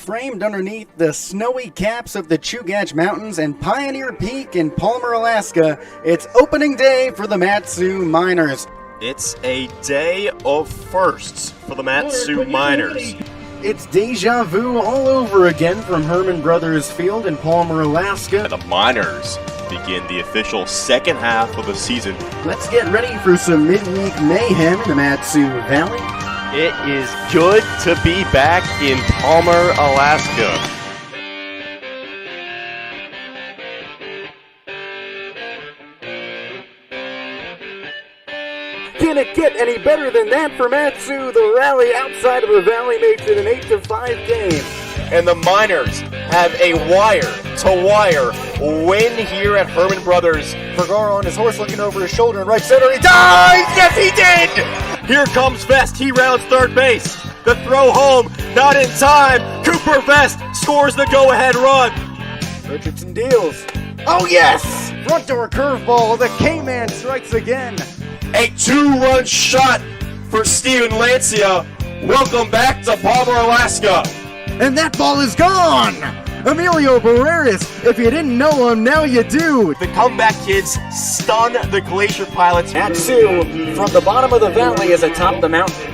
framed underneath the snowy caps of the Chugach Mountains and Pioneer Peak in Palmer, Alaska, it's opening day for the Mat-Su Miners. It's a day of firsts for the Mat-Su Miners. It's deja vu all over again from Herman Brothers Field in Palmer, Alaska. The Miners begin the official second half of the season. Let's get ready for some midweek mayhem in the Mat-Su Valley. It is good to be back in Palmer, Alaska. Can it get any better than that for Mat-Su? The rally outside of the valley makes it an 8-5 game. And the Miners have a wire-to-wire win here at Herman Brothers. Vergara on his horse looking over his shoulder in right center. He dives! Yes, he did! Here comes Vest. He rounds third base. The throw home, not in time. Cooper Vest scores the go-ahead run. Richardson deals. Oh, yes! Front door curveball. The K-Man strikes again. A two-run shot for Steven Lancia. Welcome back to Palmer, Alaska. And that ball is gone! Emilio Barreras, if you didn't know him, now you do. The comeback kids stun the Glacier Pilots. Mat-Su from the bottom of the valley as atop the mountain.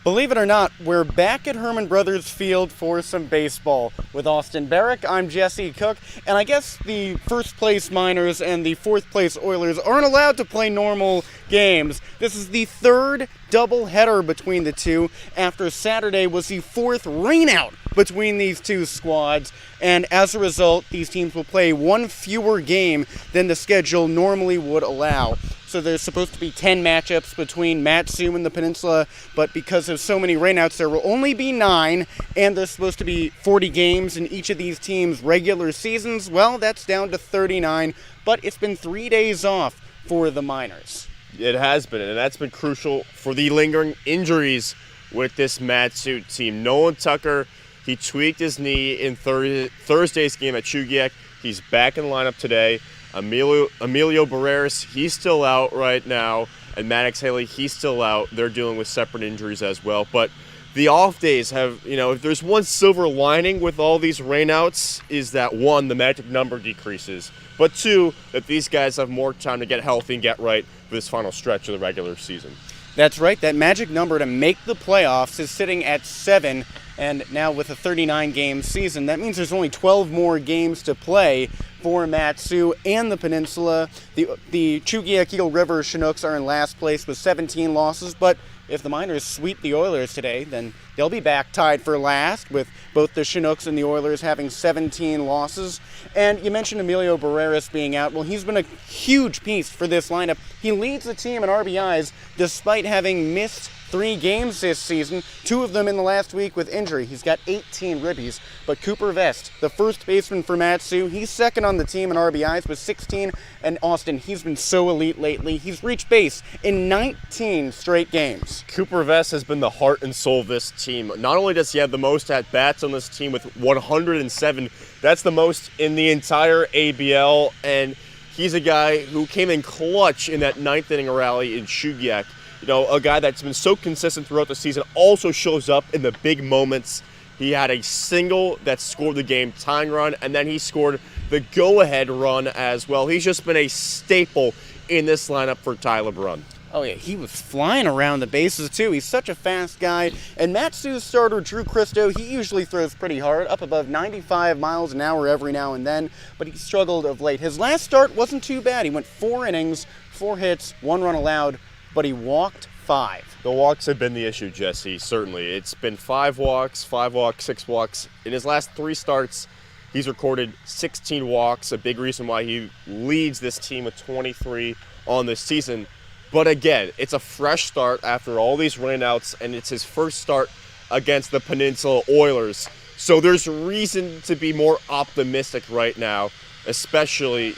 Believe it or not, we're back at Herman Brothers Field for some baseball. With Austin Barach, I'm Jesse Cook, and I guess the first place Miners and the fourth place Oilers aren't allowed to play normal games. This is the third doubleheader between the two, after Saturday was the fourth rainout between these two squads, and as a result, these teams will play one fewer game than the schedule normally would allow. So there's supposed to be 10 matchups between Mat-Su and the Peninsula, but because of so many rainouts, there will only be 9, and there's supposed to be 40 games in each of these teams' regular seasons. Well, that's down to 39, but it's been 3 days off for the Miners. It has been, and that's been crucial for the lingering injuries with this Mat-Su team. Nolan Tucker, he tweaked his knee in Thursday's game at Chugach. He's back in the lineup today. Emilio Barreras, he's still out right now, and Maddox Haley, he's still out. They're dealing with separate injuries as well. But the off days have, if there's one silver lining with all these rainouts, is that one, the magic number decreases, but two, that these guys have more time to get healthy and get right for this final stretch of the regular season. That's right. That magic number to make the playoffs is sitting at 7, and now with a 39-game season, that means there's only 12 more games to play for Mat-Su and the Peninsula. The Chugach Eagle River Chinooks are in last place with 17 losses, but if the Miners sweep the Oilers today, then they'll be back tied for last, with both the Chinooks and the Oilers having 17 losses. And you mentioned Emilio Barreras being out. Well, he's been a huge piece for this lineup. He leads the team in RBIs despite having missed 3 games this season, 2 of them in the last week with injury. He's got 18 ribbies. But Cooper Vest, the first baseman for Mat-Su, he's second on the team in RBIs with 16. And Austin, he's been so elite lately. He's reached base in 19 straight games. Cooper Vest has been the heart and soul of this team. Not only does he have the most at-bats on this team with 107, that's the most in the entire ABL, and he's a guy who came in clutch in that 9th inning rally in Chugach. A guy that's been so consistent throughout the season, also shows up in the big moments. He had a single that scored the game tying run, and then he scored the go-ahead run as well. He's just been a staple in this lineup for Tyler Brunn. Oh yeah, he was flying around the bases too. He's such a fast guy. And Mat-Su's starter, Drew Christo, he usually throws pretty hard, up above 95 miles an hour every now and then, but he struggled of late. His last start wasn't too bad. He went 4 innings, 4 hits, 1 run allowed, but he walked 5. The walks have been the issue, Jesse, certainly. It's been 5 walks, 6 walks. In his last 3 starts, he's recorded 16 walks, a big reason why he leads this team with 23 on this season. But again, it's a fresh start after all these rainouts, and it's his first start against the Peninsula Oilers. So there's reason to be more optimistic right now, especially,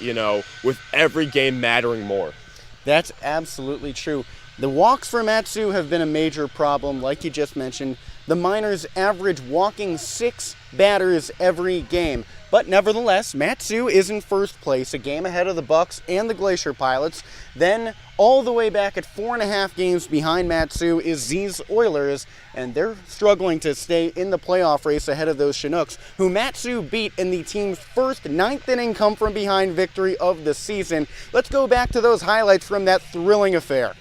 with every game mattering more. That's absolutely true. The walks for Mat-Su have been a major problem, like you just mentioned. The Miners average walking 6 batters every game. But nevertheless, Mat-Su is in first place, a game ahead of the Bucks and the Glacier Pilots. Then, all the way back at 4.5 games behind Mat-Su is Z's Oilers, and they're struggling to stay in the playoff race ahead of those Chinooks, who Mat-Su beat in the team's first 9th-inning come-from-behind victory of the season. Let's go back to those highlights from that thrilling affair.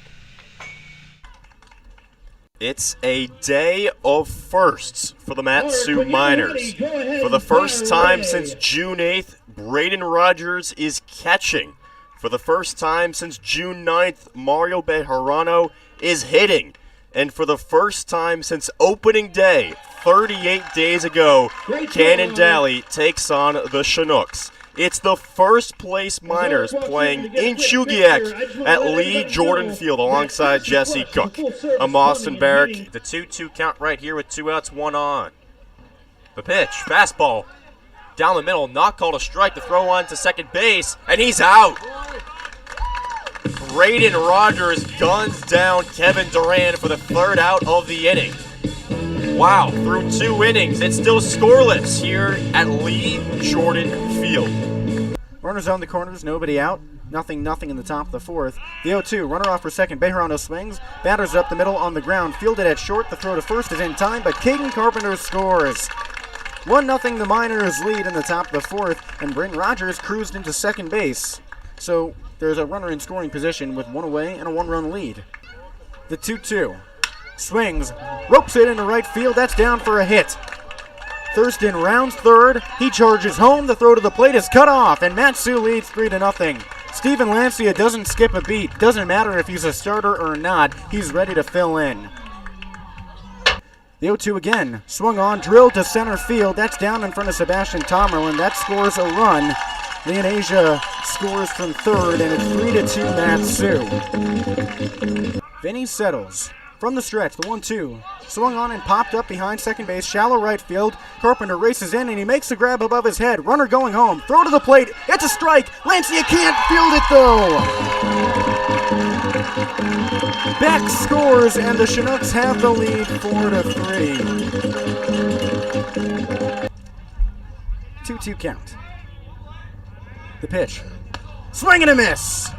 It's a day of firsts for the Mat-Su Miners. For the first time since June 8th, Braden Rogers is catching. For the first time since June 9th, Mario Bejarano is hitting. And for the first time since opening day, 38 days ago, Cannondale takes on the Chinooks. It's the first place Miners playing in Chugiak at Lee Jordan Field alongside Jesse Cook. I'm Austin Barach. The 2-2 count right here with 2 outs, 1 on. The pitch, fastball, down the middle, not called a strike. The throw on to second base, and he's out. Braden Rogers guns down Kevin Duran for the 3rd out of the inning. Wow, through 2 innings, it's still scoreless here at Lee Jordan Field. Runners on the corners, nobody out. Nothing in the top of the 4th. The 0-2, runner off for second. Bejarano swings. Batters up the middle on the ground. Fielded at short. The throw to first is in time, but Caden Carpenter scores. 1-0 the Miners lead in the top of the 4th, and Braden Rogers cruised into second base. So there's a runner in scoring position with 1 away and a 1-run lead. The 2-2. Swings, ropes it into right field. That's down for a hit. Thurston rounds third. He charges home. The throw to the plate is cut off, and Mat-Su leads 3-0. Stephen Lancia doesn't skip a beat. Doesn't matter if he's a starter or not. He's ready to fill in. The 0-2 again. Swung on, drilled to center field. That's down in front of Sebastian Tomerlin. That scores a run. Leonasia scores from third, and it's 3-2 Mat-Su. Vinny settles. From the stretch, the 1-2. Swung on and popped up behind second base, shallow right field. Carpenter races in and he makes the grab above his head. Runner going home. Throw to the plate. It's a strike. Lancia can't field it though. Beck scores and the Chinooks have the lead 4-3. 2-2 count. The pitch. Swing and a miss.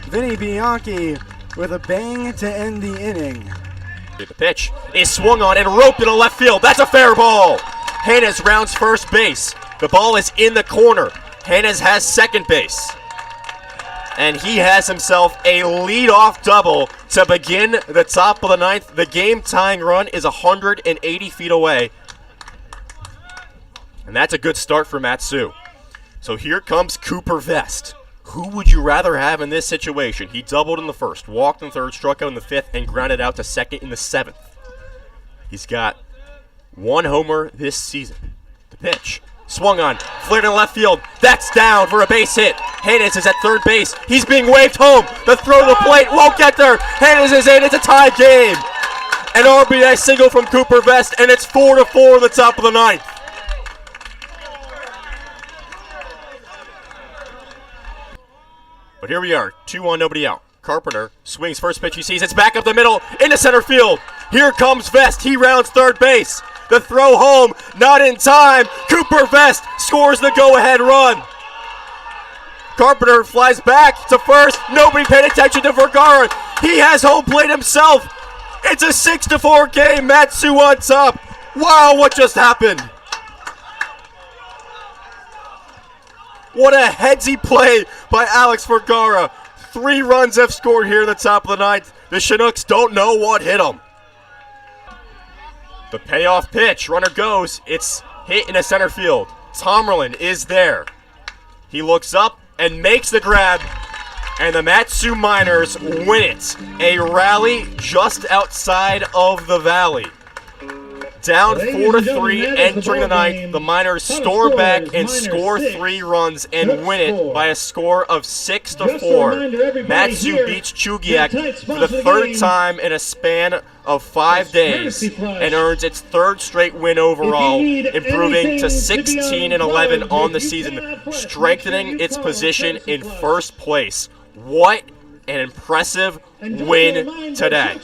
Vinny Bianchi with a bang to end the inning. The pitch is swung on and roped into left field. That's a fair ball. Hannes rounds first base. The ball is in the corner. Hannes has second base. And he has himself a leadoff double to begin the top of the 9th. The game-tying run is 180 feet away. And that's a good start for Mat-Su. So here comes Cooper Vest. Who would you rather have in this situation? He doubled in the 1st, walked in the 3rd, struck out in the 5th, and grounded out to second in the 7th. He's got 1 homer this season. The pitch. Swung on, flared in left field. That's down for a base hit. Hannes is at third base. He's being waved home. The throw to the plate won't get there. Hannes is in. It's a tie game. An RBI single from Cooper Vest, and it's 4-4 at the top of the 9th. But here we are, 2-1, nobody out. Carpenter swings first pitch he sees. It's back up the middle into center field. Here comes Vest. He rounds third base. The throw home, not in time. Cooper Vest scores the go-ahead run. Carpenter flies back to first. Nobody paid attention to Vergara. He has home plate himself. It's a 6-4 game. Mat-Su on top. Wow, what just happened? What a headsy play by Alex Vergara. 3 runs have scored here in the top of the 9th. The Chinooks don't know what hit them. The payoff pitch. Runner goes. It's hit into center field. Tomerlin is there. He looks up and makes the grab. And the Mat-Su Miners win it. A rally just outside of the Valley. Down 4-3 entering the 9th. The Miners storm back and score 3 runs and win it by a score of 6-4. Mat-Su beats Chugiak for the 3rd time in a span of 5 days and earns its 3rd straight win overall, improving to 16-11 on the season, strengthening its position in first place. What an impressive win today.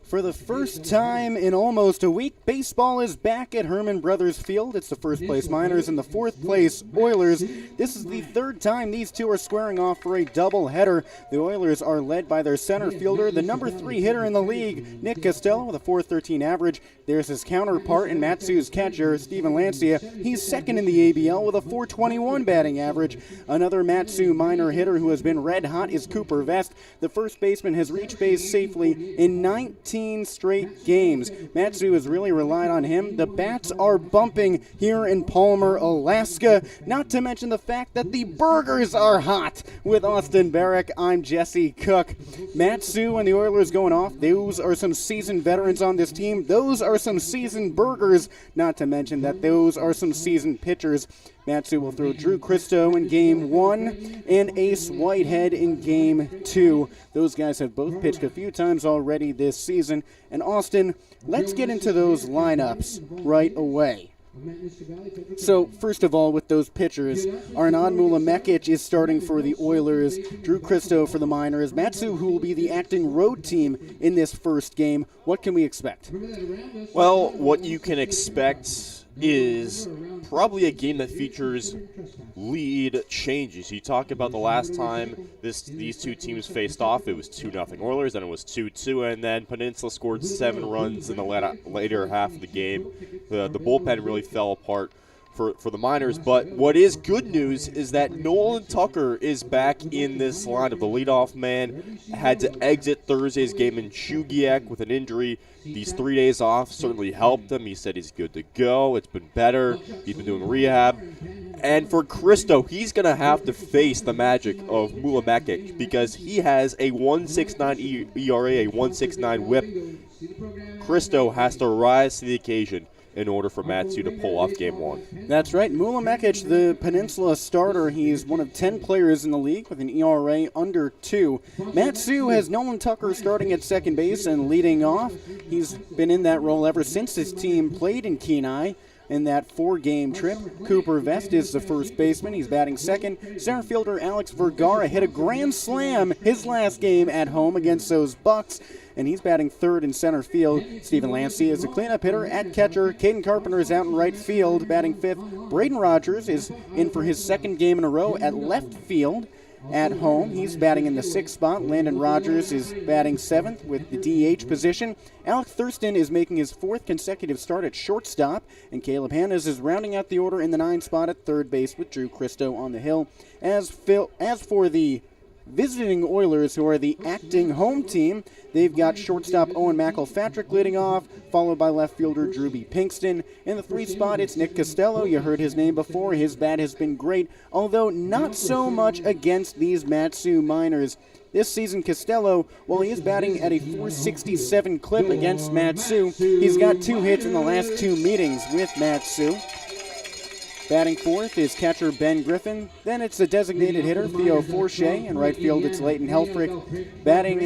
For the first time in almost a week, baseball is back at Herman Brothers Field. It's the first place Miners and the fourth place Oilers. This is the third time these two are squaring off for a doubleheader. The Oilers are led by their center fielder, the number 3 hitter in the league, Nick Costello, with a .413 average. There's his counterpart in Matsu's catcher, Steven Lancia. He's second in the ABL with a .421 batting average. Another Matsu Miner hitter who has been red hot is Cooper Vest. The first baseman has reached base safely in 19 straight games. Matsu has really relied on him. The bats are bumping here in Palmer, Alaska, not to mention the fact that the burgers are hot. With Austin Barach, I'm Jesse Cook. Matsu and the Oilers going off. Those are some seasoned veterans on this team. Those are some seasoned burgers, not to mention that those are some seasoned pitchers. Matsu will throw Drew Christo in Game 1 and Ace Whitehead in Game 2. Those guys have both pitched a few times already this season. And Austin, let's get into those lineups right away. So, first of all, with those pitchers, Arnaud Mulamekic is starting for the Oilers, Drew Christo for the Miners, Matsu, who will be the acting road team in this first game. What can we expect? Well, what you can expect is probably a game that features lead changes. You talk about the last time these two teams faced off, it was 2-0 Oilers, then it was 2-2, and then Peninsula scored 7 runs in the later half of the game. The bullpen really fell apart for the Miners, but what is good news is that Nolan Tucker is back in this lineup. The leadoff man had to exit Thursday's game in Chugiak with an injury. These 3 days off certainly helped him. He said he's good to go. It's been better. He's been doing rehab. And for Christo, he's going to have to face the magic of Mulamekic because he has a 1.69 ERA, a 1.69 whip. Christo has to rise to the occasion in order for Matsu to pull off Game 1. That's right. Mulamekic, the Peninsula starter, he's one of 10 players in the league with an ERA under 2. Matsu has Nolan Tucker starting at second base and leading off. He's been in that role ever since his team played in Kenai in that 4-game trip. Cooper Vest is the first baseman. He's batting second. Center fielder Alex Vergara hit a grand slam his last game at home against those Bucks, and he's batting third in center field. Steven Lancia is a cleanup hitter at catcher. Caden Carpenter is out in right field, batting fifth. Braden Rogers is in for his second game in a row at left field at home. He's batting in the 6th spot. Landon Rogers is batting 7th with the DH position. Alec Thurston is making his 4th consecutive start at shortstop, and Caleb Hannes is rounding out the order in the 9th spot at third base with Drew Christo on the hill. As for the visiting Oilers, who are the acting home team, they've got shortstop Owen McElpatrick leading off, followed by left fielder Drew B. Pinkston. In the 3rd spot, it's Nick Costello. You heard his name before. His bat has been great, although not so much against these Matsu Miners. This season, Costello, while he is batting at a .467 clip against Matsu, he's got 2 hits in the last 2 meetings with Matsu. Batting fourth is catcher Ben Griffin. Then it's the designated hitter Theo Forche. In right field, it's Leighton Helfrich. Batting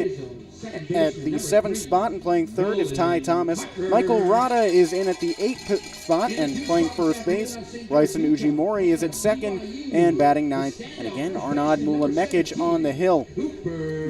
at the 7th spot and playing third is Ty Thomas. Michael Rada is in at the 8th spot and playing first base. Bryson Ujimori is at second and batting 9th. And again, Arnaud Mulamekic on the hill.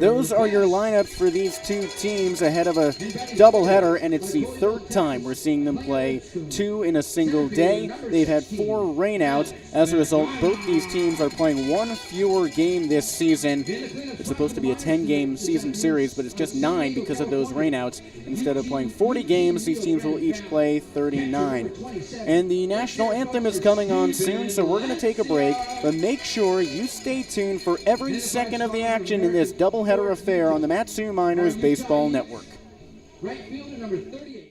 Those are your lineups for these two teams ahead of a doubleheader, and it's the 3rd time we're seeing them play 2 in a single day. They've had 4 rainouts. As a result, both these teams are playing 1 fewer game this season. It's supposed to be a 10-game season series, but it's just 9 because of those rainouts. Instead of playing 40 games, these teams will each play 39. And the national anthem is coming on soon, so we're going to take a break, but make sure you stay tuned for every second of the action in this doubleheader affair on the Matsu Miners Baseball Network. Right fielder number 38.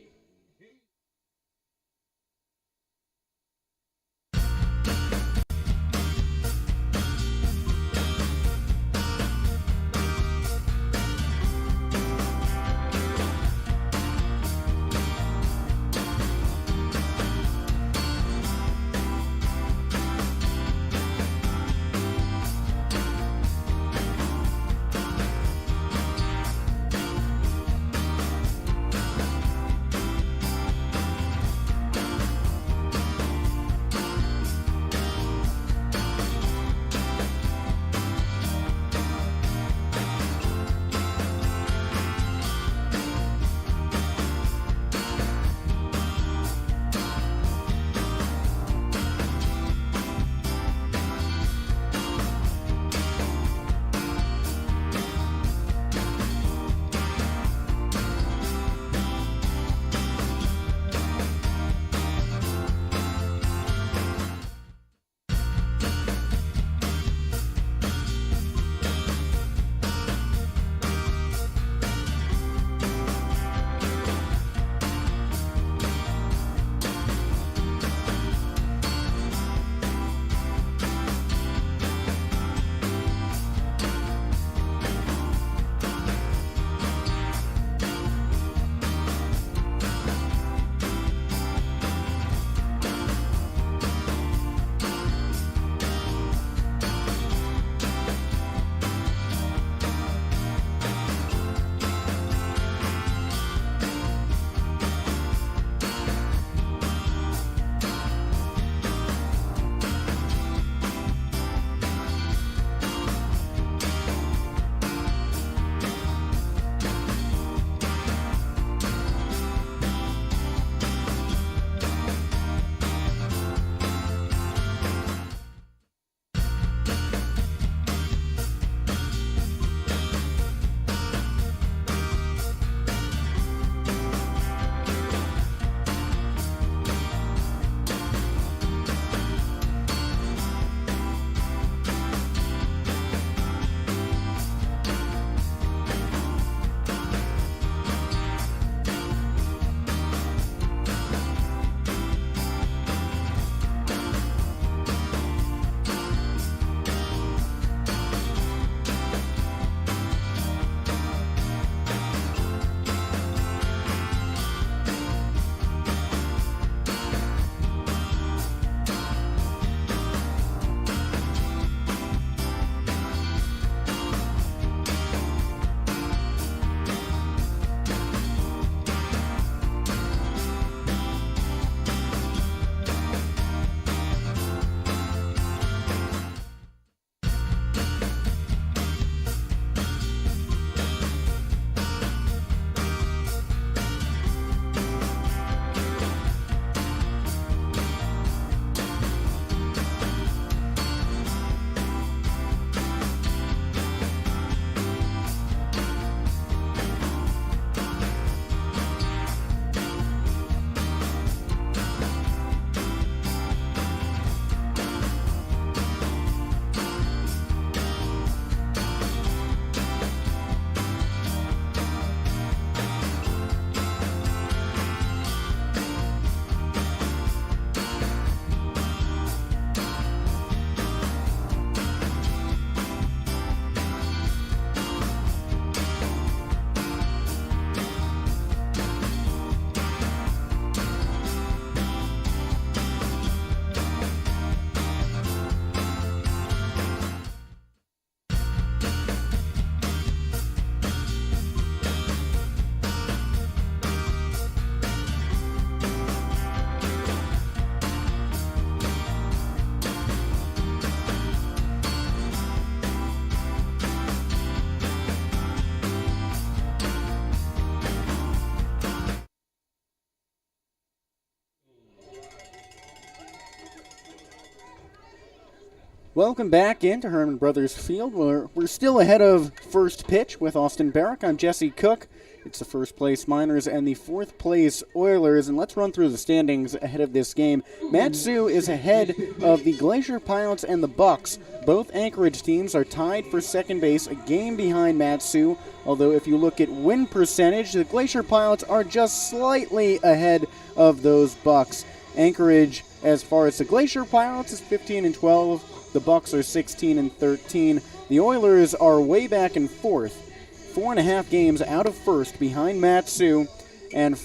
Welcome back into Herman Brothers Field. We're still ahead of first pitch with Austin Barach. I'm Jesse Cook. It's the first place Miners and the fourth place Oilers. And let's run through the standings ahead of this game. Mat-Su is ahead of the Glacier Pilots and the Bucks. Both Anchorage teams are tied for second base, a game behind Mat-Su. Although if you look at win percentage, the Glacier Pilots are just slightly ahead of those Bucks. Anchorage, as far as the Glacier Pilots, is 15-12. The Bucks are 16-13. The Oilers are way back in fourth, 4.5 games out of first behind Mat-Su, and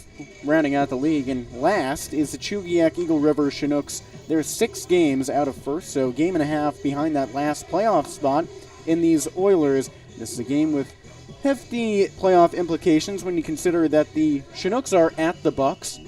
rounding out the league. And last is the Chugiak Eagle River Chinooks. They're 6 games out of first, so game and a half behind that last playoff spot in these Oilers. This is a game with hefty playoff implications when you consider that the Chinooks are at the Bucks,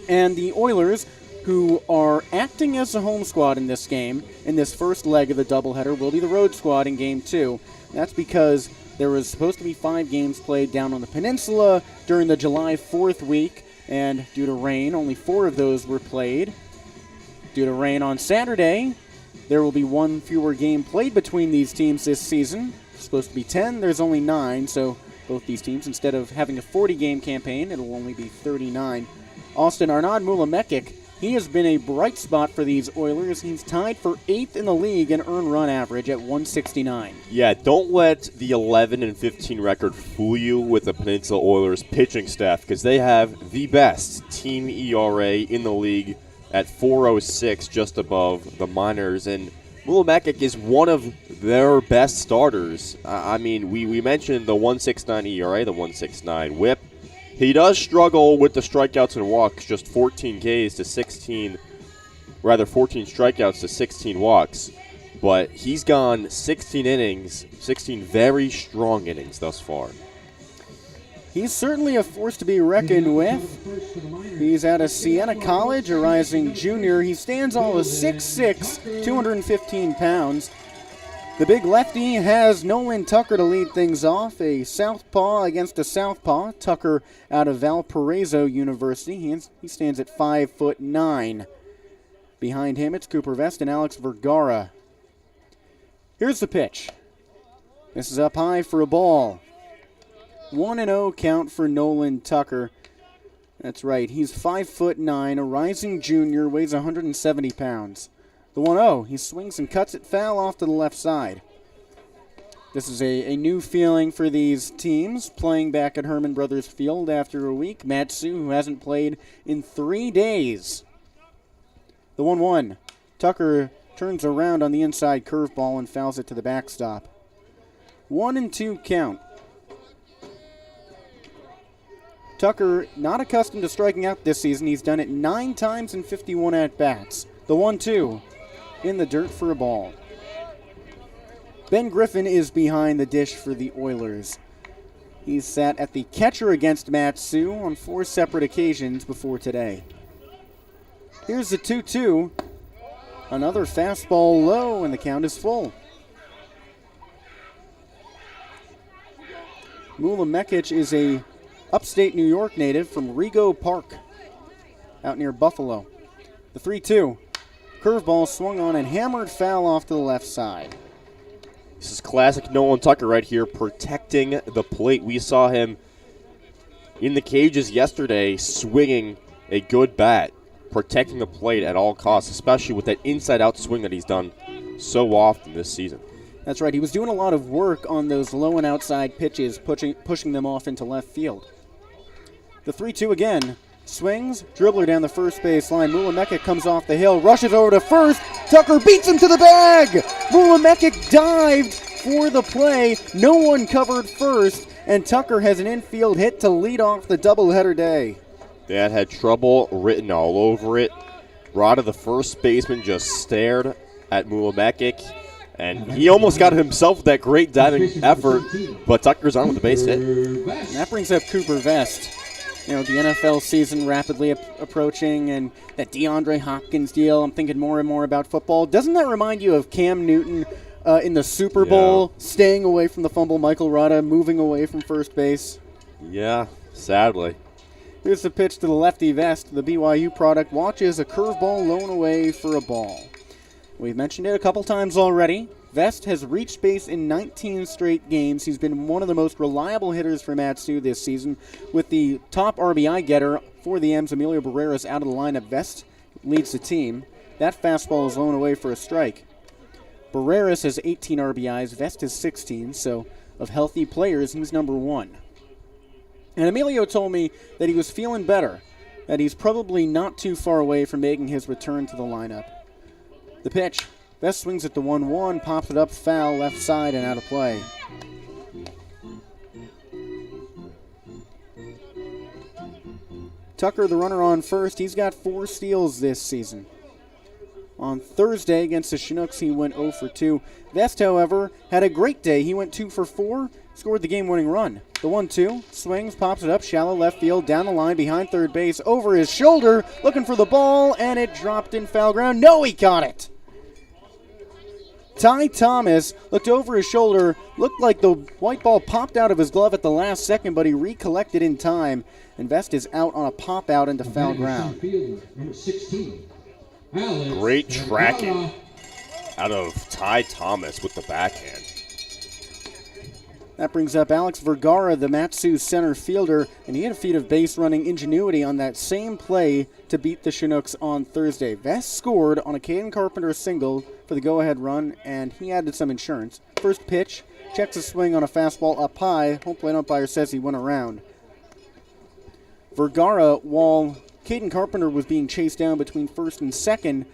and the Oilers, who are acting as the home squad in this game, in this first leg of the doubleheader, will be the road squad in Game 2. That's because there was supposed to be 5 games played down on the Peninsula during the July 4th week, and due to rain, only 4 of those were played. Due to rain on Saturday, there will be 1 fewer game played between these teams this season. It's supposed to be 10, there's only 9, so both these teams, instead of having a 40-game campaign, it'll only be 39. Austin Arnaud Mulamekic, he has been a bright spot for these Oilers. He's tied for 8th in the league in earned run average at 169. Yeah, don't let the 11-15 record fool you with the Peninsula Oilers pitching staff, because they have the best team ERA in the league at 4.06, just above the Miners. And Mulamekic is one of their best starters. I mean, we mentioned the 1.69 ERA, the 1.69 WHIP. He does struggle with the strikeouts and walks, just 14 strikeouts to 16 walks. But he's gone 16 innings, 16 very strong innings thus far. He's certainly a force to be reckoned with. He's out of Siena College, a rising junior. He stands all of 6'6", 215 pounds. The big lefty has Nolan Tucker to lead things off, a southpaw against a southpaw. Tucker out of Valparaiso University. He stands at 5'9". Behind him, it's Cooper Vest and Alex Vergara. Here's the pitch. This is up high for a ball. 1-0 count for Nolan Tucker. That's right, he's 5'9", a rising junior, weighs 170 pounds. The 1-0, he swings and cuts it foul off to the left side. This is a new feeling for these teams, playing back at Herman Brothers Field after a week. Mat-Su, who hasn't played in 3 days. The 1-1, Tucker turns around on the inside curveball and fouls it to the backstop. 1-2 count. Tucker, not accustomed to striking out this season. He's done it 9 times in 51 at-bats. The 1-2. In the dirt for a ball. Ben Griffin is behind the dish for the Oilers. He's sat at the catcher against Mat-Su on 4 separate occasions before today. Here's the 2-2. Another fastball low, and the count is full. Mulamekic is a upstate New York native from Rego Park, out near Buffalo. The 3-2. Curveball swung on and hammered foul off to the left side. This is classic Nolan Tucker right here, protecting the plate. We saw him in the cages yesterday swinging a good bat, protecting the plate at all costs, especially with that inside-out swing that he's done so often this season. That's right. He was doing a lot of work on those low and outside pitches, pushing them off into left field. The 3-2 again. Swings, dribbler down the first base line. Mulamekic comes off the hill, rushes over to first. Tucker beats him to the bag. Mulamekic dived for the play. No one covered first, and Tucker has an infield hit to lead off the doubleheader day. That had trouble written all over it. Rod, the first baseman, just stared at Mulamekic, and he almost got himself with that great diving effort, but Tucker's on with the base hit. And that brings up Cooper Vest. You know, the NFL season rapidly approaching, and that DeAndre Hopkins deal, I'm thinking more and more about football. Doesn't that remind you of Cam Newton in the Super Bowl, staying away from the fumble, Michael Rada moving away from first base? Yeah, sadly. Here's the pitch to the lefty Vest. The BYU product watches a curveball low and away for a ball. We've mentioned it a couple times already. Vest has reached base in 19 straight games. He's been one of the most reliable hitters for Matsu this season. With the top RBI getter for the M's, Emilio Barreras, out of the lineup, Vest leads the team. That fastball is blown away for a strike. Barreras has 18 RBIs, Vest has 16, so of healthy players, he's number 1. And Emilio told me that he was feeling better, that he's probably not too far away from making his return to the lineup. The pitch. Vest swings at the 1-1, pops it up foul, left side, and out of play. Tucker, the runner on first, he's got 4 steals this season. On Thursday against the Chinooks, he went 0 for 2. Vest, however, had a great day. He went 2 for 4, scored the game-winning run. The 1-2, swings, pops it up, shallow left field, down the line, behind third base, over his shoulder, looking for the ball, and it dropped in foul ground. No, he caught it! Ty Thomas looked over his shoulder, looked like the white ball popped out of his glove at the last second, but he recollected in time, and Vest is out on a pop-out into foul ground. Number 16. Great tracking out of Ty Thomas with the backhand. That brings up Alex Vergara, the Matsu center fielder, and he had a feat of base-running ingenuity on that same play to beat the Chinooks on Thursday. Vest scored on a Caden Carpenter single for the go-ahead run, and he added some insurance. First pitch, checks a swing on a fastball up high. Home plate umpire says he went around. Vergara, while Caden Carpenter was being chased down between first and second,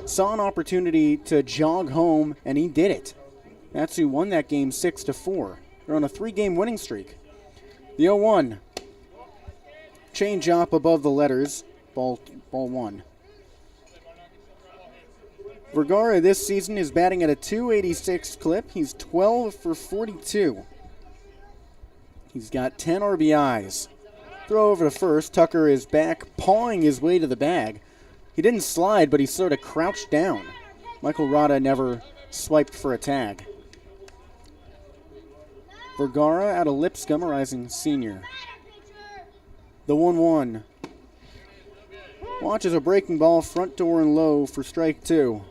saw an opportunity to jog home, and he did it. Matsu won that game 6-4. They're on a 3-game winning streak. The 0-1. Change up above the letters. Ball 1. Vergara this season is batting at a .286 clip. He's 12 for 42. He's got 10 RBIs. Throw over to first. Tucker is back, pawing his way to the bag. He didn't slide, but he sort of crouched down. Michael Rada never swiped for a tag. Vergara out of Lipscomb, a rising senior. The 1-1. Watches a breaking ball, front door and low for strike 2.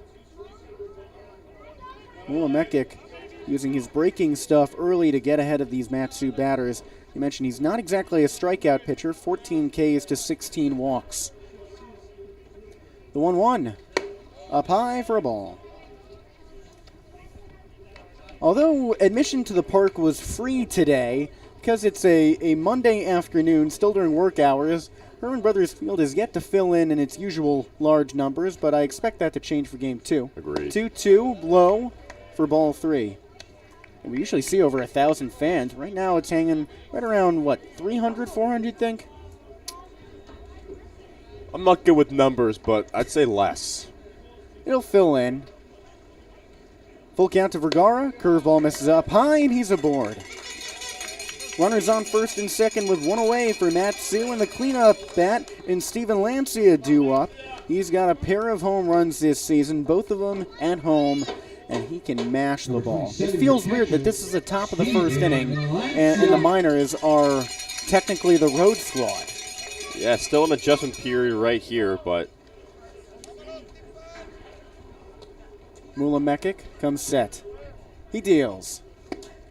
Mulamekic using his breaking stuff early to get ahead of these Matsu batters. You mentioned he's not exactly a strikeout pitcher, 14 Ks to 16 walks. The 1-1. Up high for a ball. Although admission to the park was free today, because it's a Monday afternoon, still during work hours, Herman Brothers Field is yet to fill in its usual large numbers, but I expect that to change for Game 2. Agreed. 2-2, low for ball 3. And we usually see over 1,000 fans. Right now it's hanging right around, 300, 400, think? I'm not good with numbers, but I'd say less. It'll fill in. Full count to Vergara. Curveball misses up high, and he's aboard. Runners on first and second with 1 away for Matsu, and the cleanup bat and Steven Lancia due up. He's got a pair of home runs this season, both of them at home, and he can mash the ball. It feels weird that this is the top of the first inning, and the Miners are technically the road squad. Yeah, still an adjustment period right here, but Mulamekic comes set. He deals.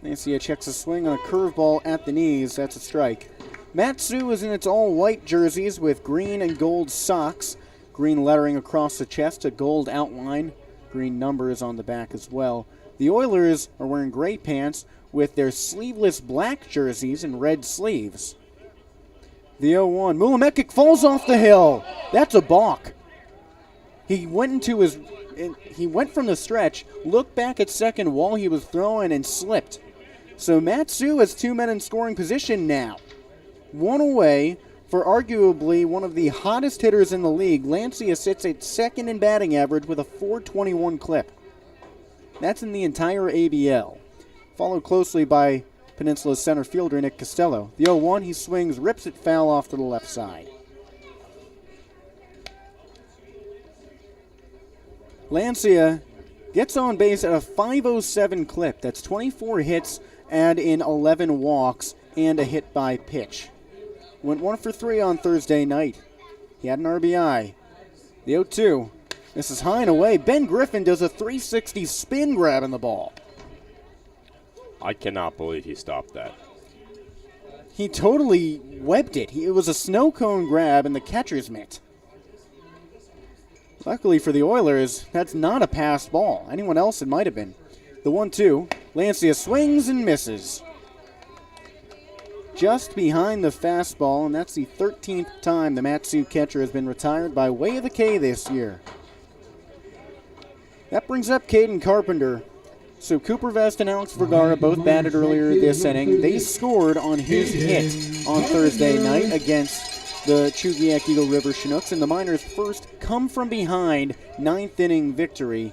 Lancia checks a swing on a curveball at the knees. That's a strike. Matsu is in its all-white jerseys with green and gold socks. Green lettering across the chest, a gold outline. Green numbers on the back as well. The Oilers are wearing gray pants with their sleeveless black jerseys and red sleeves. The 0-1. Mulamekic falls off the hill. That's a balk. He went from the stretch, looked back at second while he was throwing, and slipped. So Matsu has 2 men in scoring position now. 1 away for arguably one of the hottest hitters in the league. Lancia sits at second in batting average with a .421 clip. That's in the entire ABL. Followed closely by Peninsula's center fielder, Nick Costello. The 0-1, he swings, rips it foul off to the left side. Lancia gets on base at a .507 clip. That's 24 hits, add in 11 walks, and a hit by pitch. Went 1 for 3 on Thursday night. He had an RBI. The 0-2. This is high and away. Ben Griffin does a 360 spin grab in the ball. I cannot believe he stopped that. He totally webbed it. It was a snow cone grab in the catcher's mitt. Luckily for the Oilers, that's not a passed ball. Anyone else, it might have been. The 1-2. Lancia swings and misses. Just behind the fastball, and that's the 13th time the Mat-Su catcher has been retired by way of the K this year. That brings up Caden Carpenter. So Cooper Vest and Alex Vergara both batted earlier this inning. They scored on his hit on Thursday night against the Chugiak Eagle River Chinooks in the minors' first come-from-behind ninth-inning victory.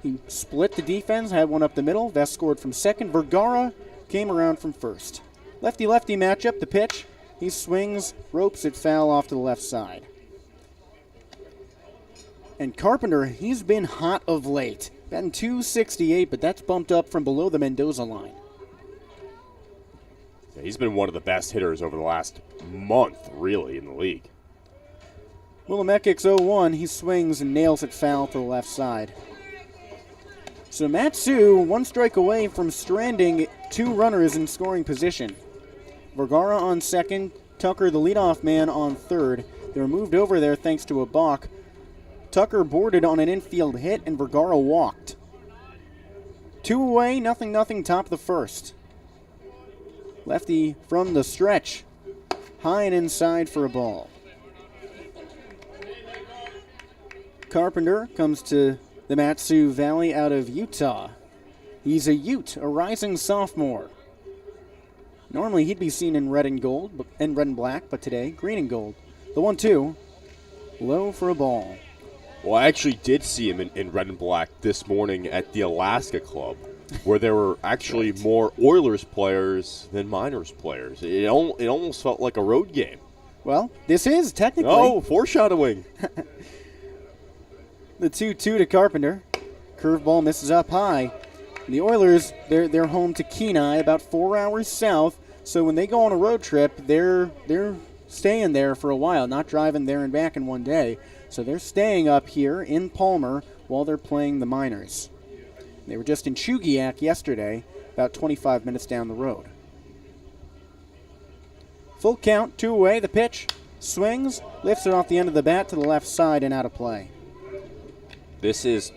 He split the defense, had one up the middle. Vest scored from second. Vergara came around from first. Lefty-lefty matchup, the pitch. He swings, ropes it foul off to the left side. And Carpenter, he's been hot of late. Batting .268, but that's bumped up from below the Mendoza line. Yeah, he's been one of the best hitters over the last month, really, in the league. Willamekic's 0-1. He swings and nails it foul to the left side. So Mat-Su, one strike away from stranding two runners in scoring position. Vergara on second, Tucker, the leadoff man, on third. They were moved over there thanks to a balk. Tucker boarded on an infield hit, and Vergara walked. 2 away, 0-0, top of the first. Lefty from the stretch. High and inside for a ball. Carpenter comes to the Mat-Su Valley out of Utah. He's a Ute, a rising sophomore. Normally he'd be seen in red and gold, and red and black, but today, green and gold. The 1-2, low for a ball. Well, I actually did see him in red and black this morning at the Alaska Club, where there were actually more Oilers players than Miners players. It almost felt like a road game. Well, this is technically. Oh, foreshadowing. The 2-2 to Carpenter. Curveball misses up high. The Oilers, they're home to Kenai, about 4 hours south. So when they go on a road trip, they're staying there for a while, not driving there and back in one day. So they're staying up here in Palmer while they're playing the Miners. They were just in Chugiak yesterday, about 25 minutes down the road. Full count, 2 away. The pitch swings, lifts it off the end of the bat to the left side and out of play. This is,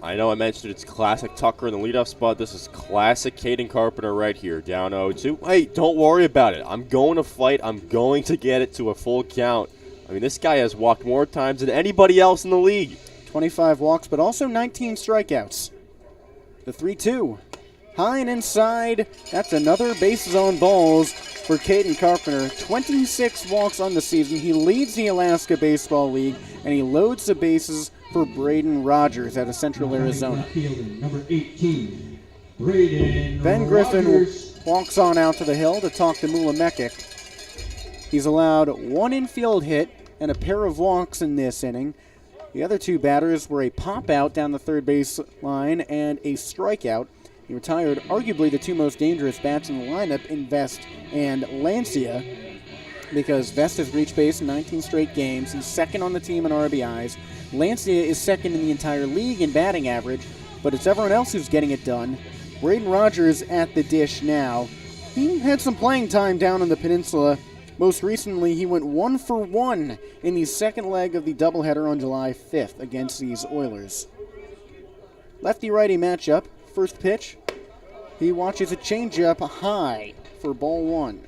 I know I mentioned it's classic Tucker in the leadoff spot. This is classic Caden Carpenter right here, down 0-2. Hey, don't worry about it. I'm going to fight. I'm going to get it to a full count. I mean, this guy has walked more times than anybody else in the league. 25 walks, but also 19 strikeouts. The 3-2. High and inside. That's another bases on balls for Caden Carpenter. 26 walks on the season. He leads the Alaska Baseball League, and he loads the bases for Braden Rogers out of Central Arizona. Number 18, Braden Ben Griffin Rogers walks on out to the hill to talk to Mula Mekic. He's allowed one infield hit and a pair of walks in this inning. The other two batters were a pop out down the third base line and a strikeout. He retired arguably the two most dangerous bats in the lineup in Vest and Lancia, because Vest has reached base in 19 straight games. He's second on the team in RBIs. Lancia is second in the entire league in batting average, but it's everyone else who's getting it done. Braden Rogers at the dish now. He had some playing time down in the Peninsula. Most recently, he went 1 for 1 in the second leg of the doubleheader on July 5th against these Oilers. Lefty-righty matchup. First pitch, he watches a changeup high for ball 1.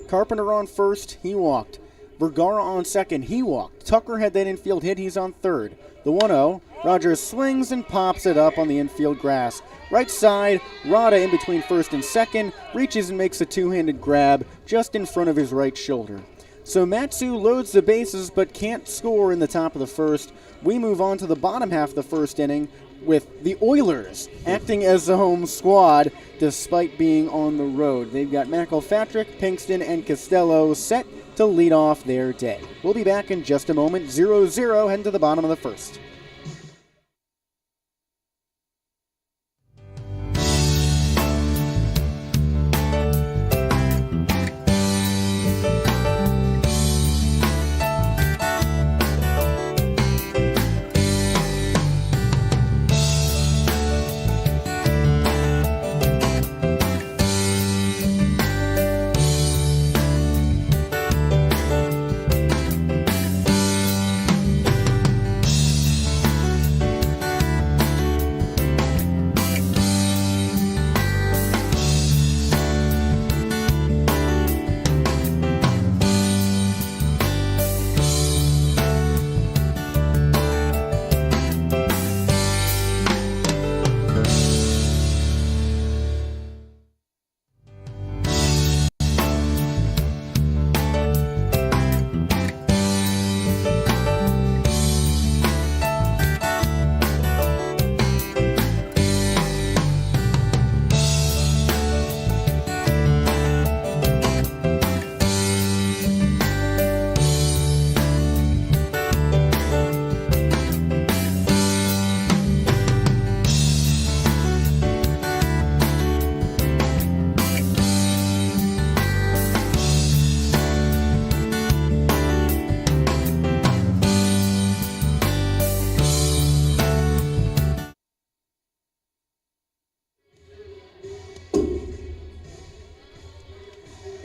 Carpenter on first, he walked. Vergara on second, he walked. Tucker had that infield hit, he's on third. The 1-0, Rogers swings and pops it up on the infield grass. Right side, Rada in between first and second, reaches and makes a two-handed grab just in front of his right shoulder. So Mat-Su loads the bases but can't score in the top of the first. We move on to the bottom half of the first inning with the Oilers acting as the home squad despite being on the road. They've got McElpatrick, Pinkston, and Costello set to lead off their day. We'll be back in just a moment. 0-0 heading to the bottom of the first.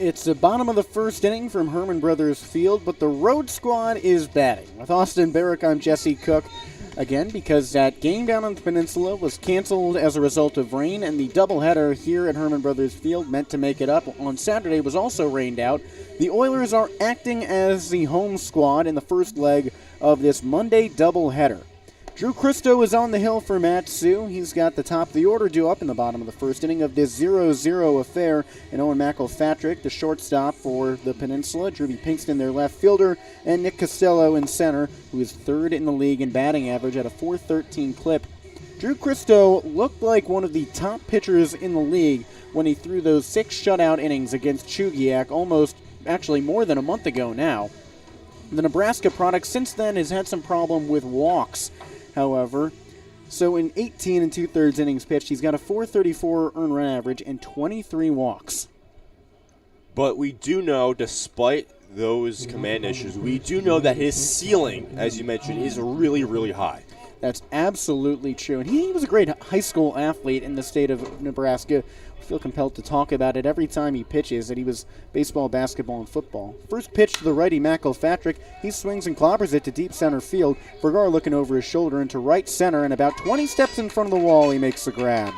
It's the bottom of the first inning from Herman Brothers Field, but the road squad is batting. With Austin Barach, I'm Jesse Cook. Again, because that game down on the Peninsula was canceled as a result of rain, and the doubleheader here at Herman Brothers Field meant to make it up on Saturday was also rained out. The Oilers are acting as the home squad in the first leg of this Monday doubleheader. Drew Christo is on the hill for Mat-Su. He's got the top of the order due up in the bottom of the first inning of this 0-0 affair. And Owen McElfatrick, the shortstop for the Peninsula, Drewby Pinkston, their left fielder, and Nick Costello in center, who is third in the league in batting average at a .413 clip. Drew Christo looked like one of the top pitchers in the league when he threw those 6 shutout innings against Chugiak actually more than a month ago now. The Nebraska product since then has had some problem with walks, however. So in 18 2/3 innings pitched, he's got a .434 earned run average and 23 walks. But we do know, despite those command issues, we do know that his ceiling, as you mentioned, is really, really high. That's absolutely true. And he was a great high school athlete in the state of Nebraska. I feel compelled to talk about it every time he pitches, that he was baseball, basketball, and football. First pitch to the righty, McElfatrick. He swings and clobbers it to deep center field. Vergara looking over his shoulder into right center, and about 20 steps in front of the wall, he makes the grab.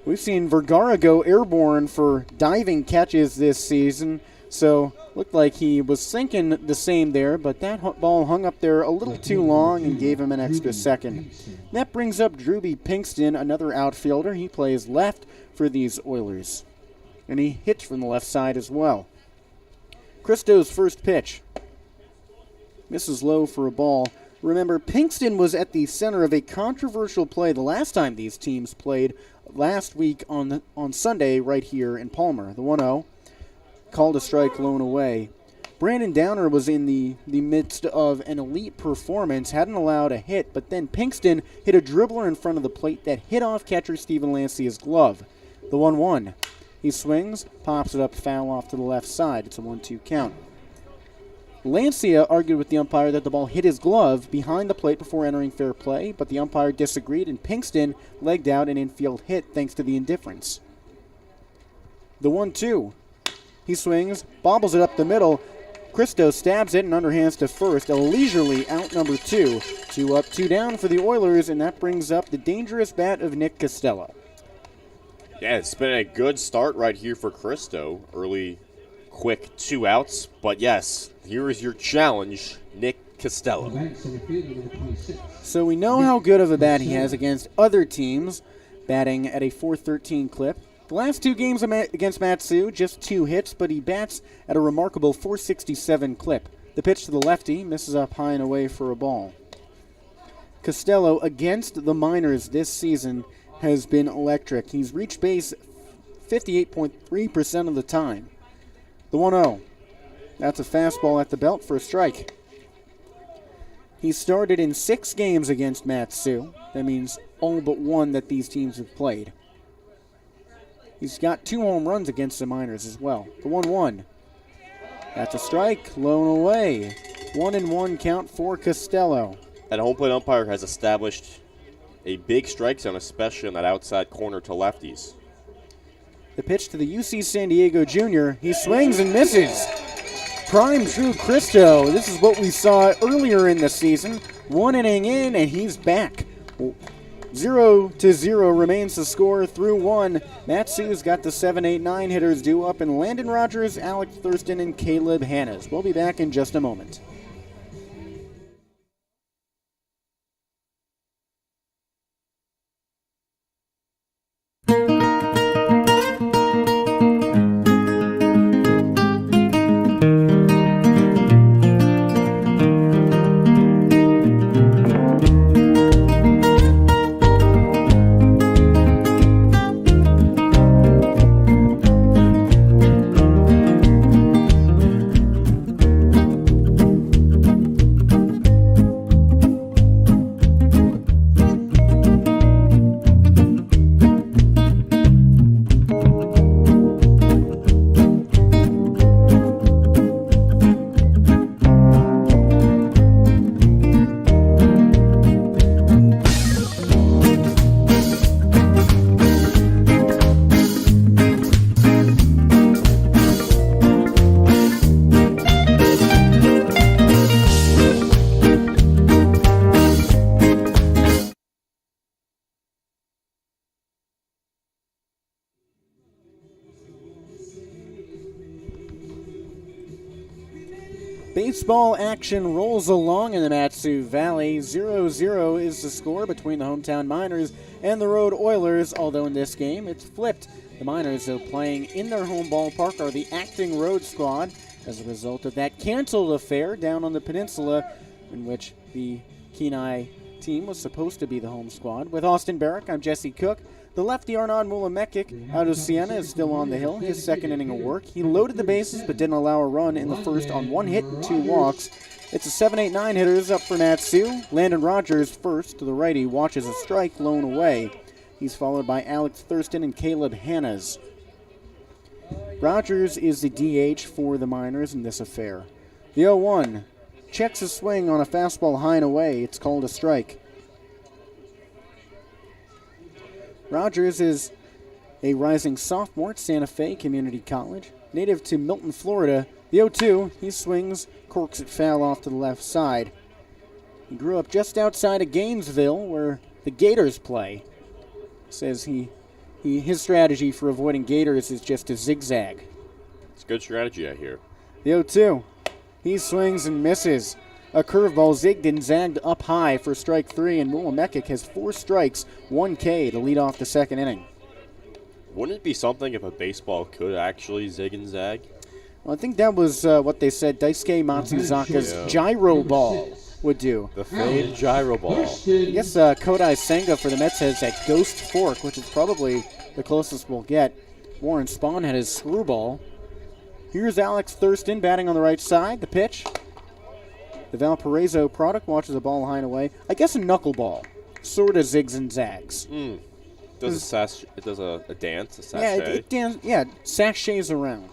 We've seen Vergara go airborne for diving catches this season, so looked like he was thinking the same there, but that ball hung up there a little too long and gave him an extra second. That brings up Drewby Pinkston, another outfielder. He plays left for these Oilers, and he hits from the left side as well. Christo's first pitch misses low for a ball. Remember, Pinkston was at the center of a controversial play the last time these teams played last week on Sunday right here in Palmer. The 1-0. Called a strike, low and away. Brandon Downer was in the midst of an elite performance, hadn't allowed a hit, but then Pinkston hit a dribbler in front of the plate that hit off catcher Stephen Lancia's glove. The 1-1. He swings, pops it up, foul off to the left side. It's a 1-2 count. Lancia argued with the umpire that the ball hit his glove behind the plate before entering fair play, but the umpire disagreed, and Pinkston legged out an infield hit thanks to the indifference. The 1-2. He swings, bobbles it up the middle. Christo stabs it and underhands to first. A leisurely out number 2. 2 up, 2 down for the Oilers, and that brings up the dangerous bat of Nick Costello. Yeah, it's been a good start right here for Christo. Early, quick 2 outs. But yes, here is your challenge, Nick Costello. So we know how good of a bat he has against other teams, batting at a .413 clip. The last 2 games against Mat-Su, just 2 hits, but he bats at a remarkable .467 clip. The pitch to the lefty misses up high and away for a ball. Costello, against the minors this season, has been electric. He's reached base 58.3% of the time. The 1-0. That's a fastball at the belt for a strike. He started in 6 games against Mat-Su. That means all but 1 that these teams have played. He's got 2 home runs against the minors as well. The 1-1. That's a strike, low and away. 1-1 count for Costello. And a home plate umpire has established a big strike zone, especially on that outside corner to lefties. The pitch to the UC San Diego Jr. He swings and misses. Prime Drew Christo. This is what we saw earlier in the season. 1 inning in, and he's back. 0-0 remains the score through 1. Mat-Su's got the 7, 8, 9 hitters due up in Landon Rogers, Alec Thurston, and Caleb Hannes. We'll be back in just a moment. Baseball action rolls along in the Mat-Su Valley. 0-0 is the score between the hometown Miners and the road Oilers, although in this game it's flipped. The Miners, though playing in their home ballpark, are the acting road squad as a result of that canceled affair down on the Peninsula in which the Kenai team was supposed to be the home squad. With Austin Barach, I'm Jesse Cook. The lefty Arnaud Mulamekic out of Siena is still on the hill, his second inning of work. He loaded the bases but didn't allow a run in the first on 1 hit and 2 walks. It's a 7-8-9 hitters up for Mat-Su. Landon Rogers first to the righty watches a strike blown away. He's followed by Alex Thurston and Caleb Hannes. Rogers is the DH for the Miners in this affair. The 0-1 checks a swing on a fastball high and away. It's called a strike. Rogers is a rising sophomore at Santa Fe Community College. Native to Milton, Florida. The 0-2, he swings, corks it foul off to the left side. He grew up just outside of Gainesville, where the Gators play. Says his strategy for avoiding Gators is just to zigzag. It's good strategy, I hear. The 0-2, he swings and misses. A curveball zigged and zagged up high for strike 3, and Mulamekic has 4 strikes, 1 K to lead off the second inning. Wouldn't it be something if a baseball could actually zig and zag? Well, I think that was what they said Daisuke Matsuzaka's gyro ball would do. The famed gyro ball. I guess Kodai Senga for the Mets has that ghost fork, which is probably the closest we'll get. Warren Spahn had his screwball. Here's Alex Thurston batting on the right side. The pitch. The Valparaiso product watches the ball high and away. I guess a knuckleball. Sort of zigs and zags. It does a dance, a sachet. It sachets around.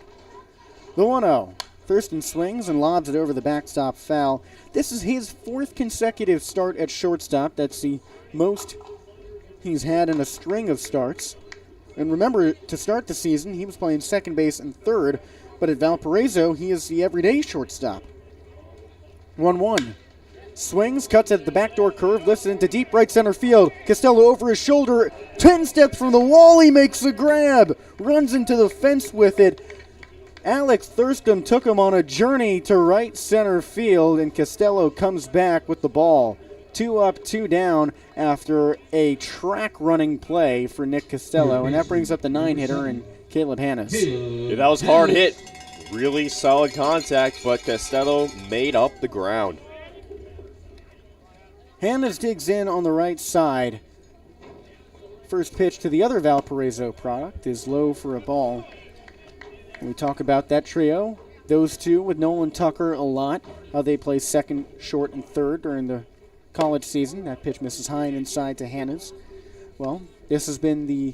The 1-0. Thurston swings and lobs it over the backstop foul. This is his 4th consecutive start at shortstop. That's the most he's had in a string of starts. And remember, to start the season, he was playing second base and third. But at Valparaiso, he is the everyday shortstop. 1-1. Swings, cuts at the backdoor curve, lifts it into deep right center field. Costello over his shoulder, 10 steps from the wall, he makes the grab. Runs into the fence with it. Alex Thurston took him on a journey to right center field, and Costello comes back with the ball. 2 up, 2 down after a track-running play for Nick Costello, and that brings up the 9-hitter and Caleb Hannes. Yeah, that was hard hit. Really solid contact, but Costello made up the ground. Hannes digs in on the right side. First pitch to the other Valparaiso product is low for a ball. And we talk about that trio, those two with Nolan Tucker a lot, how they play second, short, and third during the college season. That pitch misses high and inside to Hannes. Well, this has been the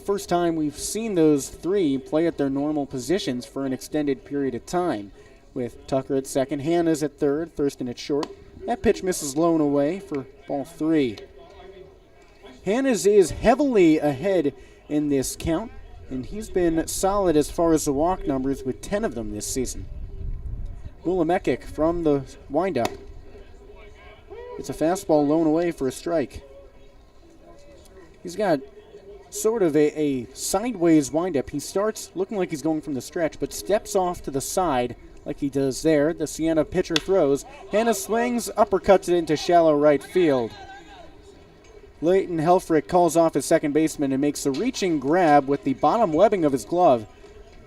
first time we've seen those 3 play at their normal positions for an extended period of time, with Tucker at second, Hannes at third, Thurston at short. That pitch misses low and away for ball 3. Hannes is heavily ahead in this count, and he's been solid as far as the walk numbers with 10 of them this season. Mulamekic from the windup. It's a fastball low and away for a strike. He's got sort of a sideways windup. He starts looking like he's going from the stretch, but steps off to the side like he does there. The Siena pitcher throws. Hannes swings, uppercuts it into shallow right field. Leighton Helfrich calls off his second baseman and makes a reaching grab with the bottom webbing of his glove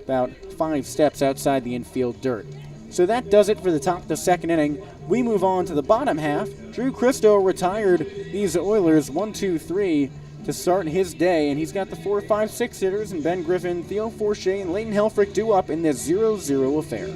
about 5 steps outside the infield dirt. So that does it for the top of the second inning. We move on to the bottom half. Drew Christo retired these Oilers 1-2-3 to start his day, and he's got the 4, 5, 6 hitters, and Ben Griffin, Theo Forche, and Leighton Helfrich due up in this 0-0 affair.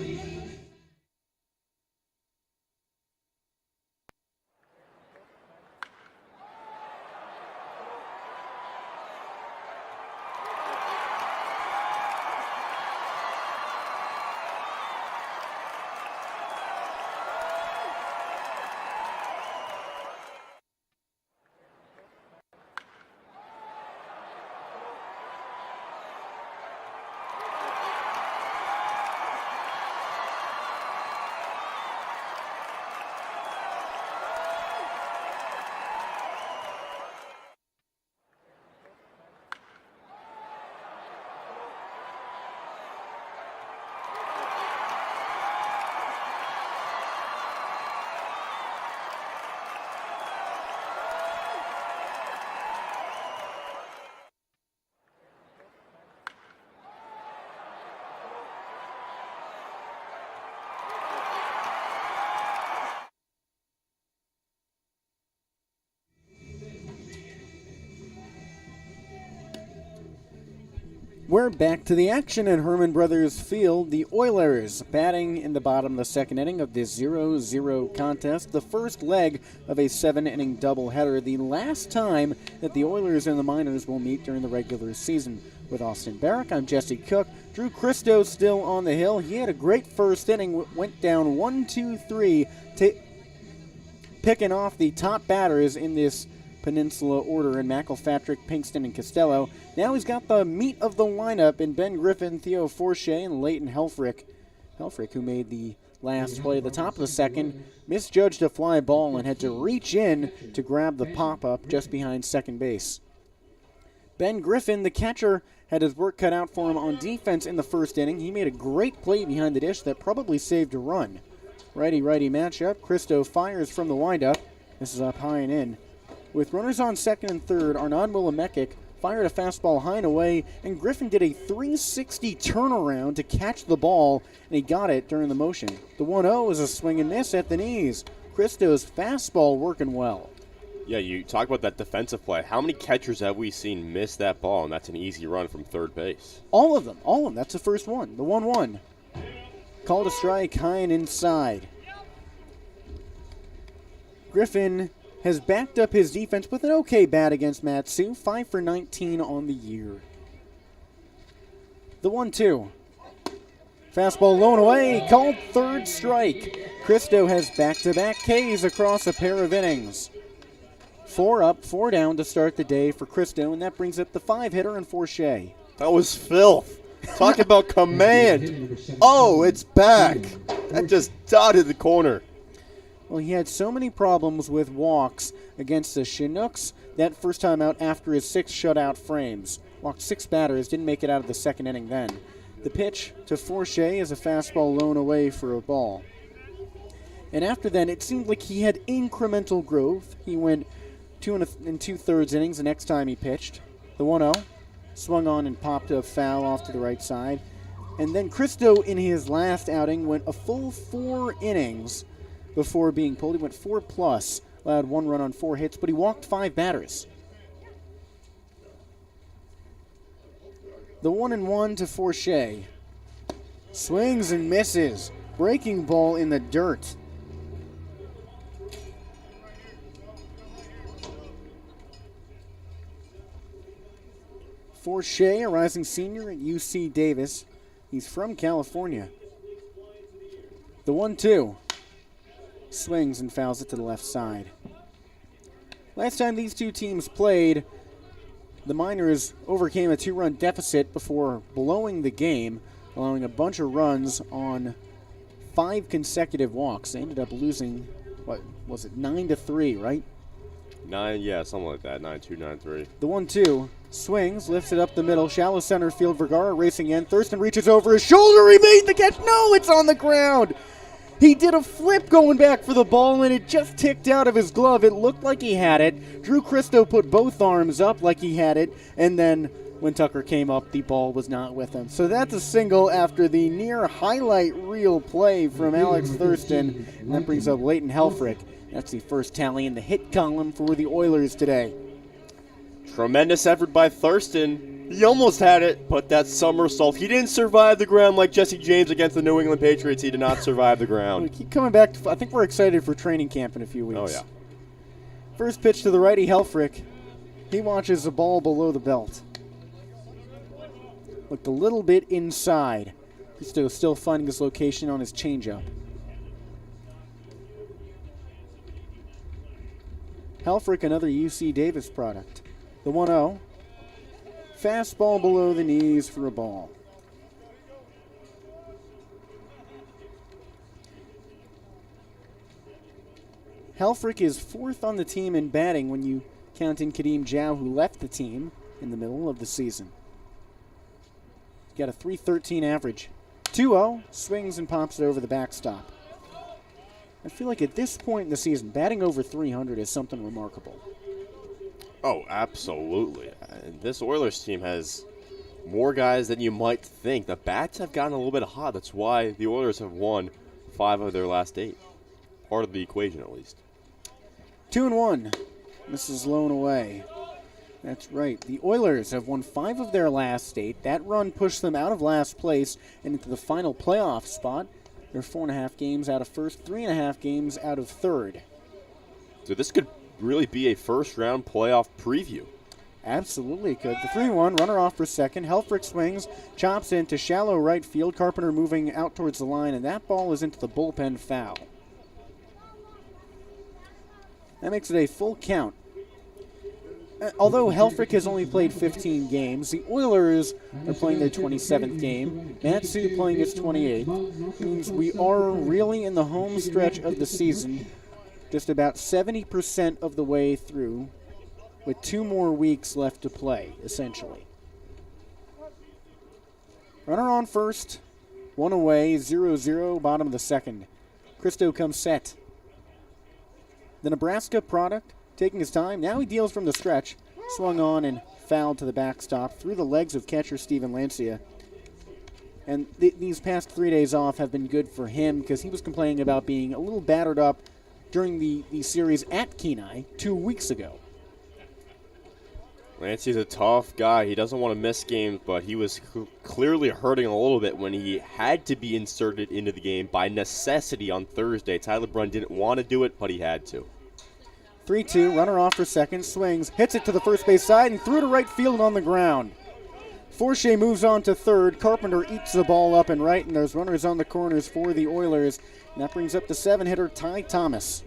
We're back to the action at Herman Brothers Field. The Oilers batting in the bottom of the second inning of this 0-0 contest, the first leg of a 7-inning doubleheader, the last time that the Oilers and the Miners will meet during the regular season. With Austin Barach, I'm Jesse Cook. Drew Christo still on the hill. He had a great first inning, went down 1-2-3, picking off the top batters in this Peninsula order in McElpatrick, Pinkston, and Costello. Now he's got the meat of the lineup in Ben Griffin, Theo Forche, and Leighton Helfrich. Helfrich, who made the last play at the top of the second, misjudged a fly ball and had to reach in to grab the pop-up just behind second base. Ben Griffin, the catcher, had his work cut out for him on defense in the first inning. He made a great play behind the dish that probably saved a run. Righty-righty matchup. Christo fires from the windup. This is up high and in. With runners on second and third, Arnaud Mulamekic fired a fastball high and away, and Griffin did a 360 turnaround to catch the ball, and he got it during the motion. The 1-0 is a swing and miss at the knees. Christo's fastball working well. Yeah, you talk about that defensive play. How many catchers have we seen miss that ball, and that's an easy run from third base? All of them. That's the first one. The 1-1. Called a strike high and inside. Griffin has backed up his defense with an okay bat against Matsu, 5 for 19 on the year. The 1-2. Fastball low and away, called third strike. Christo has back-to-back Ks across a pair of innings. 4 up, 4 down to start the day for Christo, and that brings up the 5-hitter and Forche. That was filth. Talk about command. Oh, it's back. That just dotted the corner. Well, he had so many problems with walks against the Chinooks that first time out after his 6 shutout frames. Walked 6 batters, didn't make it out of the second inning then. The pitch to Forche is a fastball low and away for a ball. And after then, it seemed like he had incremental growth. He went 2 2/3 innings the next time he pitched. The 1-0 swung on and popped a foul off to the right side. And then Christo, in his last outing, went a full 4 innings before being pulled. He went 4+, allowed 1 run on 4 hits, but he walked 5 batters. The 1-1 to Forche. Swings and misses. Breaking ball in the dirt. Forche, a rising senior at UC Davis. He's from California. The 1-2. Swings and fouls it to the left side. Last time these two teams played, the Miners overcame a 2-run deficit before blowing the game, allowing a bunch of runs on 5 consecutive walks. They ended up losing, 9-3, right? 9, yeah, something like that. 9-2, 9-3. The 1-2 swings, lifts it up the middle, shallow center field. Vergara racing in. Thurston reaches over his shoulder. He made the catch. No, it's on the ground. He did a flip going back for the ball, and it just ticked out of his glove. It looked like he had it. Drew Christo put both arms up like he had it, and then when Tucker came up, the ball was not with him. So that's a single after the near highlight reel play from Alex Thurston, and that brings up Leighton Helfrich. That's the first tally in the hit column for the Oilers today. Tremendous effort by Thurston. He almost had it, but that somersault. He didn't survive the ground like Jesse James against the New England Patriots. He did not survive the ground. We keep coming back. I think we're excited for training camp in a few weeks. Oh, yeah. First pitch to the righty, Helfrich. He watches the ball below the belt. Looked a little bit inside. He's still finding his location on his changeup. Helfrich, another UC Davis product. The 1-0. Fastball below the knees for a ball. Helfrich is 4th on the team in batting when you count in Kadeem Jow, who left the team in the middle of the season. He's got a .313 average. 2-0, swings and pops it over the backstop. I feel like at this point in the season, batting over 300 is something remarkable. Oh, absolutely. This Oilers team has more guys than you might think. The bats have gotten a little bit hot. That's why the Oilers have won 5 of their last 8. Part of the equation, at least. 2-1. This is low and away. That's right. The Oilers have won 5 of their last 8. That run pushed them out of last place and into the final playoff spot. They're 4.5 games out of first, 3.5 games out of third. So this could really be a first-round playoff preview. Absolutely could. The 3-1, runner off for second. Helfrich swings, chops into shallow right field. Carpenter moving out towards the line, and that ball is into the bullpen foul. That makes it a full count. Although Helfrich has only played 15 games, the Oilers are playing their 27th game. Matsu playing his 28th. Means we are really in the home stretch of the season, just about 70% of the way through, with 2 more weeks left to play, essentially. Runner on first, 1 away, 0-0, bottom of the second. Christo comes set. The Nebraska product taking his time. Now he deals from the stretch. Swung on and fouled to the backstop through the legs of catcher Steven Lancia. And these past 3 days off have been good for him because he was complaining about being a little battered up during the series at Kenai 2 weeks ago. Lancey's a tough guy. He doesn't want to miss games, but he was clearly hurting a little bit when he had to be inserted into the game by necessity on Thursday. Tyler Brunn didn't want to do it, but he had to. 3-2, runner off for second, swings, hits it to the first base side, and threw to right field on the ground. Forshea moves on to third. Carpenter eats the ball up and right, and there's runners on the corners for the Oilers. And that brings up the 7-hitter, Ty Thomas.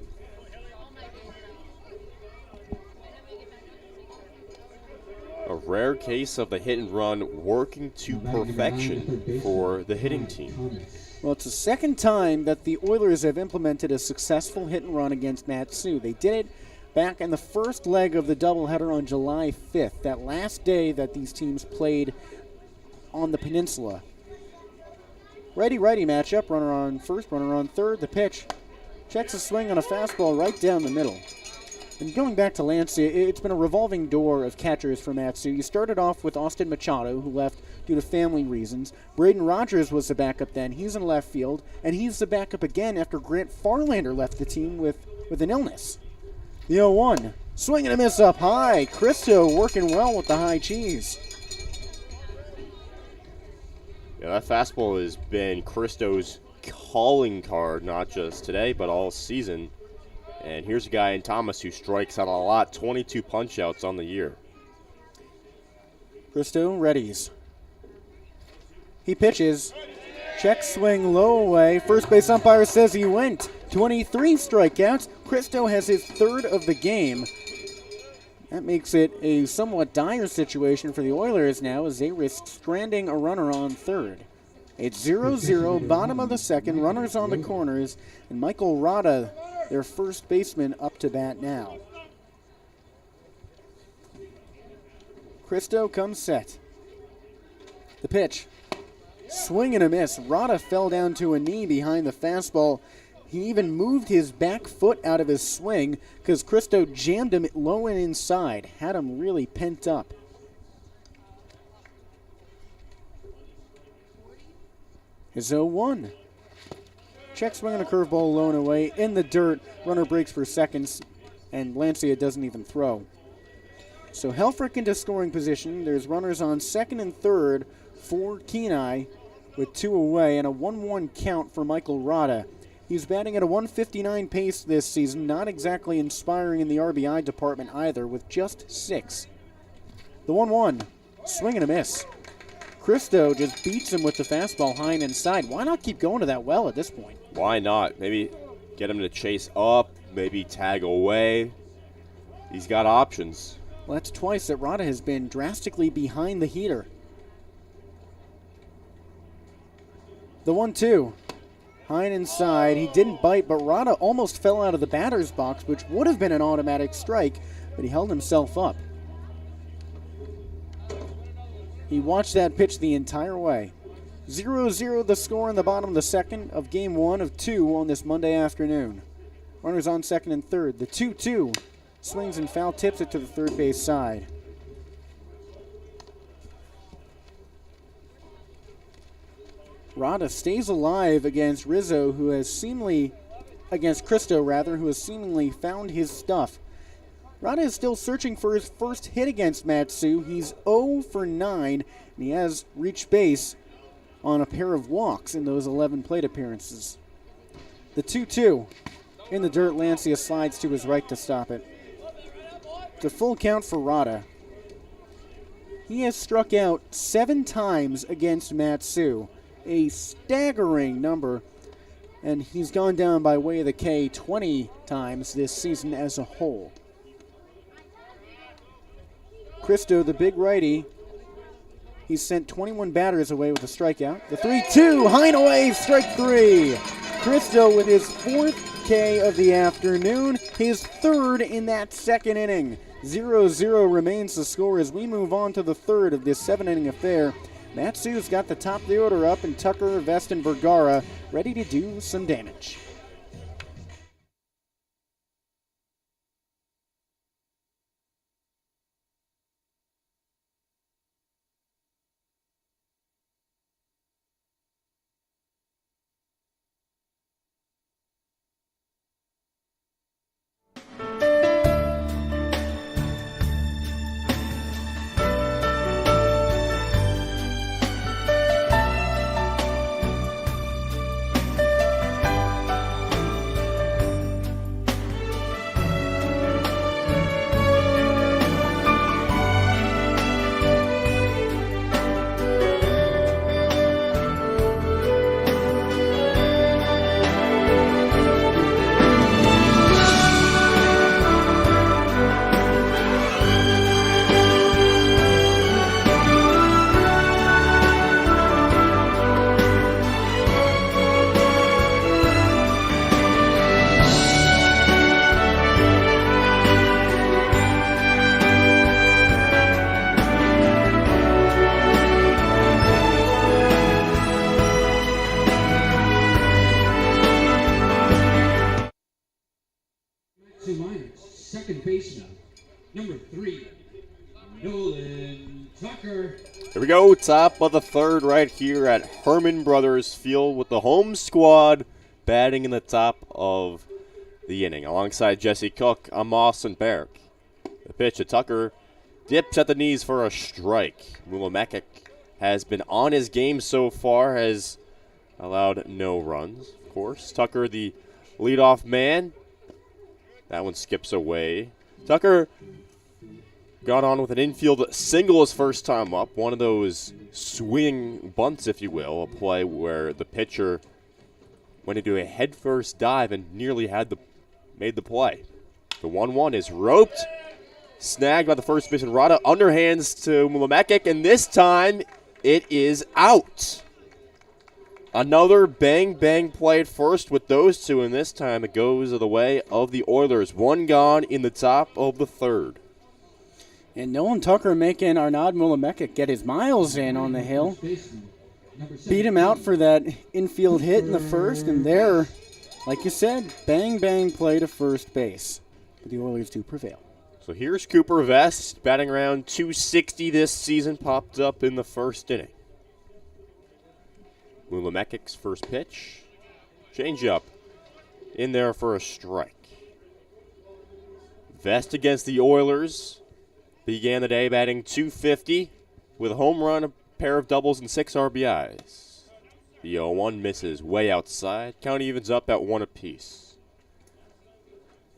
A rare case of the hit and run working to perfection for the hitting team. Well, it's the second time that the Oilers have implemented a successful hit and run against Matsu. They did it back in the first leg of the doubleheader on July 5th, that last day that these teams played on the Peninsula. Righty-righty matchup, runner on first, runner on third. The pitch checks a swing on a fastball right down the middle. And going back to Lancia, it's been a revolving door of catchers for Matsu. You started off with Austin Machado, who left due to family reasons. Braden Rogers was the backup then. He's in left field, and he's the backup again after Grant Farlander left the team with an illness. The 0-1, swing and a miss up high. Christo working well with the high cheese. Yeah, that fastball has been Christo's calling card, not just today, but all season. And here's a guy in Thomas who strikes out a lot, 22 punch-outs on the year. Christo readies. He pitches. Check swing low away. First base umpire says he went. 23 strikeouts. Christo has his third of the game. That makes it a somewhat dire situation for the Oilers now as they risk stranding a runner on third. It's 0-0, bottom of the second, runners on the corners, and Michael Rada, their first baseman, up to bat now. Christo comes set. The pitch. Swing and a miss. Rada fell down to a knee behind the fastball. He even moved his back foot out of his swing because Christo jammed him low and inside, had him really pent up. His 0-1. Check swing on a curveball low and away in the dirt. Runner breaks for seconds, and Lancia doesn't even throw. So Helfrich into scoring position. There's runners on second and third for Kenai with 2 away and a 1-1 count for Michael Rada. He's batting at a 159 pace this season, not exactly inspiring in the RBI department either, with just 6. The 1-1, swing and a miss. Christo just beats him with the fastball high and inside. Why not keep going to that well at this point? Why not? Maybe get him to chase up, maybe tag away. He's got options. Well, that's twice that Rada has been drastically behind the heater. The 1-2. High and inside. He didn't bite, but Rada almost fell out of the batter's box, which would have been an automatic strike, but he held himself up. He watched that pitch the entire way. 0-0 the score in the bottom of the second of game 1 of 2 on this Monday afternoon. Runners on second and third. The 2-2 swings and foul tips it to the third base side. Rada stays alive against Rizzo, who has seemingly, against Christo rather, who has seemingly found his stuff. Rada is still searching for his first hit against Matsu. He's 0 for 9, and he has reached base on a pair of walks in those 11 plate appearances. The 2-2 in the dirt. Lancia slides to his right to stop it. It's a full count for Rada. He has struck out 7 times against Matsu, a staggering number, and he's gone down by way of the K 20 times this season as a whole. Cristo, the big righty, he's sent 21 batters away with a strikeout. The 3-2, high and away, strike 3. Cristo with his 4th K of the afternoon, his 3rd in that second inning. 0-0 remains the score as we move on to the 3rd of this 7-inning affair. Matsu's got the top of the order up, and Tucker, Vest, and Vergara ready to do some damage. Second baseman, number 3, Nolan Tucker. Here we go, top of the 3rd right here at Herman Brothers Field with the home squad batting in the top of the inning. Alongside Jesse Cook, I'm Austin Barach. The pitch to Tucker dips at the knees for a strike. Mulamekic has been on his game so far, has allowed no runs, of course. Tucker, the leadoff man. That one skips away. Tucker got on with an infield single his first time up. One of those swinging bunts, if you will. A play where the pitcher went into a headfirst dive and nearly made the play. The 1-1 is roped. Snagged by the first baseman Rada. Underhands to Mulamekic, and this time it is out. Another bang-bang play at first with those two, and this time it goes the way of the Oilers. One gone in the top of the 3rd. And Nolan Tucker making Arnaud Mulamekic get his miles in on the hill. Beat him out for that infield hit in the first, and there, like you said, bang-bang play to first base. But the Oilers do prevail. So here's Cooper Vest, batting around .260 this season, popped up in the first inning. Mulamekic's first pitch. Change-up in there for a strike. Vest against the Oilers began the day batting .250 with a home run, a pair of doubles, and 6 RBIs. The 0-1 misses way outside. Count evens up at 1 apiece.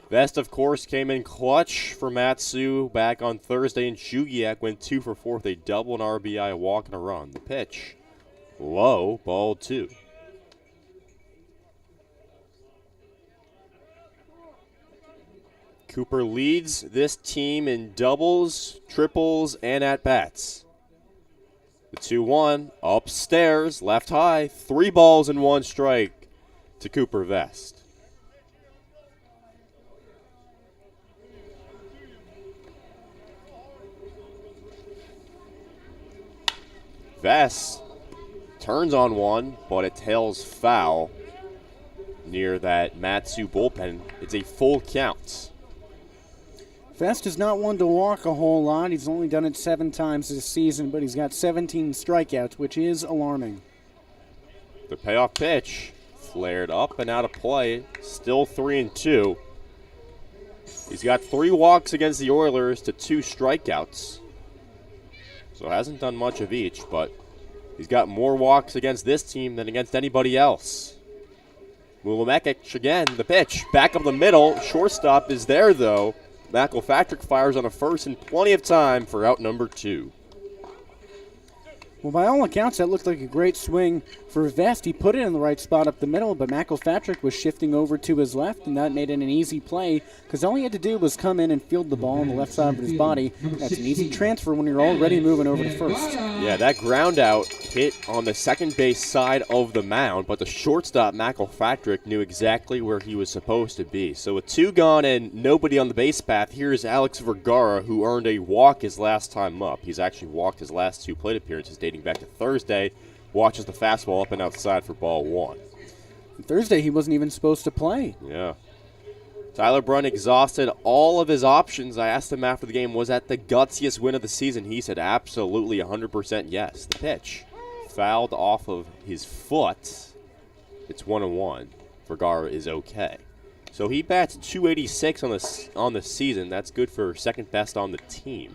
Vest, of course, came in clutch for Matsu back on Thursday, and Chugiak went 2 for 4 with a double, an RBI, a walk, and a run. The pitch. Low, ball 2. Cooper leads this team in doubles, triples, and at-bats. The 2-1, upstairs, left high, 3 balls and 1 strike to Cooper Vest. Vest turns on one, but it tails foul near that Matsu bullpen. It's a full count. Vest is not one to walk a whole lot. He's only done it 7 times this season, but he's got 17 strikeouts, which is alarming. The payoff pitch flared up and out of play. Still 3-2. He's got 3 walks against the Oilers to 2 strikeouts. So hasn't done much of each, but he's got more walks against this team than against anybody else. Mulamekic again, the pitch. Back up the middle. Shortstop is there, though. McElpatrick fires on a first and plenty of time for out number 2. Well, by all accounts, that looked like a great swing for Vest. He put it in the right spot up the middle, but McElpatrick was shifting over to his left, and that made it an easy play because all he had to do was come in and field the ball on the left side of his body. That's an easy transfer when you're already moving over to first. Yeah, that ground out hit on the second base side of the mound, but the shortstop, McElpatrick, knew exactly where he was supposed to be. So with 2 gone and nobody on the base path, here's Alex Vergara, who earned a walk his last time up. He's actually walked his last 2 plate appearances dating back to Thursday. Watches the fastball up and outside for ball 1. Thursday, he wasn't even supposed to play. Yeah. Tyler Brunn exhausted all of his options. I asked him after the game, was that the gutsiest win of the season? He said absolutely 100% yes. The pitch fouled off of his foot. It's 1-1. Vergara is okay. So he bats .286 on the season. That's good for second best on the team.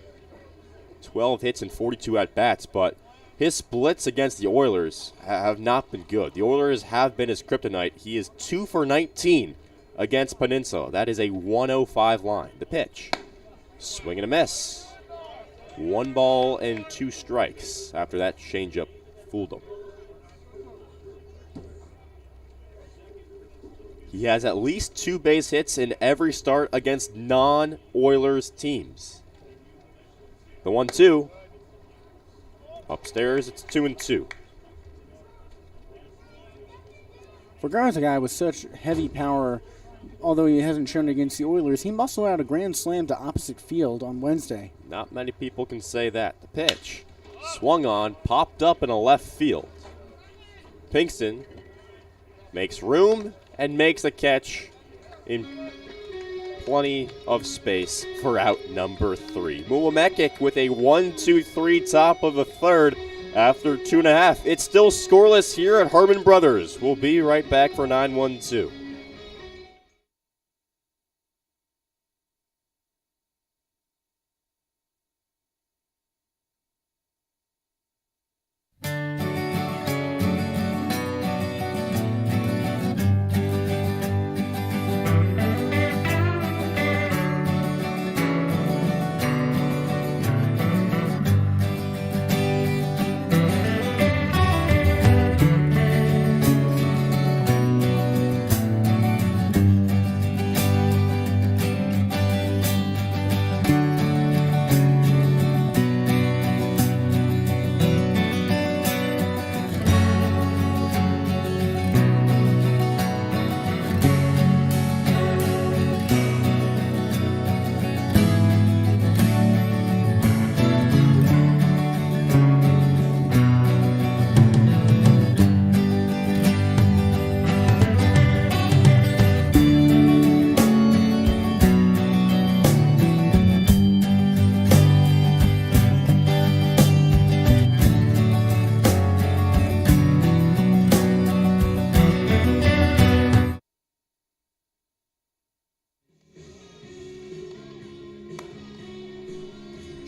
12 hits and 42 at-bats, but his splits against the Oilers have not been good. The Oilers have been his kryptonite. He is 2 for 19 against Peninsula. That is a 105 line. The pitch. Swing and a miss. 1 ball and 2 strikes after that changeup fooled him. He has at least 2 base hits in every start against non-Oilers teams. The 1-2. Upstairs, it's 2-2. Vergara's a guy with such heavy power, although he hasn't shown it against the Oilers. He muscled out a grand slam to opposite field on Wednesday. Not many people can say that. The pitch. Swung on, popped up in a left field. Pinkston makes room and makes a catch in plenty of space for out number 3. Mulamekic with a 1-2-3 top of the third after 2.5. It's still scoreless here at Harmon Brothers. We'll be right back for 9-1-2.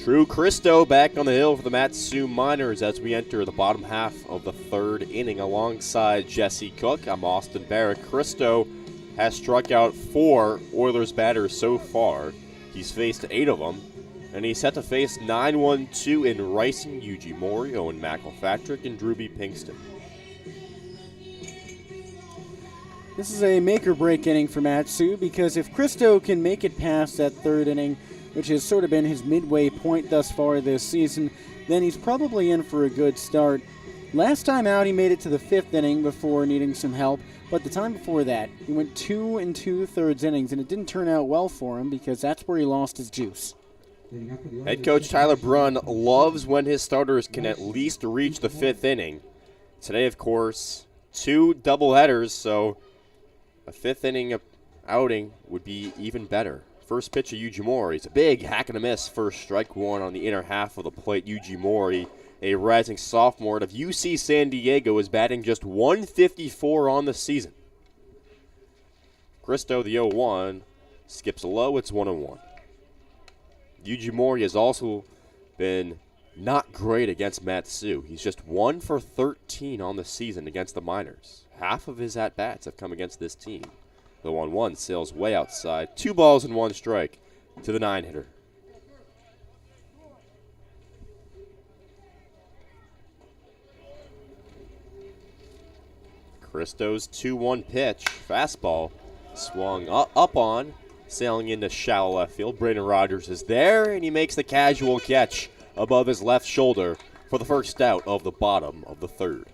Drew Christo back on the hill for the Matsu Miners as we enter the bottom half of the 3rd inning alongside Jesse Cook. I'm Austin Barach. Christo has struck out 4 Oilers batters so far. He's faced 8 of them, and he's set to face 9-1-2 in Ryson, Yuji Mori, Owen McElpatrick, and Drew B. Pinkston. This is a make-or-break inning for Matsu because if Christo can make it past that 3rd inning, which has sort of been his midway point thus far this season, then he's probably in for a good start. Last time out, he made it to the 5th inning before needing some help, but the time before that, he went 2 2/3 innings, and it didn't turn out well for him because that's where he lost his juice. Head coach Tyler Brunn loves when his starters can at least reach the 5th inning. Today, of course, 2 doubleheaders, so a 5th inning outing would be even better. First pitch of Yuji Mori. It's a big hack and a miss. First strike 1 on the inner half of the plate. Yuji Mori, a rising sophomore out of UC San Diego, is batting just .154 on the season. Christo, the 0-1, skips low, it's 1-1. Yuji Mori has also been not great against Matsu. He's just 1 for 13 on the season against the Miners. Half of his at-bats have come against this team. The 1-1 sails way outside. 2 balls and 1 strike to the 9-hitter. Christo's 2-1 pitch, fastball, swung up on, sailing into shallow left field. Brandon Rogers is there, and he makes the casual catch above his left shoulder for the first out of the bottom of the third.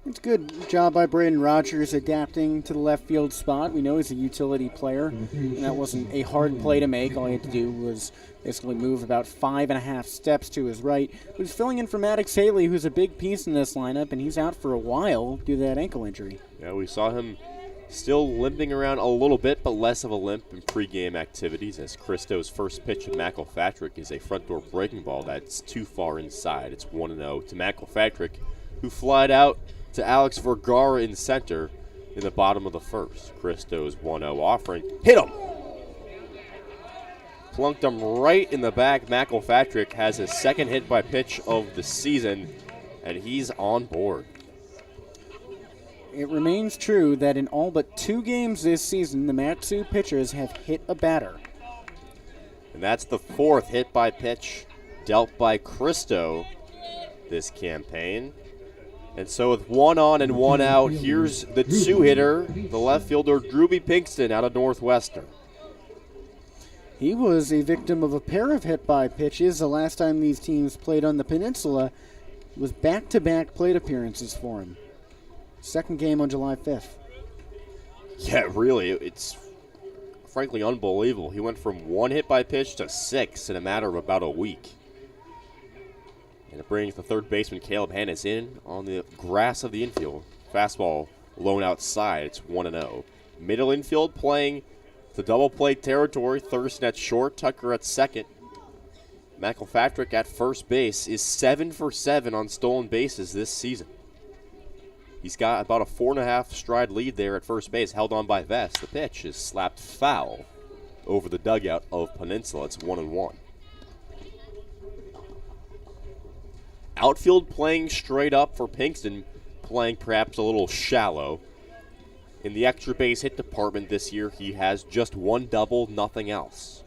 It's a good job by Braden Rogers adapting to the left field spot. We know he's a utility player, and that wasn't a hard play to make. All he had to do was basically move about 5.5 steps to his right. But he's filling in for Maddox Haley, who's a big piece in this lineup, and he's out for a while due to that ankle injury. Yeah, we saw him still limping around a little bit, but less of a limp in pregame activities, as Christo's first pitch to McElpatrick is a front door breaking ball that's too far inside. It's 1-0 to McElpatrick, who flied out to Alex Vergara in center in the bottom of the first. Christo's 1-0 offering. Hit him! Plunked him right in the back. McElpatrick has his second hit by pitch of the season, and he's on board. It remains true that in all but 2 games this season, the Matsu pitchers have hit a batter. And that's the 4th hit by pitch dealt by Christo this campaign. And so with 1 on and 1 out, here's the 2-hitter, the left fielder Drewby Pinkston out of Northwestern. He was a victim of a pair of hit-by pitches the last time these teams played on the Peninsula. It was back-to-back plate appearances for him. Second game on July 5th. Yeah, really, it's frankly unbelievable. He went from 1 hit by pitch to 6 in a matter of about a week. And it brings the third baseman Caleb Hannes in on the grass of the infield. Fastball blown outside. It's 1-0. Middle infield playing the double play territory. Thurston at short, Tucker at second. McElpatrick at first base is 7 for 7 on stolen bases this season. He's got about a 4.5 stride lead there at first base, held on by Vest. The pitch is slapped foul over the dugout of Peninsula. It's 1-1. Outfield playing straight up for Pinkston, playing perhaps a little shallow. In the extra base hit department this year, he has just 1 double, nothing else.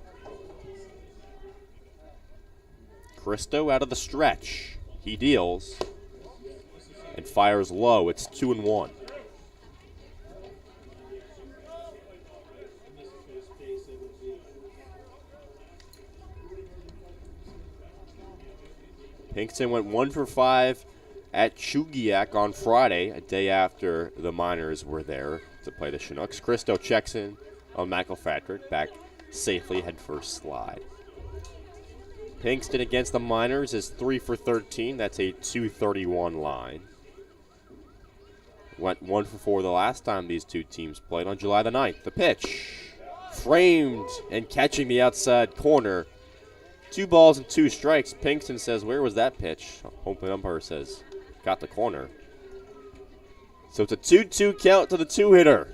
Christo out of the stretch. He deals and fires low. It's 2-1. Pinkston went 1 for 5 at Chugiak on Friday, a day after the Miners were there to play the Chinooks. Christo checks in on McElpatrick, back safely, head first slide. Pinkston against the Miners is 3 for 13. That's a .231 line. Went 1 for 4 the last time these two teams played on July the 9th. The pitch, framed and catching the outside corner. 2 balls and 2 strikes. Pinkston says, where was that pitch? Hoping umpire says, got the corner. So it's a 2-2 count to the 2-hitter.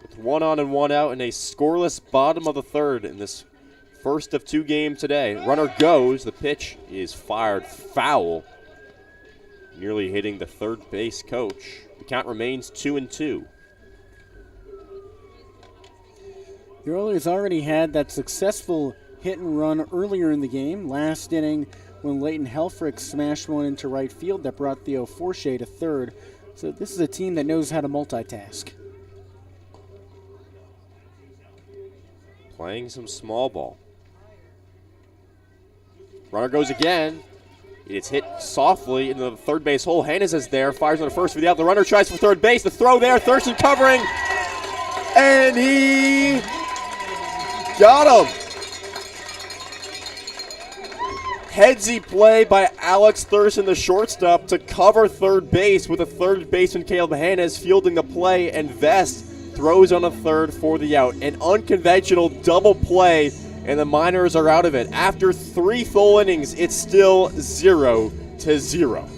With 1 on and 1 out and a scoreless bottom of the third in this first of 2 games today. Runner goes. The pitch is fired foul, nearly hitting the third base coach. The count remains 2-2. The Oilers already had that successful hit and run earlier in the game, last inning, when Leighton Helfrich smashed one into right field that brought Theo Forshea to third. So this is a team that knows how to multitask. Playing some small ball. Runner goes again. It's hit softly into the third base hole. Hannes is there, fires on the first for the out. The runner tries for third base. The throw there, Thurston covering, and he got him. Headsy play by Alex Thurston, the shortstop, to cover third base with a third baseman Caleb Hannes fielding the play, and Vest throws on a third for the out. An unconventional double play, and the Miners are out of it. After 3 full innings, it's still 0-0.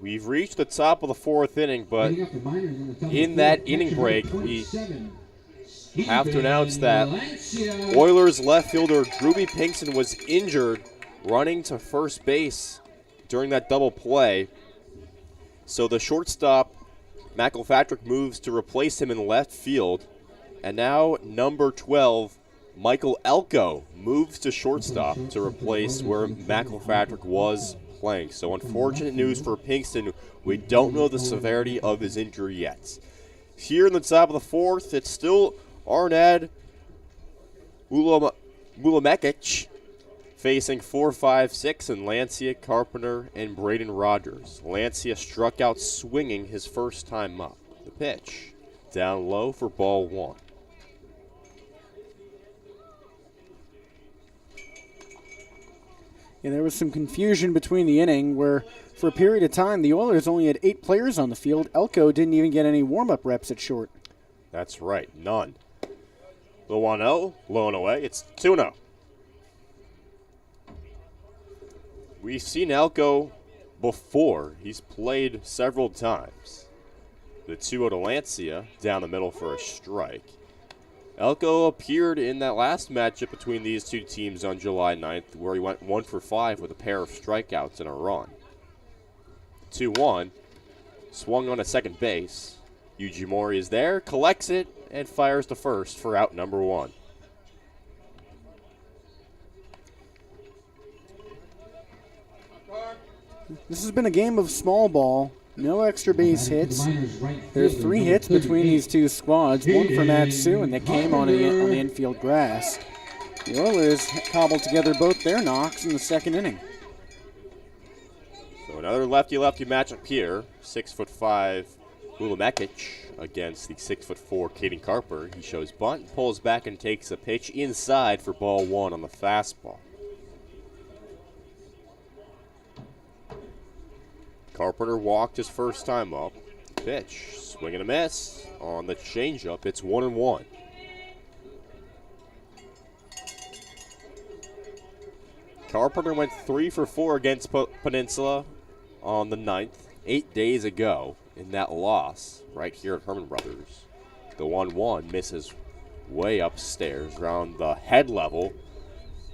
We've reached the top of the 4th inning, but in that inning break, we have to announce that Oilers left fielder Groovy Pinkston was injured running to first base during that double play. So the shortstop, McElpatrick, moves to replace him in left field. And now number 12, Michael Elko, moves to shortstop to replace where McElpatrick was playing. So unfortunate news for Pinkston. We don't know the severity of his injury yet. Here in the top of the 4th, it's still Arnad Mulamekic facing 4-5-6 and Lancia, Carpenter, and Braden Rogers. Lancia struck out swinging his first time up. The pitch down low for ball 1. Yeah, there was some confusion between the inning where, for a period of time, the Oilers only had 8 players on the field. Elko didn't even get any warm-up reps at short. That's right, none. The 1-0, low and away. It's 2-0. We've seen Elko before. He's played several times. The 2-0 to Lancia, down the middle for a strike. Elko appeared in that last matchup between these two teams on July 9th, where he went 1 for 5 with a pair of strikeouts and a run. 2-1, swung on at second base. Yuji Mori is there, collects it, and fires to first for out number 1. This has been a game of small ball. No extra base hits. There's 3 hits between these two squads, one for Matsu, and that came on the infield grass. The Oilers cobbled together both their knocks in the second inning. So another lefty-lefty matchup here. 6'5" Mulamekic against the 6'4" Caden Carper. He shows bunt, pulls back, and takes a pitch inside for ball 1 on the fastball. Carpenter walked his first time up. Pitch, swing and a miss on the changeup. It's 1-1. Carpenter went 3 for 4 against Peninsula on the 9th, 8 days ago in that loss right here at Herman Brothers. The 1-1 misses way upstairs around the head level.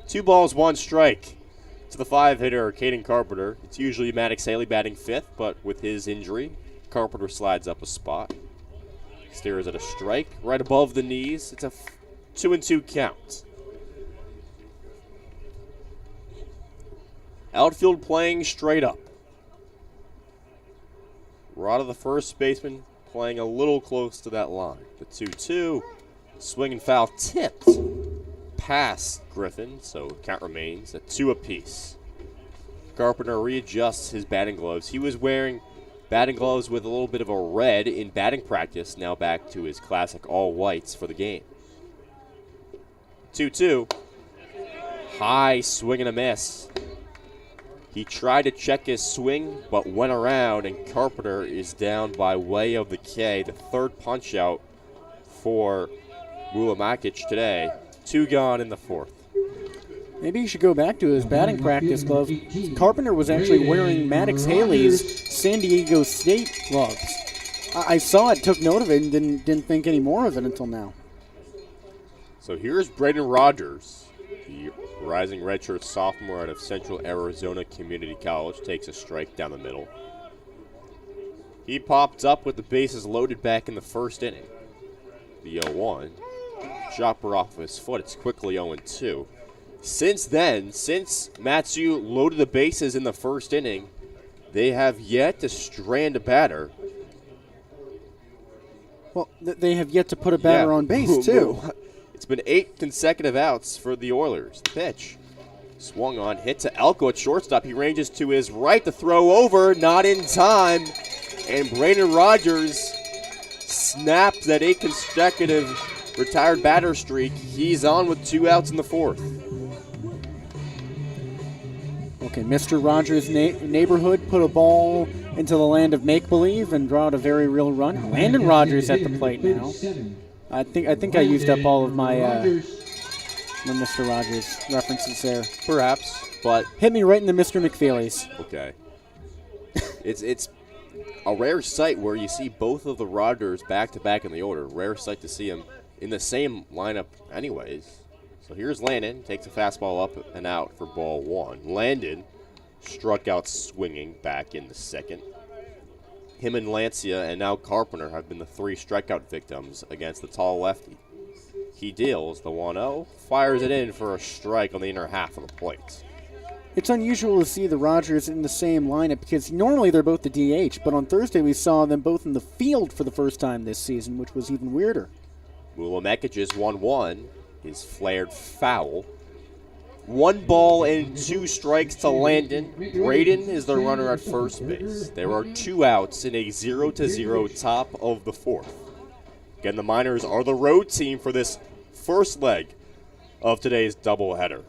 2 balls, 1 strike. To the 5-hitter, Caden Carpenter. It's usually Maddox Haley batting 5th, but with his injury, Carpenter slides up a spot. Stares at a strike right above the knees. It's a 2-2 count. Outfield playing straight up. Rada, the first baseman, playing a little close to that line. The 2-2, swing and foul tipped past Griffin, so count remains at 2 apiece. Carpenter readjusts his batting gloves. He was wearing batting gloves with a little bit of a red in batting practice, now back to his classic all whites for the game. 2-2, high swing and a miss. He tried to check his swing, but went around, and Carpenter is down by way of the K. The 3rd punch out for Mulamekic today. 2 gone in the 4th. Maybe he should go back to his batting practice gloves. Carpenter was actually wearing Maddox Haley's San Diego State gloves. I saw it, took note of it, and didn't think any more of it until now. So here's Braden Rogers, the rising redshirt sophomore out of Central Arizona Community College, takes a strike down the middle. He popped up with the bases loaded back in the 1st inning. The 0-1. Chopper off his foot. It's quickly 0-2. Since then, since Matsu loaded the bases in the 1st inning, they have yet to strand a batter. Well, they have yet to put a batter on base, too. It's been 8 consecutive outs for the Oilers. The pitch swung on, hit to Elko at shortstop. He ranges to his right to throw over, not in time. And Braden Rogers snapped that 8 consecutive retired batter streak. He's on with 2 outs in the 4th. Okay, Mr. Rogers' neighborhood put a ball into the land of make-believe and draw out a very real run. Landon Rogers at the plate now. I think I used up all of my Mr. Rogers references there. Perhaps, but hit me right in the Mr. McFeely's. Okay. It's a rare sight where you see both of the Rodgers back-to-back in the order. Rare sight to see them in the same lineup anyways. So here's Landon, takes a fastball up and out for ball one. Landon struck out swinging back in the second. Him and Lancia and now Carpenter have been the 3 strikeout victims against the tall lefty. He deals the 1-0, fires it in for a strike on the inner half of the plate. It's unusual to see the Rodgers in the same lineup because normally they're both the DH, but on Thursday we saw them both in the field for the first time this season, which was even weirder. Mulamekic's 1-1 is flared foul. 1 ball and 2 strikes to Landon. Braden is the runner at first base. There are 2 outs in a 0-0 top of the 4th. Again, the Miners are the road team for this first leg of today's doubleheader.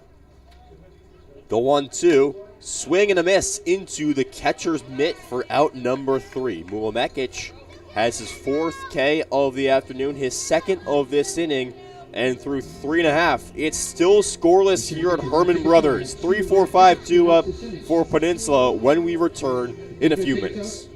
The 1-2, swing and a miss into the catcher's mitt for out number 3. Mulamekic has his 4th K of the afternoon, his 2nd of this inning, and through 3.5, it's still scoreless here at Herman Brothers. 3-4-5-2 up for Peninsula when we return in a few minutes.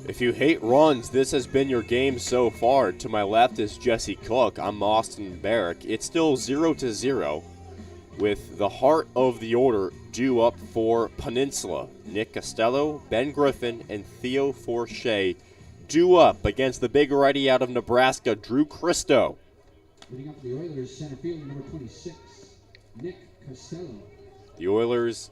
If you hate runs, this has been your game so far. To my left is Jesse Cook. I'm Austin Barach. It's still 0-0 with the heart of the order due up for Peninsula. Nick Costello, Ben Griffin, and Theo Forche due up against the big righty out of Nebraska, Drew Christo. Leading up for the Oilers, center field, number 26, Nick Costello. The Oilers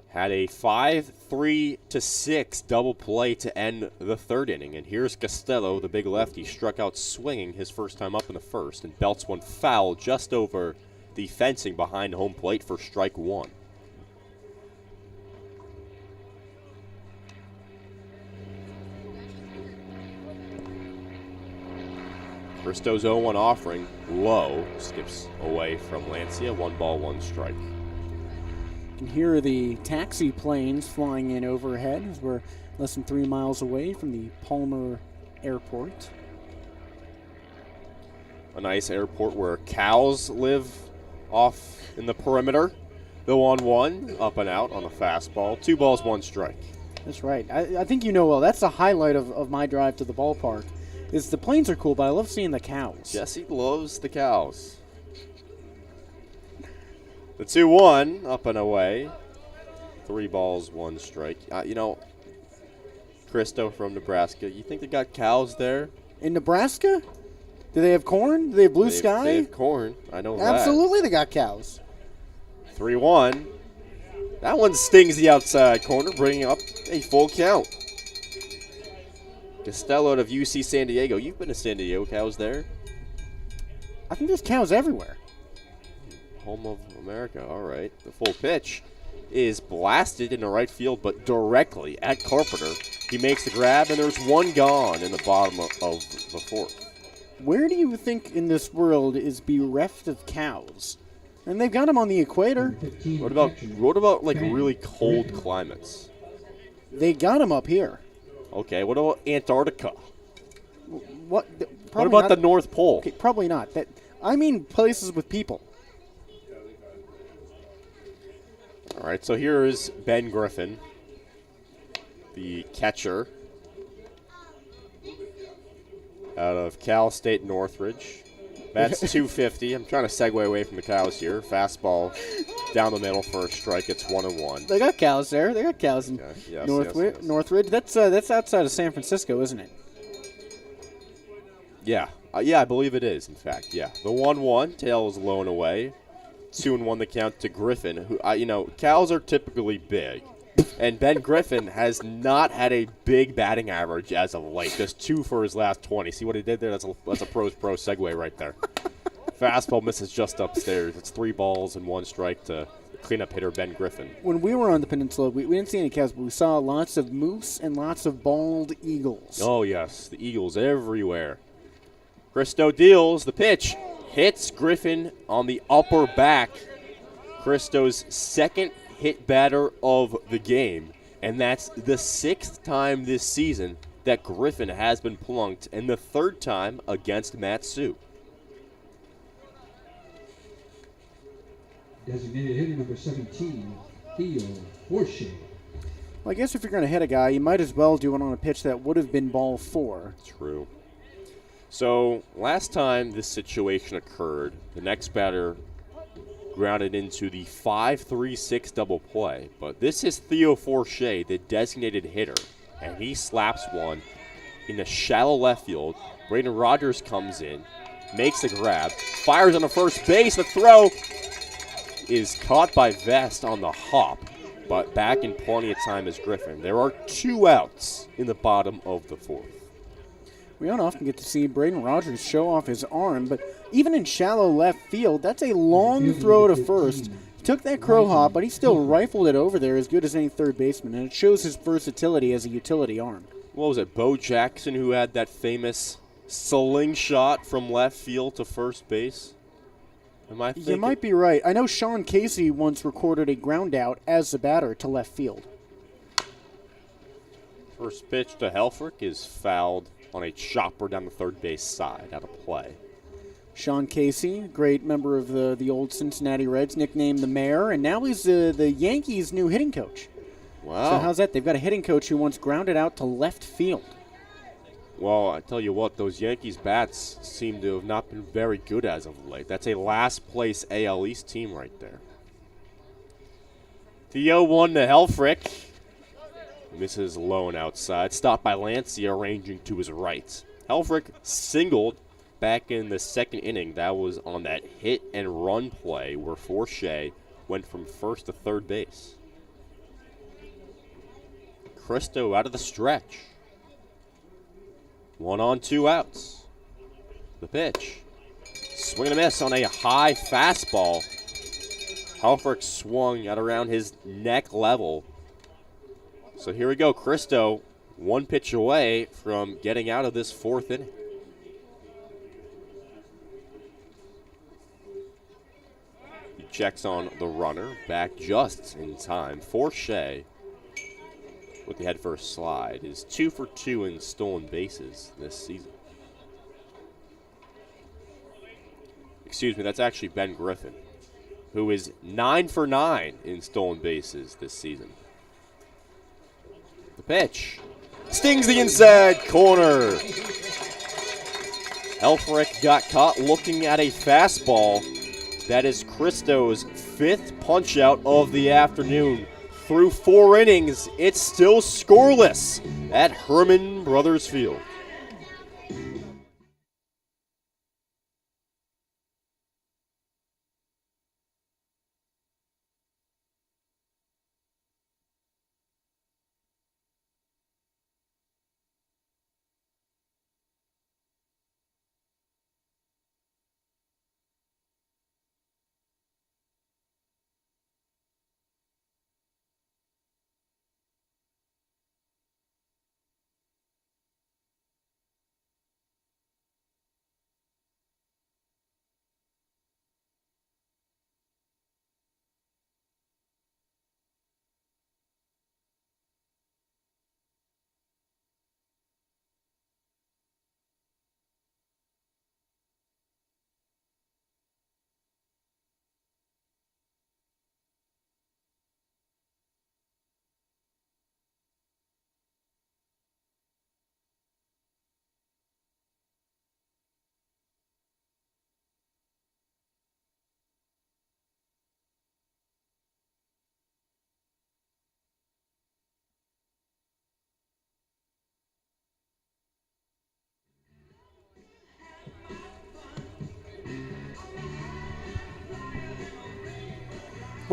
had a 5-3-6 double play to end the 3rd inning. And here's Costello, the big lefty, struck out swinging his first time up in the 1st and belts one foul just over the fencing behind home plate for strike 1. Christo's 0-1 offering, low, skips away from Lancia, 1 ball, 1 strike. And here are the taxi planes flying in overhead as we're less than 3 miles away from the Palmer Airport. A nice airport where cows live off in the perimeter. The 1-1, up and out on a fastball. 2 balls, 1 strike. That's right. I think you know well. That's the highlight of my drive to the ballpark. Is the planes are cool, but I love seeing the cows. Jesse loves the cows. The 2-1, up and away. 3 balls, 1 strike. Christo from Nebraska. You think they got cows there? In Nebraska? Do they have corn? Do they have blue sky? They have corn. I know that. Absolutely, they got cows. 3-1. That one stings the outside corner, bringing up a full count. Costello out of UC San Diego. You've been to San Diego. Cows there? I think there's cows everywhere. Home of America. All right. The full pitch is blasted into right field, but directly at Carpenter. He makes the grab, and there's one gone in the bottom of the fourth. Where do you think in this world is bereft of cows? And they've got them on the equator. 15 What about like really cold climates? They got them up here. Okay, what about Antarctica? What? What about the North Pole? Okay, probably not. I mean places with people. All right, so here is Ben Griffin, the catcher out of Cal State Northridge. That's 250. I'm trying to segue away from the cows here. Fastball down the middle for a strike. It's 1-1. They got cows there. They got cows in Yes, Northridge. yes. Northridge. That's outside of San Francisco, isn't it? Yeah. Yeah, I believe it is, in fact. Yeah. The 1-1. Tail is low and away. 2-1 the count to Griffin, who, cows are typically big. And Ben Griffin has not had a big batting average as of late. Just 2 for his last 20. See what he did there? That's a pro segue right there. Fastball misses just upstairs. It's 3 balls and 1 strike to cleanup hitter Ben Griffin. When we were on the peninsula, we didn't see any cows, but we saw lots of moose and lots of bald eagles. Oh, yes. The Eagles everywhere. Christo deals. The pitch hits Griffin on the upper back. Christo's second hit batter of the game, and that's the 6th time this season that Griffin has been plunked, and the 3rd time against Matsu. Designated hitter number 17, Theo Horseshoe. Well, I guess if you're going to hit a guy, you might as well do it on a pitch that would have been ball 4. True. So last time this situation occurred, the next batter grounded into the 5-3-6 double play. But this is Theo Forche, the designated hitter, and he slaps one in the shallow left field. Braden Rogers comes in, makes the grab, fires on the first base. The throw is caught by Vest on the hop, but back in plenty of time is Griffin. There are 2 outs in the bottom of the 4th. We don't often get to see Braden Rogers show off his arm, but even in shallow left field, that's a long throw to first. He took that crow hop, but he still rifled it over there as good as any third baseman, and it shows his versatility as a utility arm. What was it, Bo Jackson, who had that famous slingshot from left field to first base? Am I thinking? You might be right. I know Sean Casey once recorded a ground out as a batter to left field. First pitch to Helfrich is fouled on a chopper down the third base side, out of play. Sean Casey, great member of the old Cincinnati Reds, nicknamed the Mayor, and now he's the Yankees' new hitting coach. Wow. So how's that? They've got a hitting coach who once grounded out to left field. Well, I tell you what, those Yankees bats seem to have not been very good as of late. That's a last-place AL East team right there. The 0-1 to Helfrich. Misses low and outside. Stopped by Lancia, arranging to his right. Helfrich singled back in the 2nd inning. That was on that hit and run play where Forche went from first to third base. Christo out of the stretch. 1 on, 2 outs. The pitch. Swing and a miss on a high fastball. Helfrich swung at around his neck level. So here we go. Christo 1 pitch away from getting out of this 4th inning. He checks on the runner. Back just in time. Forche with the head first slide is 2 for 2 in stolen bases this season. Excuse me, that's actually Ben Griffin, who is 9 for 9 in stolen bases this season. The pitch stings the inside corner. Helfrich got caught looking at a fastball. That is Christo's 5th punch-out of the afternoon. Through 4 innings, it's still scoreless at Herman Brothers Field.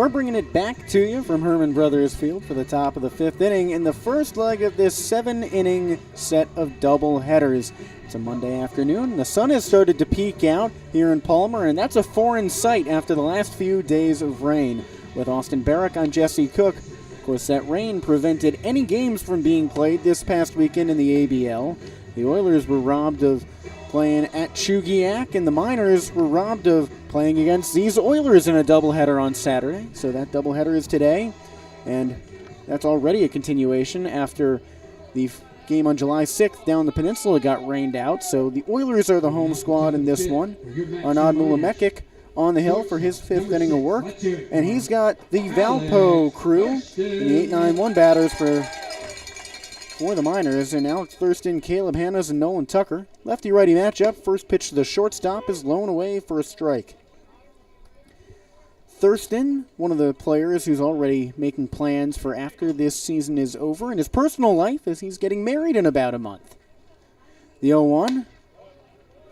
We're bringing it back to you from Herman Brothers Field for the top of the 5th inning in the first leg of this 7-inning set of double headers. It's a Monday afternoon. The sun has started to peek out here in Palmer, and that's a foreign sight after the last few days of rain. With Austin Barach, I'm Jesse Cook. Of course, that rain prevented any games from being played this past weekend in the ABL. The Oilers were robbed of playing at Chugiak, and the Miners were robbed of playing against these Oilers in a doubleheader on Saturday. So that doubleheader is today, and that's already a continuation after the game on July 6th down the Peninsula got rained out. So the Oilers are the home squad in this one. Arnaud Mulamekic on the hill for his 5th inning of work, and he's got the Valpo crew and the 8-9-1 batters for the Miners, and Alex Thurston, Caleb Hannas, and Nolan Tucker. Lefty-righty matchup. First pitch to the shortstop is blown away for a strike. Thurston, one of the players who's already making plans for after this season is over in his personal life, as he's getting married in about a month. The 0-1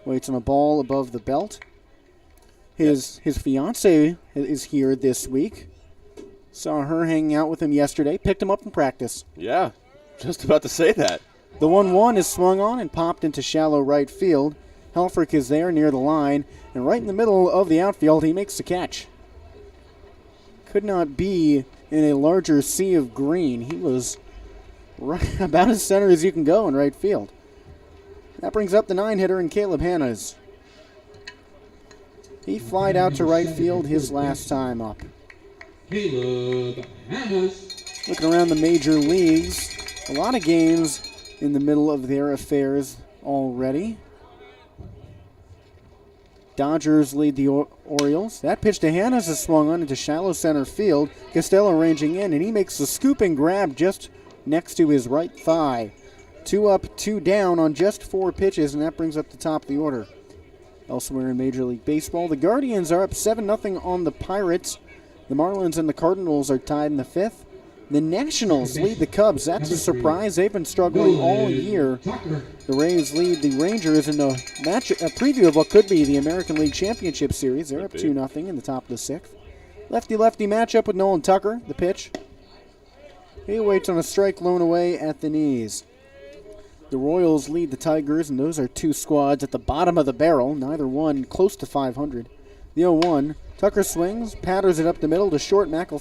waits on a ball above the belt. His fiancée is here this week. Saw her hanging out with him yesterday. Picked him up in practice. Yeah, just about to say that. The 1-1 is swung on and popped into shallow right field. Helfrich is there near the line, and right in the middle of the outfield, he makes the catch. Could not be in a larger sea of green. He was right about as center as you can go in right field. That brings up the 9-hitter in Caleb Hannas. He flied out to right field his last time up. Caleb Hannas. Looking around the major leagues, a lot of games in the middle of their affairs already. Dodgers lead the Orioles. That pitch to Hannas is swung on into shallow center field. Costello ranging in, and he makes a scooping grab just next to his right thigh. 2 up, 2 down on just 4 pitches, and that brings up the top of the order. Elsewhere in Major League Baseball, the Guardians are up 7-0 on the Pirates. The Marlins and the Cardinals are tied in the 5th. The Nationals lead the Cubs. That's a surprise. They've been struggling all year. The Rays lead the Rangers in the match, a preview of what could be the American League Championship Series. They're up 2-0 in the top of the 6th. Lefty-lefty matchup with Nolan Tucker. The pitch. He waits on a strike blown away at the knees. The Royals lead the Tigers, and those are 2 squads at the bottom of the barrel, neither one close to 500. The 0-1. Tucker swings, patters it up the middle to short. Elko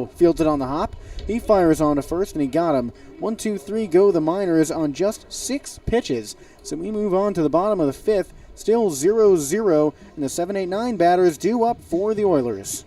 fields it on the hop. He fires on to first, and he got him. 1, 2, 3 go the Miners on just 6 pitches. So we move on to the bottom of the 5th. Still 0-0, and the 7-8-9 batters due up for the Oilers.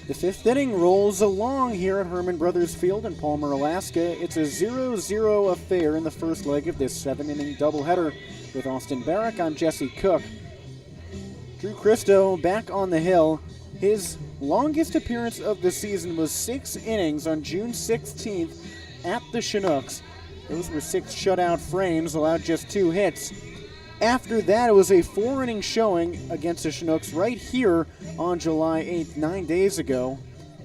The 5th inning rolls along here at Herman Brothers Field in Palmer, Alaska. It's a 0-0 affair in the first leg of this 7-inning doubleheader. With Austin Barach, I'm Jesse Cook. Drew Christo back on the hill. His longest appearance of the season was 6 innings on June 16th at the Chinooks. Those were 6 shutout frames, allowed just 2 hits. After that, it was a 4-inning showing against the Chinooks right here on July 8th, 9 days ago.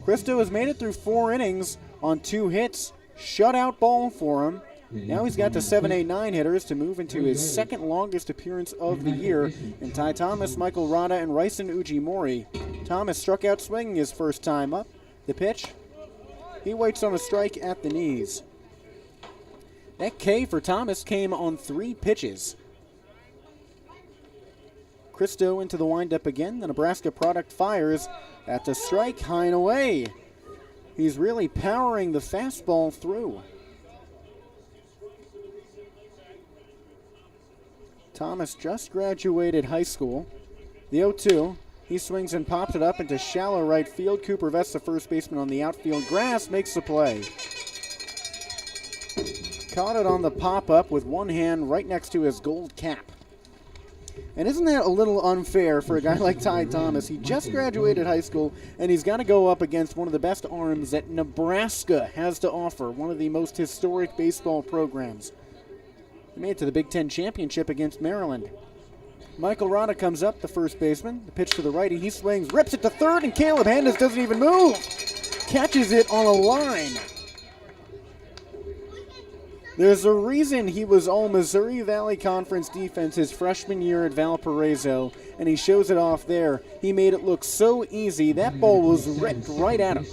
Cristo has made it through 4 innings on 2 hits. Shutout ball for him. Now he's got the 7, 8, 9 hitters to move into his second longest appearance of the year. And Ty Thomas, Michael Rada, and Ryson Ujimori. Thomas struck out swinging his first time up. The pitch, he waits on a strike at the knees. That K for Thomas came on 3 pitches. Cristo into the windup again. The Nebraska product fires at the strike, high and away. He's really powering the fastball through. Thomas just graduated high school. The 0-2. He swings and pops it up into shallow right field. Cooper Vest, the first baseman on the outfield grass, makes the play. Caught it on the pop-up with one hand right next to his gold cap. And isn't that a little unfair for a guy like Ty Thomas? He just graduated high school, and he's got to go up against one of the best arms that Nebraska has to offer, one of the most historic baseball programs. He made it to the Big Ten championship against Maryland. Michael Rada comes up, the first baseman. The pitch to the righty. He swings, rips it to third, and Caleb Handes doesn't even move. Catches it on a line. There's a reason he was all Missouri Valley Conference defense his freshman year at Valparaiso, and he shows it off there. He made it look so easy. That ball was ripped right at him.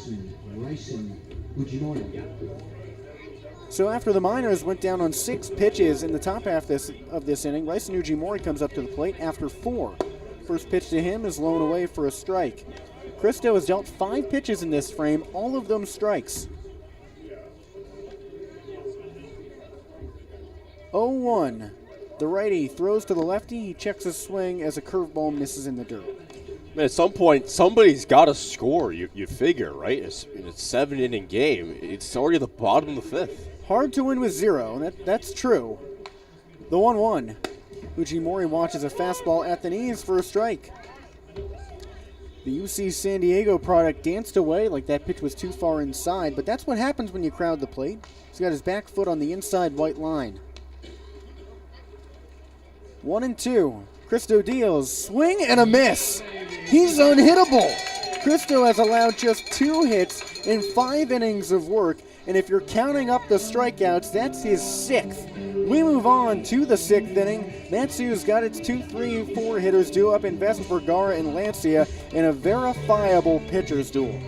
So after the Miners went down on 6 pitches in the top half of this inning, Ryson Ujimori comes up to the plate after 4. First pitch to him is blown away for a strike. Cristo has dealt 5 pitches in this frame, all of them strikes. 0-1. The righty throws to the lefty. He checks his swing as a curveball misses in the dirt. Man, at some point, somebody's got to score, you figure, right? It's a 7-inning game. It's already the bottom of the 5th. Hard to win with 0, and that's true. The 1-1. Ujimori watches a fastball at the knees for a strike. The UC San Diego product danced away like that pitch was too far inside, but that's what happens when you crowd the plate. He's got his back foot on the inside white line. 1-2. Cristo deals. Swing and a miss. He's unhittable. Cristo has allowed just 2 hits in 5 innings of work, and if you're counting up the strikeouts, that's his 6th. We move on to the 6th inning. Matsu's got its 2, 3, 4 hitters due up in Vest, Vergara, and Lancia in a verifiable pitcher's duel.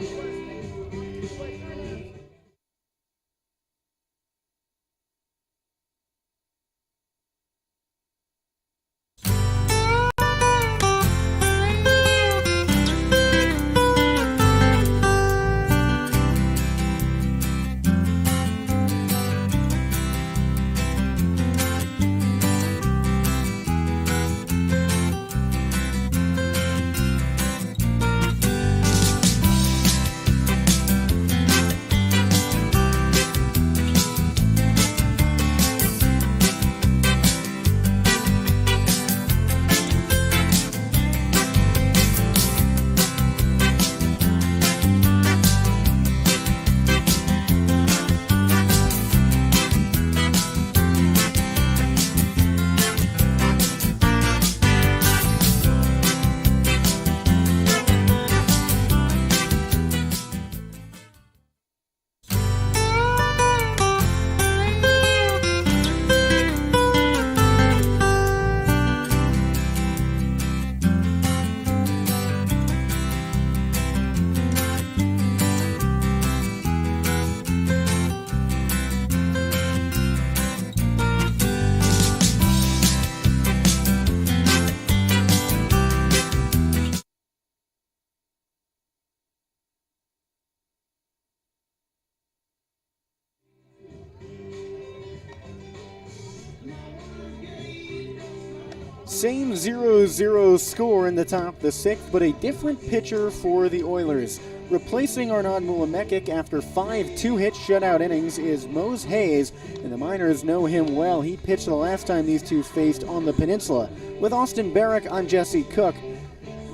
Same 0-0 score in the top of the 6th, but a different pitcher for the Oilers. Replacing Arnaud Mulamekic after 5 2-hit shutout innings is Mose Hayes, and the Miners know him well. He pitched the last time these two faced on the Peninsula. With Austin Barach, I'm Jesse Cook.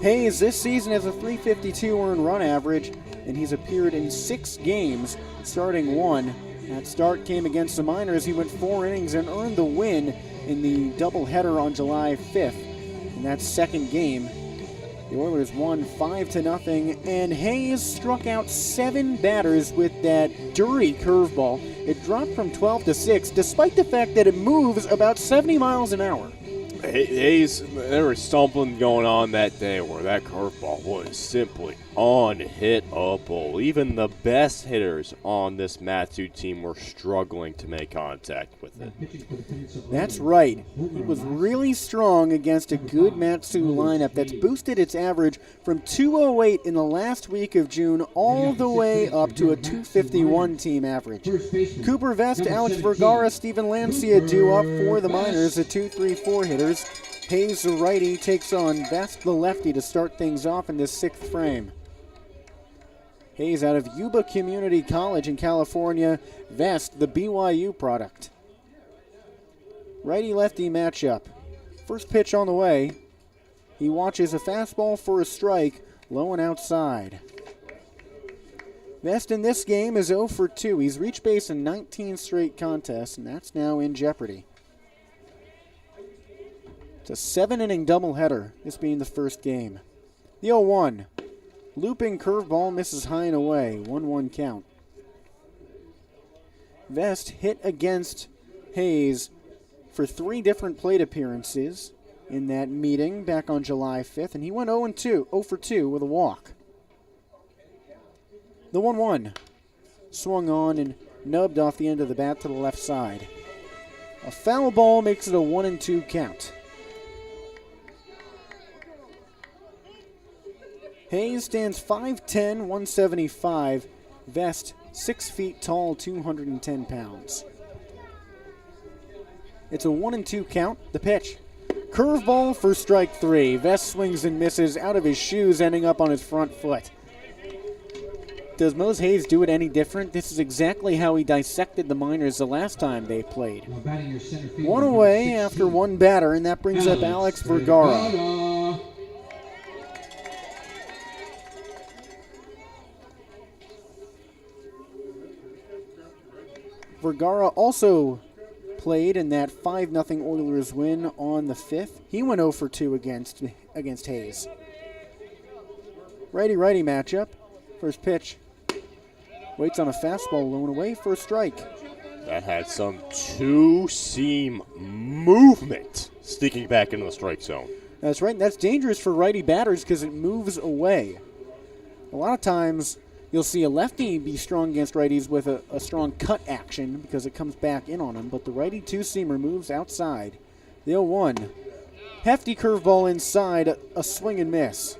Hayes this season has a .352 earned run average, and he's appeared in 6 games, starting 1. That start came against the Miners. He went 4 innings and earned the win in the doubleheader on July 5th. In that second game, The Oilers won 5-0, and Hayes struck out 7 batters with that dirty curveball. It dropped from 12 to 6, despite the fact that it moves about 70 miles an hour. Hayes, there was something going on that day where that curveball was simply unhittable. Even the best hitters on this Matsu team were struggling to make contact with it. That's right. He was really strong against a good Matsu lineup that's boosted its average from 208 in the last week of June all the way up to a 251 team average. Cooper Vest, Alex Vergara, Steven Lancia due up for the Miners, the 2-3-4 hitters. Hayes, the righty, takes on Vest, the lefty, to start things off in this 6th frame. Hayes out of Yuba Community College in California. Vest, the BYU product. Righty-lefty matchup. First pitch on the way. He watches a fastball for a strike, low and outside. Vest in this game is 0 for 2. He's reached base in 19 straight contests, and that's now in jeopardy. It's a 7-inning doubleheader, this being the first game. The 0-1. Looping curveball misses high and away. 1-1 count. Vest hit against Hayes for 3 different plate appearances in that meeting back on July 5th, and he went 0 for 2 with a walk. The 1-1. Swung on and nubbed off the end of the bat to the left side. A foul ball makes it a 1-2 count. Hayes stands 5'10", 175. Vest, 6 feet tall, 210 pounds. It's a 1-2 count. The pitch. Curveball for strike 3. Vest swings and misses out of his shoes, ending up on his front foot. Does Mose Hayes do it any different? This is exactly how he dissected the Miners the last time they played. One away after one batter, and that brings up Alex Vergara. Vergara also played in that 5-0 Oilers win on the 5th. He went 0 for 2 against Hayes. Righty-righty matchup. First pitch. Waits on a fastball, low and away for a strike. That had some two-seam movement sneaking back into the strike zone. That's right. That's dangerous for righty batters because it moves away. A lot of times you'll see a lefty be strong against righties with a strong cut action because it comes back in on him, but the righty two-seamer moves outside. The 0-1. Hefty curveball inside, a swing and miss.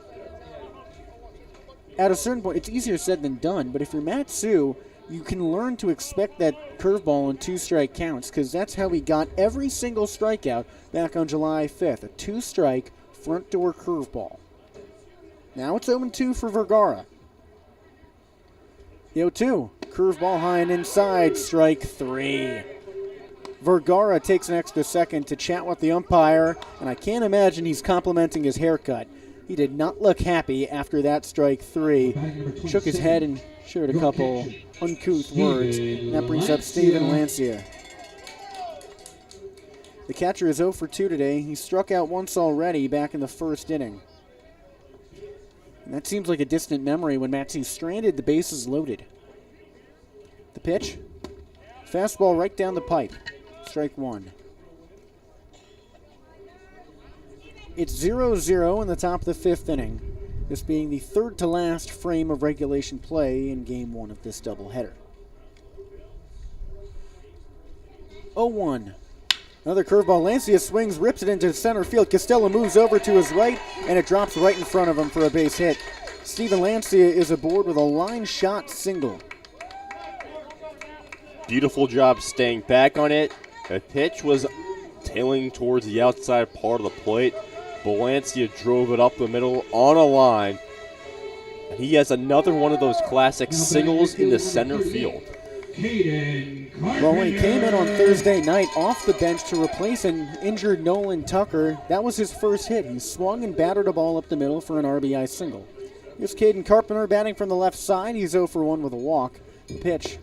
At a certain point, it's easier said than done, but if you're Matsu, you can learn to expect that curveball in 2-strike counts because that's how he got every single strikeout back on July 5th, a 2-strike front-door curveball. Now it's 0-2 for Vergara. The 0-2, curveball high and inside, strike 3. Vergara takes an extra second to chat with the umpire, and I can't imagine he's complimenting his haircut. He did not look happy after that strike 3. Shook his head and shared a couple uncouth words. And that brings up Steven Lancia. The catcher is 0 for 2 today. He struck out once already back in the first inning. And that seems like a distant memory when Matsu's stranded, the bases loaded. The pitch. Fastball right down the pipe. Strike 1. It's 0-0 in the top of the 5th inning, this being the third to last frame of regulation play in Game 1 of this doubleheader. 0-1. Another curveball. Lancia swings, rips it into center field. Costello moves over to his right, and it drops right in front of him for a base hit. Steven Lancia is aboard with a line shot single. Beautiful job staying back on it. The pitch was tailing towards the outside part of the plate. Lancia drove it up the middle on a line. And he has another one of those classic singles into center field. Well, when he came in on Thursday night off the bench to replace an injured Nolan Tucker, that was his first hit. He swung and batted a ball up the middle for an RBI single. Here's Caden Carpenter batting from the left side. He's 0 for 1 with a walk. The pitch.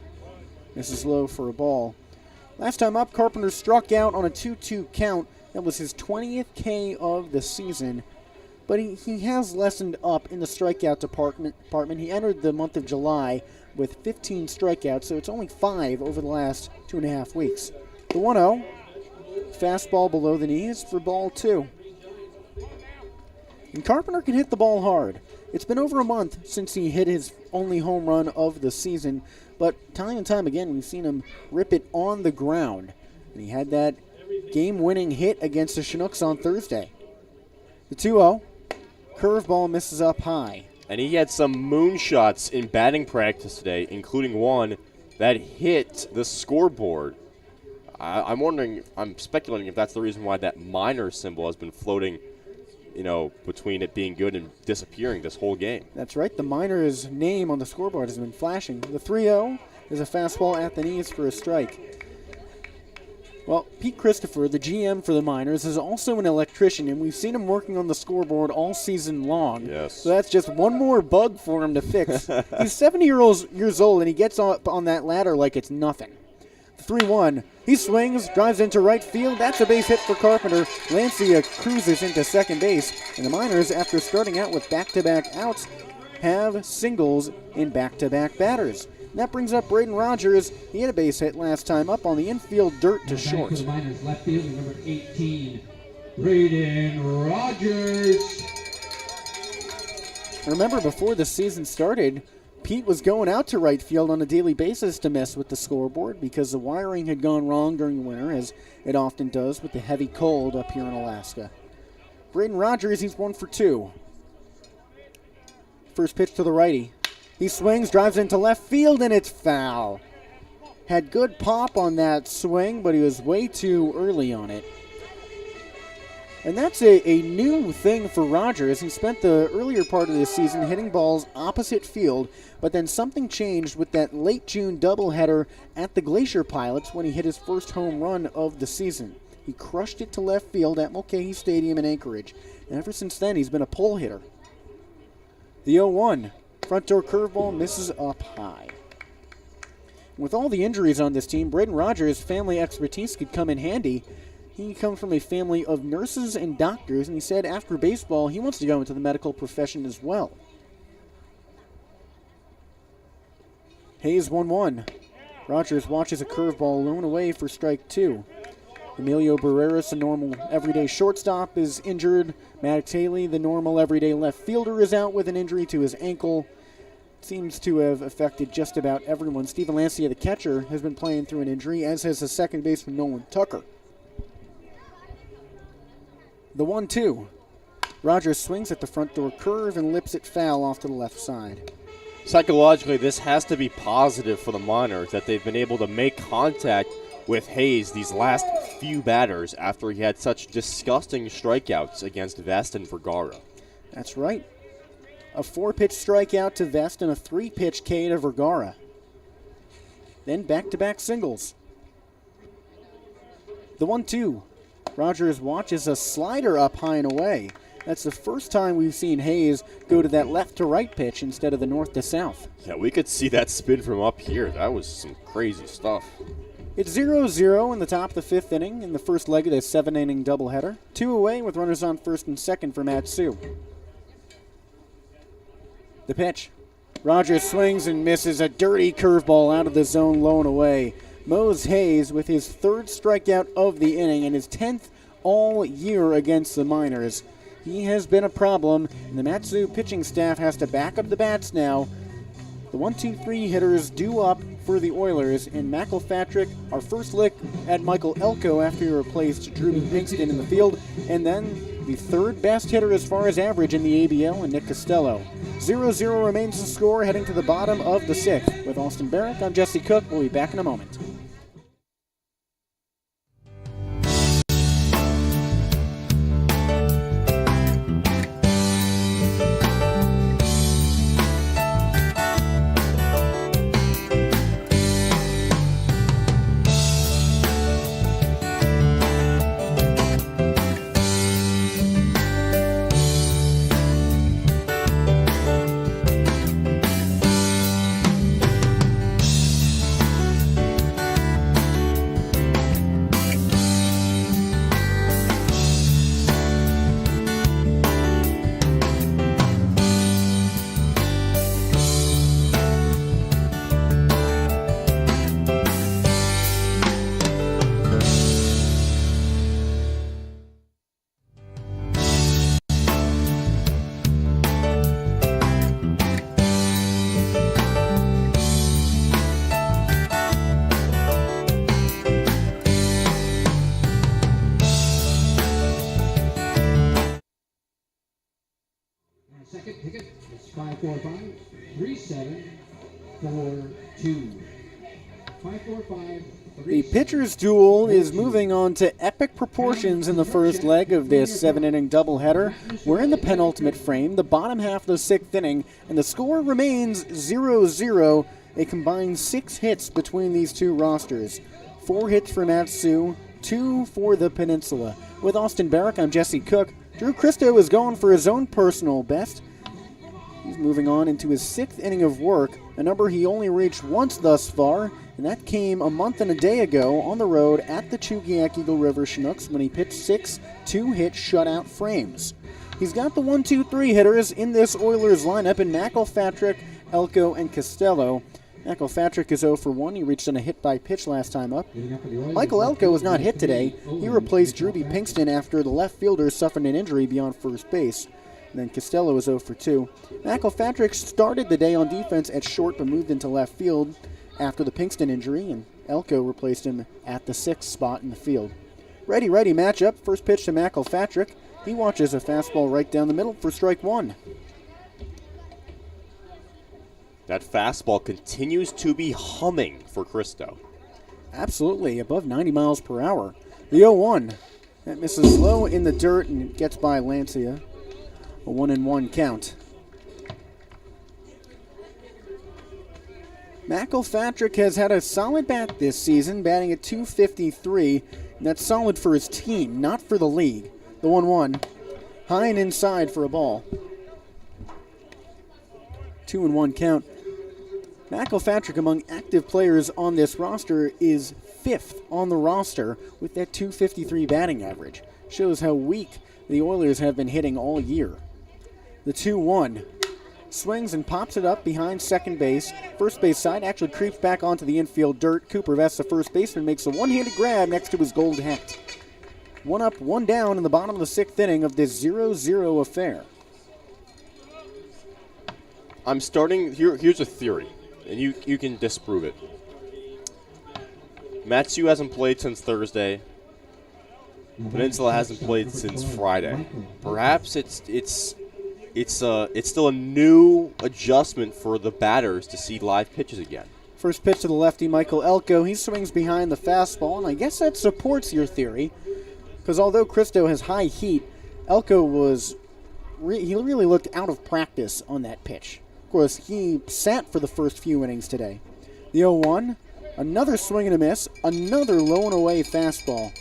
This is low for a ball. Last time up, Carpenter struck out on a 2-2 count. That was his 20th K of the season. but he has lessened up in the strikeout department. He entered the month of July with 15 strikeouts, so it's only 5 over the last 2.5 weeks. The 1-0, fastball below the knees for ball 2. And Carpenter can hit the ball hard. It's been over a month since he hit his only home run of the season, but time and time again we've seen him rip it on the ground. And he had that game-winning hit against the Chinooks on Thursday. The 2-0, curveball misses up high. And he had some moonshots in batting practice today, including one that hit the scoreboard. I'm speculating if that's the reason why that minor symbol has been floating, between it being good and disappearing this whole game. That's right. The minor's name on the scoreboard has been flashing. The 3-0 is a fastball at the knees for a strike. Well, Pete Christopher, the GM for the Miners, is also an electrician, and we've seen him working on the scoreboard all season long. Yes. So that's just one more bug for him to fix. He's 70 years old, and he gets up on that ladder like it's nothing. 3-1. He swings, drives into right field. That's a base hit for Carpenter. Lancia cruises into second base, and the Miners, after starting out with back-to-back outs, have singles in back-to-back batters. And that brings up Braden Rogers. He had a base hit last time up on the infield dirt to short. For the Miners, left field, number 18, Braden Rogers. Remember, before the season started, Pete was going out to right field on a daily basis to mess with the scoreboard because the wiring had gone wrong during the winter, as it often does with the heavy cold up here in Alaska. Braden Rogers, he's 1 for 2. First pitch to the righty. He swings, drives into left field, and it's foul. Had good pop on that swing, but he was way too early on it. And that's a new thing for Rogers. He spent the earlier part of this season hitting balls opposite field, but then something changed with that late June doubleheader at the Glacier Pilots when he hit his first home run of the season. He crushed it to left field at Mulcahy Stadium in Anchorage, and ever since then he's been a pole hitter. The 0-1. Front door curveball misses up high. With all the injuries on this team, Braden Rogers' family expertise could come in handy. He comes from a family of nurses and doctors, and he said after baseball he wants to go into the medical profession as well. Hayes 1-1. Rogers watches a curveball loom away for strike 2. Emilio Barreras, a normal everyday shortstop, is injured. Maddox Haley, the normal everyday left fielder, is out with an injury to his ankle. Seems to have affected just about everyone. Steven Lancia, the catcher, has been playing through an injury, as has the second baseman Nolan Tucker. The 1-2. Rogers swings at the front door curve and lips it foul off to the left side. Psychologically, this has to be positive for the Miners that they've been able to make contact with Hayes these last few batters after he had such disgusting strikeouts against Vest and Vergara. That's right. A 4-pitch strikeout to Vest and a 3-pitch K to Vergara. Then back-to-back singles. The 1-2. Rogers watches a slider up high and away. That's the first time we've seen Hayes go to that left-to-right pitch instead of the north-to-south. Yeah, we could see that spin from up here. That was some crazy stuff. It's 0-0 in the top of the 5th inning in the first leg of the 7-inning doubleheader. 2 away with runners on first and second for Matsu. The pitch. Rogers swings and misses a dirty curveball out of the zone, low and away. Mose Hayes with his 3rd strikeout of the inning and his 10th all year against the Miners. He has been a problem, and the Matsu pitching staff has to back up the bats now. The 1-2-3 hitters due up for the Oilers, and McElpatrick, our first lick at Michael Elko after he replaced Drew Pinkston in the field, and then the 3rd best hitter as far as average in the ABL, and Nick Costello. 0-0 remains the score heading to the bottom of the 6th. With Austin Barach, I'm Jesse Cook. We'll be back in a moment. ticket. It's 545 3742. 545. The pitcher's duel is moving on to epic proportions in the first leg of this 7-inning doubleheader. We're in the penultimate frame, the bottom half of the 6th inning, and the score remains 0-0. A combined 6 hits between these two rosters. 4 hits for Matsu, 2 for the Peninsula. With Austin Barach, I'm Jesse Cook. Drew Christo is going for his own personal best. He's moving on into his 6th inning of work, a number he only reached once thus far, and that came a month and a day ago on the road at the Chugiak Eagle River Chinooks when he pitched 6 2-hit shutout frames. He's got the 1-2-3 hitters in this Oilers lineup in McElpatrick, Elko, and Costello. McElpatrick is 0 for 1. He reached on a hit by pitch last time up. Michael Elko was not hit today. He replaced Drewby Pinkston after the left fielder suffered an injury beyond first base. And then Costello was 0 for 2. McElpatrick started the day on defense at short but moved into left field after the Pinkston injury, and Elko replaced him at the 6th spot in the field. Ready matchup. First pitch to McElpatrick. He watches a fastball right down the middle for strike 1. That fastball continues to be humming for Christo. Absolutely, above 90 miles per hour. The 0-1. That misses low in the dirt and gets by Lancia. A 1-1 count. McElpatrick has had a solid bat this season, batting at .253, and that's solid for his team, not for the league. The 1-1. High and inside for a ball. 2-1 count. McElpatrick, among active players on this roster, is 5th on the roster with that .253 batting average. Shows how weak the Oilers have been hitting all year. The 2-1. Swings and pops it up behind second base. First base side actually creeps back onto the infield dirt. Cooper Vest, the first baseman, makes a one-handed grab next to his gold hat. 1 up, 1 down in the bottom of the 6th inning of this 0-0 affair. I'm starting, here's a theory, and you can disprove it. Matsu hasn't played since Thursday. Peninsula hasn't played since Friday. Perhaps it's still a new adjustment for the batters to see live pitches again. First pitch to the lefty, Michael Elko. He swings behind the fastball, and I guess that supports your theory, because although Christo has high heat, Elko he really looked out of practice on that pitch. Of course, he sat for the first few innings today. The 0-1, another swing and a miss, another low and away fastball.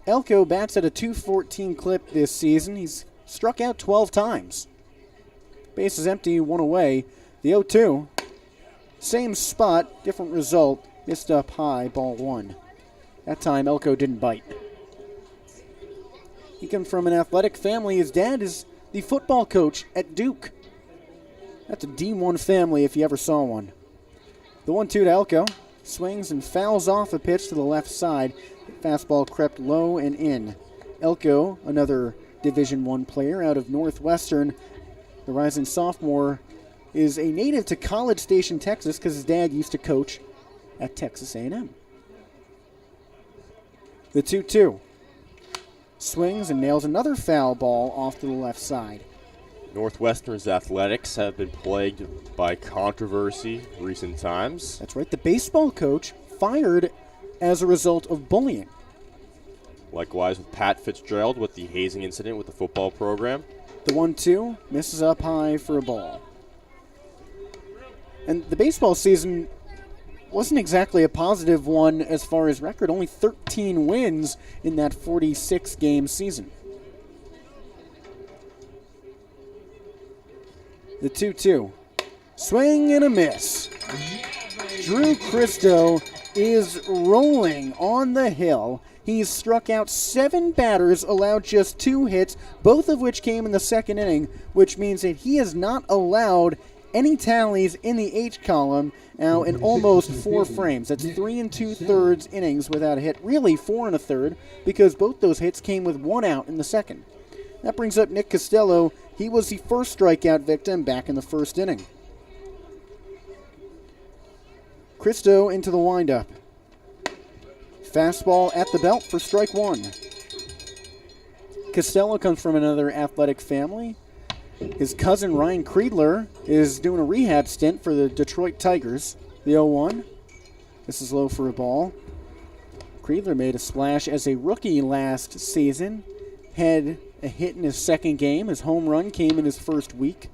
Elko bats at a .214 clip this season. He's struck out 12 times. Base is empty, 1 away. The 0-2, same spot, different result. Missed up high, ball 1. That time Elko didn't bite. He comes from an athletic family. His dad is the football coach at Duke. That's a D1 family if you ever saw one. The 1-2 to Elko. Swings and fouls off a pitch to the left side. Fastball crept low and in. Elko, another Division I player out of Northwestern, the rising sophomore, is a native to College Station, Texas, because his dad used to coach at Texas A&M. The 2-2. Swings and nails another foul ball off to the left side. Northwestern's athletics have been plagued by controversy recent times. That's right. The baseball coach fired as a result of bullying. Likewise with Pat Fitzgerald with the hazing incident with the football program. The 1-2 misses up high for a ball. And the baseball season wasn't exactly a positive one as far as record. Only 13 wins in that 46-game season. The 2-2. Swing and a miss. Drew Christo is rolling on the hill. He's struck out 7 batters, allowed just 2 hits, both of which came in the second inning, which means that he has not allowed any tallies in the H column now in almost 4 frames. That's 3 2/3 innings without a hit. Really 4 1/3, because both those hits came with 1 out in the second. That brings up Nick Costello. He was the first strikeout victim back in the first inning. Christo into the windup. Fastball at the belt for strike 1. Costello comes from another athletic family. His cousin Ryan Creedler is doing a rehab stint for the Detroit Tigers. The 0-1. This is low for a ball. Creedler made a splash as a rookie last season. Had a hit in his second game. His home run came in his first week.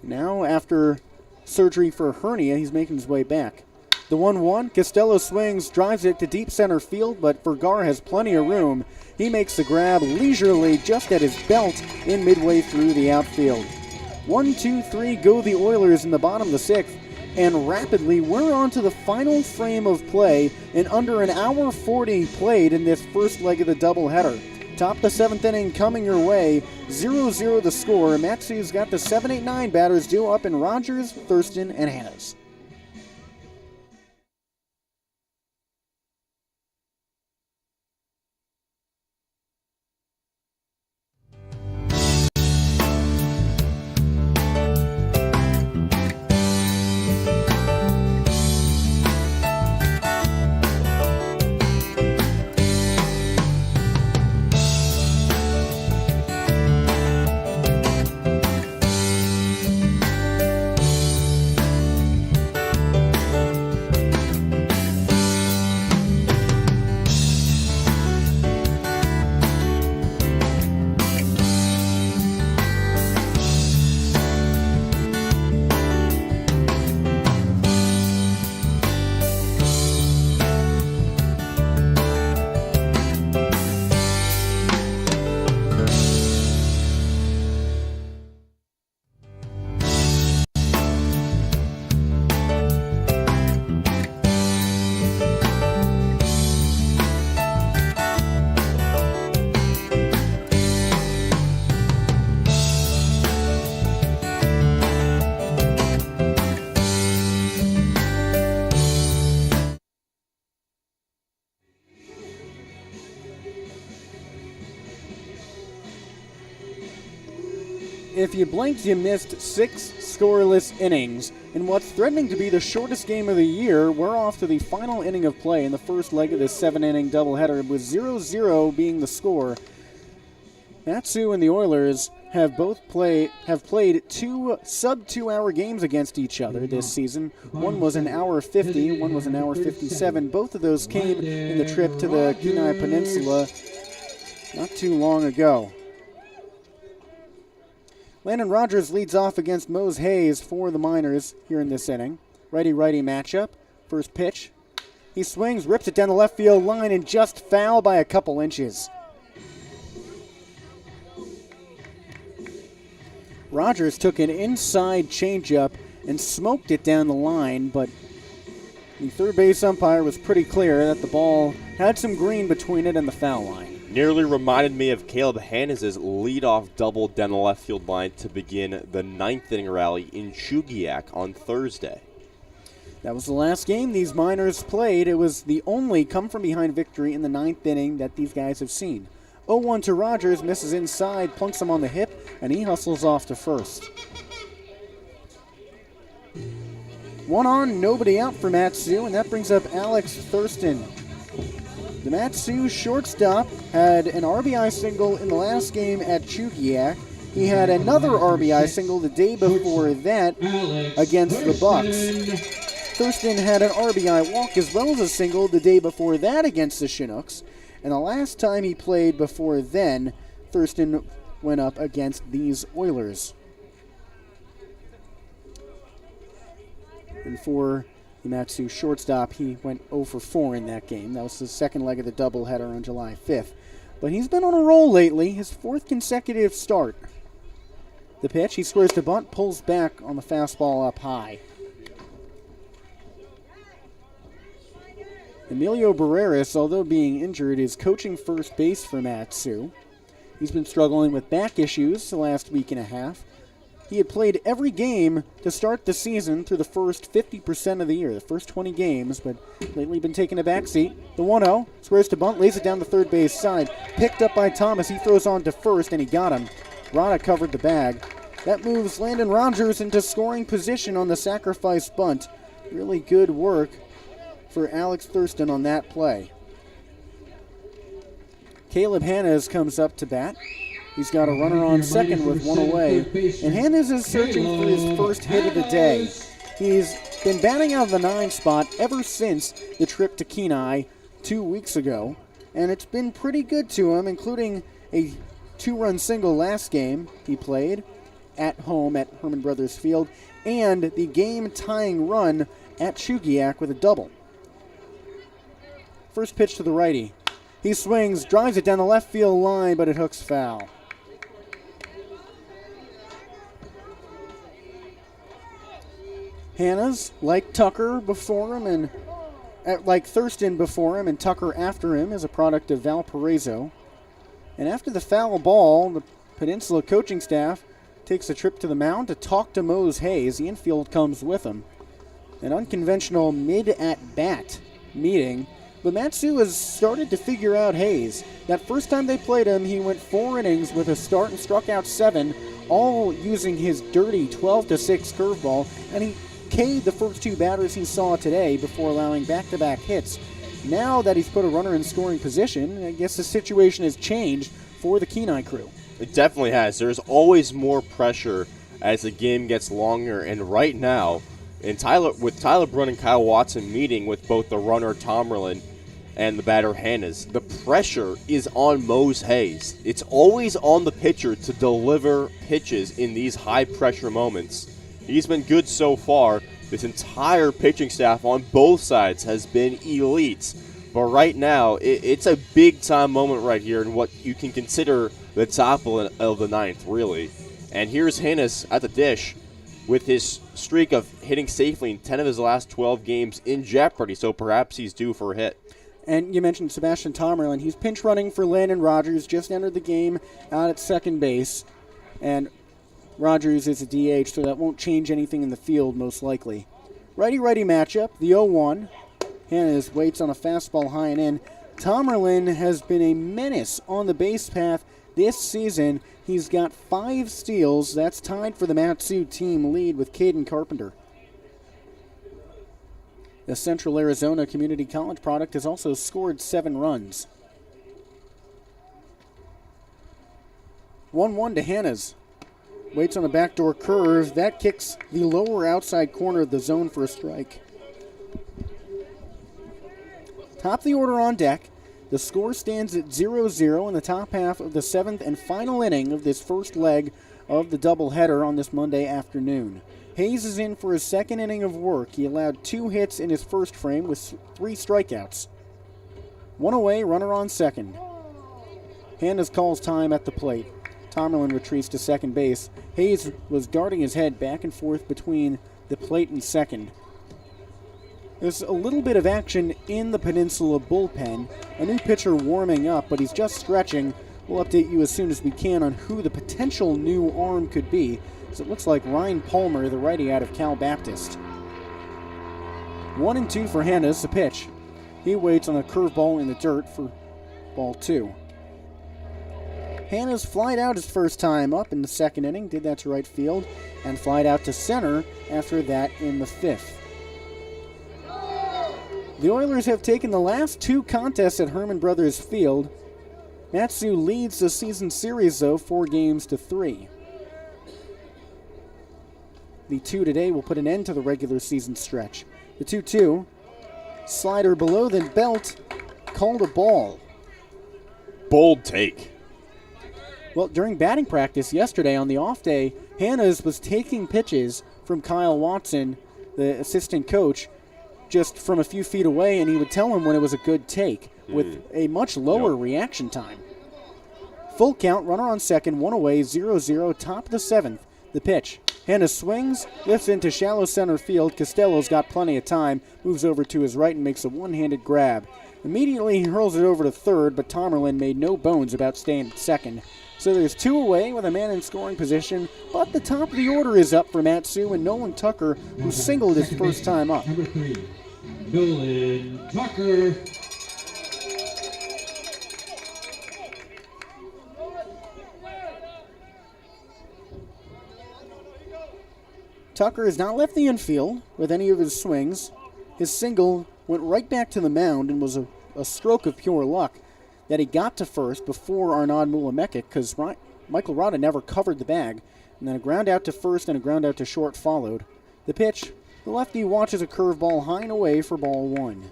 Now, after surgery for a hernia, he's making his way back. The 1-1, Costello swings, drives it to deep center field, but Vergara has plenty of room. He makes the grab leisurely just at his belt in midway through the outfield. 1-2-3 go the Oilers in the bottom of the sixth, and rapidly we're on to the final frame of play in under an hour 40 played in this first leg of the doubleheader. Top the seventh inning coming your way, 0-0 the score. Matsu's got the 7-8-9 batters due up in Rogers, Thurston, and Hannes. If you blinked, you missed 6 scoreless innings. In what's threatening to be the shortest game of the year, we're off to the final inning of play in the first leg of this 7-inning doubleheader, with 0-0 being the score. Matsu and the Oilers have played 2 sub-2-hour games against each other this season. One was an hour 50, one was an hour 57. Both of those came in the trip to the Kenai Peninsula not too long ago. Landon Rogers leads off against Mose Hayes for the Miners here in this inning. Righty-righty matchup. First pitch. He swings, rips it down the left field line, and just foul by a couple inches. Rogers took an inside changeup and smoked it down the line, but the third base umpire was pretty clear that the ball had some green between it and the foul line. Nearly reminded me of Caleb Hannes' leadoff double down the left field line to begin the 9th inning rally in Chugiak on Thursday. That was the last game these Miners played. It was the only come-from-behind victory in the 9th inning that these guys have seen. 0-1 to Rogers, misses inside, plunks him on the hip, and he hustles off to first. 1 on, nobody out for Matsu, and that brings up Alex Thurston. The Matsu shortstop had an RBI single in the last game at Chugiak. He had another RBI single the day before that against the Bucks. Thurston had an RBI walk as well as a single the day before that against the Chinooks. And the last time he played before then, Thurston went up against these Oilers. And for the Matsu shortstop, he went 0 for 4 in that game. That was the second leg of the doubleheader on July 5th. But he's been on a roll lately, his 4th consecutive start. The pitch, he squares the bunt, pulls back on the fastball up high. Emilio Barreras, although being injured, is coaching first base for Matsu. He's been struggling with back issues the last week and a half. He had played every game to start the season through the first 50% of the year, the first 20 games, but lately been taking a backseat. The 1-0, squares to bunt, lays it down the third base side. Picked up by Thomas, he throws on to first, and he got him. Rada covered the bag. That moves Landon Rogers into scoring position on the sacrifice bunt. Really good work for Alex Thurston on that play. Caleb Hannes comes up to bat. He's got a runner on second with one away. And Hannes is searching for his first hit of the day. He's been batting out of the 9 spot ever since the trip to Kenai 2 weeks ago. And it's been pretty good to him, including a 2-run single last game he played at home at Herman Brothers Field, and the game-tying run at Chugiak with a double. First pitch to the righty. He swings, drives it down the left field line, but it hooks foul. Hannes, like Tucker before him and like Thurston before him and Tucker after him, is a product of Valparaiso. And after the foul ball, the Peninsula coaching staff takes a trip to the mound to talk to Mose Hayes. The infield comes with him. An unconventional mid-at-bat meeting, but Matsu has started to figure out Hayes. That first time they played him, he went 4 innings with a start and struck out 7, all using his dirty 12-6 curveball, and he K'd the first 2 batters he saw today before allowing back-to-back hits. Now that he's put a runner in scoring position, I guess the situation has changed for the Kenai crew. It definitely has. There's always more pressure as the game gets longer, and right now, with Tyler Brunn and Kyle Watson meeting with both the runner Tomerlin and the batter Hannes, the pressure is on Mose Hayes. It's always on the pitcher to deliver pitches in these high-pressure moments. He's been good so far. This entire pitching staff on both sides has been elite. But right now, it's a big-time moment right here in what you can consider the top of the 9th, really. And here's Hannes at the dish with his streak of hitting safely in 10 of his last 12 games in jeopardy, so perhaps he's due for a hit. And you mentioned Sebastian Tomerlin. He's pinch running for Landon Rogers, just entered the game out at second base. And Rogers is a DH, so that won't change anything in the field, most likely. Righty-righty matchup, the 0-1. Hannes waits on a fastball high and in. Tomerlin has been a menace on the base path this season. He's got 5 steals. That's tied for the Matsu team lead with Caden Carpenter. The Central Arizona Community College product has also scored 7 runs. 1-1 to Hannes. Waits on a backdoor curve. That kicks the lower outside corner of the zone for a strike. Top of the order on deck. The score stands at 0-0 in the top half of the 7th and final inning of this first leg of the doubleheader on this Monday afternoon. Hayes is in for his second inning of work. He allowed 2 hits in his first frame with 3 strikeouts. 1 away, runner on second. Hannes calls time at the plate. Tomerlin retreats to second base. Hayes was darting his head back and forth between the plate and second. There's a little bit of action in the Peninsula bullpen. A new pitcher warming up, but he's just stretching. We'll update you as soon as we can on who the potential new arm could be, as it looks like Ryan Palmer, the righty out of Cal Baptist. 1-2 for Hannes, the pitch. He waits on a curveball in the dirt for ball 2. Hannes flied out his first time up in the second inning, did that to right field, and flied out to center after that in the 5th. The Oilers have taken the last 2 contests at Herman Brothers Field. Matsu leads the season series, though, 4-3. The 2 today will put an end to the regular season stretch. The 2-2, slider below the belt, called a ball. Bold take. Well, during batting practice yesterday on the off day, Hannes was taking pitches from Kyle Watson, the assistant coach, just from a few feet away, and he would tell him when it was a good take with a much lower reaction time. Full count, runner on second, 1 away, 0-0, top of the 7th. The pitch. Hannes swings, lifts into shallow center field. Costello's got plenty of time, moves over to his right and makes a one-handed grab. Immediately he hurls it over to third, but Tomerlin made no bones about staying at second. So there's 2 away with a man in scoring position, but the top of the order is up for Matsu and Nolan Tucker, who singled his first time up. Number 3, Nolan Tucker. Tucker has not left the infield with any of his swings. His single went right back to the mound and was a stroke of pure luck. that he got to first before Arnaud Moulimekic because Michael Rada never covered the bag. And then a ground out to first and a ground out to short followed. The pitch, the lefty watches a curveball high and away for ball one.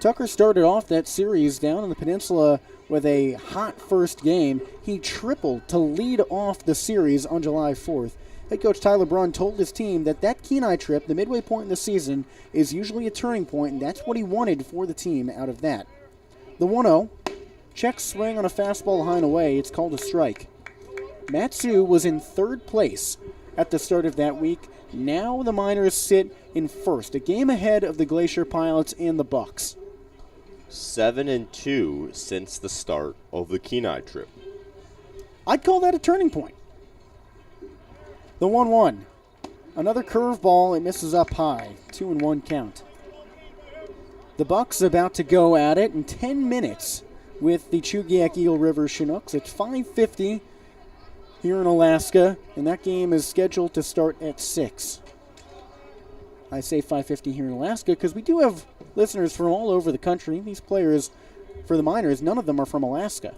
Tucker started off that series down in the Peninsula with a hot first game. He tripled to lead off the series on July 4th. Head coach Tyler Braun told his team that Kenai trip, the midway point in the season, is usually a turning point, and that's what he wanted for the team out of that. The 1-0, check swing on a fastball high and away. It's called a strike. Matsu was in third place at the start of that week. Now the Miners sit in first, a game ahead of the Glacier Pilots and the Bucks. 7-2 since the start of the Kenai trip. I'd call that a turning point. The 1-1. Another curveball. It misses up high. 2-1 count. The Bucks about to go at it in 10 minutes with the Chugiak Eagle River Chinooks. It's 5:50 here in Alaska, and that game is scheduled to start at 6. I say 5:50 here in Alaska because we do have listeners from all over the country. These players for the Miners, none of them are from Alaska.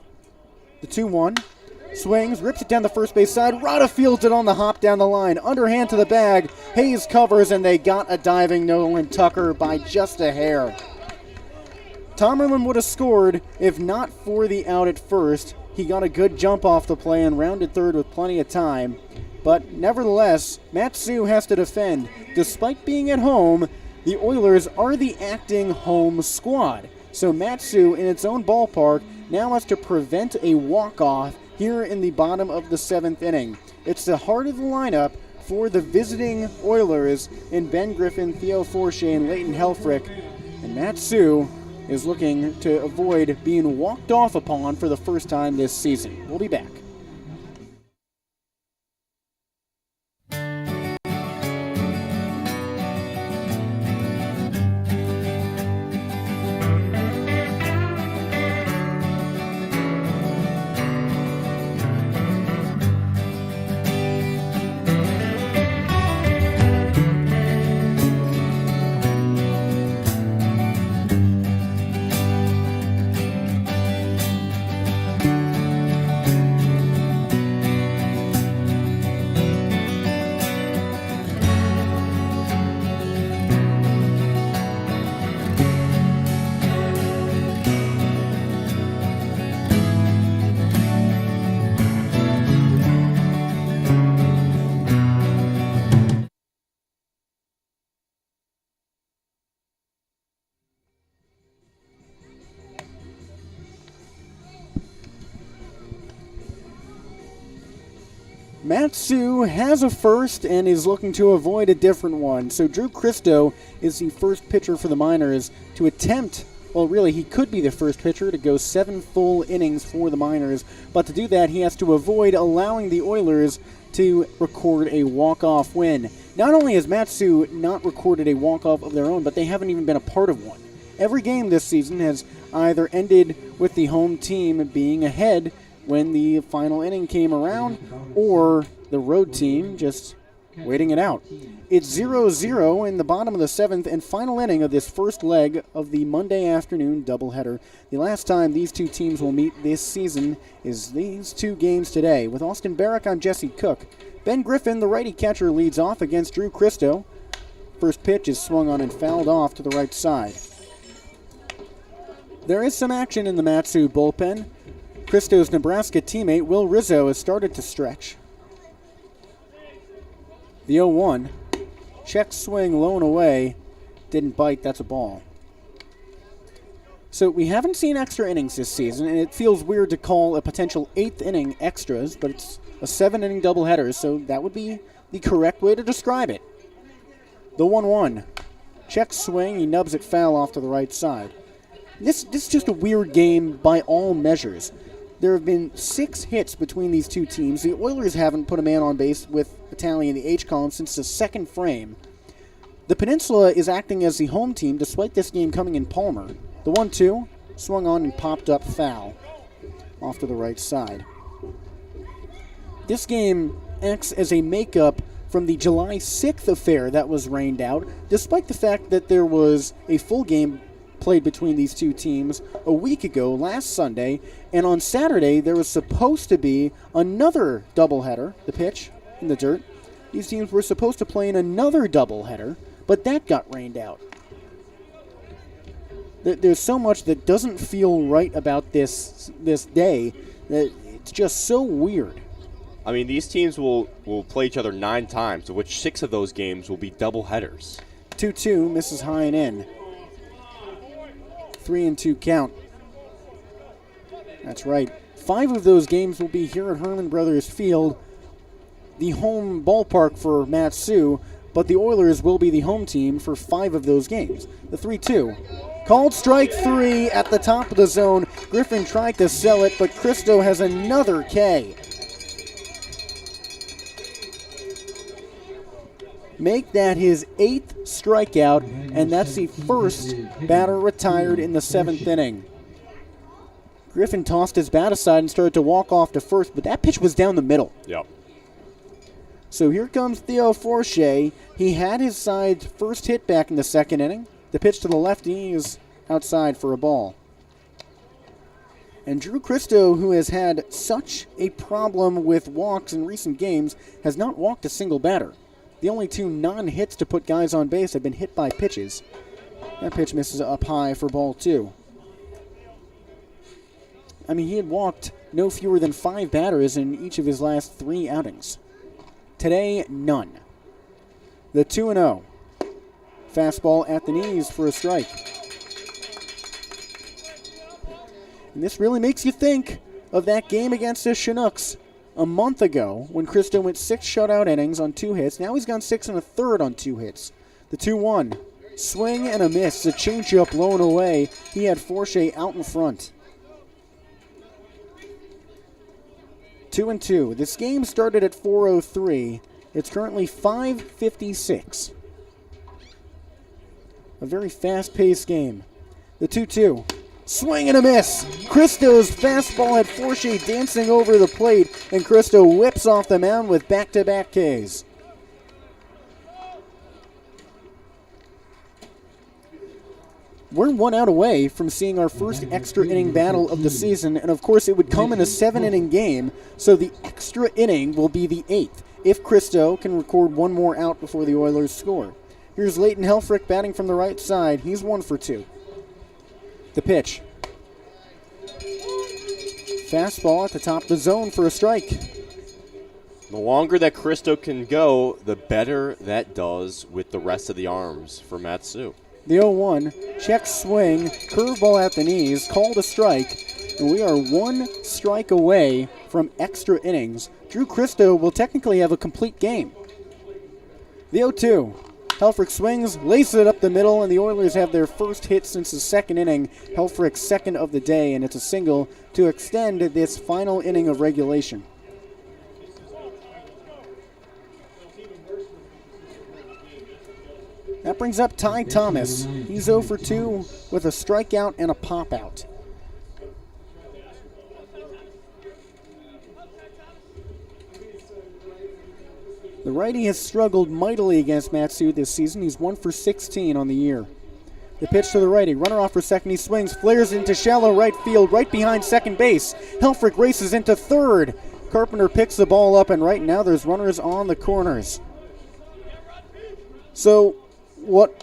The 2-1. Swings, rips it down the first base side. Rada fields it on the hop down the line. Underhand to the bag. Hayes covers, and they got a diving Nolan Tucker by just a hair. Tomerlin would have scored if not for the out at first. He got a good jump off the play and rounded third with plenty of time. But nevertheless, Matsu has to defend. Despite being at home, the Oilers are the acting home squad. So Matsu, in its own ballpark, now has to prevent a walk-off here in the bottom of the 7th inning. It's the heart of the lineup for the visiting Oilers in Ben Griffin, Theo Forshey, and Leighton Helfrich. And Matsu is looking to avoid being walked off upon for the first time this season. We'll be back. Matsu has a first and is looking to avoid a different one. So Drew Christo is the first pitcher for the Miners to attempt, well, really, he could be the first pitcher to go 7 full innings for the Miners. But to do that, he has to avoid allowing the Oilers to record a walk-off win. Not only has Matsu not recorded a walk-off of their own, but they haven't even been a part of one. Every game this season has either ended with the home team being ahead when the final inning came around, or the road team just waiting it out. It's 0-0 in the bottom of the 7th and final inning of this first leg of the Monday afternoon doubleheader. The last time these two teams will meet this season is these two games today. With Austin Barach, I'm Jesse Cook. Ben Griffin, the righty catcher, leads off against Drew Christo. First pitch is swung on and fouled off to the right side. There is some action in the Matsu bullpen. Christo's Nebraska teammate Will Rizzo has started to stretch. The 0-1. Check swing low and away. Didn't bite. That's a ball. So we haven't seen extra innings this season, and it feels weird to call a potential 8th inning extras, but it's a 7-inning doubleheader, so that would be the correct way to describe it. The 1-1. Check swing. He nubs it foul off to the right side. This is just a weird game by all measures. There have been 6 hits between these two teams. The Oilers haven't put a man on base with a tally in the H column since the second frame. The Peninsula is acting as the home team despite this game coming in Palmer. The 1-2 swung on and popped up foul off to the right side. This game acts as a makeup from the July 6th affair that was rained out, despite the fact that there was a full game played between these two teams a week ago, last Sunday, and on Saturday there was supposed to be another doubleheader, the pitch in the dirt. These teams were supposed to play in another doubleheader, but that got rained out. There's so much that doesn't feel right about this day that it's just so weird. I mean, these teams will play each other 9 times, of which 6 of those games will be double headers. 2-2, misses high and in. 3-2 count. That's right. 5 of those games will be here at Herman Brothers Field, the home ballpark for Matsu, but the Oilers will be the home team for 5 of those games. The 3-2. Called strike 3 at the top of the zone. Griffin tried to sell it, but Cristo has another K. Make that his 8th strikeout, and that's the first batter retired in the 7th inning. Griffin tossed his bat aside and started to walk off to first, but that pitch was down the middle. Yep. So here comes Theo Forche. He had his side first hit back in the 2nd inning. The pitch to the lefty is outside for a ball. And Drew Cristo, who has had such a problem with walks in recent games, has not walked a single batter. The only 2 non-hits to put guys on base have been hit by pitches. That pitch misses up high for ball 2. I mean, he had walked no fewer than 5 batters in each of his last 3 outings. Today, none. The 2-0. Fastball at the knees for a strike. And this really makes you think of that game against the Chinooks a month ago when Cristo went 6 shutout innings on 2 hits. Now he's gone 6 1/3 on 2 hits. The 2-1. Swing and a miss. A changeup low and away. He had Forche out in front. 2-2. This game started at 4:03. It's currently 5:56. A very fast-paced game. The 2-2. Swing and a miss. Cristo's fastball had Forche dancing over the plate, and Cristo whips off the mound with back-to-back Ks. We're 1 out away from seeing our first extra inning battle of the season, and of course it would come in a 7-inning game, so the extra inning will be the 8th, if Cristo can record 1 more out before the Oilers score. Here's Leighton Helfrich batting from the right side. He's 1 for 2. The pitch. Fastball at the top of the zone for a strike. The longer that Cristo can go, the better that does with the rest of the arms for Matsu. The 0-1, check swing, curveball at the knees, called a strike, and we are 1 strike away from extra innings. Drew Cristo will technically have a complete game. The 0-2, Helfrich swings, laces it up the middle, and the Oilers have their first hit since the 2nd inning, Helfrich's 2nd of the day, and it's a single to extend this final inning of regulation. That brings up Ty Thomas. He's 0 for 2 with a strikeout and a pop-out. The righty has struggled mightily against Matsu this season. He's 1 for 16 on the year. The pitch to the righty. Runner off for second. He swings, flares into shallow right field, right behind second base. Helfrich races into third. Carpenter picks the ball up, and right now there's runners on the corners. So, what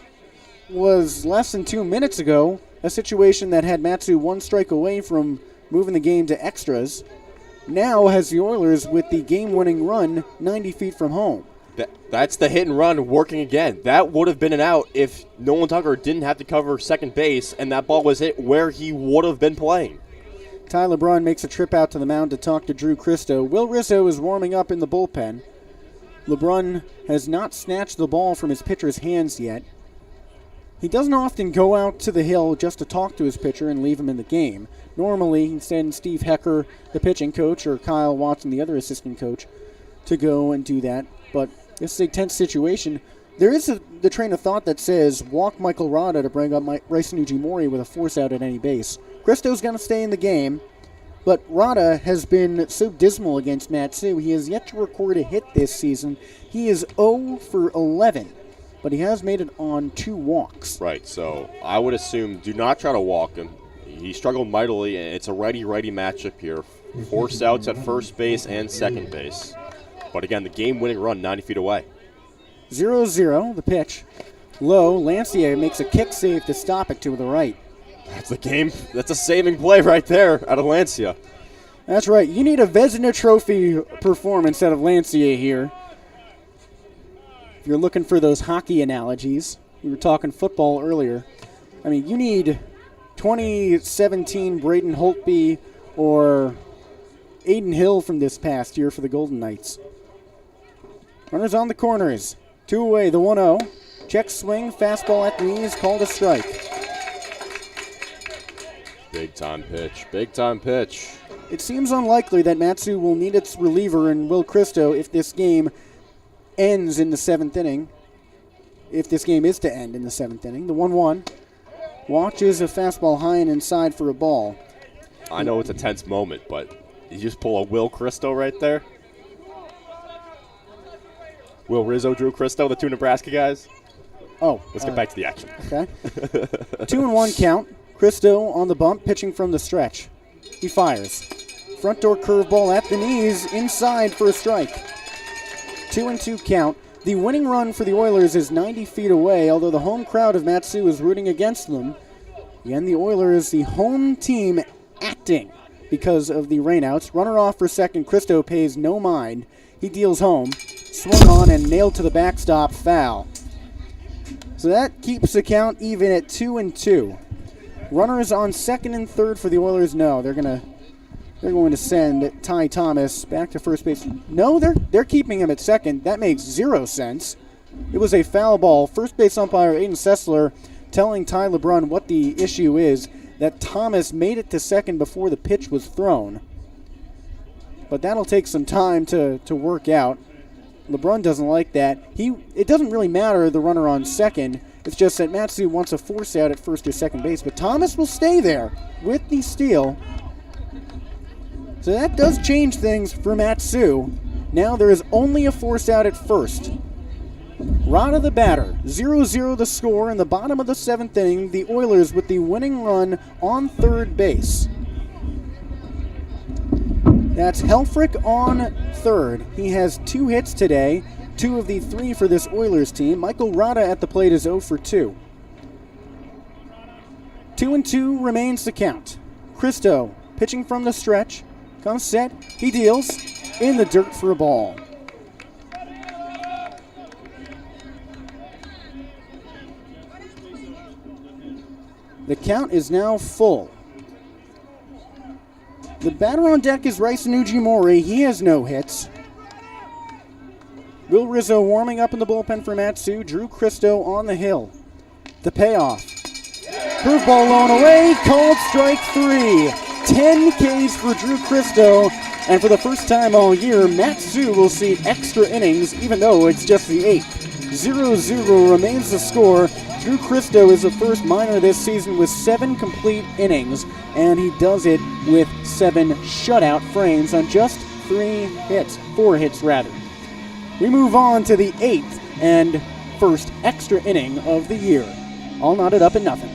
was less than 2 minutes ago, a situation that had Matsu 1 strike away from moving the game to extras, now has the Oilers with the game-winning run 90 feet from home. That's the hit and run working again. That would have been an out if Nolan Tucker didn't have to cover second base and that ball was hit where he would have been playing. Ty LeBrun makes a trip out to the mound to talk to Drew Cristo. Will Rizzo is warming up in the bullpen. LeBrun has not snatched the ball from his pitcher's hands yet. He doesn't often go out to the hill just to talk to his pitcher and leave him in the game. Normally, he sends Steve Hecker, the pitching coach, or Kyle Watson, the other assistant coach, to go and do that. But this is a tense situation. There is the train of thought that says walk Michael Rada to bring up Bryson Ujimori with a force out at any base. Cristo's going to stay in the game, but Rada has been so dismal against Matsu. He has yet to record a hit this season. He is 0 for 11 but he has made it on 2 walks. Right, so I would assume do not try to walk him. He struggled mightily, and it's a righty-righty matchup here. 4 outs at first base and second base. But again, the game-winning run 90 feet away. 0-0, the pitch. Low, Lancier makes a kick save to stop it to the right. That's the game. That's a saving play right there out of Lancia. That's right. You need a Vezina Trophy performance out of Lancier here. If you're looking for those hockey analogies, we were talking football earlier. I mean, you need 2017 Braden Holtby or Aiden Hill from this past year for the Golden Knights. Runners on the corners. 2 away, the 1-0. Check swing, fastball at the knees, called a strike. Big time pitch. Big time pitch. It seems unlikely that Matsu will need its reliever in Will Christo if this game ends in the 7th inning. If this game is to end in the 7th inning. The 1-1 watches a fastball high and inside for a ball. I know it's a tense moment, but you just pull a Will Christo right there. Will Rizzo, Drew Christo, the 2 Nebraska guys. Oh. Let's get back to the action. Okay. 2-1 count. Christo on the bump, pitching from the stretch. He fires. Front door curveball at the knees, inside for a strike. 2-2 count. The winning run for the Oilers is 90 feet away, although the home crowd of Matsu is rooting against them. Again, the Oilers, the home team, acting because of the rainouts. Runner off for second. Christo pays no mind. He deals home. Swung on and nailed to the backstop, foul. So that keeps the count even at 2-2. Runners on second and third for the Oilers. No, they're going to send Ty Thomas back to first base. No, they're keeping him at second. That makes 0 sense. It was a foul ball. First base umpire Aiden Sessler telling Ty LeBrun what the issue is, that Thomas made it to second before the pitch was thrown. But that'll take some time to work out. LeBrun doesn't like that. It doesn't really matter the runner on second. It's just that Matsu wants a force out at first or second base. But Thomas will stay there with the steal. So that does change things for Matsu. Now there is only a force out at first. Rada the batter. 0-0 the score in the bottom of the 7th inning. The Oilers with the winning run on third base. That's Helfrich on third. He has 2 hits today, 2 of the 3 for this Oilers team. Michael Rada at the plate is 0 for 2. 2-2 remains the count. Christo pitching from the stretch. Comes set. He deals in the dirt for a ball. The count is now full. The batter on deck is Raisen Ujimori. He has no hits. Will Rizzo warming up in the bullpen for Matsu. Drew Christo on the hill. The payoff. Curveball low and away. Called strike 3. 10 Ks for Drew Christo. And for the first time all year, Matsu will see extra innings, even though it's just the 8th. 0-0 remains the score. Drew Christo is the first minor this season with 7 complete innings, and he does it with 7 shutout frames on just 4 hits rather. We move on to the 8th and first extra inning of the year. All knotted up at nothing.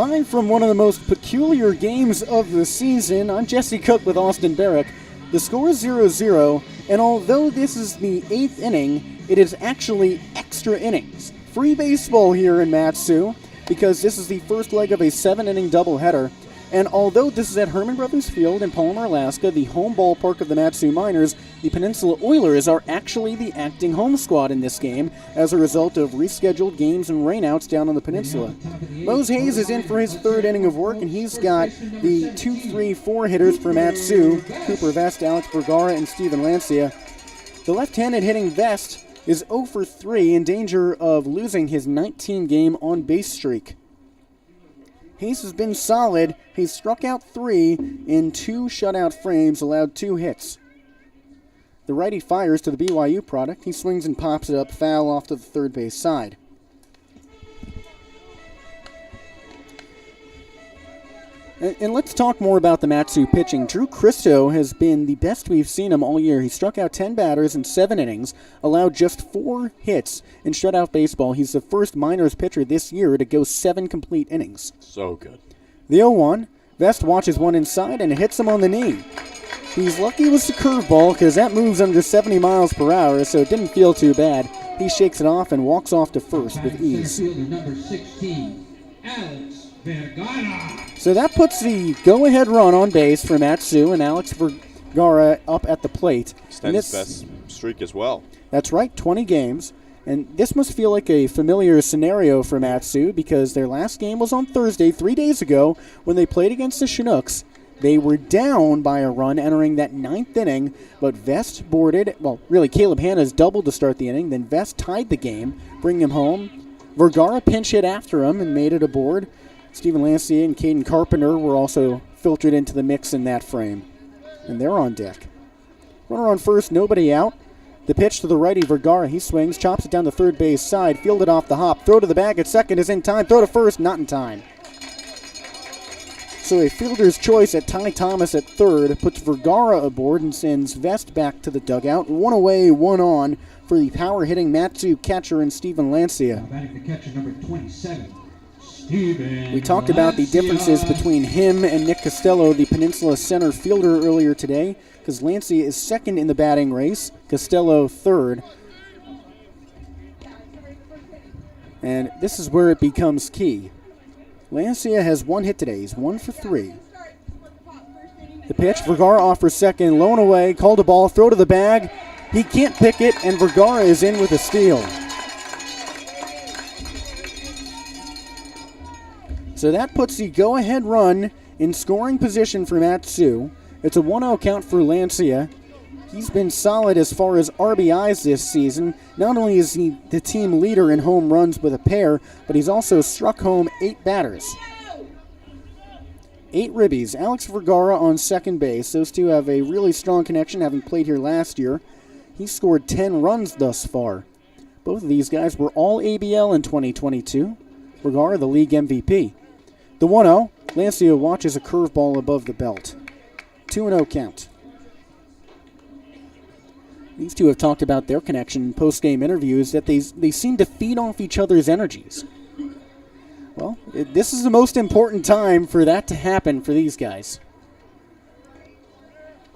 Live from one of the most peculiar games of the season, I'm Jesse Cook with Austin Barach. The score is 0-0, and although this is the 8th inning, it is actually extra innings. Free baseball here in Matsu, because this is the first leg of a 7-inning doubleheader. And although this is at Herman Brothers Field in Palmer, Alaska, the home ballpark of the Matsu Miners, the Peninsula Oilers are actually the acting home squad in this game as a result of rescheduled games and rainouts down on the peninsula. Mose Hayes is in for his 3rd inning of work, and he's got the 2-3-4 hitters for Matsu, Cooper Vest, Alex Vergara, and Steven Lancia. The left-handed hitting Vest is 0 for 3, in danger of losing his 19-game on-base streak. Hayes has been solid. He's struck out 3 in 2 shutout frames, allowed 2 hits. The righty fires to the BYU product. He swings and pops it up, foul off to the third base side. And let's talk more about the Matsu pitching. Drew Christo has been the best we've seen him all year. He struck out 10 batters in 7 innings, allowed just 4 hits in shutout baseball. He's the first Miners pitcher this year to go 7 complete innings. So good. The 0-1, Vest watches one inside and hits him on the knee. He's lucky it was the curveball because that moves under 70 miles per hour, so it didn't feel too bad. He shakes it off and walks off to first with ease. Number 16, Alex Vergara. So that puts the go-ahead run on base for Matsu and Alex Vergara up at the plate. Extends his best streak as well. That's right, 20 games. And this must feel like a familiar scenario for Matsu because their last game was on Thursday, 3 days ago, when they played against the Chinooks. They were down by a run entering that 9th inning, but Vest boarded. Well, really, Caleb Hanna's doubled to start the inning. Then Vest tied the game, bringing him home. Vergara pinch hit after him and made it aboard. Steven Lancia and Caden Carpenter were also filtered into the mix in that frame. And they're on deck. Runner on first, nobody out. The pitch to the righty, Vergara. He swings, chops it down the third base side, fielded off the hop. Throw to the bag at second is in time. Throw to first, not in time. So a fielder's choice at Ty Thomas at third puts Vergara aboard and sends Vest back to the dugout. 1 away, 1 on for the power-hitting Matsu catcher and Steven Lancia. Batting the catcher, number 27. Steven We talked about the differences between him and Nick Costello, the Peninsula center fielder, earlier today, because Lancia is second in the batting race, Costello third. And this is where it becomes key. Lancia has 1 hit today. He's 1 for 3. The pitch, Vergara offers second, low and away, called a ball, throw to the bag. He can't pick it, and Vergara is in with a steal. So that puts the go-ahead run in scoring position for Matsu. It's a 1-0 count for Lancia. He's been solid as far as RBIs this season. Not only is he the team leader in home runs with a pair, but he's also struck home 8 batters. 8 ribbies. Alex Vergara on second base. Those two have a really strong connection, having played here last year. He scored 10 runs thus far. Both of these guys were all ABL in 2022. Vergara, the league MVP. The 1-0, Lancia watches a curveball above the belt. 2-0 count. These two have talked about their connection in post-game interviews, that they seem to feed off each other's energies. Well, this is the most important time for that to happen for these guys.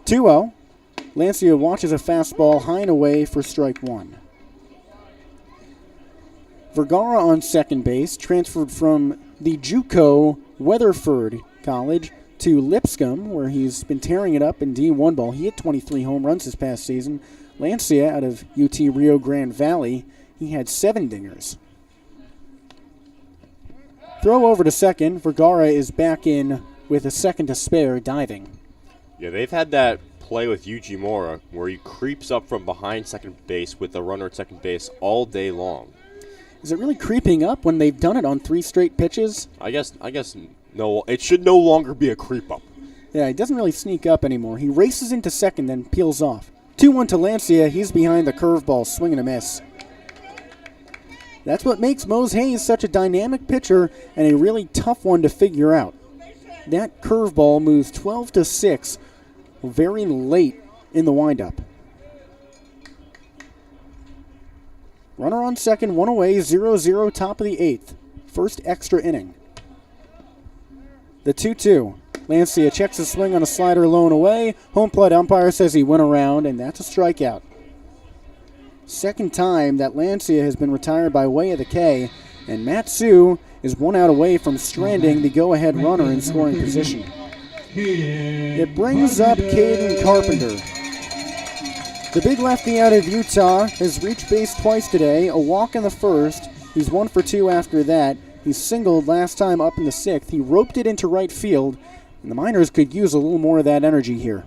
2-0. Lancia watches a fastball high and away for strike 1. Vergara on second base, transferred from the JUCO Weatherford College to Lipscomb, where he's been tearing it up in D1 ball. He hit 23 home runs this past season. Lancia, out of UT Rio Grande Valley, he had 7 dingers. Throw over to second. Vergara is back in with a second to spare, diving. Yeah, they've had that play with Yuji Mora where he creeps up from behind second base with the runner at second base all day long. Is it really creeping up when they've done it on 3 straight pitches? I guess no. It should no longer be a creep up. Yeah, he doesn't really sneak up anymore. He races into second, then peels off. 2-1 to Lancia. He's behind the curveball, swing and a miss. That's what makes Mose Hayes such a dynamic pitcher and a really tough one to figure out. That curveball moves 12-6 very late in the windup. Runner on second, 1 away, 0-0, top of the 8th. First extra inning. The 2-2. Lancia checks his swing on a slider low and away. Home plate umpire says he went around, and that's a strikeout. Second time that Lancia has been retired by way of the K, and Matsu is 1 out away from stranding the go-ahead runner in scoring position. It brings up Caden Carpenter. The big lefty out of Utah has reached base twice today, a walk in the first. He's 1 for 2 after that. He singled last time up in the 6th. He roped it into right field, and the Miners could use a little more of that energy here.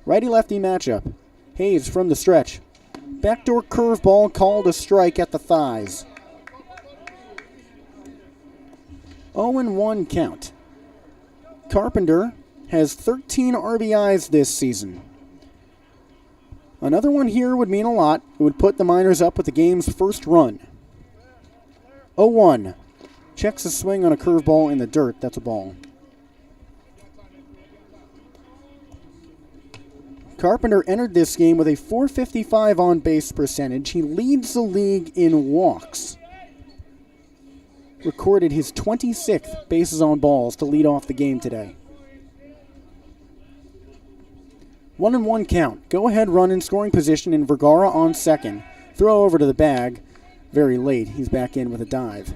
Righty-lefty matchup. Hayes from the stretch. Backdoor curveball called a strike at the thighs. 0-1 count. Carpenter has 13 RBIs this season. Another one here would mean a lot. It would put the Miners up with the game's first run. 0-1. Checks a swing on a curveball in the dirt. That's a ball. Carpenter entered this game with a .455 on-base percentage. He leads the league in walks. Recorded his 26th bases on balls to lead off the game today. 1-1 count. Go-ahead run in scoring position in Vergara on second. Throw over to the bag. Very late. He's back in with a dive.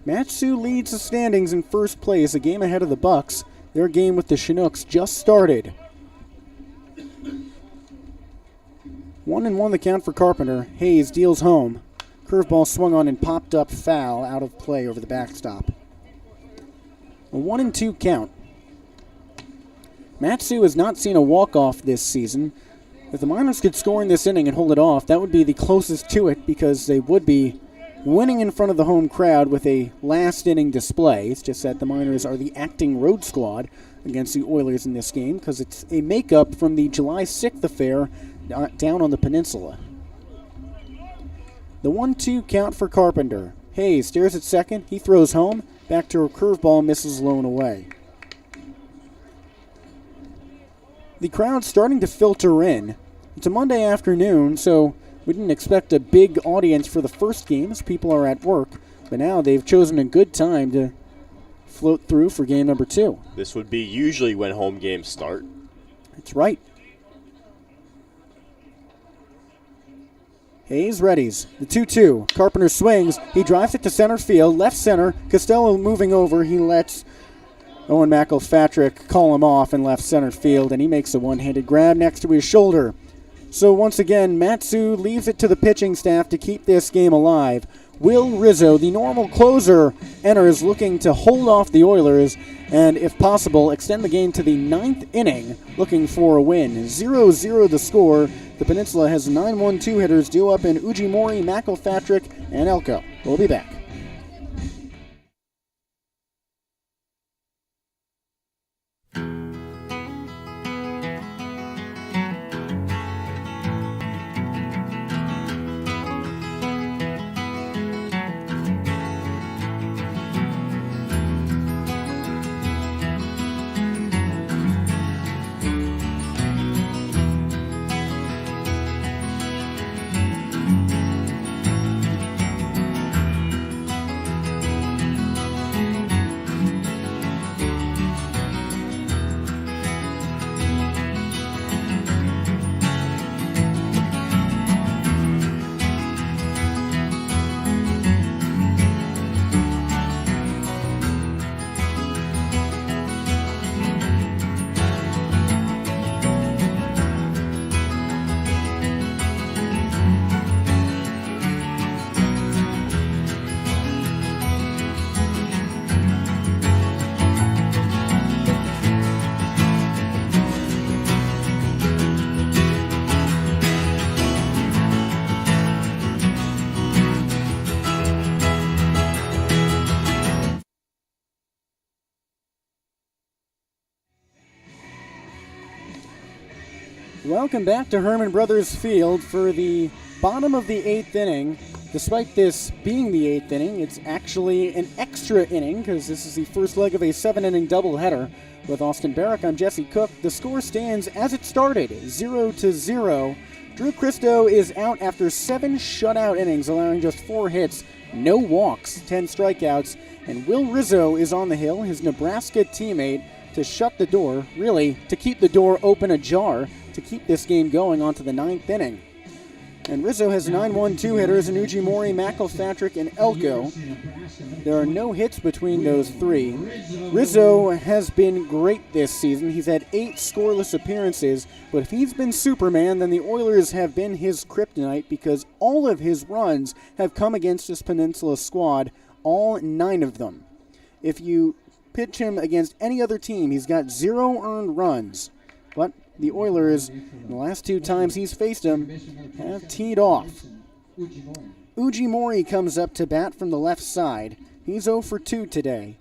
Matsu leads the standings in first place, a game ahead of the Bucks. Their game with the Chinooks just started. 1-1 the count for Carpenter. Hayes deals home. Curveball swung on and popped up foul out of play over the backstop. A 1-2 count. Matsu has not seen a walk-off this season. If the Miners could score in this inning and hold it off, that would be the closest to it because they would be winning in front of the home crowd with a last-inning display. It's just that the Miners are the acting road squad against the Oilers in this game because it's a makeup from the July 6th affair down on the Peninsula. The 1-2 count for Carpenter. Hayes stares at second. He throws home. Back to a curveball, misses low and away. The crowd's starting to filter in. It's a Monday afternoon, so we didn't expect a big audience for the first game as people are at work. But now they've chosen a good time to float through for game number 2. This would be usually when home games start. That's right. Hayes readies. The 2-2. Carpenter swings. He drives it to center field. Left center. Costello moving over. He lets Owen McElpatrick call him off in left center field, and he makes a one-handed grab next to his shoulder. So once again, Matsu leaves it to the pitching staff to keep this game alive. Will Rizzo, the normal closer, enters looking to hold off the Oilers and, if possible, extend the game to the 9th inning, looking for a win. 0-0 the score. The Peninsula has 9 1-2 hitters due up in Ujimori, McElpatrick, and Elko. We'll be back. Welcome back to Herman Brothers Field for the bottom of the 8th inning. Despite this being the 8th inning, it's actually an extra inning because this is the first leg of a 7-inning doubleheader. With Austin Barach, I'm Jesse Cook. The score stands as it started, 0-0. Drew Christo is out after 7 shutout innings, allowing just 4 hits, no walks, 10 strikeouts, and Will Rizzo is on the hill, his Nebraska teammate, to shut the door, really to keep the door open ajar, to keep this game going onto the 9th inning. And Rizzo has 9 1-2 hitters in Ujimori, McElpatrick, and Elko. There are no hits between those 3. Rizzo has been great this season. He's had 8 scoreless appearances, but if he's been Superman, then the Oilers have been his kryptonite because all of his runs have come against this Peninsula squad, all 9 of them. If you pitch him against any other team, he's got 0 earned runs. But the Oilers, in the last 2 times he's faced them, have teed off. Ujimori comes up to bat from the left side. He's 0 for 2 today.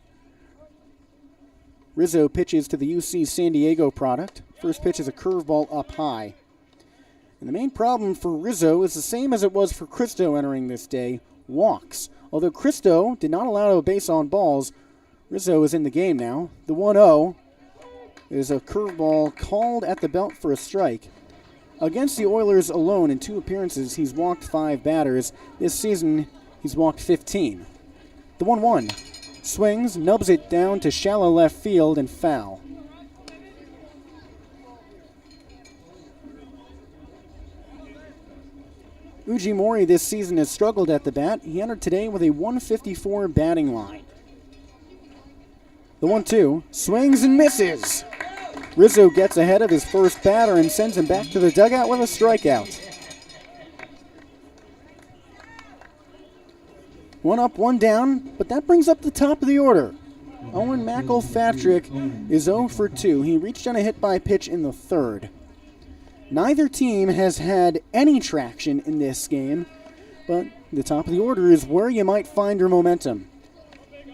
Rizzo pitches to the UC San Diego product. First pitch is a curveball up high. And the main problem for Rizzo is the same as it was for Christo entering this day, walks. Although Christo did not allow a base on balls, Rizzo is in the game now. The 1-0 is a curveball called at the belt for a strike. Against the Oilers alone in 2 appearances, he's walked 5 batters. This season, he's walked 15. The 1-1 swings, nubs it down to shallow left field and foul. Ujimori this season has struggled at the bat. He entered today with a 154 batting line. The 1-2 swings and misses. Rizzo gets ahead of his first batter and sends him back to the dugout with a strikeout. 1 up, 1 down, but that brings up the top of the order. Owen McElpatrick is 0 for 2. He reached on a hit by pitch in the 3rd. Neither team has had any traction in this game, but the top of the order is where you might find your momentum.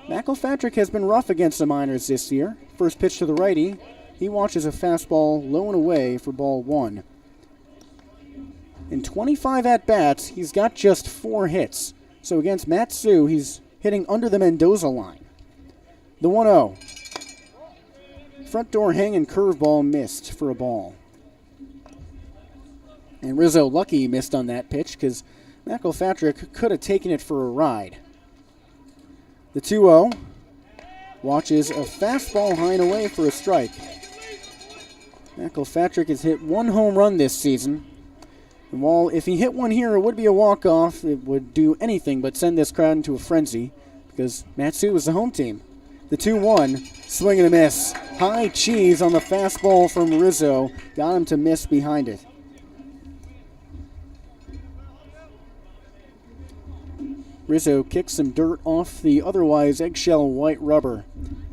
McElpatrick has been rough against the Miners this year. First pitch to the righty. He watches a fastball low and away for ball 1. In 25 at-bats, he's got just 4 hits. So against Matsu, he's hitting under the Mendoza line. The 1-0. Front door hanging curveball missed for a ball. And Rizzo lucky he missed on that pitch because McElpatrick could have taken it for a ride. The 2-0 watches a fastball high and away for a strike. McElpatrick has hit 1 home run this season. And while if he hit one here, it would be a walk-off. It would do anything but send this crowd into a frenzy because Matsu was the home team. The 2-1, swing and a miss. High cheese on the fastball from Rizzo. Got him to miss behind it. Rizzo kicks some dirt off the otherwise eggshell white rubber.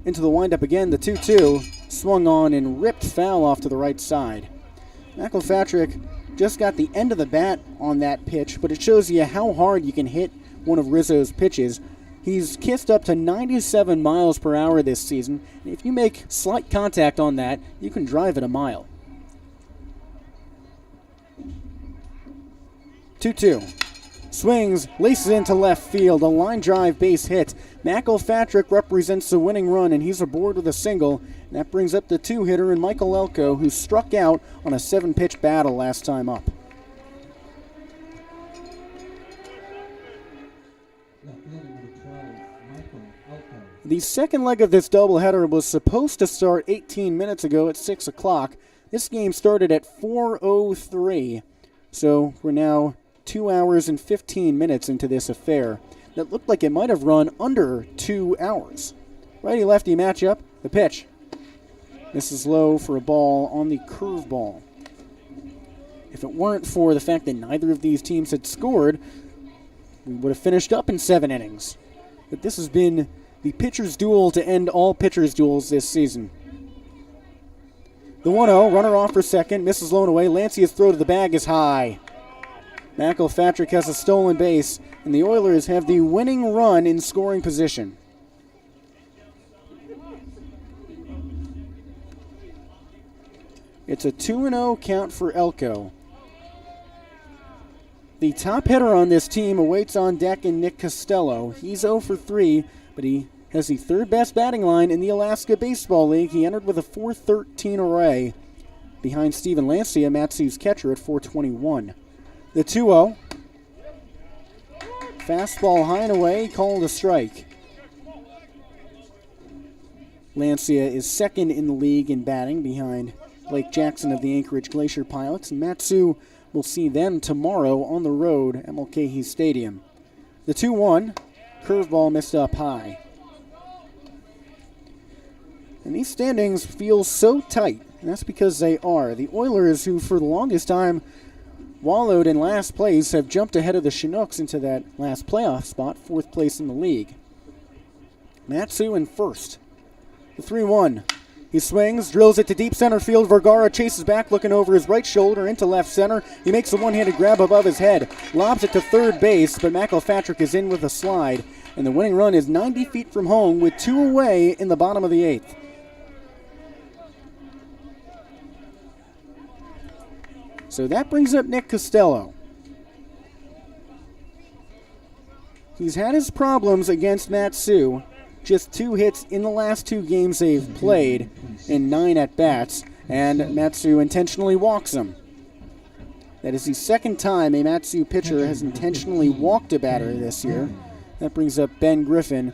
Into the windup again, the 2-2, swung on and ripped foul off to the right side. McElpatrick just got the end of the bat on that pitch, but it shows you how hard you can hit one of Rizzo's pitches. He's kissed up to 97 miles per hour this season, and if you make slight contact on that, you can drive it a mile. 2-2. Swings, laces into left field, a line drive base hit. McElpatrick represents the winning run, and he's aboard with a single. And that brings up the 2-hitter in Michael Elko, who struck out on a 7-pitch battle last time up. The second leg of this doubleheader was supposed to start 18 minutes ago at 6 o'clock. This game started at 4:03, so we're now 2 hours and 15 minutes into this affair that looked like it might have run under 2 hours. Righty-lefty matchup, the pitch. This is low for a ball on the curveball. If it weren't for the fact that neither of these teams had scored, we would have finished up in 7 innings. But this has been the pitcher's duel to end all pitcher's duels this season. The 1-0, runner off for second, misses low and away. Lancia's throw to the bag is high. McElpatrick has a stolen base, and the Oilers have the winning run in scoring position. It's a 2-0 count for Elko. The top hitter on this team awaits on deck in Nick Costello. He's 0 for 3, but he has the 3rd best batting line in the Alaska Baseball League. He entered with a .413 array. behind Steven Lancia, Matsu's catcher, at 421. The 2-0. Fastball high and away, called a strike. Lancia is second in the league in batting behind Blake Jackson of the Anchorage Glacier Pilots, and Matsu will see them tomorrow on the road at Mulcahy Stadium. The 2-1, curveball missed up high. And these standings feel so tight, and that's because they are. The Oilers, who for the longest time wallowed in last place, have jumped ahead of the Chinooks into that last playoff spot, 4th place in the league. Matsu in first. The 3-1. He swings, drills it to deep center field. Vergara chases back, looking over his right shoulder into left center. He makes a one-handed grab above his head, lobs it to third base, but McElpatrick is in with a slide, and the winning run is 90 feet from home with 2 away in the bottom of the 8th. So that brings up Nick Costello. He's had his problems against Matsu. Just 2 hits in the last 2 games they've played in 9 at-bats, and Matsu intentionally walks him. That is the second time a Matsu pitcher has intentionally walked a batter this year. That brings up Ben Griffin.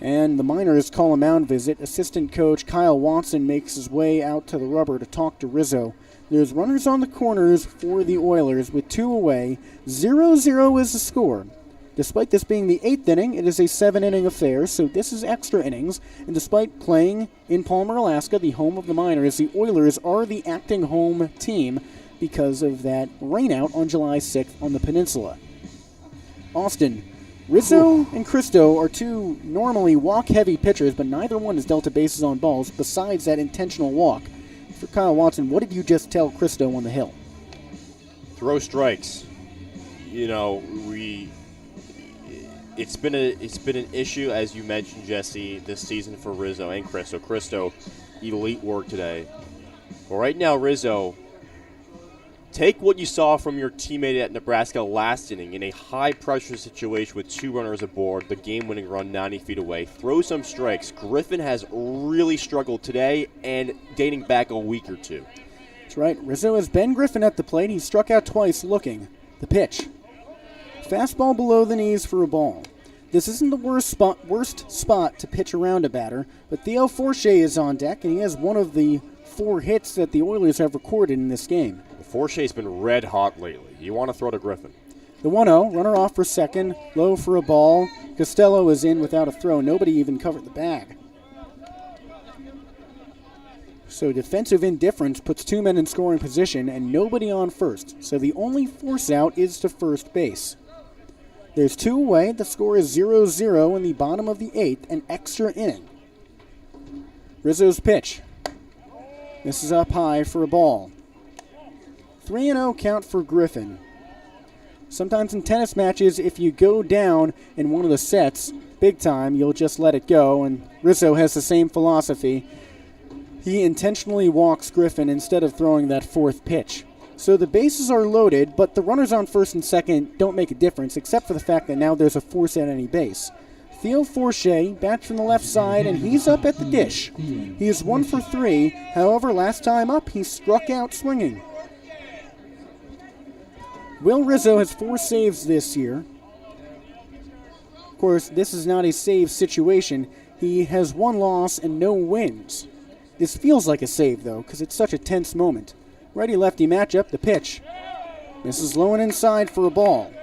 And the Miners call a mound visit. Assistant coach Kyle Watson makes his way out to the rubber to talk to Rizzo. There's runners on the corners for the Oilers with 2 away. 0-0 is the score. Despite this being the 8th inning, it is a 7-inning affair, so this is extra innings. And despite playing in Palmer, Alaska, the home of the Miners, the Oilers are the acting home team because of that rainout on July 6th on the Peninsula. Austin, Rizzo and Cristo are 2 normally walk-heavy pitchers, but neither one has dealt to bases on balls besides that intentional walk. For Kyle Watson, what did you just tell Cristo on the hill? Throw strikes. You know, it's been an issue, as you mentioned, Jesse, this season for Rizzo and Cristo. Cristo, elite work today. But right now, Rizzo, take what you saw from your teammate at Nebraska last inning in a high-pressure situation with 2 runners aboard, the game-winning run 90 feet away. Throw some strikes. Griffin has really struggled today and dating back a week or 2. That's right. Rizzo has Ben Griffin at the plate. He struck out twice looking. The pitch. Fastball below the knees for a ball. This isn't the worst spot to pitch around a batter, but Theo Forche is on deck, and he has one of the 4 hits that the Oilers have recorded in this game. Forche's been red hot lately. You want to throw to Griffin. The 1-0, runner off for second, low for a ball. Costello is in without a throw. Nobody even covered the bag. So defensive indifference puts 2 men in scoring position and nobody on first. So the only force out is to first base. There's 2 away. The score is 0-0 in the bottom of the 8th, an extra inning. Rizzo's pitch. This is up high for a ball. 3-0 count for Griffin. Sometimes in tennis matches, if you go down in one of the sets, big time, you'll just let it go, and Rizzo has the same philosophy. He intentionally walks Griffin instead of throwing that 4th pitch. So the bases are loaded, but the runners on first and second don't make a difference, except for the fact that now there's a force at any base. Theo Forche bats from the left side, and he's up at the dish. He is 1 for 3. However, last time up, he struck out swinging. Will Rizzo has 4 saves this year. Of course, this is not a save situation. He has 1 loss and no wins. This feels like a save, though, because it's such a tense moment. Righty-lefty matchup, the pitch. This is low and inside for a ball.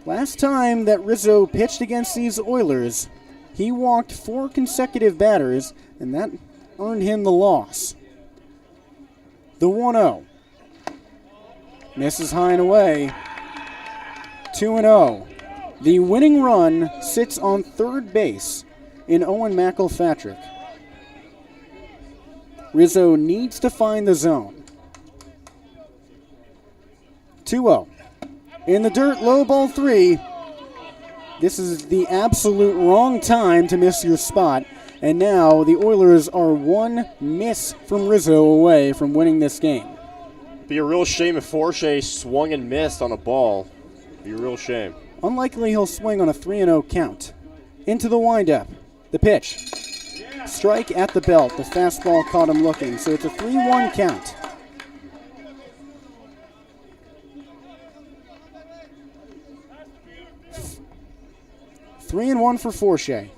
Last time that Rizzo pitched against these Oilers, he walked 4 consecutive batters, and that earned him the loss. The 1-0. Misses high and away. 2-0. The winning run sits on third base in Owen McElpatrick. Rizzo needs to find the zone. 2-0. In the dirt, low ball 3. This is the absolute wrong time to miss your spot. And now the Oilers are 1 miss from Rizzo away from winning this game. Be a real shame if Forche swung and missed on a ball. Be a real shame. Unlikely he'll swing on a 3-0 count. Into the windup. The pitch. Strike at the belt. The fastball caught him looking. So it's a 3-1 count. Three and one for Forshey.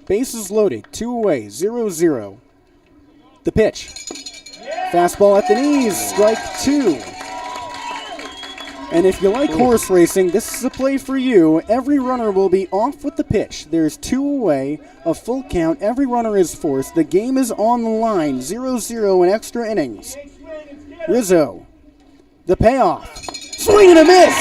Bases loaded. 2 away. 0-0. The pitch. Fastball at the knees. Strike 2. And if you like horse racing, this is a play for you. Every runner will be off with the pitch. There's 2 away, a full count. Every runner is forced. The game is on the line. 0-0 in extra innings. Rizzo. The payoff. Swing and a miss.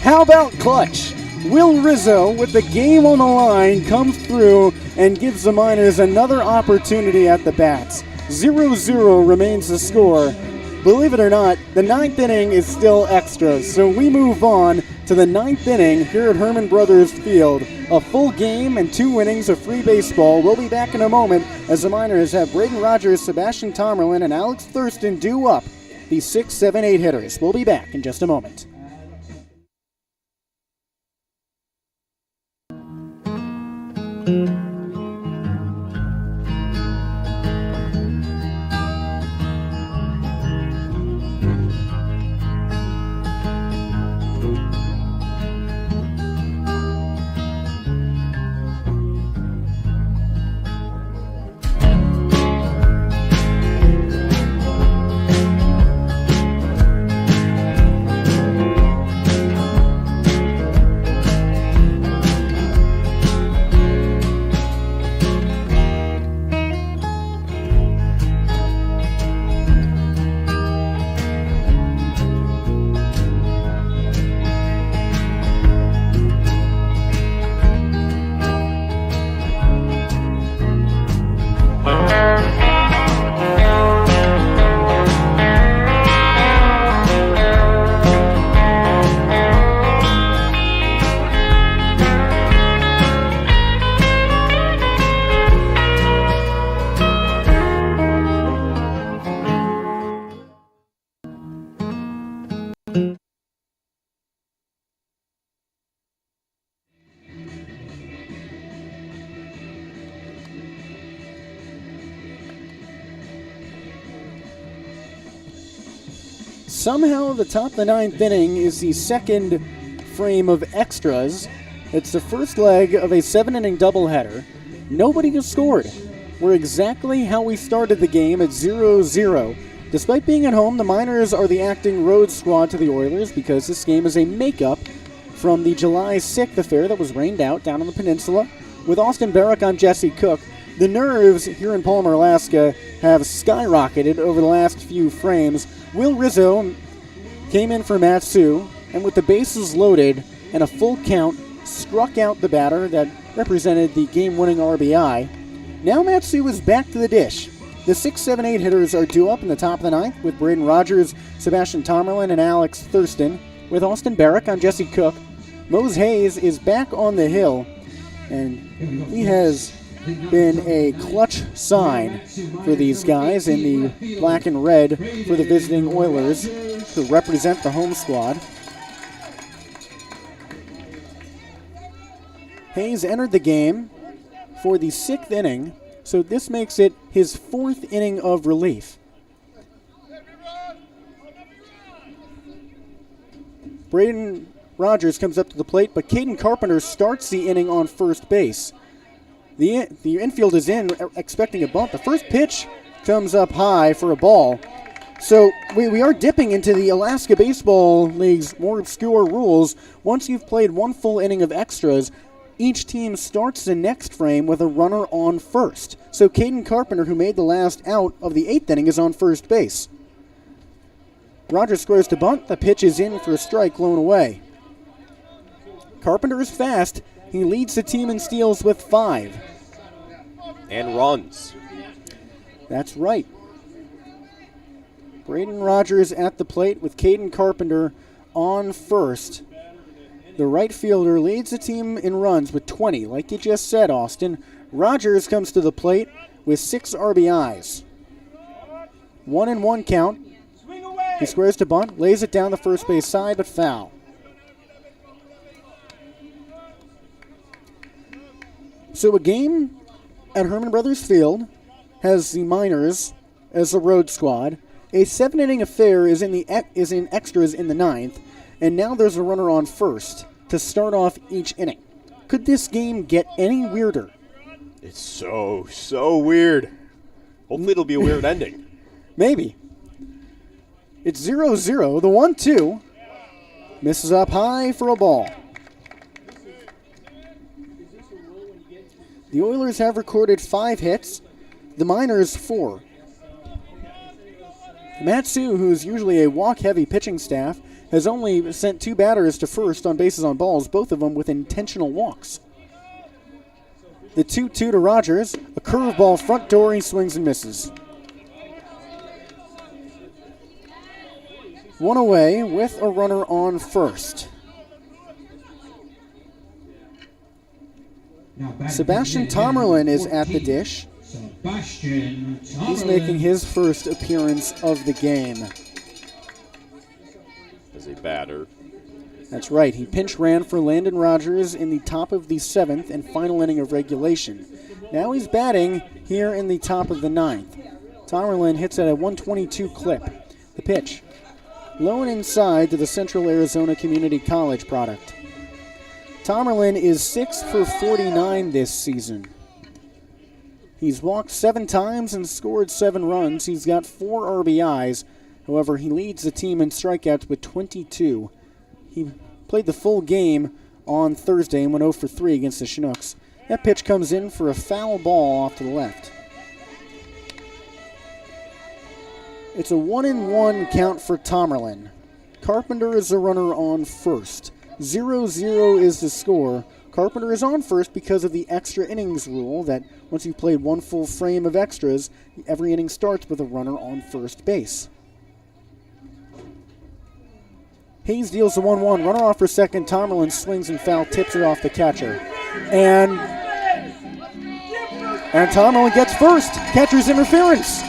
How about clutch? Will Rizzo, with the game on the line, comes through and gives the Miners another opportunity at the bats. 0-0 remains the score. Believe it or not, the 9th inning is still extra, so we move on to the 9th inning here at Herman Brothers Field. A full game and 2 innings of free baseball. We'll be back in a moment as the Miners have Braden Rogers, Sebastian Tomerlin, and Alex Thurston due up the 6, 7, 8 hitters. We'll be back in just a moment. Somehow the top of the 9th inning is the second frame of extras. It's the first leg of a 7-inning doubleheader. Nobody has scored. We're exactly how we started the game at 0-0. Despite being at home, the Miners are the acting road squad to the Oilers because this game is a makeup from the July 6th affair that was rained out down on the Peninsula. With Austin Barach, I'm Jesse Cook. The nerves here in Palmer, Alaska have skyrocketed over the last few frames. Will Rizzo came in for Matsu, and with the bases loaded and a full count, struck out the batter that represented the game-winning RBI. Now Matsu is back to the dish. The 6, 7, 8 hitters are due up in the top of the 9th with Braden Rogers, Sebastian Tomerlin, and Alex Thurston. With Austin Barach, I'm Jesse Cook. Mose Hayes is back on the hill, and he has been a clutch sign for these guys in the black and red for the visiting Oilers to represent the home squad. Hayes entered the game for the 6th inning, so this makes it his 4th inning of relief. Braden Rogers comes up to the plate, but Caden Carpenter starts the inning on first base. The infield is in, expecting a bunt. The first pitch comes up high for a ball. So we are dipping into the Alaska Baseball League's more obscure rules. Once you've played one full inning of extras, each team starts the next frame with a runner on first. So Caden Carpenter, who made the last out of the 8th inning, is on first base. Rogers squares to bunt. The pitch is in for a strike, blown away. Carpenter is fast. He leads the team in steals with 5. And runs. That's right. Braden Rogers at the plate with Caden Carpenter on first. The right fielder leads the team in runs with 20, like you just said, Austin. Rogers comes to the plate with 6 RBIs. 1-1 count. He squares to bunt, lays it down the first base side, but foul. So a game at Herman Brothers Field has the Miners as the road squad. A 7-inning affair is in extras in the 9th, and now there's a runner on first to start off each inning. Could this game get any weirder? It's so weird. Hopefully it'll be a weird ending. Maybe. It's 0-0. The 1-2 misses up high for a ball. The Oilers have recorded 5 hits. The Miners 4. Matsu, who's usually a walk-heavy pitching staff, has only sent 2 batters to first on bases on balls, both of them with intentional walks. The 2-2 to Rogers. A curveball front door. He swings and misses. 1 away with a runner on first. Sebastian Tomerlin is at the dish. He's making his first appearance of the game. As a batter. That's right. He pinch ran for Landon Rogers in the top of the 7th and final inning of regulation. Now he's batting here in the top of the 9th. Tomerlin hits at a 122 clip. The pitch. Low and inside to the Central Arizona Community College product. Tomerlin is 6 for 49 this season. He's walked 7 times and scored 7 runs. He's got 4 RBIs. However, he leads the team in strikeouts with 22. He played the full game on Thursday and went 0 for 3 against the Chinooks. That pitch comes in for a foul ball off to the left. It's a 1-1 count for Tomerlin. Carpenter is the runner on first. 0-0 is the score. Carpenter is on first because of the extra innings rule that once you've played 1 full frame of extras, every inning starts with a runner on first base. Hayes deals the 1-1. Runner off for second. Tomerlin swings and foul, tips it off the catcher. And Tomerlin gets first. Catcher's interference.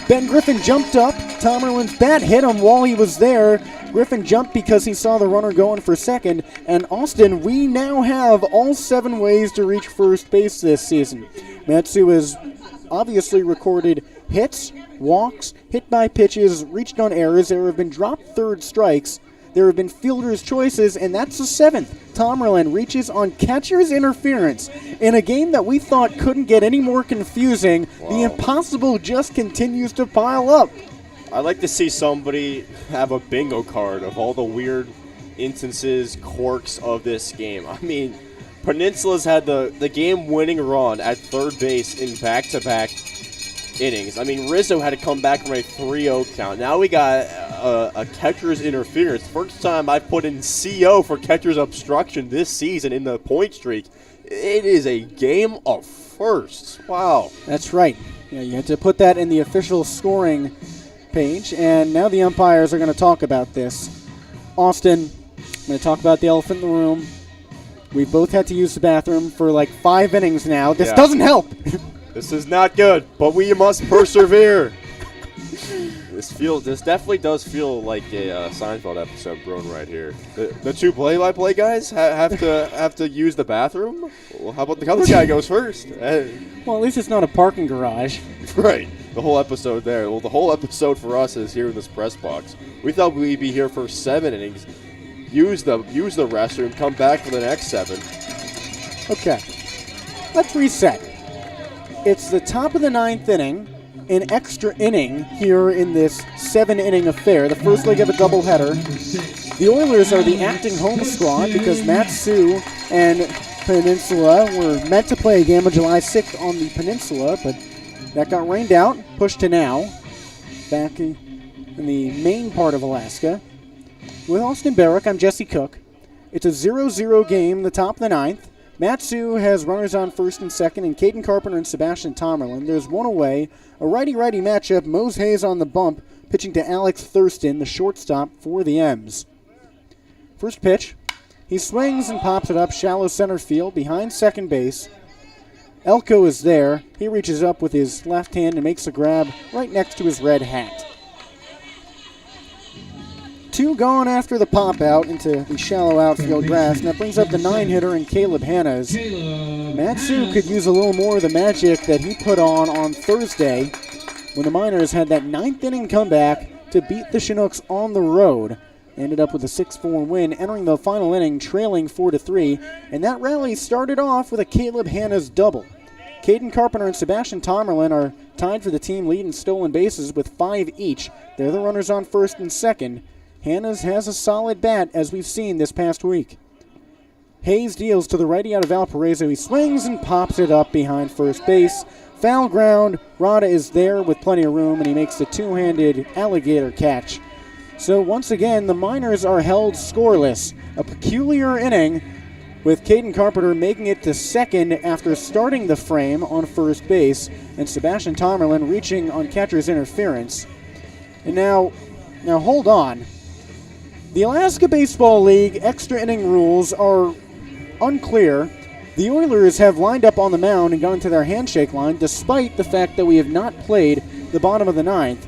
Ben Griffin jumped up. Tomerlin's bat hit him while he was there. Griffin jumped because he saw the runner going for second. And Austin, we now have all 7 ways to reach first base this season. Matsu has obviously recorded hits, walks, hit by pitches, reached on errors. There have been dropped third strikes. There have been fielder's choices, and that's the 7th. Tomerlin reaches on catcher's interference in a game that we thought couldn't get any more confusing. Wow. The impossible just continues to pile up. I'd like to see somebody have a bingo card of all the weird instances, quirks of this game. I mean, Peninsula's had the game-winning run at third base in back-to-back innings. I mean, Rizzo had to come back from a 3-0 count. Now we got a catcher's interference. First time I've put in CO for catcher's obstruction this season in the point streak. It is a game of firsts. Wow. That's right. Yeah, you have to put that in the official scoring page, and now the umpires are going to talk about this. Austin, I'm going to talk about the elephant in the room. We both had to use the bathroom for like 5 innings now. This doesn't help. This is not good, but we must persevere. This definitely does feel like a Seinfeld episode grown right here. The 2 play-by-play guys have to use the bathroom. Well, how about the other guy goes first? Well, at least it's not a parking garage. Right. The whole episode there. Well, the whole episode for us is here in this press box. We thought we'd be here for 7 innings. Use the restroom. Come back for the next 7. Okay. Let's reset. It's the top of the 9th inning, an extra inning here in this 7-inning affair, the first leg of a doubleheader. The Oilers are the acting home squad because Matsu and Peninsula were meant to play a game on July 6th on the Peninsula, but that got rained out, pushed to now, back in the main part of Alaska. With Austin Barach, I'm Jesse Cook. It's a 0-0 game, the top of the 9th. Matsu has runners on first and second, and Caden Carpenter and Sebastian Tomerlin. There's 1 away. A righty-righty matchup. Mose Hayes on the bump, pitching to Alex Thurston, the shortstop for the M's. First pitch. He swings and pops it up shallow center field behind second base. Elko is there. He reaches up with his left hand and makes a grab right next to his red hat. 2 gone after the pop out into the shallow outfield grass, and that brings up the 9-hitter in Caleb Hannas. Matsu could use a little more of the magic that he put on Thursday when the Miners had that 9th inning comeback to beat the Chinooks on the road. Ended up with a 6-4 win, entering the final inning trailing 4-3, and that rally started off with a Caleb Hannas double. Caden Carpenter and Sebastian Tomerlin are tied for the team lead in stolen bases with 5 each. They're the runners on first and second. Hannas has a solid bat, as we've seen this past week. Hayes deals to the righty out of Valparaiso. He swings and pops it up behind first base. Foul ground. Rada is there with plenty of room, and he makes the two-handed alligator catch. So once again, the Miners are held scoreless. A peculiar inning with Caden Carpenter making it to second after starting the frame on first base, and Sebastian Tomerlin reaching on catcher's interference. And now hold on. The Alaska Baseball League extra inning rules are unclear. The Oilers have lined up on the mound and gone to their handshake line, despite the fact that we have not played the bottom of the 9th.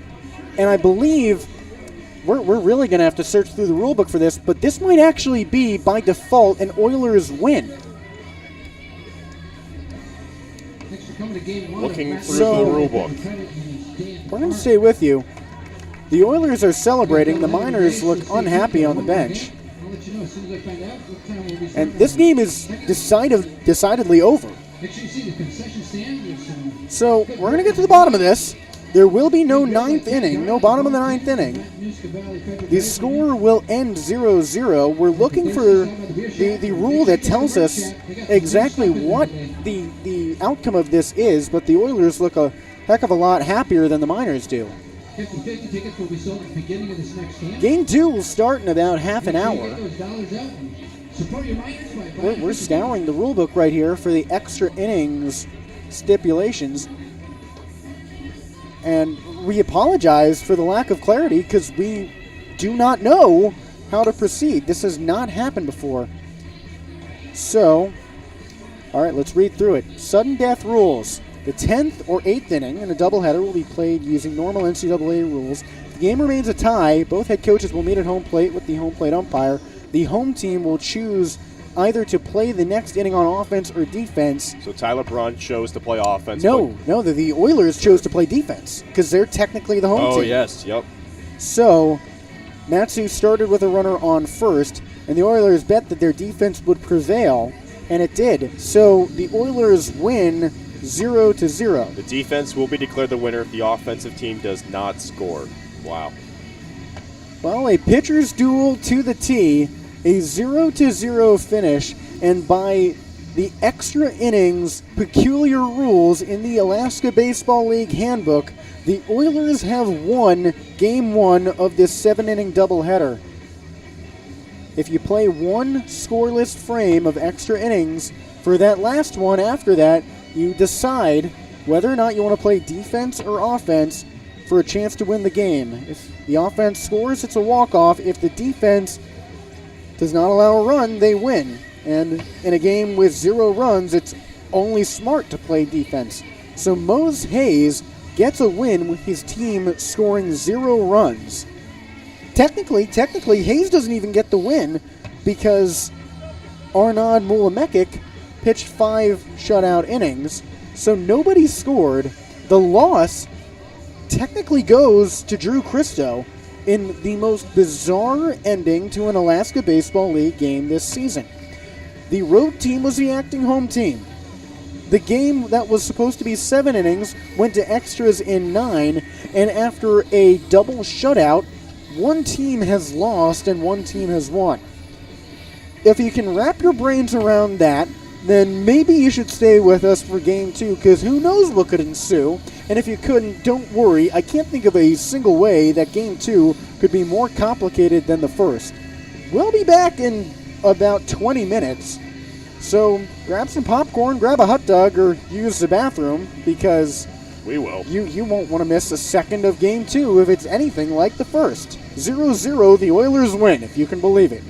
And I believe we're really going to have to search through the rule book for this, but this might actually be, by default, an Oilers win. Looking through the rule book. We're going to stay with you. The Oilers are celebrating. The Miners look unhappy on the bench. And this game is decidedly over. So we're going to get to the bottom of this. There will be no 9th inning, no bottom of the 9th inning. The score will end 0-0. We're looking for the rule that tells us exactly what the outcome of this is, but the Oilers look a heck of a lot happier than the Miners do. Game 2 will start in about half an hour. We're scouring the rule book right here for the extra innings stipulations. And we apologize for the lack of clarity because we do not know how to proceed. This has not happened before. So, all right, let's read through it. Sudden death rules. The 10th or 8th inning in a doubleheader will be played using normal NCAA rules. The game remains a tie. Both head coaches will meet at home plate with the home plate umpire. The home team will choose either to play the next inning on offense or defense. So Tyler Braun chose to play offense. No, the Oilers chose to play defense because they're technically the home team. Oh, yes, yep. So Matsu started with a runner on first, and the Oilers bet that their defense would prevail, and it did. So the Oilers win 0-0. The defense will be declared the winner if the offensive team does not score. Wow. Well, a pitcher's duel to the tee, a 0-0 finish, and by the extra innings peculiar rules in the Alaska Baseball League handbook, the Oilers have won Game 1 of this 7-inning doubleheader. If you play one scoreless frame of extra innings, for that last one after that, you decide whether or not you want to play defense or offense for a chance to win the game. If the offense scores, it's a walk-off. If the defense does not allow a run, they win. And in a game with 0 runs, it's only smart to play defense. So Mose Hayes gets a win with his team scoring 0 runs. Technically, Hayes doesn't even get the win because Arnaud Mulamekic pitched 5 shutout innings, so nobody scored. The loss technically goes to Drew Christo in the most bizarre ending to an Alaska Baseball League game this season. The road team was the acting home team. The game that was supposed to be 7 innings went to extras in 9, and after a double shutout, one team has lost and one team has won. If you can wrap your brains around that, then maybe you should stay with us for Game 2, because who knows what could ensue. And if you couldn't, don't worry. I can't think of a single way that Game 2 could be more complicated than the first. We'll be back in about 20 minutes. So grab some popcorn, grab a hot dog, or use the bathroom, because we will. You won't want to miss a second of Game 2 if it's anything like the first. 0-0, the Oilers win, if you can believe it.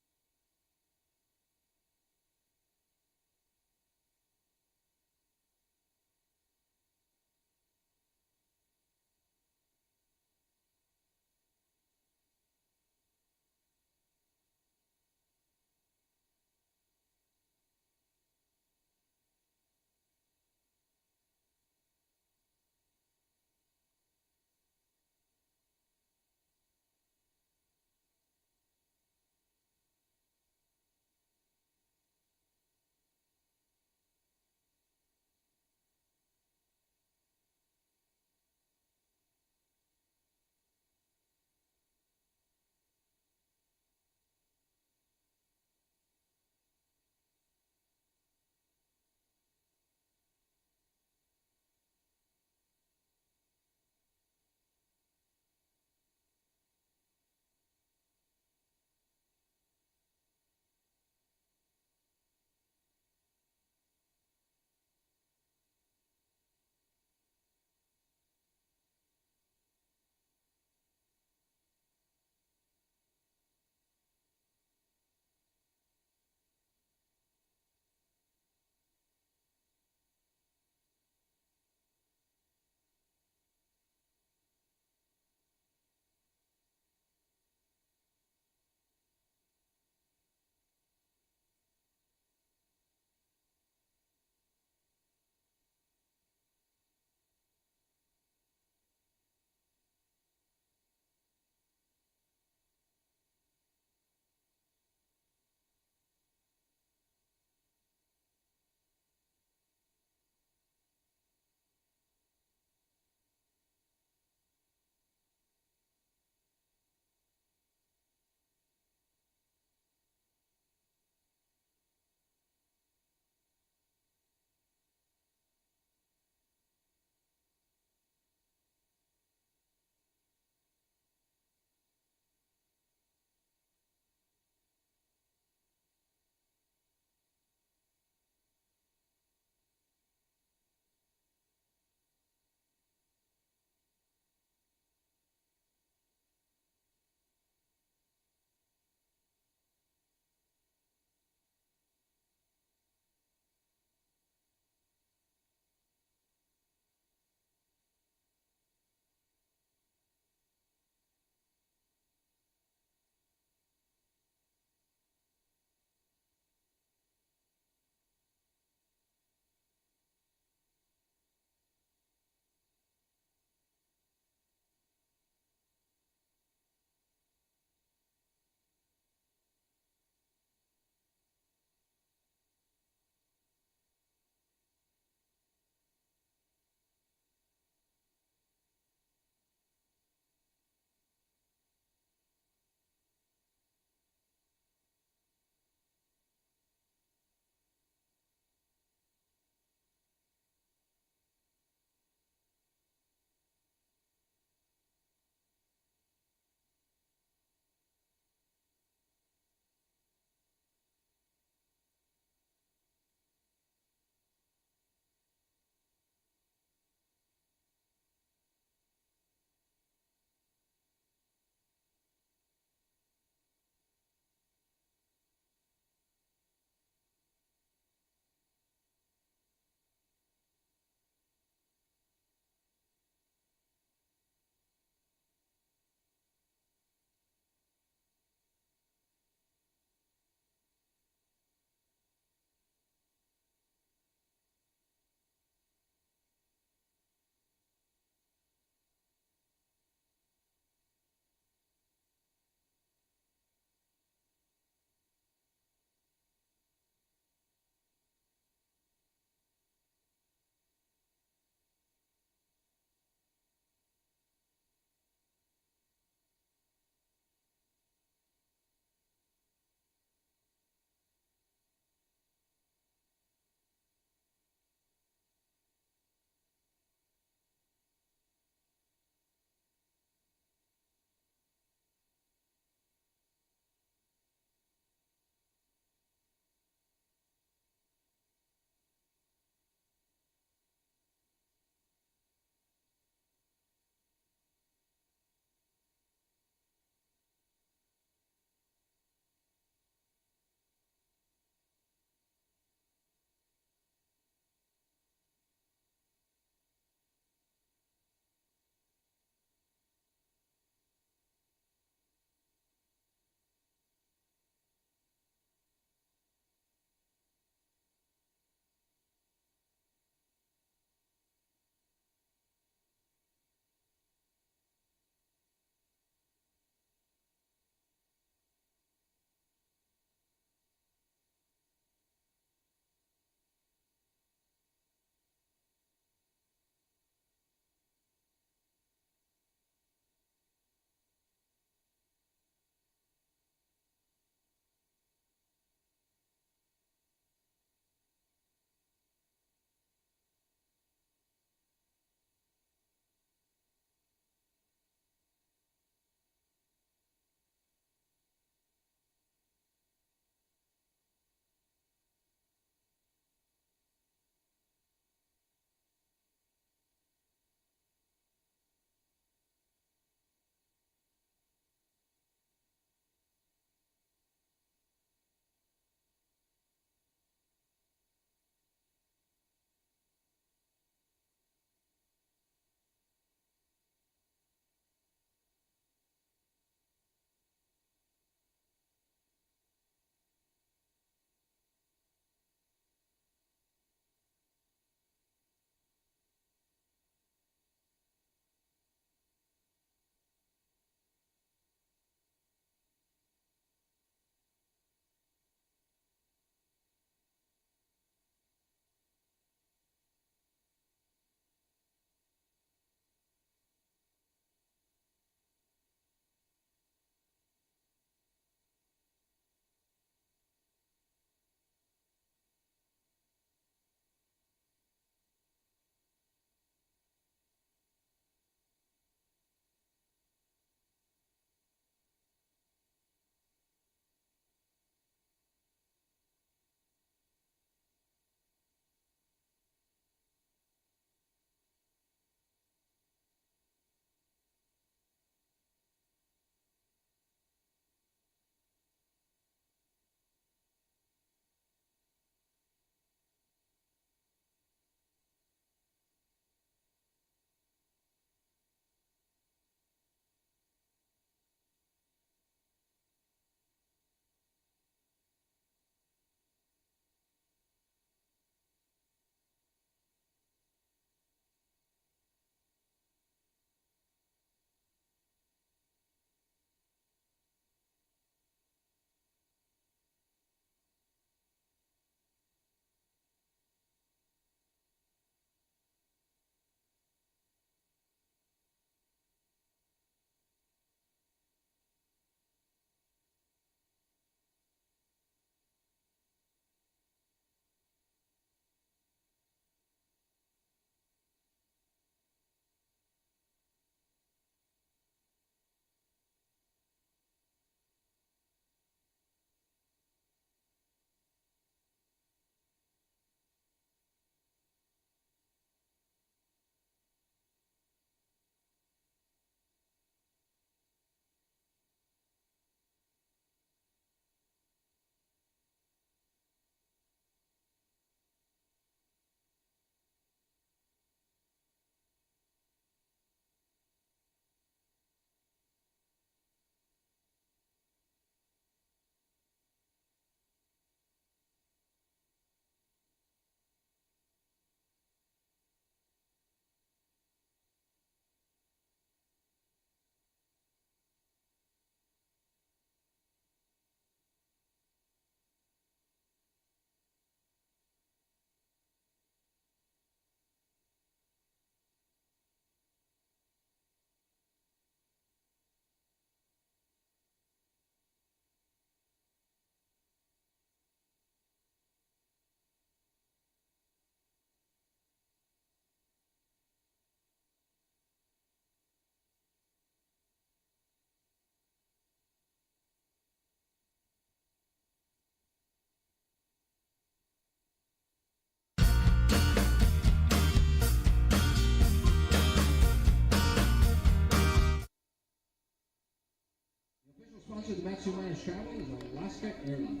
Sponsor of the Matsu Miners travel is Alaska Airlines.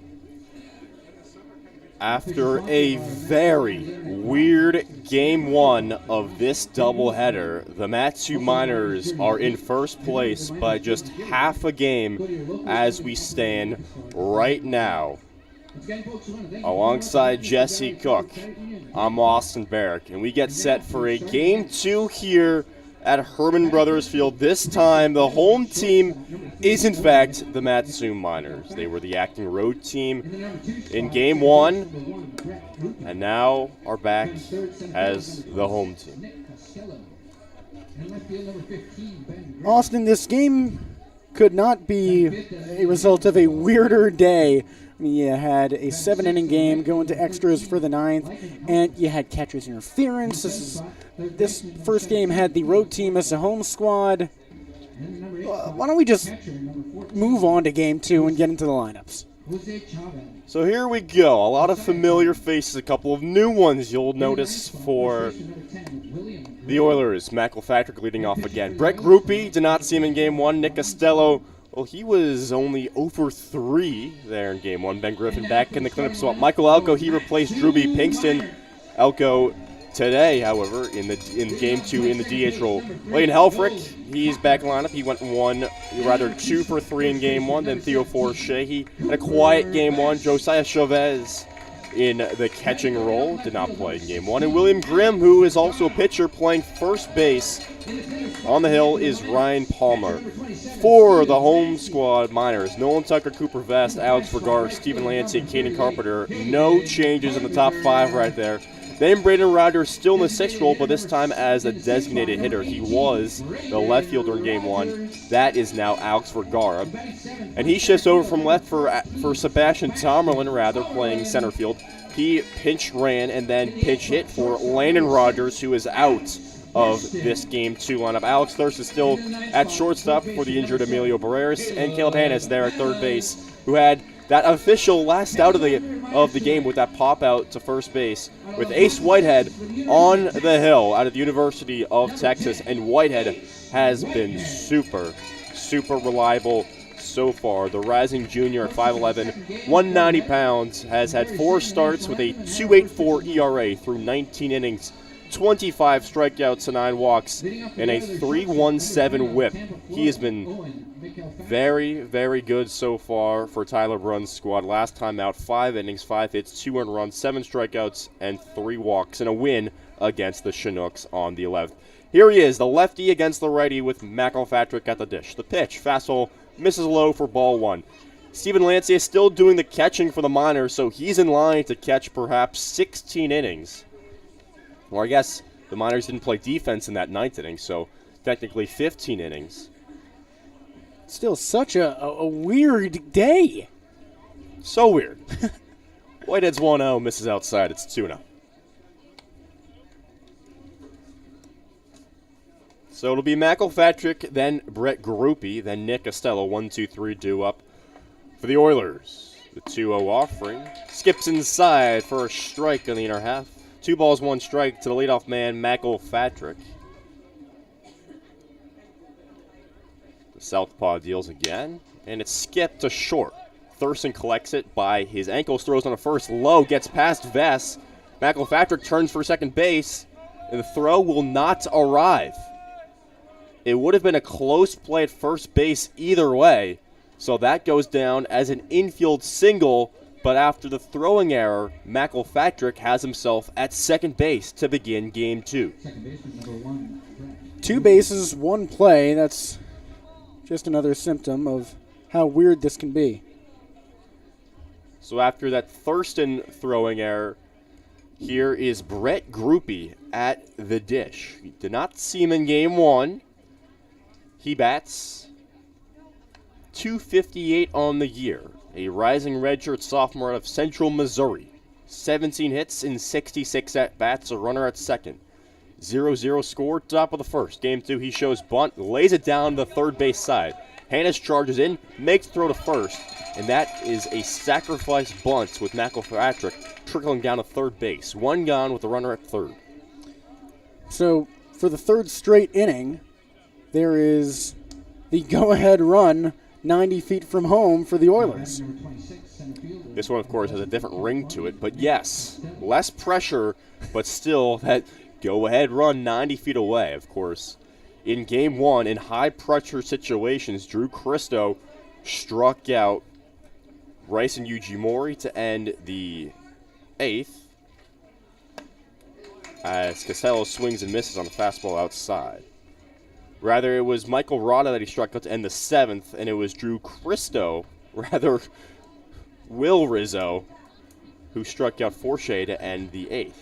After a very weird Game 1 of this doubleheader, the Matsu Miners are in first place by just half a game as we stand right now. Alongside Jesse Cook, I'm Austin Barach, and we get set for a Game 2 here at Herman Brothers Field. This time, the home team is, in fact, the Matsu Miners. They were the acting road team in Game 1, and now are back as the home team. Austin, this game could not be a result of a weirder day. You had a 7-inning game going to extras for the 9th, and you had catcher's interference. This first game had the road team as a home squad. Why don't we just move on to Game 2 and get into the lineups? So here we go. A lot of familiar faces, a couple of new ones you'll notice for the Oilers. McElpatrick leading off again. Brett Grupe did not see him in Game 1. Nick Costello, well, he was only over 3 there in Game 1. Ben Griffin back in the cleanup spot. Michael Elko, he replaced Drewby Pinkston. Elko today, however, in Game 2 in the DH role. Layden Helfrich, he's back in lineup. He went 2 for 3 in Game 1. Then Theo Forche, he had a quiet Game 1. Josiah Chavez in the catching role, did not play in Game 1. And William Grimm, who is also a pitcher, playing first base. On the hill is Ryan Palmer. For the home squad Miners, Nolan Tucker, Cooper Vest, Alex Vergara, Stephen Lancey, Caden Carpenter. No changes in the top 5 right there. Then Braden Rogers still in the 6th role, but this time as a designated hitter. He was the left fielder in Game 1. That is now Alex Vergara. And he shifts over from left for Sebastian Tomerlin, rather, playing center field. He pinch ran and then pinch hit for Landon Rogers, who is out of this Game 2 lineup. Alex Thurst is still at shortstop for the injured Emilio Barreras, and Caleb Hannes there at third base, who had that official last out of the game with that pop out to first base, with Ace Whitehead on the hill out of the University of Texas. And Whitehead has been super, super reliable so far. The rising junior at 5'11", 190 pounds, has had 4 starts with a 2.84 ERA through 19 innings, 25 strikeouts to 9 walks, and a 3.17 whip. He has been very, very good so far for Tyler Brunn's squad. Last time out, 5 innings, 5 hits, 2 earned runs, 7 strikeouts, and 3 walks, and a win against the Chinooks on the 11th. Here he is, the lefty against the righty with McElpatrick at the dish. The pitch, fastball, misses low for ball 1. Stephen Lancey is still doing the catching for the Miners, so he's in line to catch perhaps 16 innings. Or I guess the Miners didn't play defense in that 9th inning, so technically 15 innings. Still such a weird day. So weird. Whitehead's 1-0, misses outside. It's 2-0. So it'll be McElpatrick, then Brett Grupe, then Nick Costello. 1-2-3 due up for the Oilers. The 2-0 offering. Skips inside for a strike in the inner half. 2 balls, 1 strike to the leadoff man, McElpatrick. The southpaw deals again, and it's skipped to short. Thurston collects it by his ankles, throws on a first, low, gets past Vest. McElpatrick turns for second base, and the throw will not arrive. It would have been a close play at first base either way, so that goes down as an infield single, but after the throwing error, McElpatrick has himself at second base to begin Game 2. 2 bases, 1 play. That's just another symptom of how weird this can be. So after that Thurston throwing error, here is Brett Grupe at the dish. We did not see him in Game 1. He bats .258 on the year. A rising redshirt sophomore out of Central Missouri. 17 hits in 66 at-bats, a runner at second. 0-0 score, top of the first. Game 2, he shows bunt, lays it down the third base side. Hannes charges in, makes throw to first, and that is a sacrifice bunt with McElpatrick trickling down to third base. 1 gone with the runner at third. So, for the 3rd straight inning, there is the go-ahead run 90 feet from home for the Oilers. This one, of course, has a different ring to it, but yes, less pressure, but still that go-ahead run 90 feet away. Of course, in Game 1, in high-pressure situations, Drew Christo struck out Bryson Ujimori to end the 8th, as Costello swings and misses on the fastball outside. Rather, it was Michael Rada that he struck out to end the 7th, and it was Drew Christo, Will Rizzo, who struck out Forshey to end the 8th.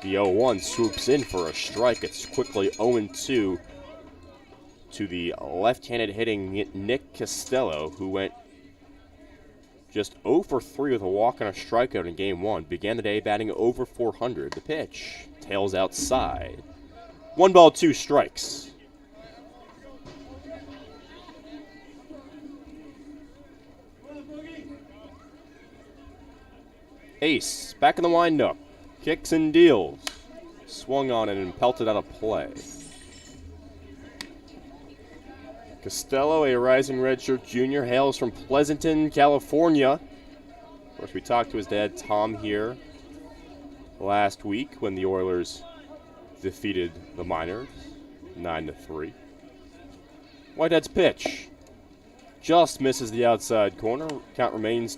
The 0-1 swoops in for a strike. It's quickly 0-2 to the left-handed hitting Nick Costello, who went just 0 for 3 with a walk and a strikeout in Game 1. Began the day batting over .400. The pitch, tails outside. 1 ball, 2 strikes. Ace, back in the windup. Kicks and deals. Swung on it and pelted out of play. Costello, a rising redshirt junior, hails from Pleasanton, California. Of course, we talked to his dad, Tom, here last week when the Oilers defeated the Miners 9-3. Whitehead's pitch just misses the outside corner. Count remains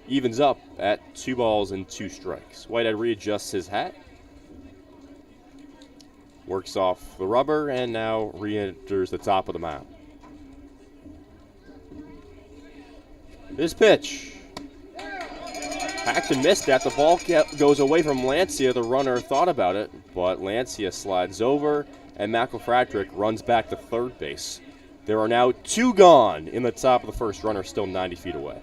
evens up at 2 balls and 2 strikes. Whitehead readjusts his hat, works off the rubber, and now re-enters the top of the mound. This pitch, Paxton missed that. The ball goes away from Lancia. The runner thought about it, but Lancia slides over, and McElfratrick runs back to third base. There are now 2 gone in the top of the first. Runner still 90 feet away.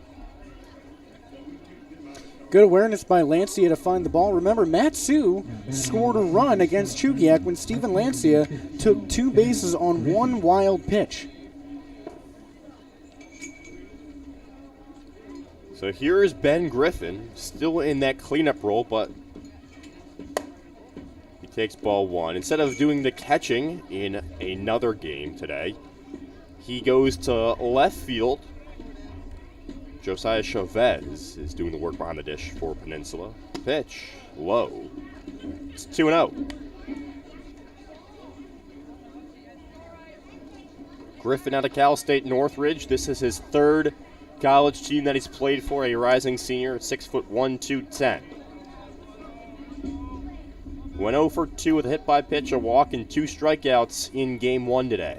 Good awareness by Lancia to find the ball. Remember, Matsu scored a run against Chugiak when Steven Lancia took 2 bases on 1 wild pitch. So here is Ben Griffin, still in that cleanup role, but he takes ball 1. Instead of doing the catching in another game today, he goes to left field. Josiah Chavez is doing the work behind the dish for Peninsula. Pitch, low. It's 2-0. Griffin out of Cal State Northridge. This is his 3rd college team that he's played for, a rising senior at 6'1", 210. Went 0 for 2 with a hit by pitch, a walk, and 2 strikeouts in Game 1 today.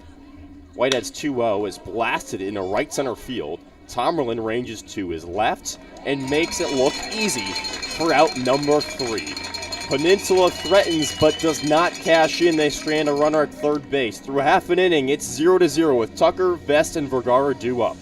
Whitehead's 2-0 is blasted into right center field. Tomerlin ranges to his left and makes it look easy for out number 3. Peninsula threatens but does not cash in. They strand a runner at third base. Through half an inning, it's 0-0 with Tucker, Vest, and Vergara due up.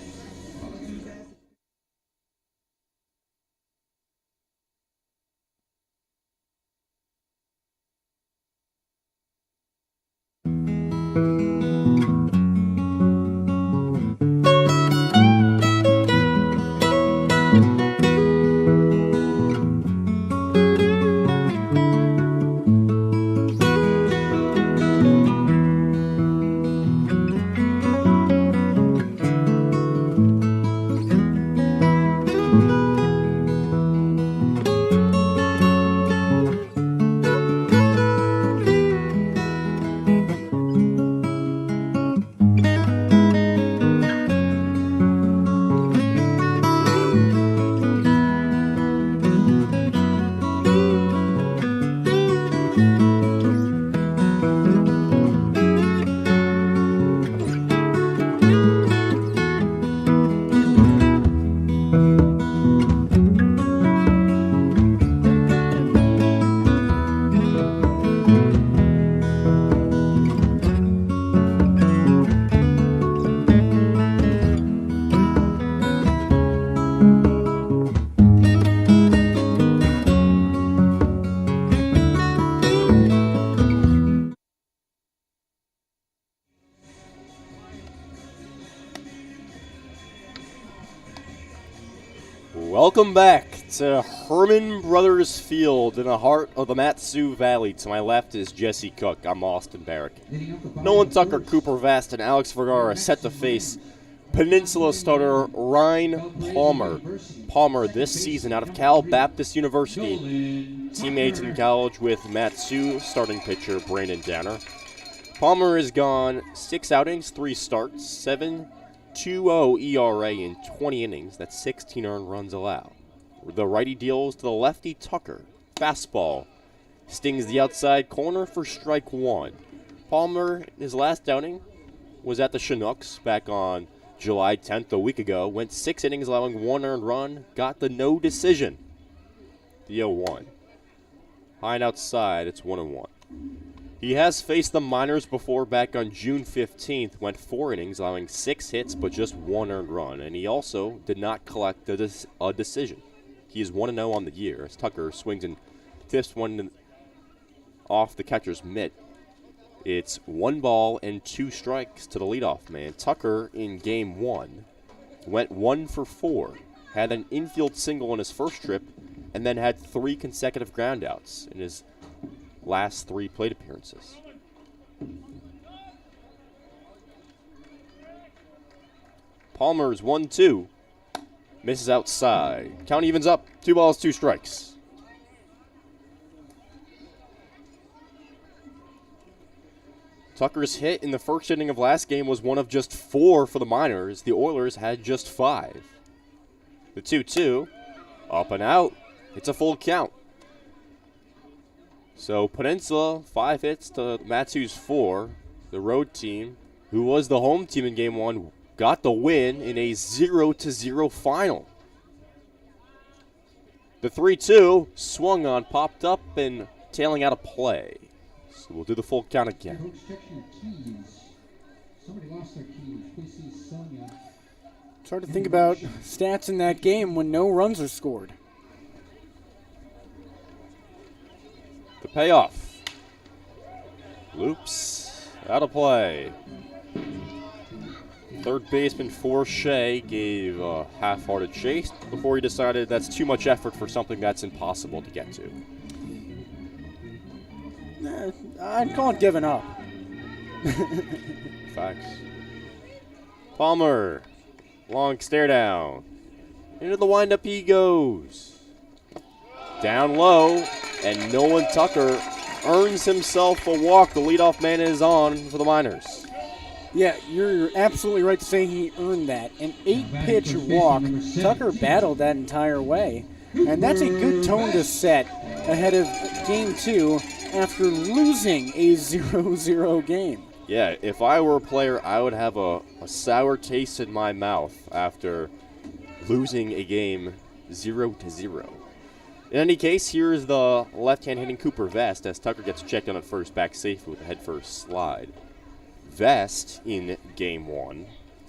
Welcome back It's a Herman Brothers Field in the heart of the Mat-Su Valley. To my left is Jesse Cook. I'm Austin Barach. Nolan Tucker, Cooper Vest, and Alex Vergara set to face Peninsula starter Ryan Palmer. Palmer this season out of Cal Baptist University. Teammates in college with Mat-Su starting pitcher Brandon Downer. Palmer has gone 6 outings, 3 starts, 7.20 ERA in 20 innings. That's 16 earned runs allowed. The righty deals to the lefty Tucker. Fastball stings the outside corner for strike 1. Palmer, his last outing, was at the Chinooks back on July 10th, a week ago. Went 6 innings, allowing 1 earned run. Got the no decision. The 0-1. High and outside, it's 1-1. He has faced the minors before back on June 15th. Went 4 innings, allowing 6 hits, but just 1 earned run. And he also did not collect a decision. He is 1-0 on the year as Tucker swings and tips one off the catcher's mitt. It's 1 ball and 2 strikes to the leadoff man. Tucker in game 1 went 1 for 4, had an infield single on his first trip, and then had 3 consecutive groundouts in his last 3 plate appearances. Palmer's 1-2. Misses outside. Count evens up. 2 balls, 2 strikes. Tucker's hit in the first inning of last game was one of just 4 for the minors. The Oilers had just 5. The 2-2. Up and out. It's a full count. So Peninsula, 5 hits to Mat-Su's 4. The road team, who was the home team in game 1, got the win in a 0-0 final. The 3-2 swung on, popped up, and tailing out of play. So we'll do the full count again. Folks, check your keys. Somebody lost their keys. Please see Sonia. It's hard to think about stats in that game when no runs are scored. The payoff. Loops out of play. Third baseman Shea gave a half-hearted chase before he decided that's too much effort for something that's impossible to get to. I'd call it giving up. Facts. Palmer, long stare down. Into the windup he goes. Down low, and Nolan Tucker earns himself a walk. The leadoff man is on for the minors. Yeah, you're absolutely right to say he earned that. An 8-pitch walk. Tucker battled that entire way. And that's a good tone to set ahead of Game 2 after losing a 0-0 game. Yeah, if I were a player, I would have a sour taste in my mouth after losing a game 0-0. In any case, here's the left-hand hitting Cooper Vest as Tucker gets checked on at first, back safely with a head-first slide. Vest in game 1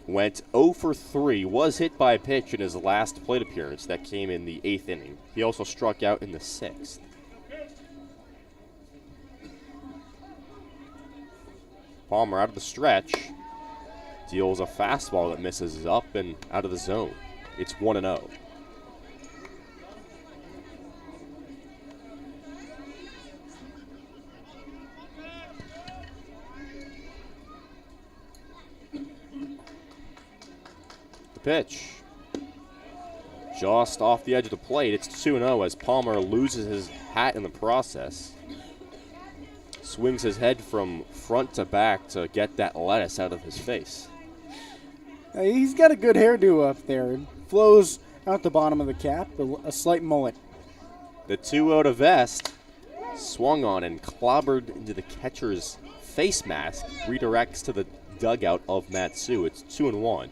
went 0 for 3, was hit by a pitch in his last plate appearance that came in the 8th inning. He also struck out in the 6th. Palmer out of the stretch deals a fastball that misses up and out of the zone. It's 1-0. Pitch. Just off the edge of the plate. It's 2-0 as Palmer loses his hat in the process. Swings his head from front to back to get that lettuce out of his face. He's got a good hairdo up there. It flows out the bottom of the cap, a slight mullet. The 2-0 to Vest swung on and clobbered into the catcher's face mask. Redirects to the dugout of Mat-Su. It's 2-1.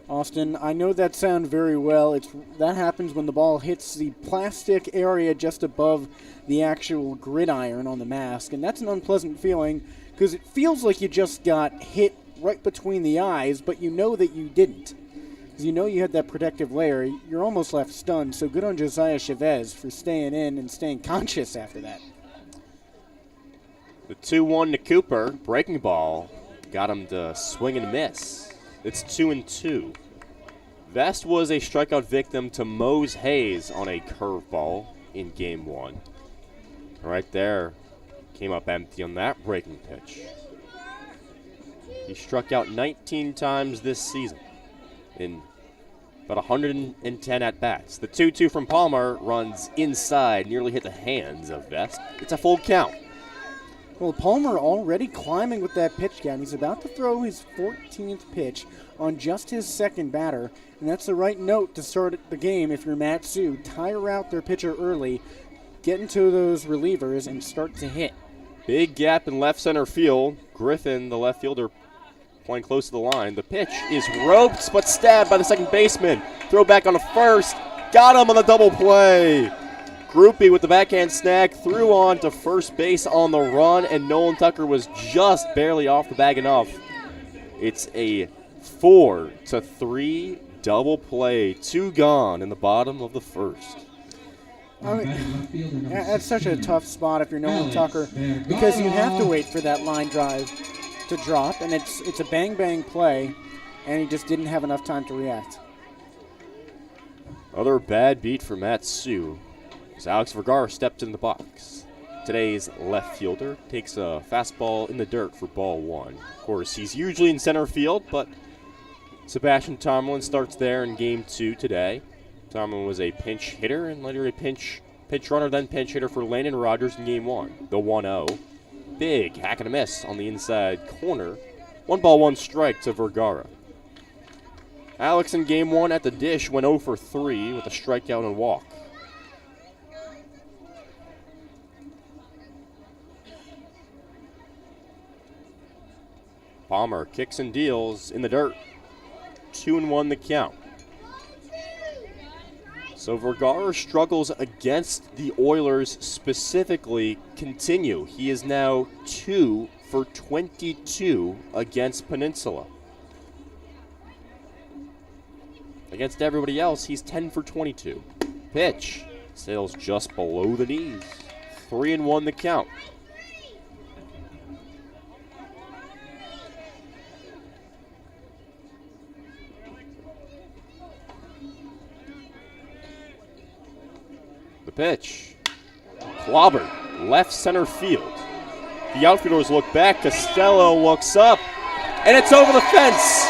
Austin, I know that sound very well. That happens when the ball hits the plastic area just above the actual gridiron on the mask, and that's an unpleasant feeling because it feels like you just got hit right between the eyes, but you know that you didn't. Because you know you had that protective layer. You're almost left stunned, so good on Josiah Chavez for staying in and staying conscious after that. The 2-1 to Cooper. Breaking ball got him to swing and miss. It's 2-2. Vest was a strikeout victim to Mose Hayes on a curveball in game 1. Right there, came up empty on that breaking pitch. He struck out 19 times this season in about 110 at-bats. The 2-2 from Palmer runs inside, nearly hit the hands of Vest. It's a full count. Well, Palmer already climbing with that pitch count. He's about to throw his 14th pitch on just his second batter, and that's the right note to start the game if you're Matsu. Tire out their pitcher early, get into those relievers, and start to hit. Big gap in left center field. Griffin, the left fielder, playing close to the line. The pitch is roped, but stabbed by the second baseman. Throw back on the first. Got him on the double play. Groupie with the backhand snag, threw on to first base on the run, and Nolan Tucker was just barely off the bag enough. It's a 4-3 double play. 2 gone in the bottom of the first. I mean, that's such a tough spot if you're Nolan Tucker, because you have to wait for that line drive to drop, and it's a bang-bang play, and he just didn't have enough time to react. Other bad beat for Matsu as Alex Vergara stepped in the box. Today's left fielder takes a fastball in the dirt for ball 1. Of course, he's usually in center field, but Sebastian Tomlin starts there in game 2 today. Tomlin was a pinch hitter and later a pinch runner, then pinch hitter for Landon Rogers in game 1. The 1-0. Big hack and a miss on the inside corner. 1 ball, 1 strike to Vergara. Alex in game 1 at the dish went 0 for 3 with a strikeout and walk. Palmer kicks and deals in the dirt. 2-1 the count. So Vergara struggles against the Oilers specifically continue. He is now 2 for 22 against Peninsula. Against everybody else, he's 10 for 22. Pitch sails just below the knees. 3-1 the count. The pitch. Clobbered. Left center field. The outfielders look back. Costello looks up. And it's over the fence.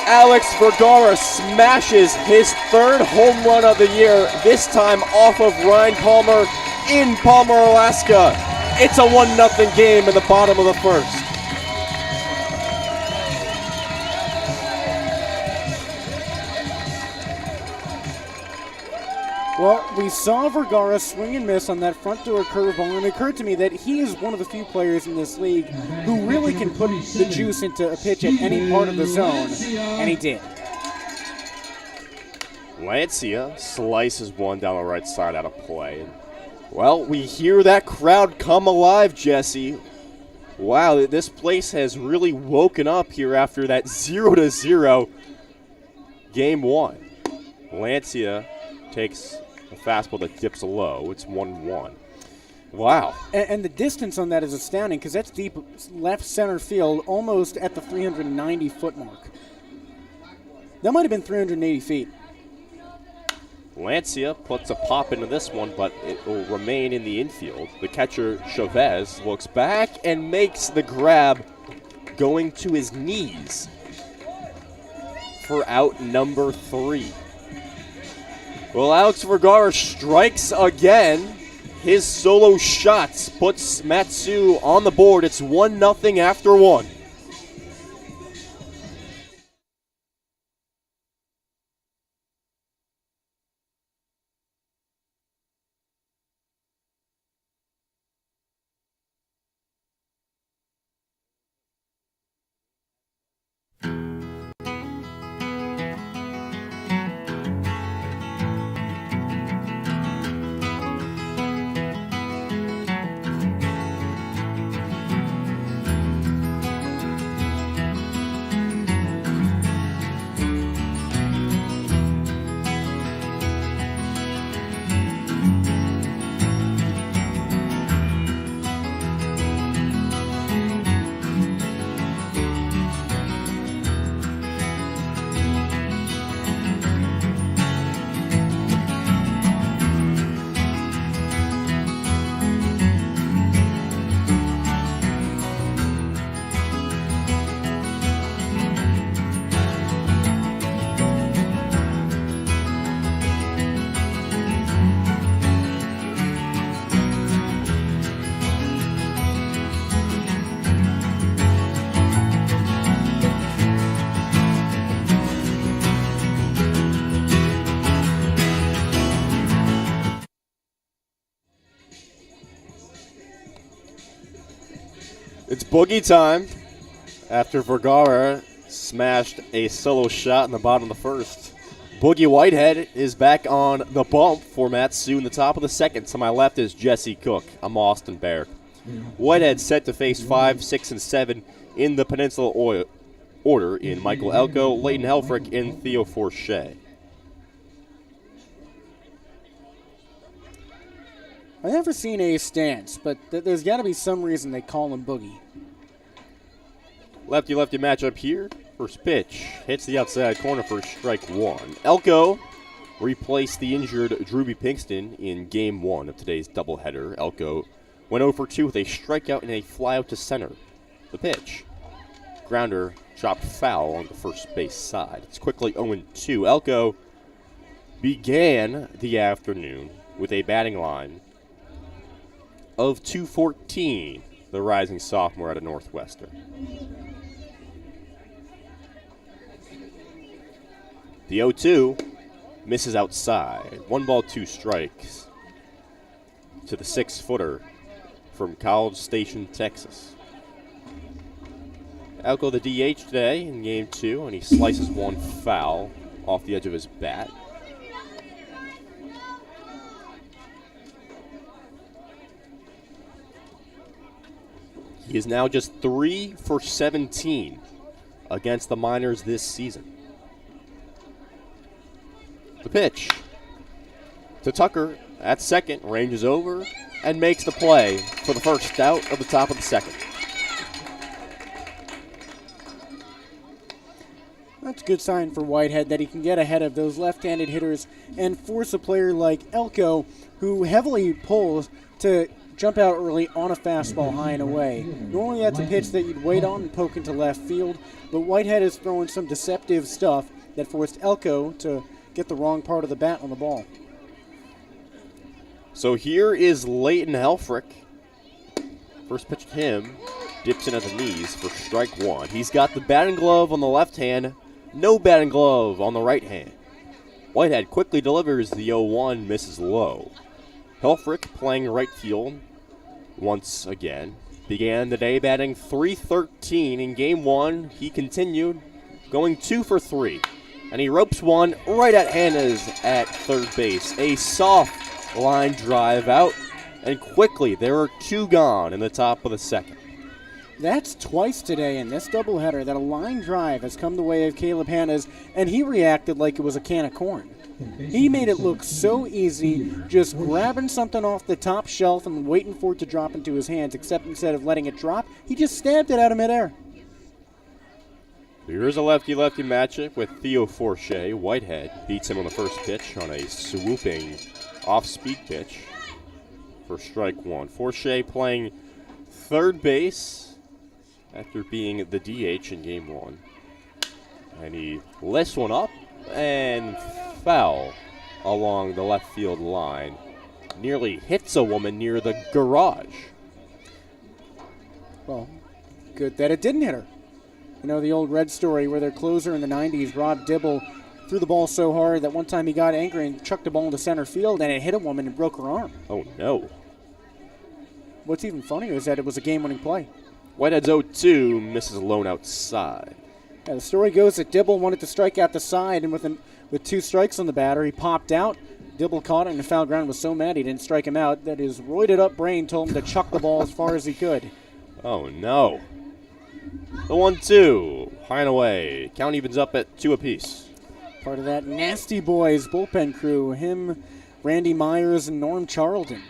Alex Vergara smashes his 3rd home run of the year, this time off of Ryan Palmer in Palmer, Alaska. It's a 1-0 game in the bottom of the first. Well, we saw Vergara swing and miss on that front door curveball, and it occurred to me that he is one of the few players in this league who really can put the juice into a pitch at any part of the zone, and he did. Lancia slices one down the right side out of play. Well, we hear that crowd come alive, Jesse. Wow, this place has really woken up here after that 0-0 game 1. Lancia takes a fastball that dips low. It's 1-1. Wow. And the distance on that is astounding because that's deep left center field, almost at the 390-foot mark. That might have been 380 feet. Lancia puts a pop into this one, but it will remain in the infield. The catcher, Chavez, looks back and makes the grab going to his knees for out number 3. Well, Alex Vergara strikes again. His solo shots puts Matsu on the board. It's 1-0 after 1. It's boogie time after Vergara smashed a solo shot in the bottom of the first. Boogie Whitehead is back on the bump for Matsu in the top of the second. To my left is Jesse Cook. I'm Austin Barach. Whitehead set to face 5, 6, and 7 in the Peninsula order in Michael Elko, Leighton Helfrich, and Theo Forche. I've never seen a stance, but there's got to be some reason they call him Boogie. Lefty-lefty matchup here. First pitch hits the outside corner for strike one. Elko replaced the injured Drewby Pinkston in game one of today's doubleheader. Elko went 0 for 2 with a strikeout and a flyout to center. The pitch. Grounder chopped foul on the first base side. It's quickly 0-2. Elko began the afternoon with a batting line of 214, the rising sophomore out of Northwestern. The 0-2 misses outside. 1 ball, 2 strikes to the 6-footer from College Station, Texas. Elko the DH today in game 2, and he slices one foul off the edge of his bat. He is now just 3 for 17 against the Miners this season. The pitch to Tucker at second, ranges over and makes the play for the first out of the top of the second. That's a good sign for Whitehead that he can get ahead of those left-handed hitters and force a player like Elko, who heavily pulls, to jump out early on a fastball high and away. Normally that's a pitch that you'd wait on and poke into left field, but Whitehead is throwing some deceptive stuff that forced Elko to get the wrong part of the bat on the ball. So here is Leighton Helfrich. First pitch to him, dips in at the knees for strike one. He's got the batting glove on the left hand, no batting glove on the right hand. Whitehead quickly delivers the 0-1, misses low. Helfrich playing right field once again. Began the day batting .313 in game one. He continued going 2 for 3. And he ropes one right at Hannah's at third base. A soft line drive out. And quickly there are 2 gone in the top of the second. That's twice today in this doubleheader that a line drive has come the way of Caleb Hanna's, and he reacted like it was a can of corn. He made it look so easy, just grabbing something off the top shelf and waiting for it to drop into his hands, except instead of letting it drop, he just stabbed it out of midair. Here's a lefty-lefty matchup with Theo Forche. Whitehead beats him on the first pitch on a swooping off-speed pitch for strike one. Forche playing third base after being the DH in game one. And he lifts one up and foul along the left field line. Nearly hits a woman near the garage. Well, good that it didn't hit her. You know, the old Red story where their closer in the 90s, Rob Dibble, threw the ball so hard that one time he got angry and chucked the ball into center field and it hit a woman and broke her arm. Oh, no. What's even funnier is that it was a game-winning play. Whitehead's 0-2, misses alone outside. Yeah, the story goes that Dibble wanted to strike out the side, and with 2 strikes on the batter, he popped out. Dibble caught it, and the foul ground was so mad he didn't strike him out that his roided-up brain told him to chuck the ball as far as he could. Oh, no. The 1-2, high and away. Count evens up at 2 apiece. Part of that Nasty Boys bullpen crew, him, Randy Myers, and Norm Charlton,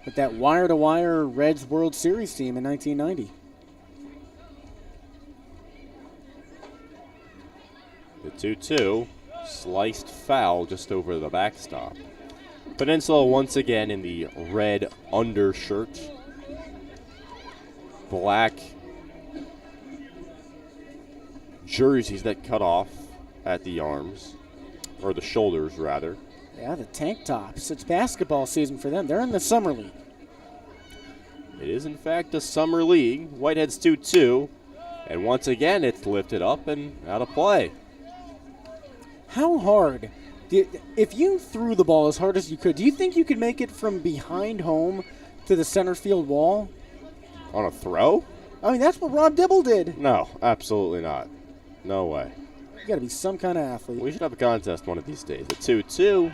with that wire-to-wire Reds World Series team in 1990. The 2-2, sliced foul just over the backstop. Peninsula once again in the red undershirt. Black jerseys that cut off at the arms, or the shoulders rather. Yeah, the tank tops. It's basketball season for them. They're in the summer league. It is in fact a summer league. Whitehead's 2-2, and once again it's lifted up and out of play. How hard, if you threw the ball as hard as you could, do you think you could make it from behind home to the center field wall? On a throw? I mean, that's what Rob Dibble did. No, absolutely not. No way. You got to be some kind of athlete. We should have a contest one of these days. A 2-2,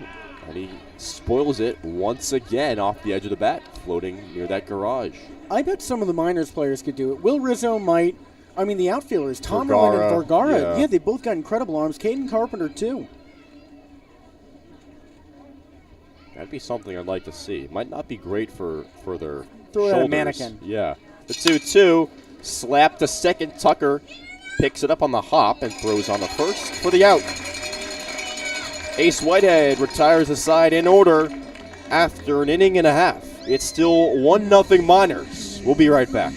and he spoils it once again off the edge of the bat, floating near that garage. I bet some of the minors players could do it. Will Rizzo might. I mean, the outfielders, Tomerlin and Vergara. Yeah, they both got incredible arms. Caden Carpenter, too. That'd be something I'd like to see. It might not be great for their Throw it shoulders. at a mannequin. Yeah. The 2-2, slap to second. Tucker picks it up on the hop and throws on the first for the out. Ace Whitehead retires the side in order after an inning and a half. It's still 1-0 Miners. We'll be right back.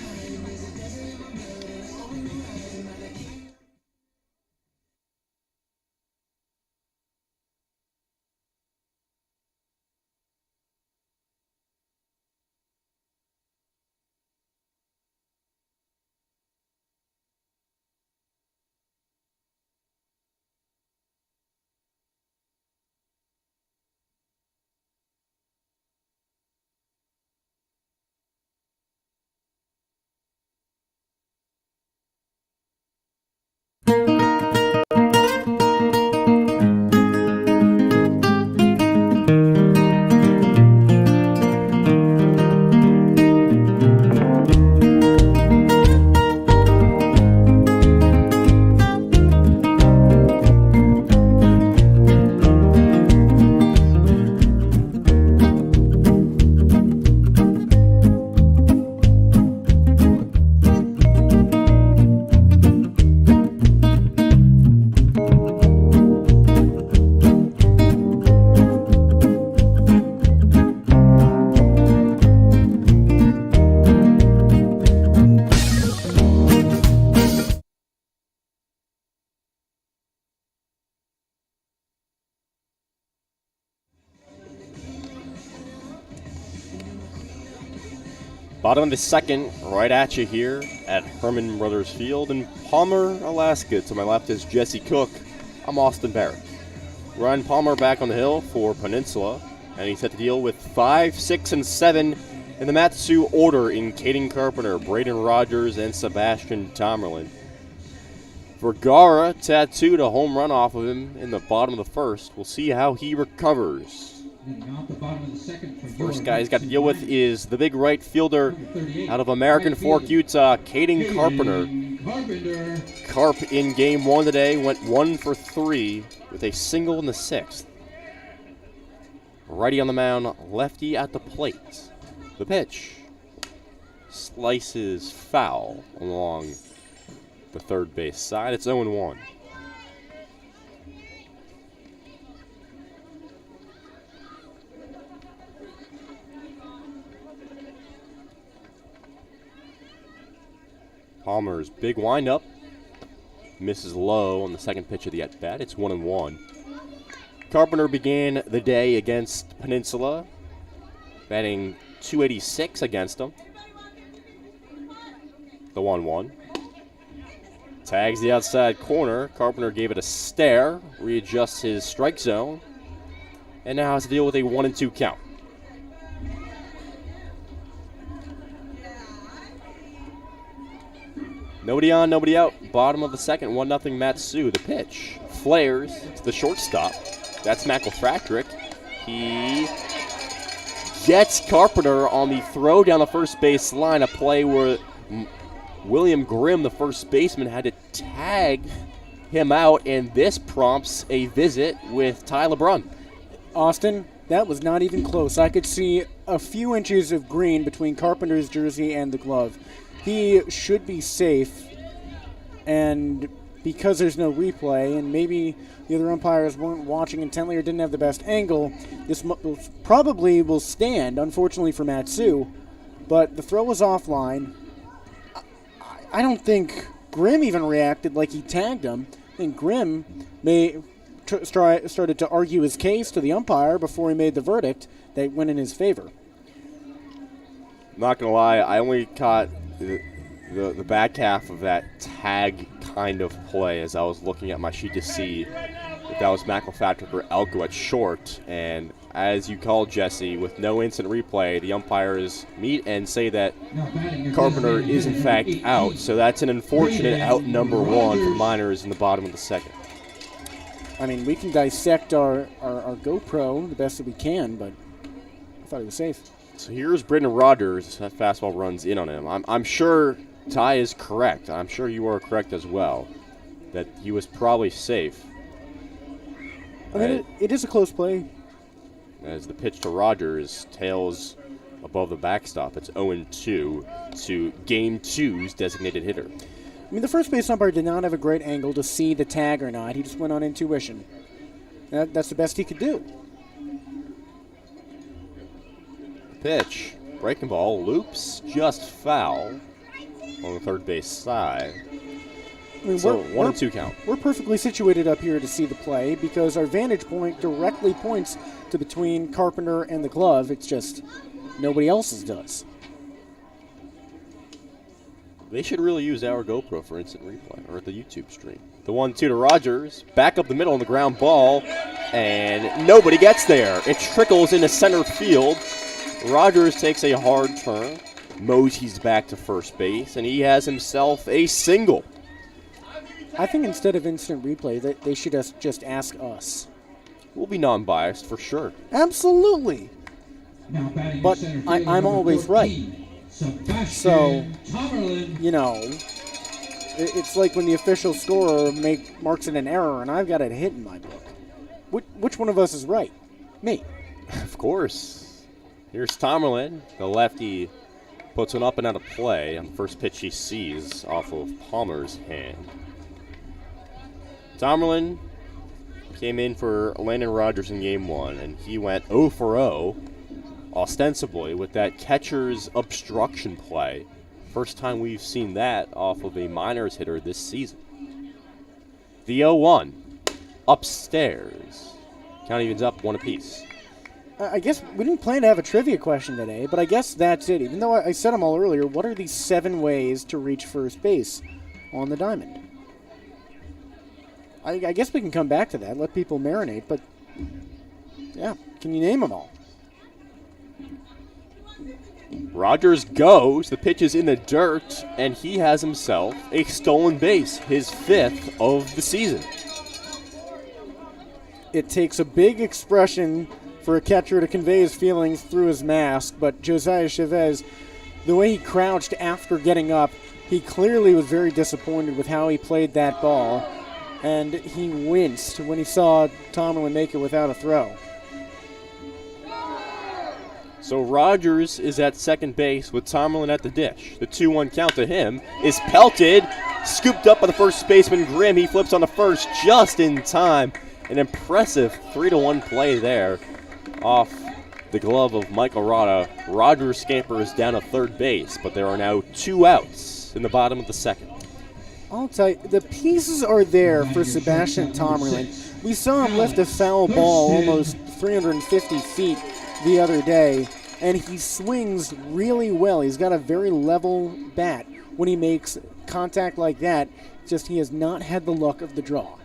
Bottom of the second, right at you here at Herman Brothers Field in Palmer, Alaska. To my left is Jesse Cook. I'm Austin Barrett. Ryan Palmer back on the hill for Peninsula, and he's had to deal with 5, 6, and 7 in the Matsu order in Caden Carpenter, Braden Rogers, and Sebastian Tomerlin. Vergara tattooed a home run off of him in the bottom of the first. We'll see how he recovers. First guy he's got to deal with is the big right fielder out of American Fork, Utah, Caden Carpenter. Carp in game one today went 1 for 3 with a single in the sixth. Righty on the mound, lefty at the plate. The pitch slices foul along the third base side. It's 0-1. Palmer's big windup misses low on the second pitch of the at-bat. It's 1-1. Carpenter began the day against Peninsula, batting .286 against them. The 1-1. Tags the outside corner. Carpenter gave it a stare, readjusts his strike zone, and now has to deal with a 1-2 count. Nobody on, nobody out. Bottom of the second, 1-0 Matsu. The pitch flares to the shortstop. That's McElfratrick. He gets Carpenter on the throw down the first base line, a play where William Grimm, the first baseman, had to tag him out, and this prompts a visit with Ty LeBrun. Austin, that was not even close. I could see a few inches of green between Carpenter's jersey and the glove. He should be safe, and because there's no replay, and maybe the other umpires weren't watching intently or didn't have the best angle, this probably will stand, unfortunately for Matsu, but the throw was offline. I don't think Grimm even reacted like he tagged him. I think Grimm started to argue his case to the umpire before he made the verdict that went in his favor. Not going to lie, I only caught the back half of that tag kind of play as I was looking at my sheet to see if that was McElfratrick or Elko at short, and as you called, Jesse, with no instant replay, the umpires meet and say that Now batting your Carpenter designated is in hitter, fact number out. 18. So that's an unfortunate out number one for Rogers. Miners in the bottom of the second. I mean, we can dissect our GoPro the best that we can, but I thought he was safe. So here's Brendan Rogers. That fastball runs in on him. I'm sure Ty is correct. I'm sure you are correct as well, that he was probably safe. I mean, it is a close play. As the pitch to Rogers tails above the backstop. It's 0-2 to Game 2's designated hitter. I mean, the first base umpire did not have a great angle to see the tag or not. He just went on intuition. That's the best he could do. Pitch, breaking ball, loops, just foul on the third base side. I mean, So 1-2 count. We're perfectly situated up here to see the play because our vantage point directly points to between Carpenter and the glove. It's just nobody else's does. They should really use our GoPro for instant replay, or the YouTube stream. The 1-2 to Rogers, back up the middle on the ground ball, and nobody gets there. It trickles into center field. Rogers takes a hard turn, moseys back to first base, and he has himself a single. I think instead of instant replay, that they should just ask us. We'll be non-biased for sure. Absolutely. Now batting But center I'm fielder, number always right. 14, Sebastian So- Tomerlin. You know, it's like when the official scorer marks it an error, and I've got it hit in my book. Which one of us is right? Me. Of course. Here's Tomerlin. The lefty puts one up and out of play on the first pitch he sees off of Palmer's hand. Tomerlin came in for Landon Rogers in Game 1, and he went 0 for 0, ostensibly, with that catcher's obstruction play. First time we've seen that off of a Miners hitter this season. The 0-1, upstairs. Count evens up 1 apiece. I guess we didn't plan to have a trivia question today, but I guess that's it. Even though I said them all earlier, what are these 7 ways to reach first base on the diamond? I guess we can come back to that, let people marinate, but yeah, can you name them all? Rogers goes, the pitch is in the dirt, and he has himself a stolen base, his 5th of the season. It takes a big expression for a catcher to convey his feelings through his mask, but Josiah Chavez, the way he crouched after getting up, he clearly was very disappointed with how he played that ball, and he winced when he saw Tomerlin make it without a throw. So Rogers is at second base with Tomerlin at the dish. The 2-1 count to him is pelted, scooped up by the first baseman Grimm. He flips on the first just in time. An impressive 3-1 play there off the glove of Michael Rada. Rogers scampers down to third base, but there are now 2 outs in the bottom of the second. I'll tell you, the pieces are there for Sebastian Tomerlin. We saw him lift a foul ball almost 350 feet the other day, and he swings really well. He's got a very level bat when he makes contact like that. Just he has not had the luck of the draw.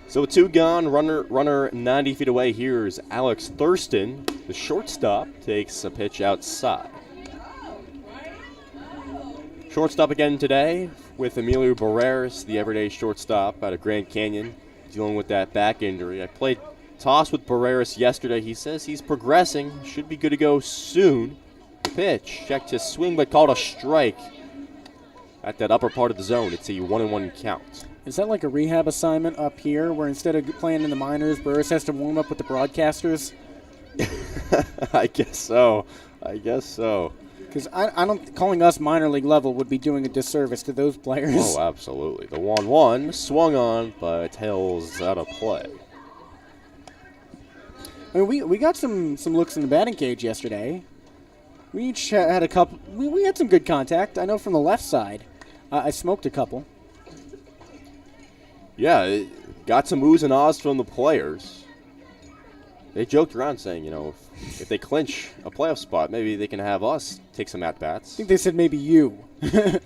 So 2 gone, runner 90 feet away. Here's Alex Thurston. The shortstop takes a pitch outside. Shortstop again today with Emilio Barreras, the everyday shortstop out of Grand Canyon, dealing with that back injury. I played toss with Barreras yesterday. He says he's progressing, should be good to go soon. The pitch, checked his swing, but called a strike at that upper part of the zone. It's a 1-1 count. Is that like a rehab assignment up here where instead of playing in the minors, Burris has to warm up with the broadcasters? I guess so. Because I don't, calling us minor league level would be doing a disservice to those players. Oh, absolutely. The 1-1 swung on, but tails out of play. I mean, we got some looks in the batting cage yesterday. We each had a couple. We had some good contact. I know from the left side, I smoked a couple. Yeah, it got some oohs and ahs from the players. They joked around saying, if they clinch a playoff spot, maybe they can have us take some at-bats. I think they said maybe you. The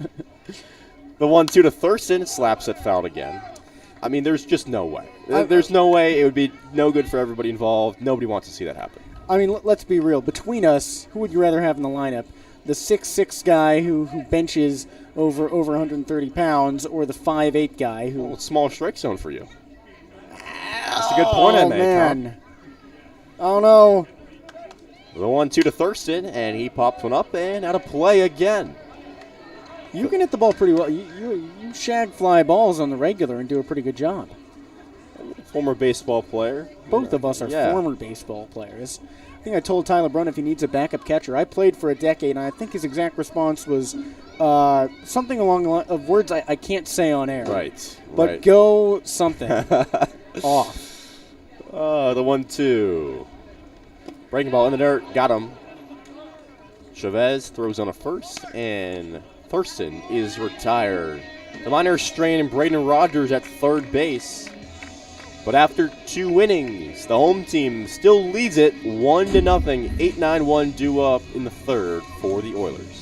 1-2 to Thurston, slaps it fouled again. I mean, there's just no way. There's no way. It would be no good for everybody involved. Nobody wants to see that happen. I mean, let's be real. Between us, who would you rather have in the lineup? The 6'6" guy who benches over 130 pounds, or the 5'8" guy who... Well, it's small strike zone for you. That's a good point I made, man. Oh, no. The 1-2 to Thurston, and he pops one up and out of play again. You can hit the ball pretty well. You shag fly balls on the regular and do a pretty good job. Former baseball player. Both of us are former baseball players. I think I told Tyler Brunn if he needs a backup catcher. I played for a decade, and I think his exact response was something along the line of words I can't say on air. Right. But go something off. The 1-2. Breaking ball in the dirt. Got him. Chavez throws on a first, and Thurston is retired. The minor strain and Braden Rogers at third base. But after 2 innings, the home team still leads it 1-0. 8-9-1 due up in the third for the Oilers.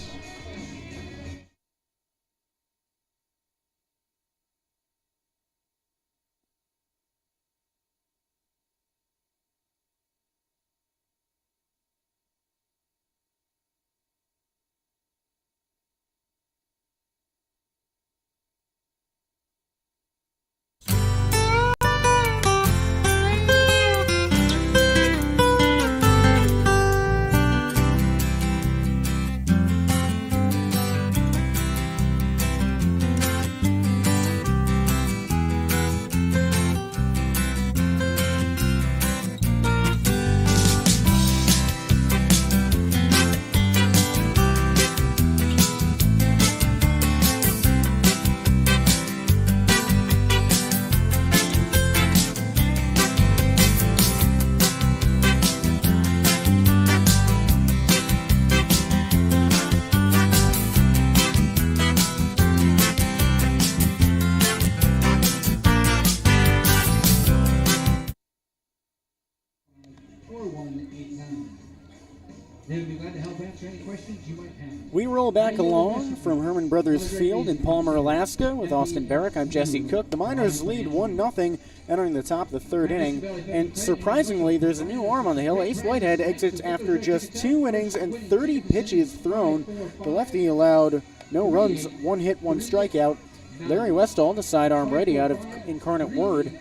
We roll back along from Herman Brothers Field in Palmer, Alaska with Austin Barach. I'm Jesse Cook. The Miners lead 1-0 entering the top of the third inning. And surprisingly, there's a new arm on the hill. Ace Whitehead exits after just 2 innings and 30 pitches thrown. The lefty allowed no runs, 1 hit, 1 strikeout. Larry Westall, the sidearm righty out of Incarnate Word,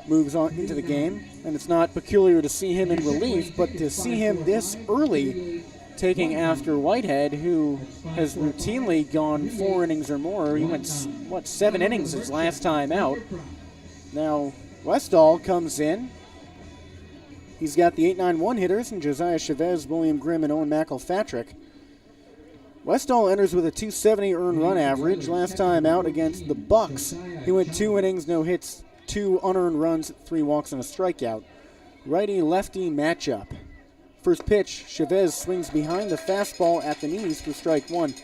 moves on into the game. And it's not peculiar to see him in relief, but to see him this early taking after Whitehead, who has routinely gone 4 innings or more. He went, 7 innings his last time out. Now, Westall comes in. He's got the 8-9-1 hitters in Josiah Chavez, William Grimm, and Owen McElfatrick. Westall enters with a 270 earned run average. Last time out against the Bucks, he went 2 innings, no hits, 2 unearned runs, 3 walks, and a strikeout. Righty-lefty matchup. First pitch, Chavez swings behind the fastball at the knees for strike 1.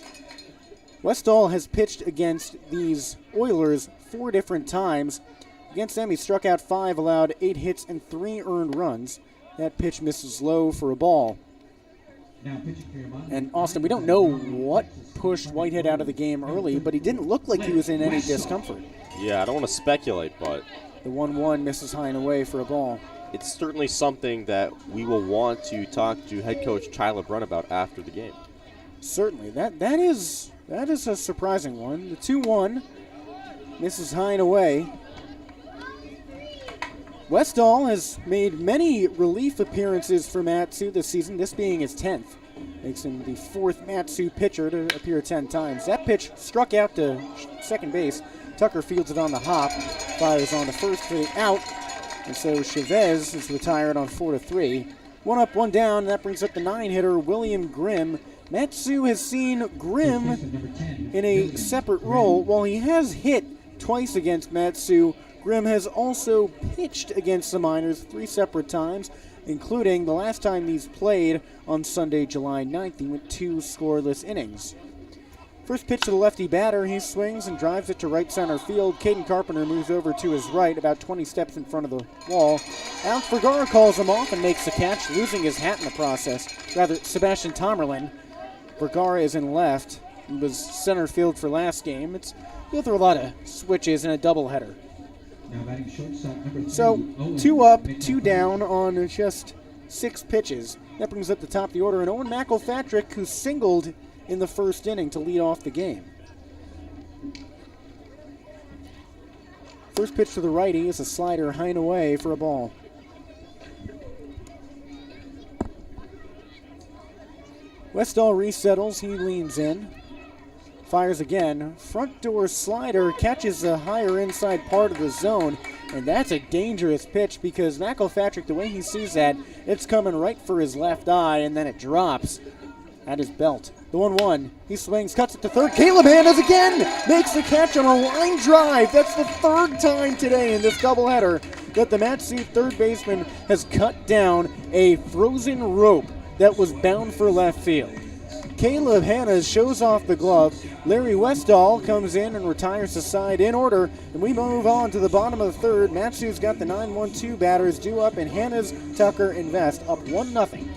Westall has pitched against these Oilers 4 different times. Against them, he struck out 5, allowed 8 hits and 3 earned runs. That pitch misses low for a ball. And Austin, we don't know what pushed Whitehead out of the game early, but he didn't look like he was in any discomfort. Yeah, I don't want to speculate, but The 1-1 misses high and away for a ball. It's certainly something that we will want to talk to head coach Tyler Brunn about after the game. Certainly. That is a surprising one. The 2-1 misses high and away. Westall has made many relief appearances for Mat-Su this season, this being his 10th. Makes him the 4th Mat-Su pitcher to appear 10 times. That pitch struck out to second base. Tucker fields it on the hop, fires on to first for the out. And so Chavez is retired on 4-3. 1 up, 1 down. That brings up the 9-hitter, William Grimm. Mat-Su has seen Grimm in a separate role. While he has hit twice against Mat-Su, Grimm has also pitched against the Miners 3 separate times, including the last time these played on Sunday, July 9th. He went 2 scoreless innings. First pitch to the lefty batter, he swings and drives it to right center field. Caden Carpenter moves over to his right, about 20 steps in front of the wall. Alex Vergara calls him off and makes the catch, losing his hat in the process. Rather, Sebastian Tomerlin. Vergara is in left. He was center field for last game. You'll throw a lot of switches in a doubleheader. Now batting shortstop number 3. So, Owen 2 up, McElpatrick. 2 down on just 6 pitches. That brings up the top of the order, and Owen McElpatrick, who singled in the first inning to lead off the game. First pitch to the righty is a slider high and away for a ball. Westall resettles, he leans in. Fires again. Front door slider catches the higher inside part of the zone, and that's a dangerous pitch because McElpatrick, the way he sees that, it's coming right for his left eye, and then it drops at his belt. The 1-1. He swings, cuts it to third. Caleb Hannes again makes the catch on a line drive. That's the 3rd time today in this doubleheader that the Mat-Su third baseman has cut down a frozen rope that was bound for left field. Caleb Hannes shows off the glove. Larry Westall comes in and retires the side in order, and we move on to the bottom of the 3rd. Mat-Su's got the 9-1-2 batters due up, and Hannes, Tucker, and Vest up 1-0.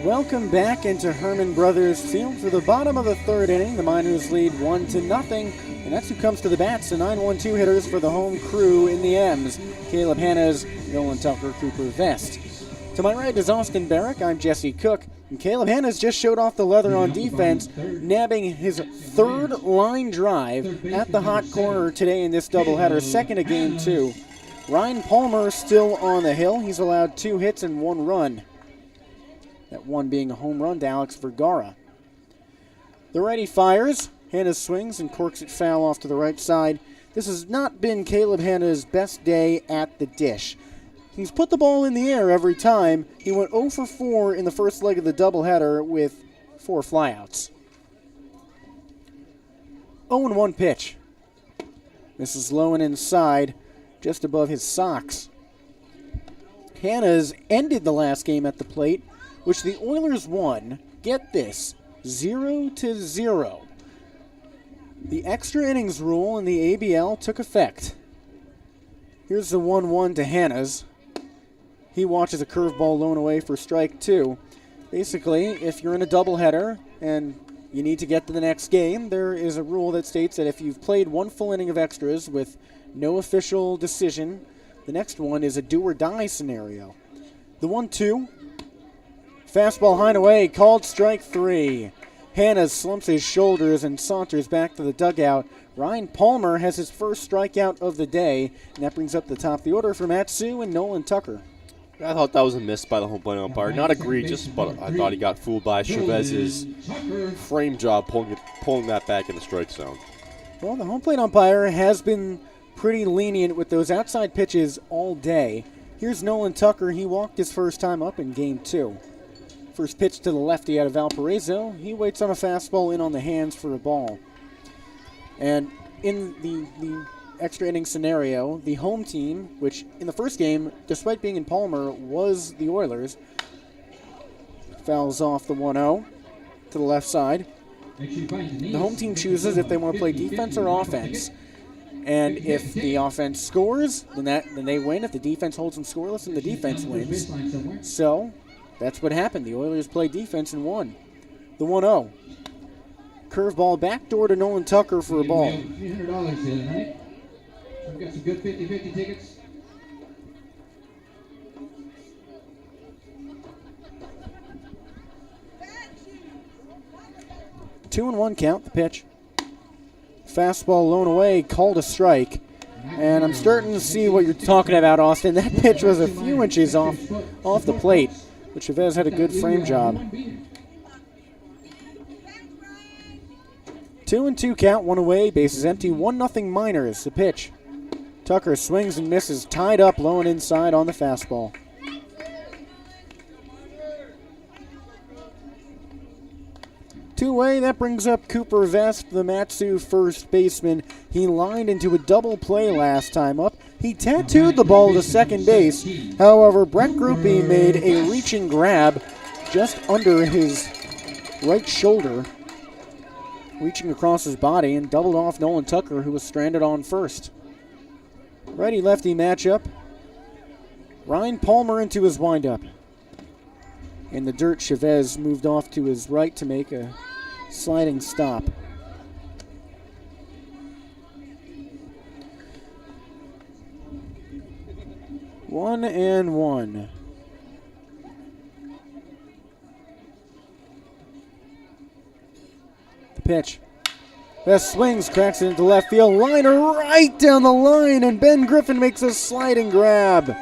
Welcome back into Herman Brothers Field for the bottom of the 3rd inning. The Miners lead 1-0, and that's who comes to the bats. The 9-1-2 hitters for the home crew in the M's. Caleb Hannes, Nolan Tucker, Cooper Vest. To my right is Austin Barach. I'm Jesse Cook. And Caleb Hannes just showed off the leather on defense, nabbing his 3rd line drive at the hot corner today in this doubleheader, 2nd of game 2. Ryan Palmer still on the hill. He's allowed 2 hits and 1 run. That one being a home run to Alex Vergara. The righty fires. Hannes swings and corks it foul off to the right side. This has not been Caleb Hannes' best day at the dish. He's put the ball in the air every time. He went 0 for 4 in the first leg of the doubleheader with 4 flyouts. 0-1 pitch. This is low and inside, just above his socks. Hannes ended the last game at the plate, which the Oilers won, get this, 0-0. The extra innings rule in the ABL took effect. Here's the 1-1 to Hannes. He watches a curveball low and away for strike 2. Basically, if you're in a doubleheader and you need to get to the next game, there is a rule that states that if you've played 1 full inning of extras with no official decision, the next one is a do-or-die scenario. The 1-2. Fastball high and away, called strike 3. Hannes slumps his shoulders and saunters back to the dugout. Ryan Palmer has his first strikeout of the day, and that brings up the top of the order for Mat-Su and Nolan Tucker. I thought that was a miss by the home plate umpire. Not egregious, but I thought he got fooled by Chavez's frame job pulling that back in the strike zone. Well, the home plate umpire has been pretty lenient with those outside pitches all day. Here's Nolan Tucker. He walked his first time up in game 2. First pitch to the lefty out of Valparaiso. He waits on a fastball in on the hands for a ball. And in the extra inning scenario, the home team, which in the first game, despite being in Palmer, was the Oilers, fouls off the 1-0 to the left side. The home team chooses if they want to play defense or offense. And if the offense scores, then they win. If the defense holds them scoreless, then the defense wins. So that's what happened. The Oilers played defense and won. The 1-0. Curveball backdoor to Nolan Tucker for a ball. $300 here tonight. We've got some good 50-50 tickets. 2-1 count, the pitch. Fastball low and away, called a strike. And I'm starting to see what you're talking about, Austin. That pitch was a few inches off the plate, but Chavez had a good frame job. 2-2 count, 1 away, bases empty, 1-0 Miners. The pitch. Tucker swings and misses, tied up low and inside on the fastball. Two-way, that brings up Cooper Vest, the Matsu first baseman. He lined into a double play last time up. He tattooed the ball to second base. However, Brett Groupie made a reaching grab just under his right shoulder, reaching across his body, and doubled off Nolan Tucker, who was stranded on first. Righty-lefty matchup. Ryan Palmer into his windup. In the dirt, Chavez moved off to his right to make a sliding stop. One and one. The pitch. Best swings, cracks it into left field. Liner right down the line, and Ben Griffin makes a sliding grab.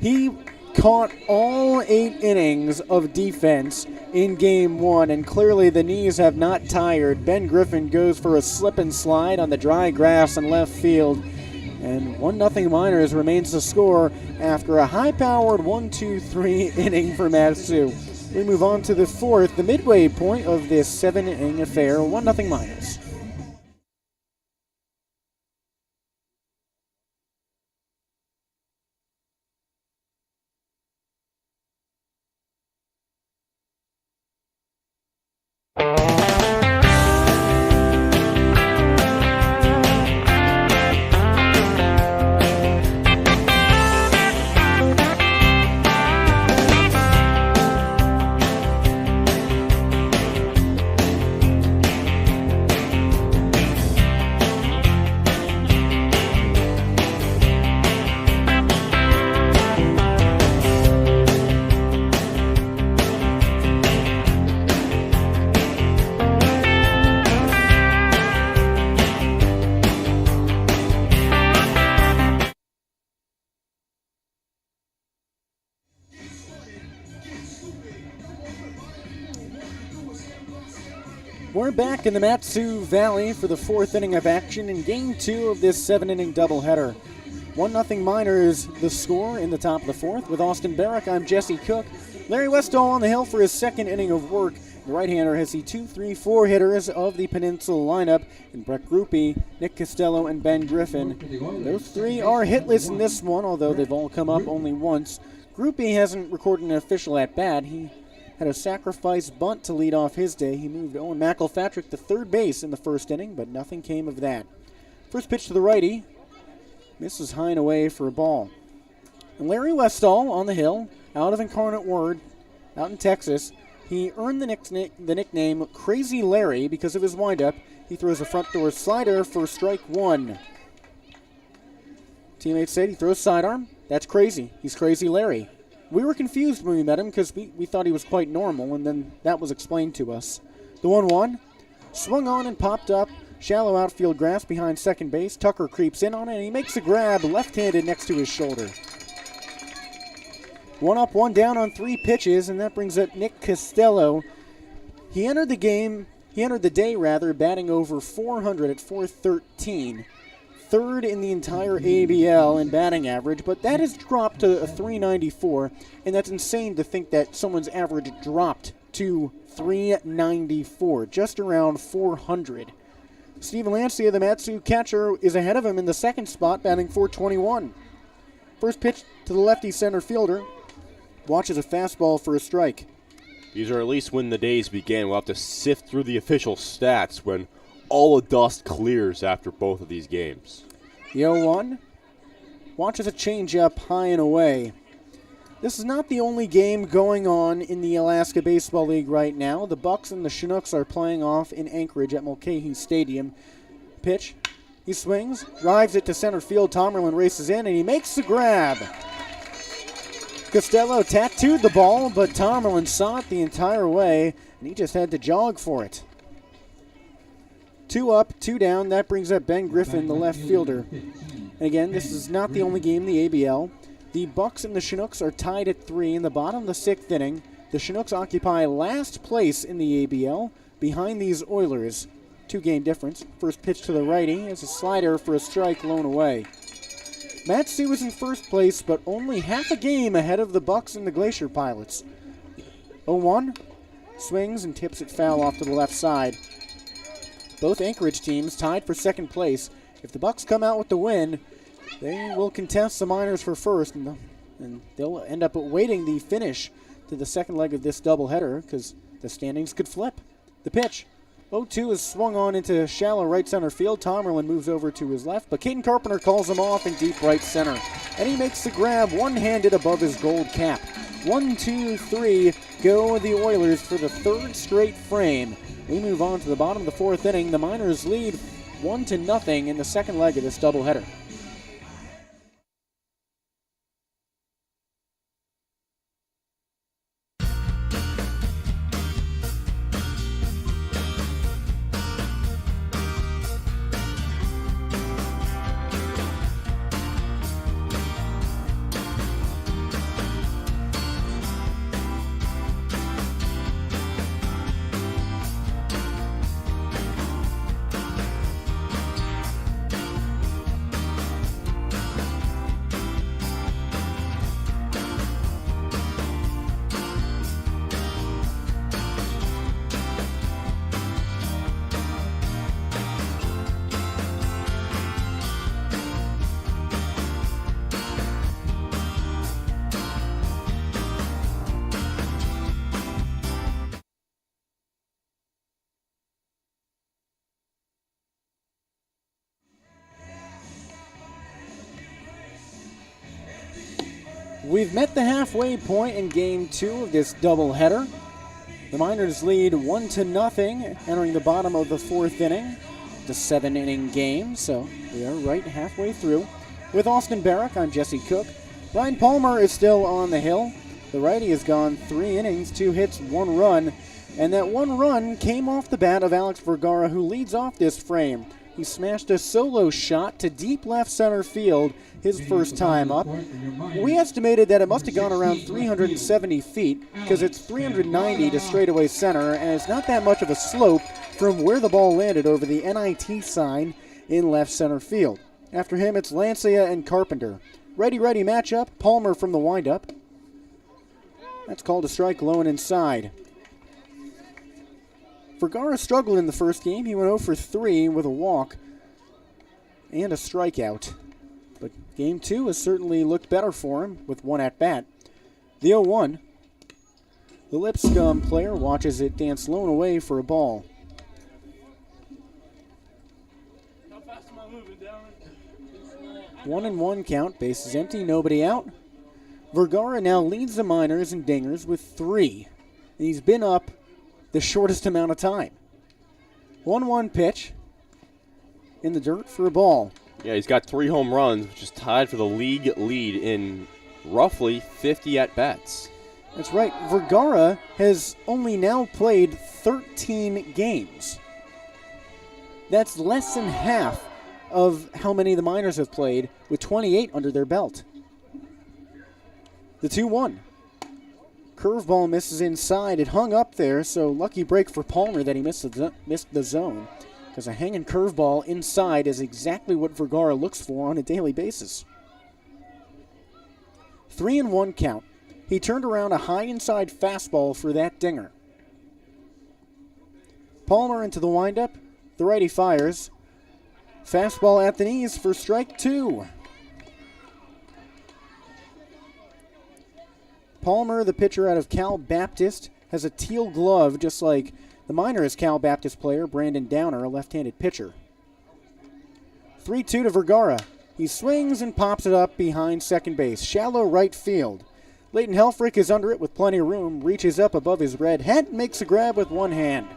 He caught all 8 innings of defense in game 1, and clearly the knees have not tired. Ben Griffin goes for a slip and slide on the dry grass in left field, and 1-0 Miners remains the score after a high-powered 1-2-3 inning for Matsu. We move on to the 4th, the midway point of this 7-inning affair, 1-0 Miners. We're back in the Matsu Valley for the 4th inning of action in Game 2 of this 7-inning doubleheader. 1-0 Miners the score in the top of the 4th. With Austin Barach, I'm Jesse Cook. Larry Westall on the hill for his 2nd inning of work. The right-hander has the 2-3-4 hitters of the Peninsula lineup, and Brett Groupie, Nick Costello, and Ben Griffin. Those 3 are hitless in this one, although they've all come up only once. Groupie hasn't recorded an official at-bat. He had a sacrifice bunt to lead off his day. He moved Owen McElpatrick to third base in the 1st inning, but nothing came of that. First pitch to the righty. Misses high and away for a ball. And Larry Westall on the hill, out of Incarnate Word, out in Texas. He earned the nickname Crazy Larry because of his windup. He throws a front door slider for strike 1. Teammates said he throws sidearm. That's crazy. He's Crazy Larry. We were confused when we met him because we thought he was quite normal, and then that was explained to us. The 1-1, swung on and popped up, shallow outfield grass behind second base. Tucker creeps in on it, and he makes a grab left-handed next to his shoulder. 1 up, 1 down on 3 pitches, and that brings up Nick Costello. He entered the day batting over 400 at .413. 3rd in the entire ABL in batting average, but that has dropped to a .394, and that's insane to think that someone's average dropped to .394, just around 400. Steven Lancia, the Matsu catcher, is ahead of him in the 2nd spot, batting .421. First pitch to the lefty center fielder. Watches a fastball for a strike. These are at least when the days begin. We'll have to sift through the official stats when all the dust clears after both of these games. The 0-1 watches a changeup high and away. This is not the only game going on in the Alaska Baseball League right now. The Bucks and the Chinooks are playing off in Anchorage at Mulcahy Stadium. Pitch. He swings, drives it to center field. Tomerlin races in, and he makes the grab. Costello tattooed the ball, but Tomerlin saw it the entire way, and he just had to jog for it. 2 up, 2 down. That brings up Ben Griffin, the left fielder. And again, this is not the only game in the ABL. The Bucks and the Chinooks are tied at 3 in the bottom of the 6th inning. The Chinooks occupy last place in the ABL behind these Oilers. 2-game difference. First pitch to the righty is a slider for a strike, blown away. Matsu is in first place, but only half a game ahead of the Bucks and the Glacier Pilots. 0-1, swings and tips it foul off to the left side. Both Anchorage teams tied for second place. If the Bucks come out with the win, they will contest the Miners for first, and they'll end up awaiting the finish to the second leg of this doubleheader because the standings could flip. The pitch. 0-2 is swung on into shallow right center field. Tomerlin moves over to his left, but Caden Carpenter calls him off in deep right center. And he makes the grab one-handed above his gold cap. 1, 2, 3 go the Oilers for the third straight frame. We move on to the bottom of the 4th inning. The Miners lead 1-0 in the second leg of this doubleheader. We've met the halfway point in Game 2 of this doubleheader. The Miners lead 1-0 entering the bottom of the 4th inning. The 7-inning game, so we are right halfway through. With Austin Barach, I'm Jesse Cook. Brian Palmer is still on the hill. The righty has gone 3 innings, 2 hits, 1 run. And that 1 run came off the bat of Alex Vergara, who leads off this frame. He smashed a solo shot to deep left center field his first time up. We estimated that it must have gone around 370 feet because it's 390 to straightaway center, and it's not that much of a slope from where the ball landed over the NIT sign in left center field. After him, it's Lancia and Carpenter. Righty-righty matchup, Palmer from the windup. That's called a strike low and inside. Vergara struggled in the first game. He went 0 for 3 with a walk and a strikeout. But Game 2 has certainly looked better for him with 1 at-bat. The 0-1. The Lipscomb player watches it dance lone away for a ball. How fast am I moving down? 1-1 count, bases empty, nobody out. Vergara now leads the Miners in dingers with 3. And he's been up the shortest amount of time. 1-1 pitch in the dirt for a ball. Yeah, he's got 3 home runs, which is tied for the league lead in roughly 50 at-bats. That's right. Vergara has only now played 13 games. That's less than half of how many the Miners have played, with 28 under their belt. The 2-1. Curveball misses inside. It hung up there, so lucky break for Palmer that he missed the zone, because a hanging curveball inside is exactly what Vergara looks for on a daily basis. 3-1 count. He turned around a high inside fastball for that dinger. Palmer into the windup. The righty fires. Fastball at the knees for strike 2. Palmer, the pitcher out of Cal Baptist, has a teal glove just like the Miners Cal Baptist player Brandon Downer, a left-handed pitcher. 3-2 to Vergara. He swings and pops it up behind second base. Shallow right field. Leighton Helfrich is under it with plenty of room, reaches up above his red hat and makes a grab with one hand.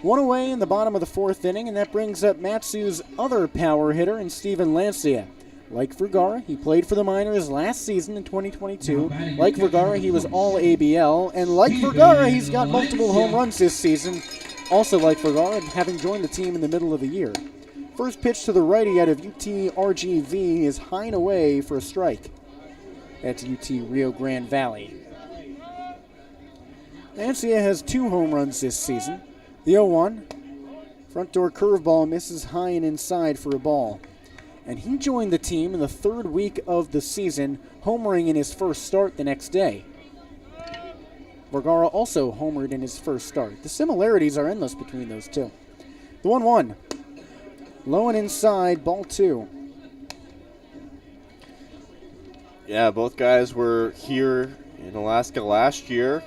1 away in the bottom of the 4th inning, and that brings up Matsu's other power hitter in Steven Lancia. Like Vergara, he played for the Miners last season in 2022. Like Vergara, he was all ABL. And like Vergara, he's got multiple home runs this season. Also like Vergara, having joined the team in the middle of the year. First pitch to the righty out of UT RGV is high and away for a strike. That's UT Rio Grande Valley. Lancia has 2 home runs this season. The 0-1, front door curveball misses high and inside for a ball. And he joined the team in the 3rd week of the season, homering in his first start the next day. Vergara also homered in his first start. The similarities are endless between those two. The 1-1, low and inside, ball 2. Yeah, both guys were here in Alaska last year.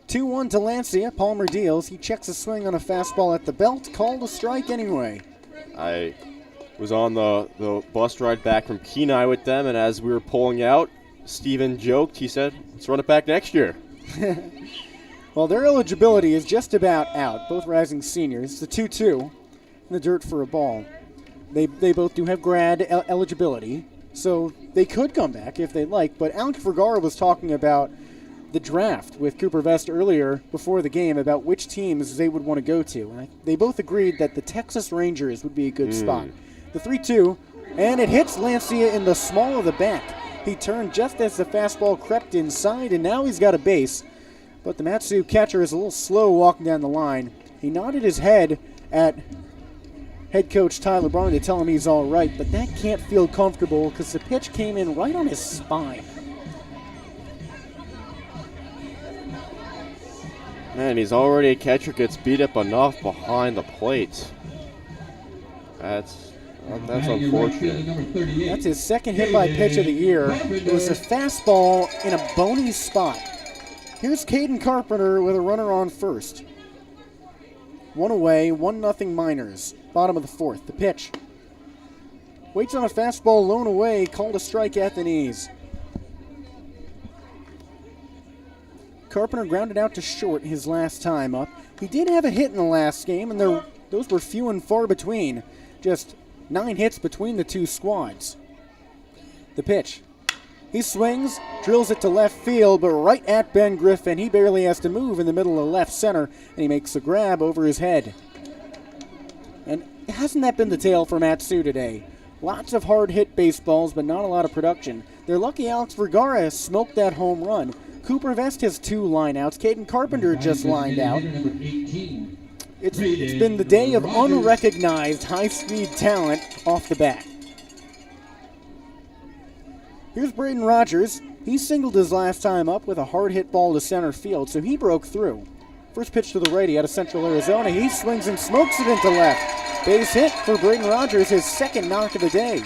2-1 to Lancia. Palmer deals. He checks a swing on a fastball at the belt. Called a strike anyway. I was on the bus ride back from Kenai with them, and as we were pulling out, Steven joked. He said, let's run it back next year. Well, their eligibility is just about out. Both rising seniors. The 2-2 in the dirt for a ball. They both do have grad eligibility, so they could come back if they'd like. But Alex Vergara was talking about the draft with Cooper Vest earlier before the game about which teams they would want to go to. And they both agreed that the Texas Rangers would be a good spot. The 3-2, and it hits Lancia in the small of the back. He turned just as the fastball crept inside, and now he's got a base. But the Mat-Su catcher is a little slow walking down the line. He nodded his head at head coach Tyler Braun to tell him he's all right, but that can't feel comfortable because the pitch came in right on his spine. Man, he's already a catcher, gets beat up enough behind the plate. That's unfortunate. That's his second hit by pitch of the year. It was a fastball in a bony spot. Here's Caden Carpenter with a runner on first. 1 away, 1-0 Miners. Bottom of the 4th. The pitch. Waits on a fastball, low and away, called a strike at the knees. Carpenter grounded out to short his last time up. He did have a hit in the last game, and those were few and far between. Just 9 hits between the two squads. The pitch. He swings, drills it to left field, but right at Ben Griffin. He barely has to move in the middle of left center, and he makes a grab over his head. And hasn't that been the tale for Mat-Su today? Lots of hard-hit baseballs, but not a lot of production. They're lucky Alex Vergara has smoked that home run. Cooper Vest has 2 lineouts. Caden Carpenter just lined out. It's been the day of unrecognized high-speed talent off the bat. Here's Braden Rogers. He singled his last time up with a hard-hit ball to center field, so he broke through. First pitch to the righty out of Central Arizona. He swings and smokes it into left. Base hit for Braden Rogers, his second knock of the day.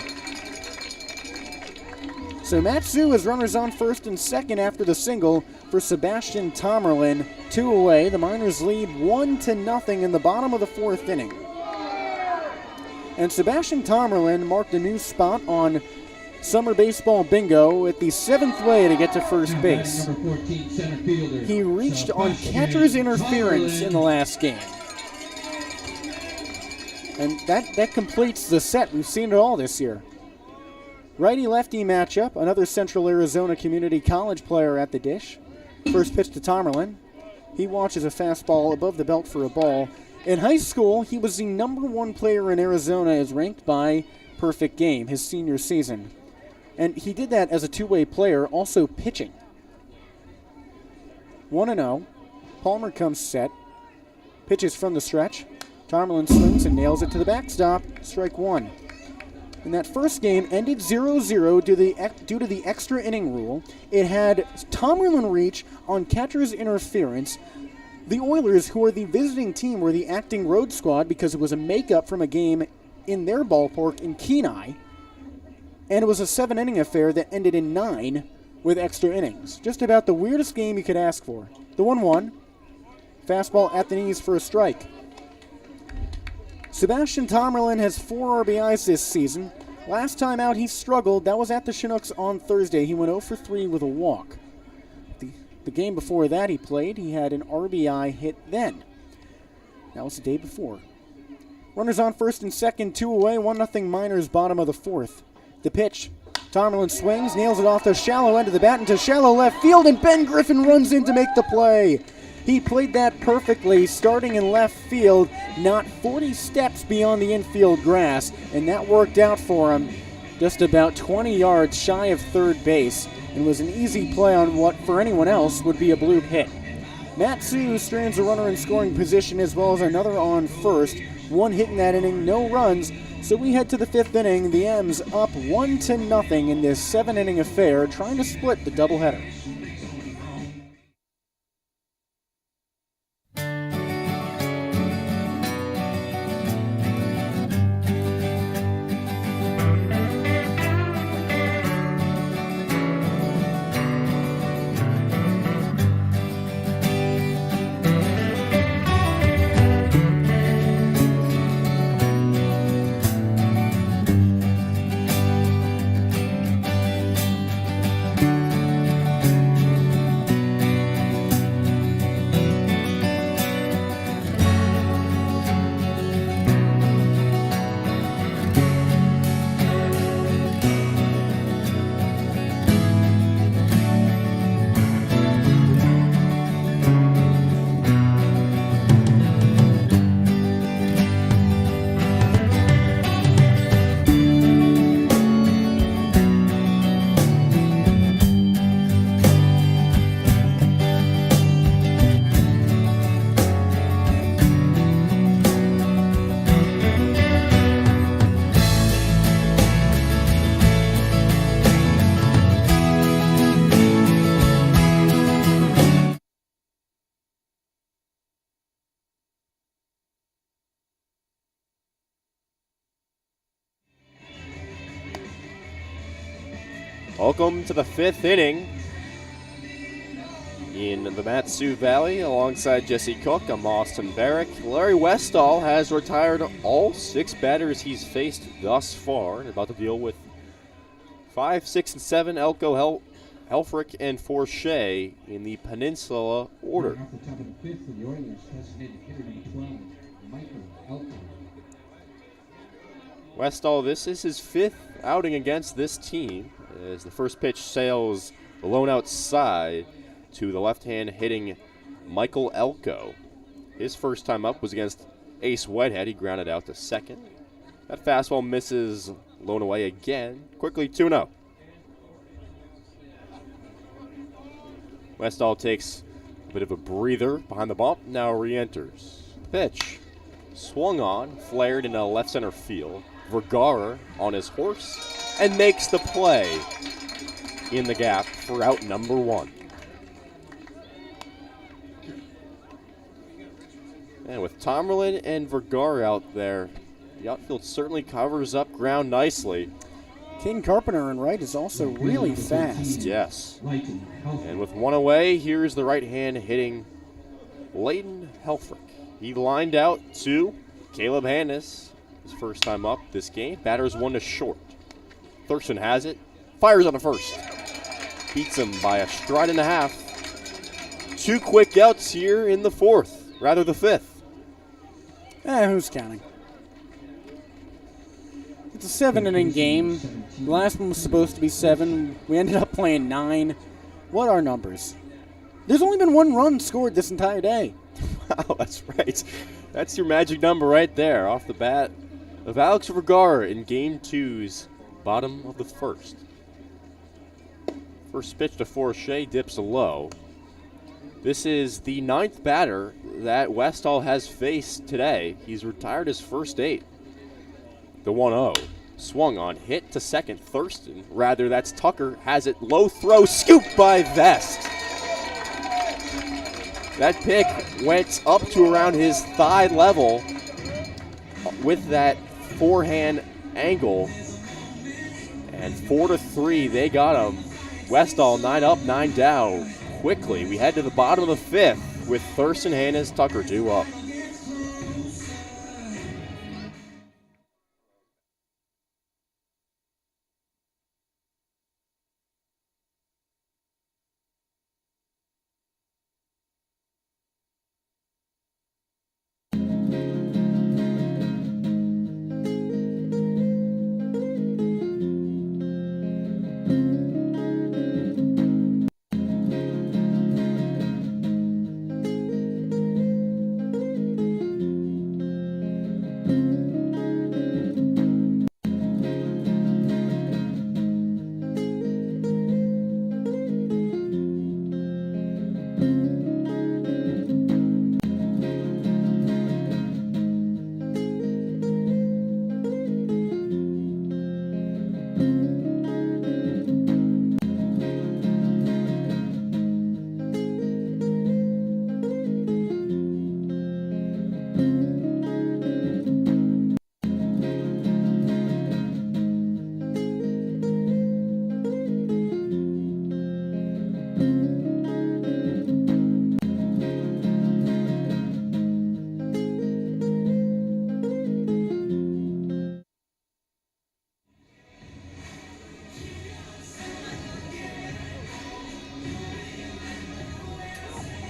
So Mat-Su has runners on first and second after the single for Sebastian Tomerlin. 2 away. The Miners lead 1-0 in the bottom of the 4th inning. And Sebastian Tomerlin marked a new spot on Summer Baseball Bingo at the 7th way to get to first base. He reached on catcher's interference in the last game. And that completes the set. We've seen it all this year. Righty-lefty matchup, another Central Arizona Community College player at the dish. First pitch to Tomerlin. He watches a fastball above the belt for a ball. In high school, he was the #1 player in Arizona as ranked by Perfect Game, his senior season. And he did that as a 2-way player, also pitching. 1-0. Palmer comes set. Pitches from the stretch. Tomerlin swings and nails it to the backstop. Strike 1. And that first game ended 0-0 due to the extra inning rule. It had Tomerlin reach on catcher's interference. The Oilers, who are the visiting team, were the acting road squad because it was a makeup from a game in their ballpark in Kenai. And it was a 7-inning affair that ended in 9 with extra innings. Just about the weirdest game you could ask for. The 1-1. Fastball at the knees for a strike. Sebastian Tomerlin has 4 RBIs this season. Last time out he struggled. That was at the Chinooks on Thursday. He went 0 for 3 with a walk. The game before that he played, he had an RBI hit then. That was the day before. Runners on first and second, 2 away, 1-0 Miners, bottom of the fourth. The pitch. Tomerlin swings, nails it off the shallow end of the bat into shallow left field, and Ben Griffin runs in to make the play. He played that perfectly, starting in left field, not 40 steps beyond the infield grass, and that worked out for him. Just about 20 yards shy of third base, and was an easy play on what, for anyone else, would be a bloop hit. Mat-Su strands a runner in scoring position as well as another on first. 1 hit in that inning, no runs. So we head to the 5th inning. The M's up 1-0 in this 7-inning affair, trying to split the doubleheader. Welcome to the 5th inning in the Mat-Su Valley. Alongside Jesse Cook, I'm Austin Barach. Larry Westall has retired all 6 batters he's faced thus far and about to deal with 5, 6, and 7 Elko, Helfrich, and Forshea in the Peninsula order. Off the top of the 5th for the Oilers, designated hitter number 12, Michael Elko. Westall, this is his 5th outing against this team, as the first pitch sails alone outside to the left-hand hitting Michael Elko. His first time up was against Ace Whitehead. He grounded out to second. That fastball misses blown away again. Quickly 2-0. Westall takes a bit of a breather behind the bump, now re-enters. Pitch swung on, flared into left center field. Vergara on his horse and makes the play in the gap for out number 1. And with Tomerlin and Vergara out there, the outfield certainly covers up ground nicely. King Carpenter in right is also really fast. Yes. And with 1 away, here's the right-hand hitting Layden Helfrich. He lined out to Caleb Hannes, his first time up this game. Batter's 1 to short. Thurston has it, fires on the first. Beats him by a stride and a half. 2 quick outs here in the 4th, rather the 5th. Who's counting? It's a 7-inning game. The last one was supposed to be 7. We ended up playing 9. What are numbers? There's only been 1 run scored this entire day. Wow, that's right. That's your magic number right there, off the bat of Alex Vergara in Game 2's bottom of the 1st. First pitch to Forshea dips low. This is the 9th batter that Westall has faced today. He's retired his first 8. The 1-0. Swung on, hit to second. Thurston, rather that's Tucker, has it. Low throw, scooped by Vest. That pick went up to around his thigh level with that forehand angle. And 4-3, they got him. Westall 9 up, 9 down. Quickly, we head to the bottom of the 5th with Thurston, Hannes, Tucker 2 up.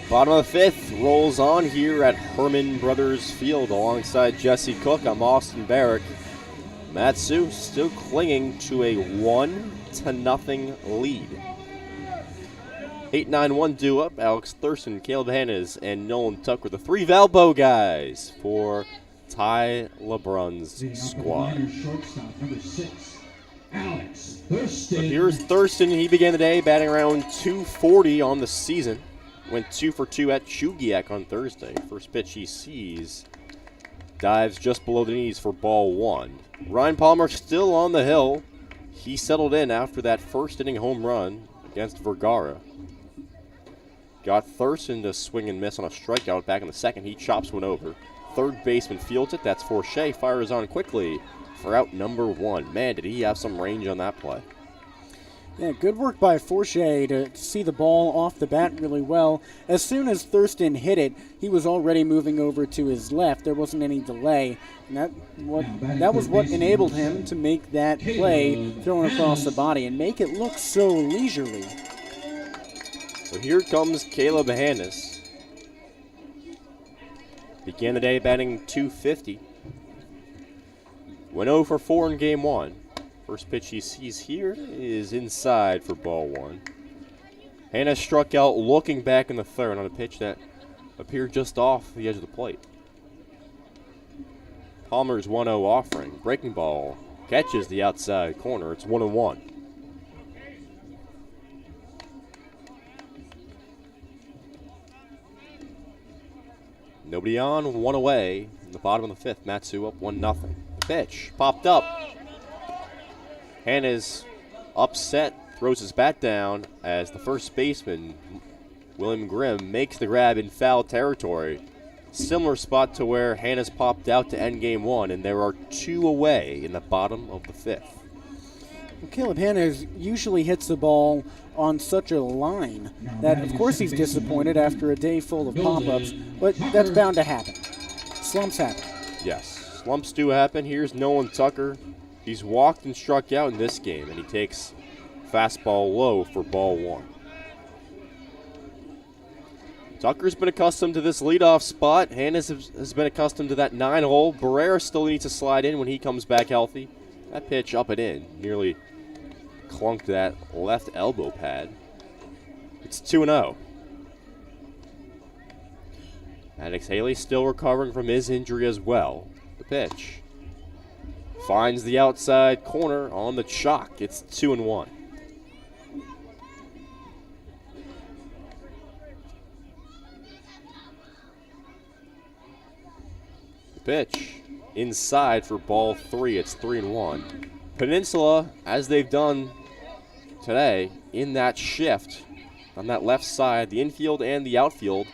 Bottom of the fifth rolls on here at Herman Brothers Field alongside Jesse Cook. I'm Austin Barach. Mat-Su still clinging to a 1-0 lead. 8-9-1 due up. Alex Thurston, Caleb Hannes, and Nolan Tucker, the three Valbo guys for Ty LeBrun's squad. Shortstop, number 6, Alex Thurston. So here's Thurston. He began the day batting around .240 on the season. Went 2 for 2 at Chugiak on Thursday. First pitch he sees dives just below the knees for ball 1. Ryan Palmer still on the hill. He settled in after that first inning home run against Vergara. Got Thurston to swing and miss on a strikeout back in the second. He chops one over. Third baseman fields it. That's Forshea. Fires on quickly for out number 1. Man, did he have some range on that play. Yeah, good work by Forshea to see the ball off the bat really well. As soon as Thurston hit it, he was already moving over to his left. There wasn't any delay. And that was what enabled him to make that play thrown across the body and make it look so leisurely. So here comes Caleb Hannes. Began the day batting .250. Went 0 for 4 in game 1. First pitch he sees here is inside for ball 1. Hannes struck out looking back in the third on a pitch that appeared just off the edge of the plate. Palmer's 1-0 offering. Breaking ball catches the outside corner. It's 1-1. Nobody on, 1 away. In the bottom of the fifth, Mat-Su up 1-0. The pitch popped up. Hannes upset, throws his bat down as the first baseman, William Grimm, makes the grab in foul territory. Similar spot to where Hannes popped out to end game 1, and there are 2 away in the bottom of the fifth. Well, Caleb Hannes usually hits the ball on such a line that, of course, he's disappointed after a day full of pop-ups, but that's bound to happen. Slumps happen. Yes, slumps do happen. Here's Nolan Tucker. He's walked and struck out in this game, and he takes fastball low for ball 1. Tucker's been accustomed to this leadoff spot. Hannes has been accustomed to that 9-hole. Barrera still needs to slide in when he comes back healthy. That pitch up and in nearly clunked that left elbow pad. It's 2-0. Maddox Haley still recovering from his injury as well. The pitch finds the outside corner on the chalk. It's 2-1. The pitch inside for ball 3. It's 3-1. Peninsula, as they've done today, in that shift on that left side, the infield and the outfield.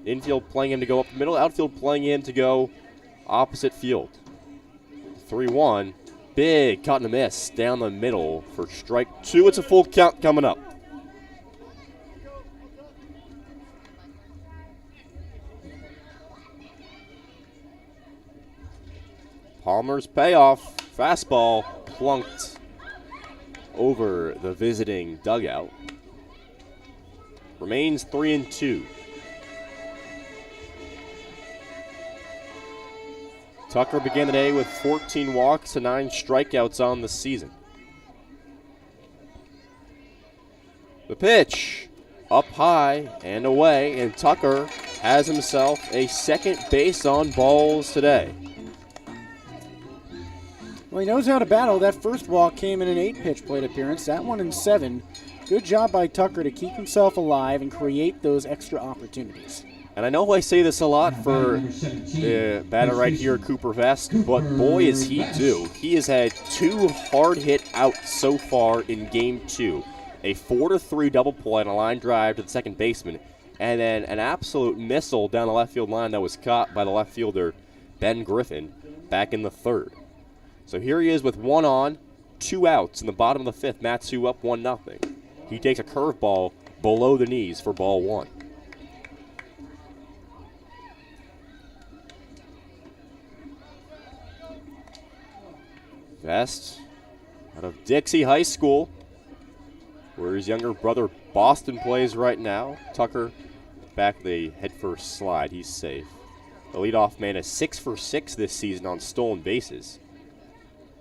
Infield playing him to go up the middle, outfield playing him to go opposite field. 3-1. Big cut and a miss down the middle for strike 2. It's a full count coming up. Palmer's payoff. Fastball plunked over the visiting dugout. Remains 3-2. Tucker began the day with 14 walks and 9 strikeouts on the season. The pitch up high and away, and Tucker has himself a second base on balls today. Well, he knows how to battle. That first walk came in an 8-pitch plate appearance. That one in 7. Good job by Tucker to keep himself alive and create those extra opportunities. And I know I say this a lot for the batter right here, Cooper Vest, but boy is he due. He has had 2 hard hit outs so far in game 2. A 4-3 double play on a line drive to the second baseman, and then an absolute missile down the left field line that was caught by the left fielder, Ben Griffin, back in the third. So here he is with 1 on, 2 outs in the bottom of the fifth. Mat-Su up 1-0. He takes a curveball below the knees for ball 1. Vest out of Dixie High School where his younger brother Boston plays right now. Tucker back the headfirst slide. He's safe. The leadoff man is 6 for 6 this season on stolen bases.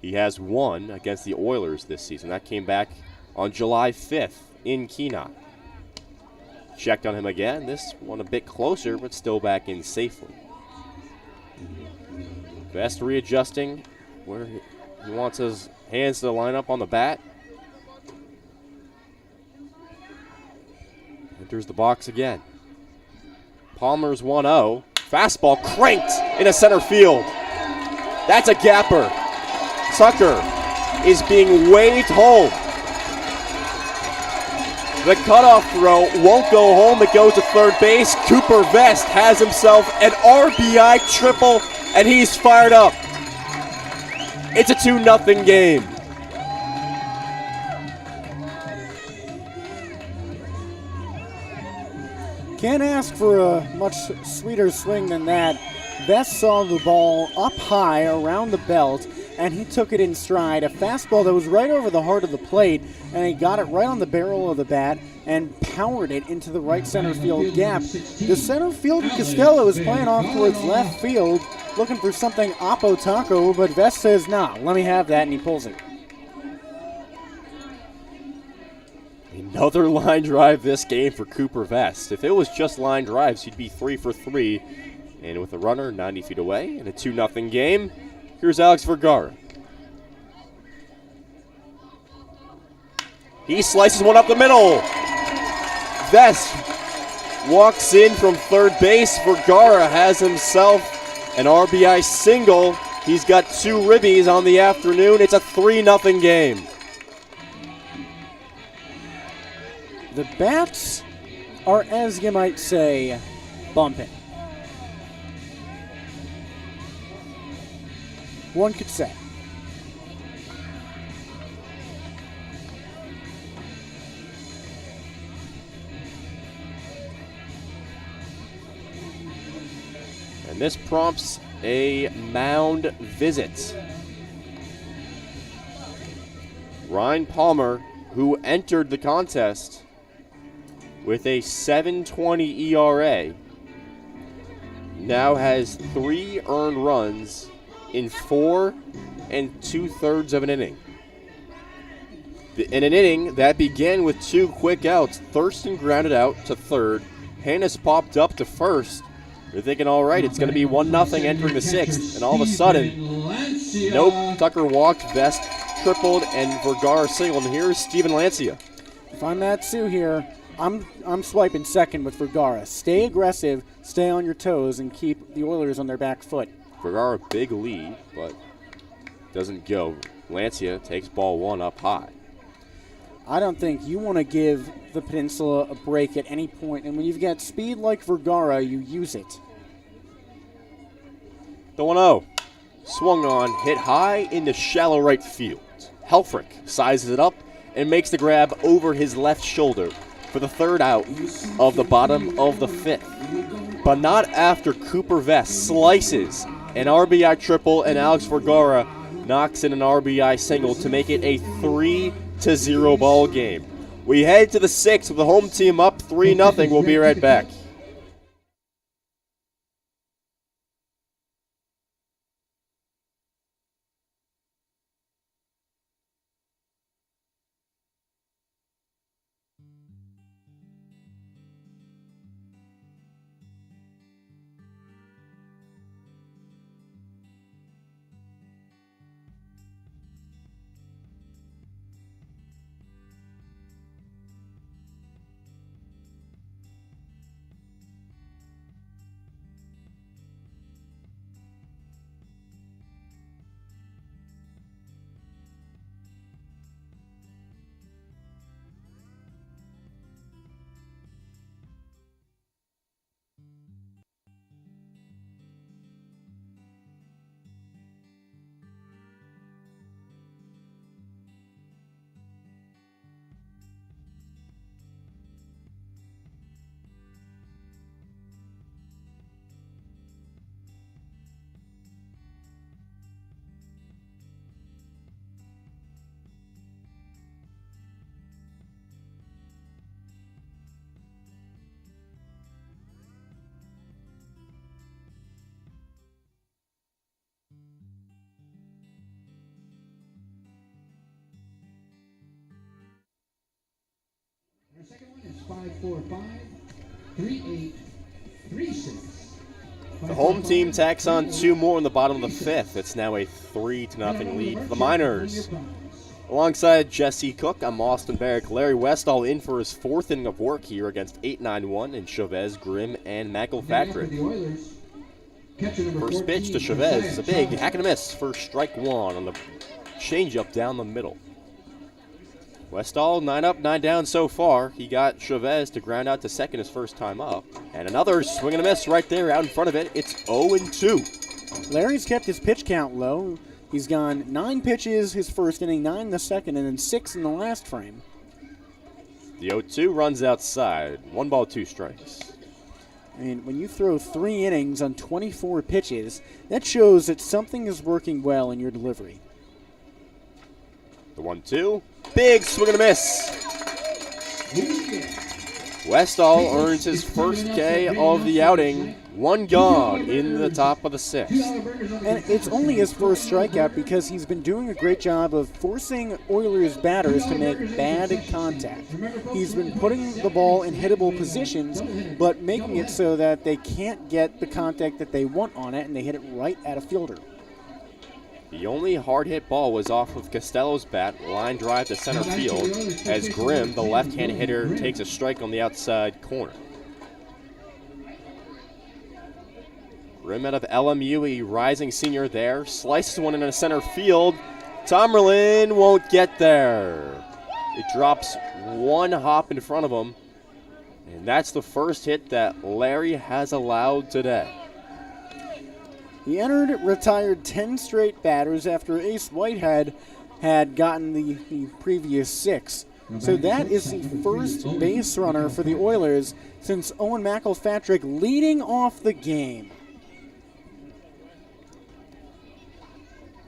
He has one against the Oilers this season. That came back on July 5th in Kenai. Checked on him again. This one a bit closer, but still back in safely. Vest readjusting where he wants his hands to line up on the bat. Enters the box again. Palmer's 1-0. Fastball cranked into center field. That's a gapper. Tucker is being waved home. The cutoff throw won't go home. It goes to third base. Cooper Vest has himself an RBI triple, and he's fired up. It's a 2-0 game. Can't ask for a much sweeter swing than that. Vest saw the ball up high around the belt, and he took it in stride. A fastball that was right over the heart of the plate, and he got it right on the barrel of the bat and powered it into the right center field gap. The center fielder Costello is playing off towards left field, looking for something Oppo Taco, but Vest says, nah, let me have that, and he pulls it. Another line drive this game for Cooper Vest. If it was just line drives, he'd be 3 for 3. And with a runner 90 feet away in a 2-0 game, here's Alex Vergara. He slices one up the middle. Vest walks in from third base. Vergara has himself an RBI single. He's got 2 ribbies on the afternoon. It's a 3-0 game. The bats are, as you might say, bumping. One could say. And this prompts a mound visit. Ryan Palmer, who entered the contest with a 7.20 ERA, now has 3 earned runs in 4 2/3 of an inning. In an inning that began with 2 quick outs, Thurston grounded out to third. Hannes popped up to first. You're thinking, all right, it's going to be 1-0 entering the 6th. And all of a sudden, nope, Tucker walked, Vest tripled, and Vergara singled. And here's Steven Lancia. If I'm Matt Sue here, I'm swiping second with Vergara. Stay aggressive, stay on your toes, and keep the Oilers on their back foot. Vergara, big lead, but doesn't go. Lancia takes ball 1 up high. I don't think you want to give the Peninsula a break at any point, and when you've got speed like Vergara, you use it. The 1-0. Swung on, hit high into shallow right field. Helfrich sizes it up and makes the grab over his left shoulder for the 3rd out of the bottom of the 5th. But not after Cooper Vest slices an RBI triple and Alex Vergara knocks in an RBI single to make it a 3-0 ball game. We head to the 6th with the home team up 3-0. We'll be right back. Our second one is 5-4-5, 3-8, 3-6. The home team tacks on 2 more in the bottom of the 5th. It's now a 3-0 lead for the Miners. Alongside Jesse Cook, I'm Austin Barach. Larry Westall in for his 4th inning of work here against 8-9-1 and Chavez, Grimm, and McElpatrick. First pitch to Chavez is a big hack and a miss for strike 1 on the changeup down the middle. Westall 9 up, 9 down so far. He got Chavez to ground out to second his first time up. And another swing and a miss right there out in front of it. It's 0-2. Larry's kept his pitch count low. He's gone 9 pitches his first inning, 9 in the second, and then 6 in the last frame. The 0-2 runs outside. 1 ball, 2 strikes. I mean, when you throw 3 innings on 24 pitches, that shows that something is working well in your delivery. The 1-2. Big swing and a miss. Westall earns his first K of the outing. 1 gone in the top of the 6th. And it's only his first strikeout because he's been doing a great job of forcing Oilers batters to make bad contact. He's been putting the ball in hittable positions, but making it so that they can't get the contact that they want on it, and they hit it right at a fielder. The only hard-hit ball was off of Costello's bat, line drive to center field, as Grimm, the left-hand hitter, takes a strike on the outside corner. Grimm out of LMU, a rising senior there, slices one into center field. Tomerlin won't get there. It drops 1 hop in front of him, and that's the first hit that Larry has allowed today. He retired 10 straight batters after Ace Whitehead had gotten the previous 6. So that is the first base runner for the Oilers since Owen McElpatrick leading off the game.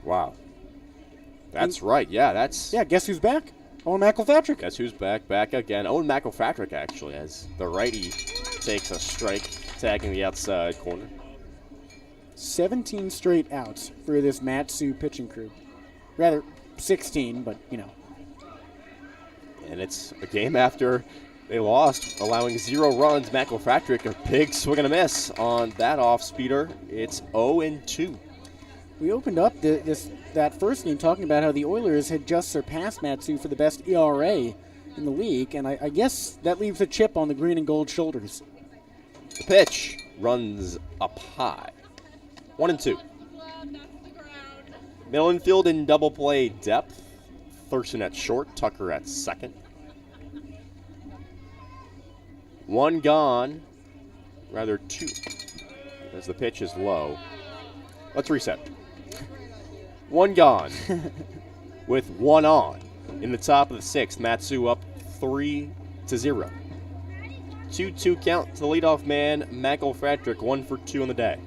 Wow. That's right. Yeah, that's... Yeah, guess who's back? Owen McElpatrick. Guess who's back? Back again. Owen McElpatrick, actually, as the righty takes a strike, tagging the outside corner. 17 straight outs for this Mat-Su pitching crew. Rather, 16, but, you know. And it's a game after they lost, allowing 0 runs. McElpatrick, a big swing and a miss on that off-speeder. It's 0-2. We opened up that first game talking about how the Oilers had just surpassed Mat-Su for the best ERA in the league, and I guess that leaves a chip on the green and gold shoulders. The pitch runs up high. 1-2. Middle infield in double play depth. Thurston at short, Tucker at second. 1 gone, rather 2, as the pitch is low. Let's reset. 1 gone, with 1 on. In the top of the 6th, Mat-Su up 3-0. 2-2 count to the leadoff man, McElpatrick, 1 for 2 on the day.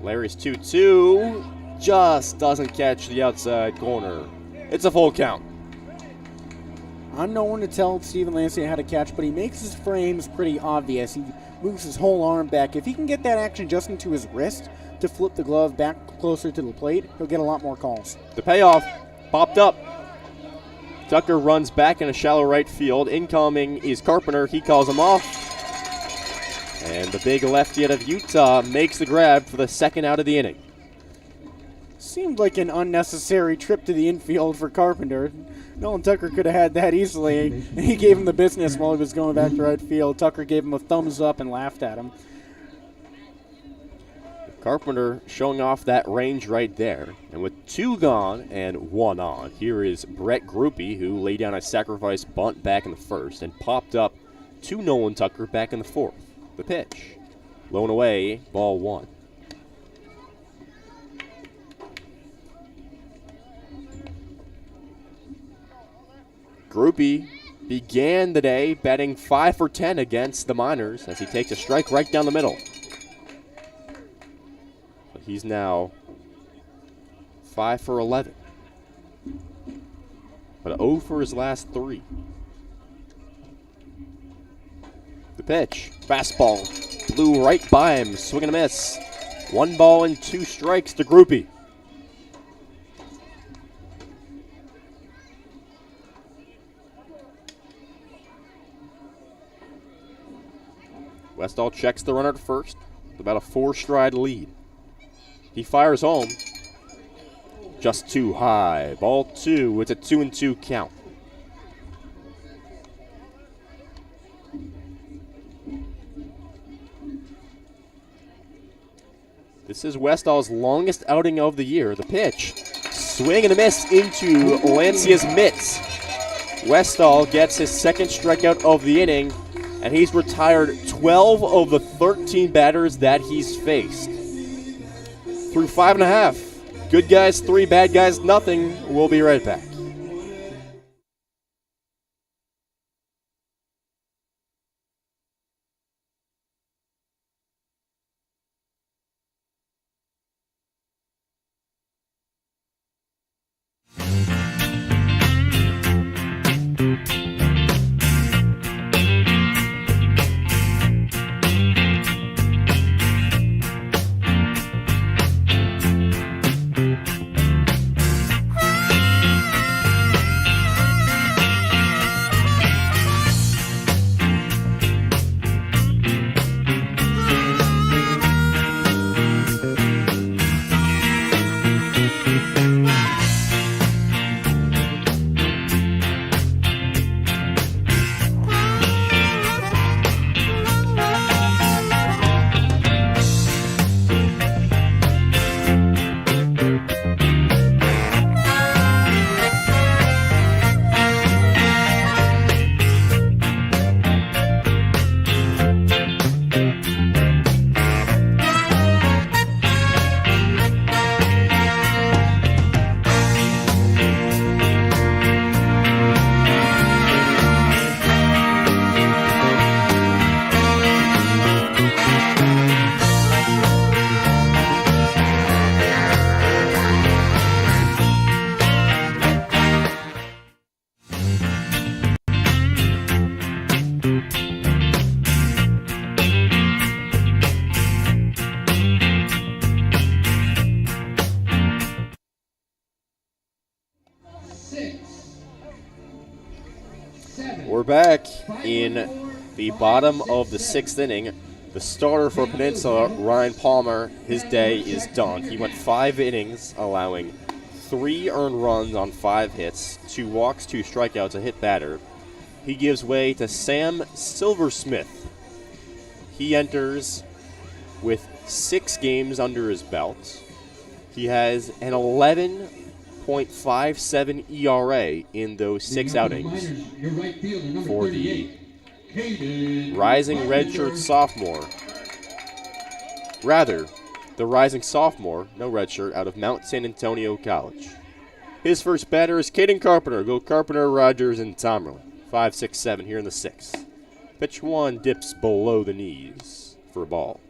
Larry's 2-2, just doesn't catch the outside corner. It's a full count. I'm no one to tell Steven Lancia how to catch, but he makes his frames pretty obvious. He moves his whole arm back. If he can get that action just into his wrist to flip the glove back closer to the plate, he'll get a lot more calls. The payoff popped up. Tucker runs back in a shallow right field. Incoming is Carpenter. He calls him off. And the big lefty out of Utah makes the grab for the 2nd out of the inning. Seemed like an unnecessary trip to the infield for Carpenter. Nolan Tucker could have had that easily. He gave him the business while he was going back to right field. Tucker gave him a thumbs up and laughed at him. Carpenter showing off that range right there. And with 2 gone and 1 on, here is Brett Groupie, who laid down a sacrifice bunt back in the 1st and popped up to Nolan Tucker back in the 4th. The pitch. Low and away, ball 1. Groupie began the day batting 5 for 10 against the Miners as he takes a strike right down the middle. But he's now 5 for 11. But 0 for his last 3. The pitch, fastball, blew right by him, swing and a miss. 1 ball and 2 strikes to Groupie. Westall checks the runner at first with about a 4-stride lead. He fires home. Just too high. Ball 2. It's a 2-2 count. This is Westall's longest outing of the year. The pitch. Swing and a miss into Lancia's mitts. Westall gets his second strikeout of the inning, and he's retired 12 of the 13 batters that he's faced. Through 5.5. Good guys 3, bad guys nothing. We'll be right back. We're back in the bottom of the 6th inning. The starter for Peninsula, Ryan Palmer, his day is done. He went 5 innings, allowing 3 earned runs on 5 hits, 2 walks, 2 strikeouts, a hit batter. He gives way to Sam Silversmith. He enters with 6 games under his belt. He has an 11.57 ERA in those 6 outings for the rising redshirt sophomore. Rather, the rising sophomore, no redshirt, out of Mount San Antonio College. His first batter is Caden Carpenter. Go Carpenter, Rogers, and Tomerlin. 5, 6, 7 here in the 6th. Pitch 1 dips below the knees for a ball.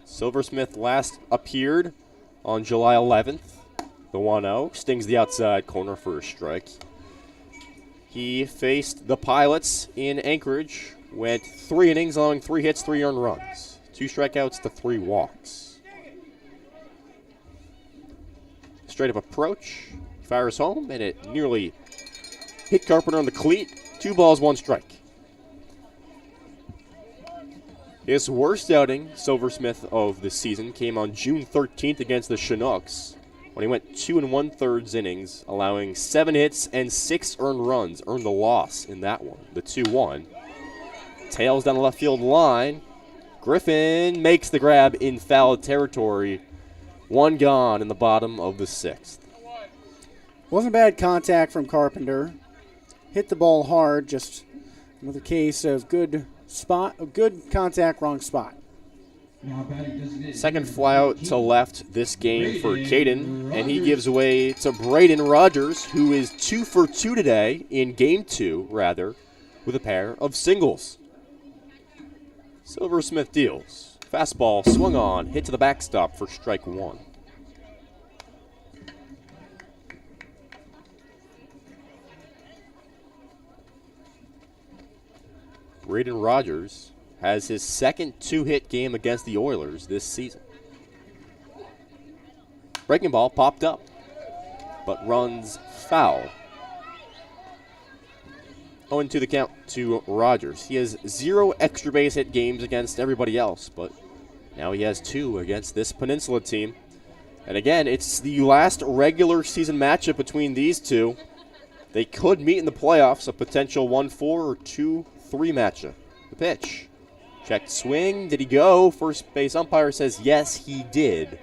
Silversmith last appeared on July 11th. The 1-0 stings the outside corner for a strike. He faced the Pilots in Anchorage, went 3 innings, allowing 3 hits, 3 earned runs, 2 strikeouts to 3 walks. Straight up approach, fires home, and it nearly hit Carpenter on the cleat. 2 balls, 1 strike. His worst outing, Silversmith, of the season came on June 13th against the Chinooks, when he went 2 1/3 innings, allowing 7 hits and 6 earned runs. Earned the loss in that one, the 2-1. Tails down the left field line. Griffin makes the grab in foul territory. 1 gone in the bottom of the 6th. Wasn't bad contact from Carpenter. Hit the ball hard, just another case of good contact, wrong spot. Second flyout to left this game for Caden, and he gives away to Braden Rogers, who is 2 for 2 today, in game 2, rather, with a pair of singles. Silversmith deals. Fastball swung on, hit to the backstop for strike 1. Braden Rogers has his second 2-hit game against the Oilers this season. Breaking ball popped up, but runs foul. 0-2 the count to Rogers. He has 0 extra base hit games against everybody else, but now he has 2 against this Peninsula team. And again, it's the last regular season matchup between these two. They could meet in the playoffs, a potential 1-4 or 2-3 matchup. The pitch. Checked swing. Did he go? First base umpire says yes, he did.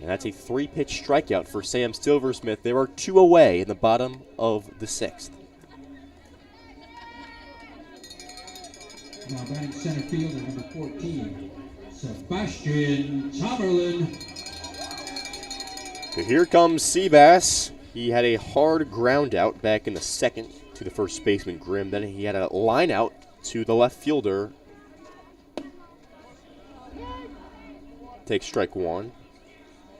And that's a 3-pitch strikeout for Sam Silversmith. There are 2 away in the bottom of the 6th. Now batting center fielder, number 14, Sebastian Tamerlan. So here comes Seabass. He had a hard ground out back in the 2nd to the first baseman, Grimm. Then he had a line out to the left fielder. Takes strike 1.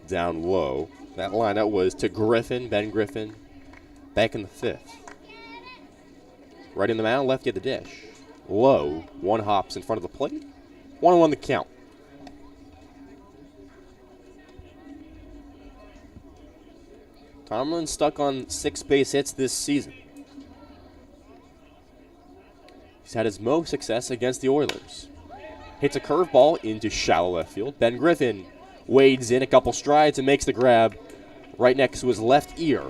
Down low. That line out was to Griffin, Ben Griffin, back in the 5th. Right in the mound, lefty at the dish. Low, 1 hops in front of the plate. 1-1 the count. Tomlin stuck on 6 base hits this season. He's had his most success against the Oilers. Hits a curveball into shallow left field. Ben Griffin wades in a couple strides and makes the grab right next to his left ear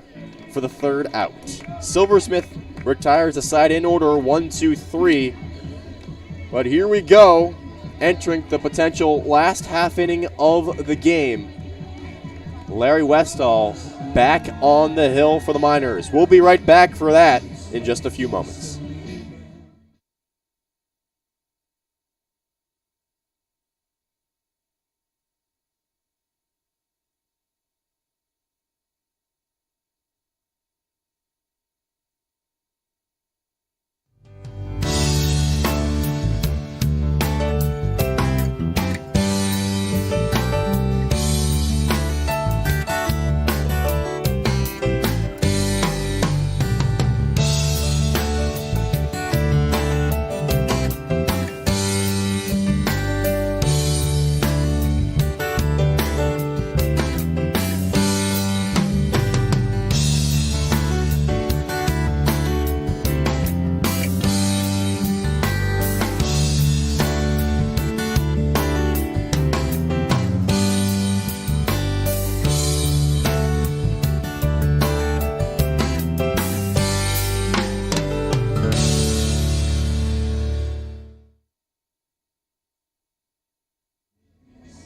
for the 3rd out. Silversmith retires the side in order 1-2-3. But here we go, entering the potential last half inning of the game. Larry Westall back on the hill for the Miners. We'll be right back for that in just a few moments.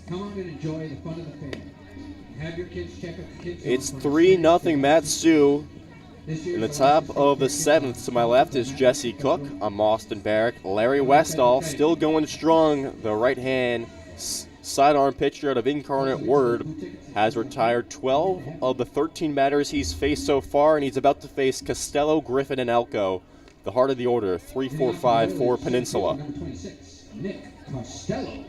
Come on and enjoy the fun of the fair. Have your kids check out the kids. It's 3-0 Matsu. In the top of the 7th to my left is Jesse Cook. I'm Austin Barach. Larry Westall still going strong. The right-hand sidearm pitcher out of Incarnate Word has retired 12 of the 13 batters he's faced so far, and he's about to face Costello, Griffin, and Elko. The heart of the order, 3-4-5 for Peninsula. Number 26, Nick Costello.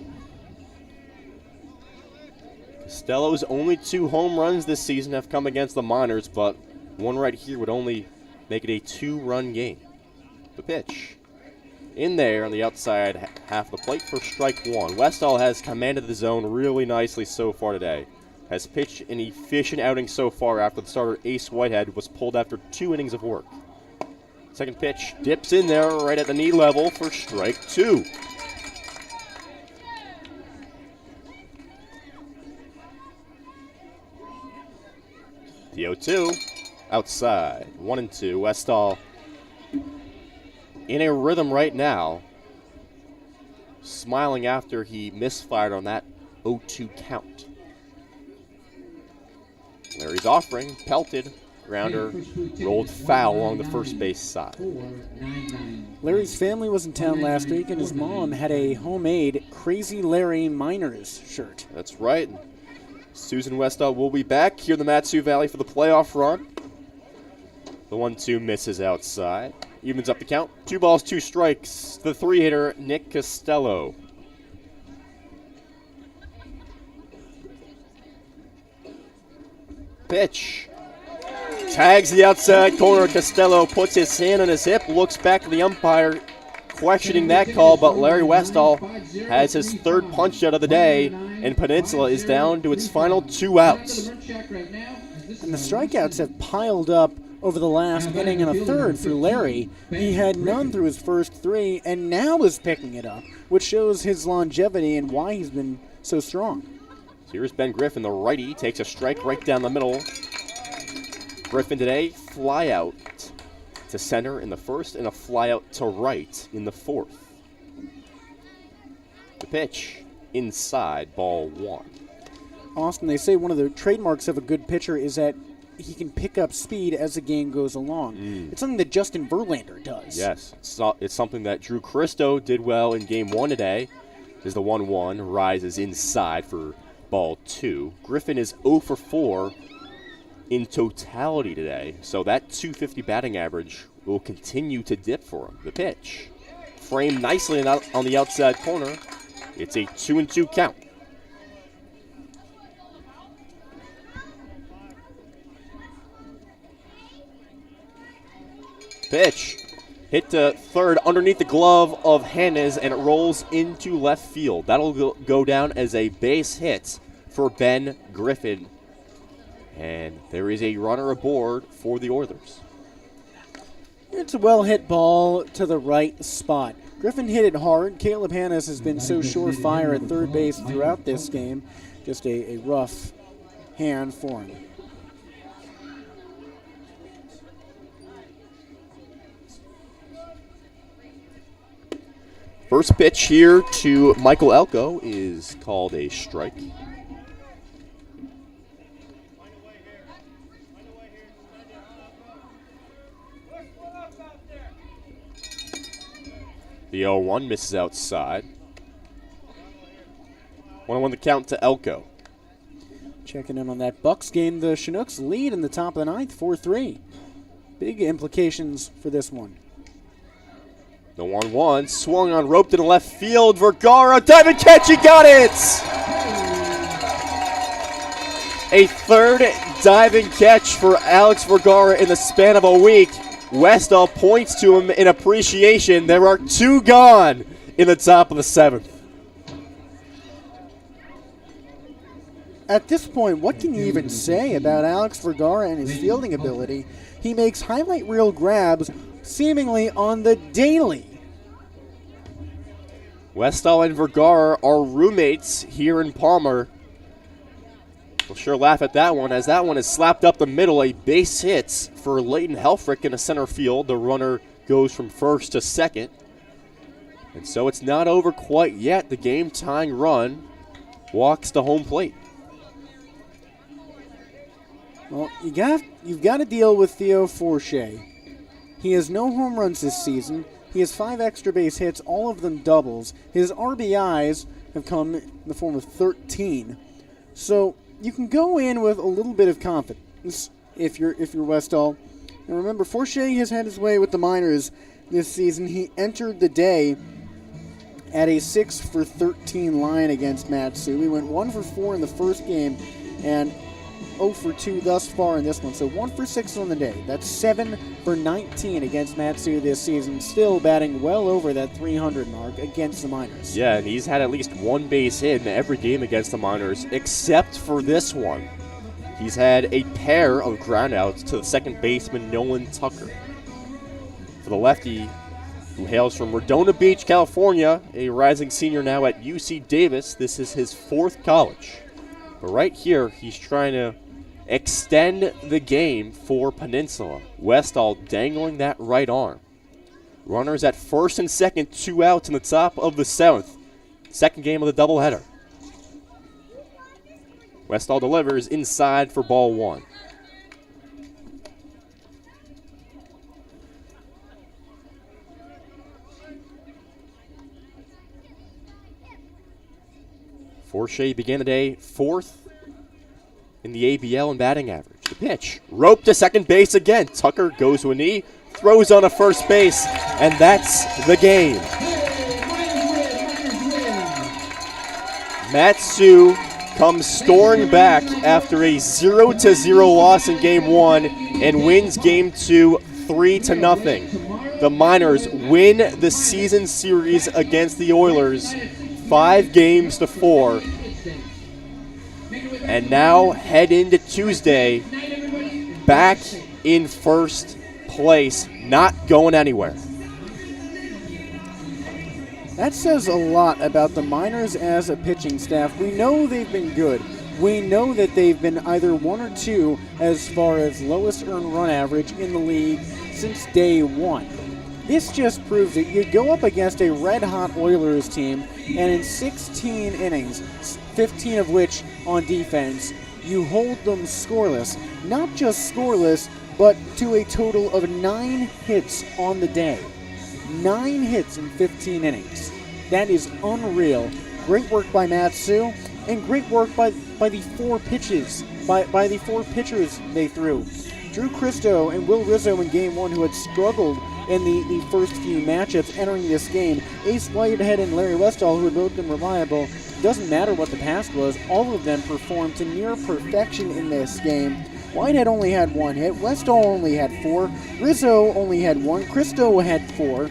Costello's only 2 home runs this season have come against the Miners, but one right here would only make it a 2-run game. The pitch. In there on the outside half of the plate for strike 1. Westall has commanded the zone really nicely so far today. Has pitched an efficient outing so far after the starter Ace Whitehead was pulled after 2 innings of work. Second pitch dips in there right at the knee level for strike 2. The 0-2, outside, 1-2. Westall in a rhythm right now, smiling after he misfired on that 0-2 count. Larry's offering, pelted, grounder, rolled foul along the first base side. Larry's family was in town last week, and his mom had a homemade Crazy Larry Miners shirt. That's right. Susan Westall will be back here in the Matsu Valley for the playoff run. The 1-2 misses outside. Evens up the count. 2 balls, 2 strikes. The 3-hitter, Nick Costello. Pitch. Tags the outside corner. Costello puts his hand on his hip, looks back at the umpire, questioning that call, but Larry Westall has his 3rd punch out of the day, and Peninsula is down to its final 2 outs. And the strikeouts have piled up over the last inning and a third for Larry. He had none through his first 3 and now is picking it up, which shows his longevity and why he's been so strong. So here's Ben Griffin, the righty, takes a strike right down the middle. Griffin today, fly out to center in the first and a fly out to right in the fourth. The pitch inside, ball 1. Austin, they say one of the trademarks of a good pitcher is that he can pick up speed as the game goes along. It's something that Justin Verlander does. Yes, it's something that Drew Christo did well in game 1 today. As the 1-1 rises inside for ball 2. Griffin is 0 for 4 in totality today, so that .250 batting average will continue to dip for him. The pitch, framed nicely on the outside corner. It's a 2-2 count. Pitch hit to third underneath the glove of Hannes, and it rolls into left field. That'll go down as a base hit for Ben Griffin. And there is a runner aboard for the Oilers. It's a well-hit ball to the right spot. Griffin hit it hard. Caleb Hannes has been so surefire at third base throughout this game. Just a rough hand for him. First pitch here to Michael Elko is called a strike. The 0-1 misses outside. 1-1 the count to Elko. Checking in on that Bucks game, the Chinooks lead in the top of the ninth, 4-3. Big implications for this one. The 1-1 swung on rope to the left field. Vergara, diving catch, he got it! A third diving catch for Alex Vergara in the span of a week. Westall points to him in appreciation. There are 2 gone in the top of the 7th. At this point, what can you even say about Alex Vergara and his fielding ability? He makes highlight reel grabs seemingly on the daily. Westall and Vergara are roommates here in Palmer. We'll sure laugh at that one, as that one is slapped up the middle. A base hit for Leighton Helfrich in the center field. The runner goes from first to second. And so it's not over quite yet. The game-tying run walks to home plate. Well, you've got to deal with Theo Forshea. He has no home runs this season. He has 5 extra base hits, all of them doubles. His RBIs have come in the form of 13. So you can go in with a little bit of confidence if you're Westall. And remember, Forshea has had his way with the minors this season. He entered the day at a 6 for 13 line against Matsu. He went 1 for 4 in the first game and 0 for 2 thus far in this one. So 1 for 6 on the day. That's 7 for 19 against Matsu this season. Still batting well over that 300 mark against the minors. Yeah, and he's had at least 1 base hit in every game against the minors, except for this one. He's had a pair of groundouts to the second baseman, Nolan Tucker. For the lefty, who hails from Redona Beach, California, a rising senior now at UC Davis, this is his 4th college. But right here, he's trying to extend the game for Peninsula. Westall dangling that right arm. Runners at first and second, 2 outs in the top of the 7th. Second game of the doubleheader. Westall delivers inside for ball 1. Forshea began the day 4th in the ABL in batting average. The pitch, rope to second base again. Tucker goes to a knee, throws on a first base, and that's the game. Matsu comes storming back after a 0-0 loss in game 1 and wins game 2 3-0. The Miners win the season series against the Oilers 5-4, and now head into Tuesday back in first place, not going anywhere. That says a lot about the Miners as a pitching staff. We know they've been good. We know that they've been either one or two as far as lowest earned run average in the league since day one. This just proves it. You go up against a red-hot Oilers team, and in 16 innings, 15 of which on defense, you hold them scoreless. Not just scoreless, but to a total of 9 hits on the day. 9 hits in 15 innings. That is unreal. Great work by Matsu, and great work by the 4 pitches, by the 4 pitchers they threw. Drew Christo and Will Rizzo in Game 1, who had struggled in the first few matchups entering this game. Ace Whitehead and Larry Westall, who had both been reliable. Doesn't matter what the past was, all of them performed to near perfection in this game. Whitehead only had 1 hit, Westall only had 4, Rizzo only had 1, Christo had 4.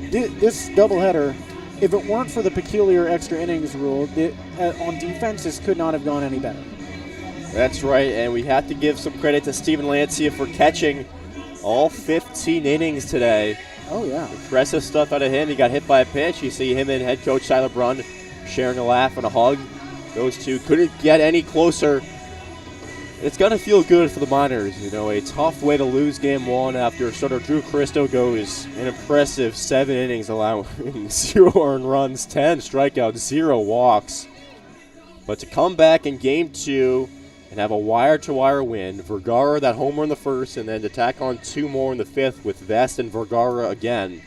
This doubleheader, if it weren't for the peculiar extra innings rule, on defense, this could not have gone any better. That's right, and we have to give some credit to Steven Lancia for catching all 15 innings today. Oh, yeah. Impressive stuff out of him. He got hit by a pitch. You see him and head coach Tyler Brunn sharing a laugh and a hug. Those two couldn't get any closer. It's going to feel good for the Miners. You know, a tough way to lose Game 1 after starter Drew Christo goes an impressive 7 innings, allowing 0 earned runs, 10 strikeouts, 0 walks. But to come back in Game 2 and have a wire-to-wire win, Vergara that homer in the first, and then to tack on 2 more in the 5th with Vest and Vergara again.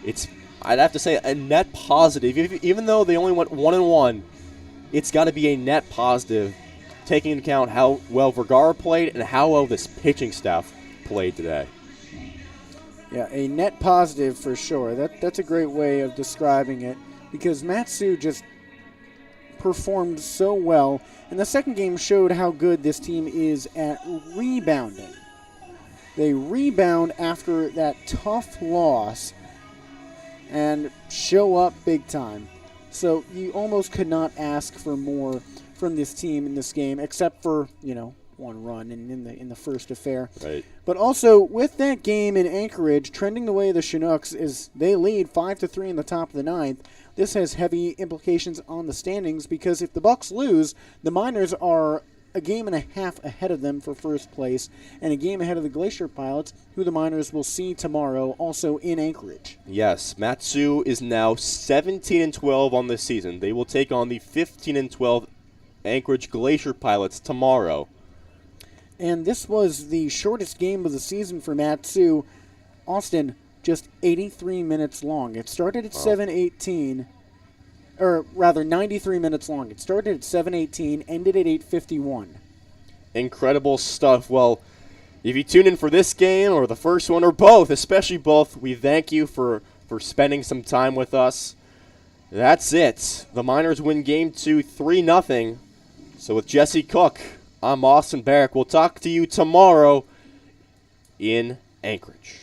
It's, I'd have to say, a net positive. Even though they only went 1-1, it's got to be a net positive, taking into account how well Vergara played and how well this pitching staff played today. Yeah, a net positive for sure. That's a great way of describing it, because Matsu just performed so well, and the second game showed how good this team is at rebounding. They rebound after that tough loss and show up big time. So you almost could not ask for more from this team in this game, except for, 1 run in the first affair. Right. But also, with that game in Anchorage, trending the way of the Chinooks is they lead 5-3 in the top of the 9th. This has heavy implications on the standings, because if the Bucks lose, the Miners are a game and a half ahead of them for first place, and a game ahead of the Glacier Pilots, who the Miners will see tomorrow, also in Anchorage. Yes, Matsu is now 17-12 on this season. They will take on the 15-12 Anchorage Glacier Pilots tomorrow. And this was the shortest game of the season for Matsu. Austin, just 83 minutes long. It started at 7:18, or rather 93 minutes long. It started at 7:18, ended at 8:51. Incredible stuff. Well, if you tune in for this game or the first one or both, especially both, we thank you for spending some time with us. That's it. The Miners win Game 2 3-0. So with Jesse Cook, I'm Austin Barach. We'll talk to you tomorrow in Anchorage.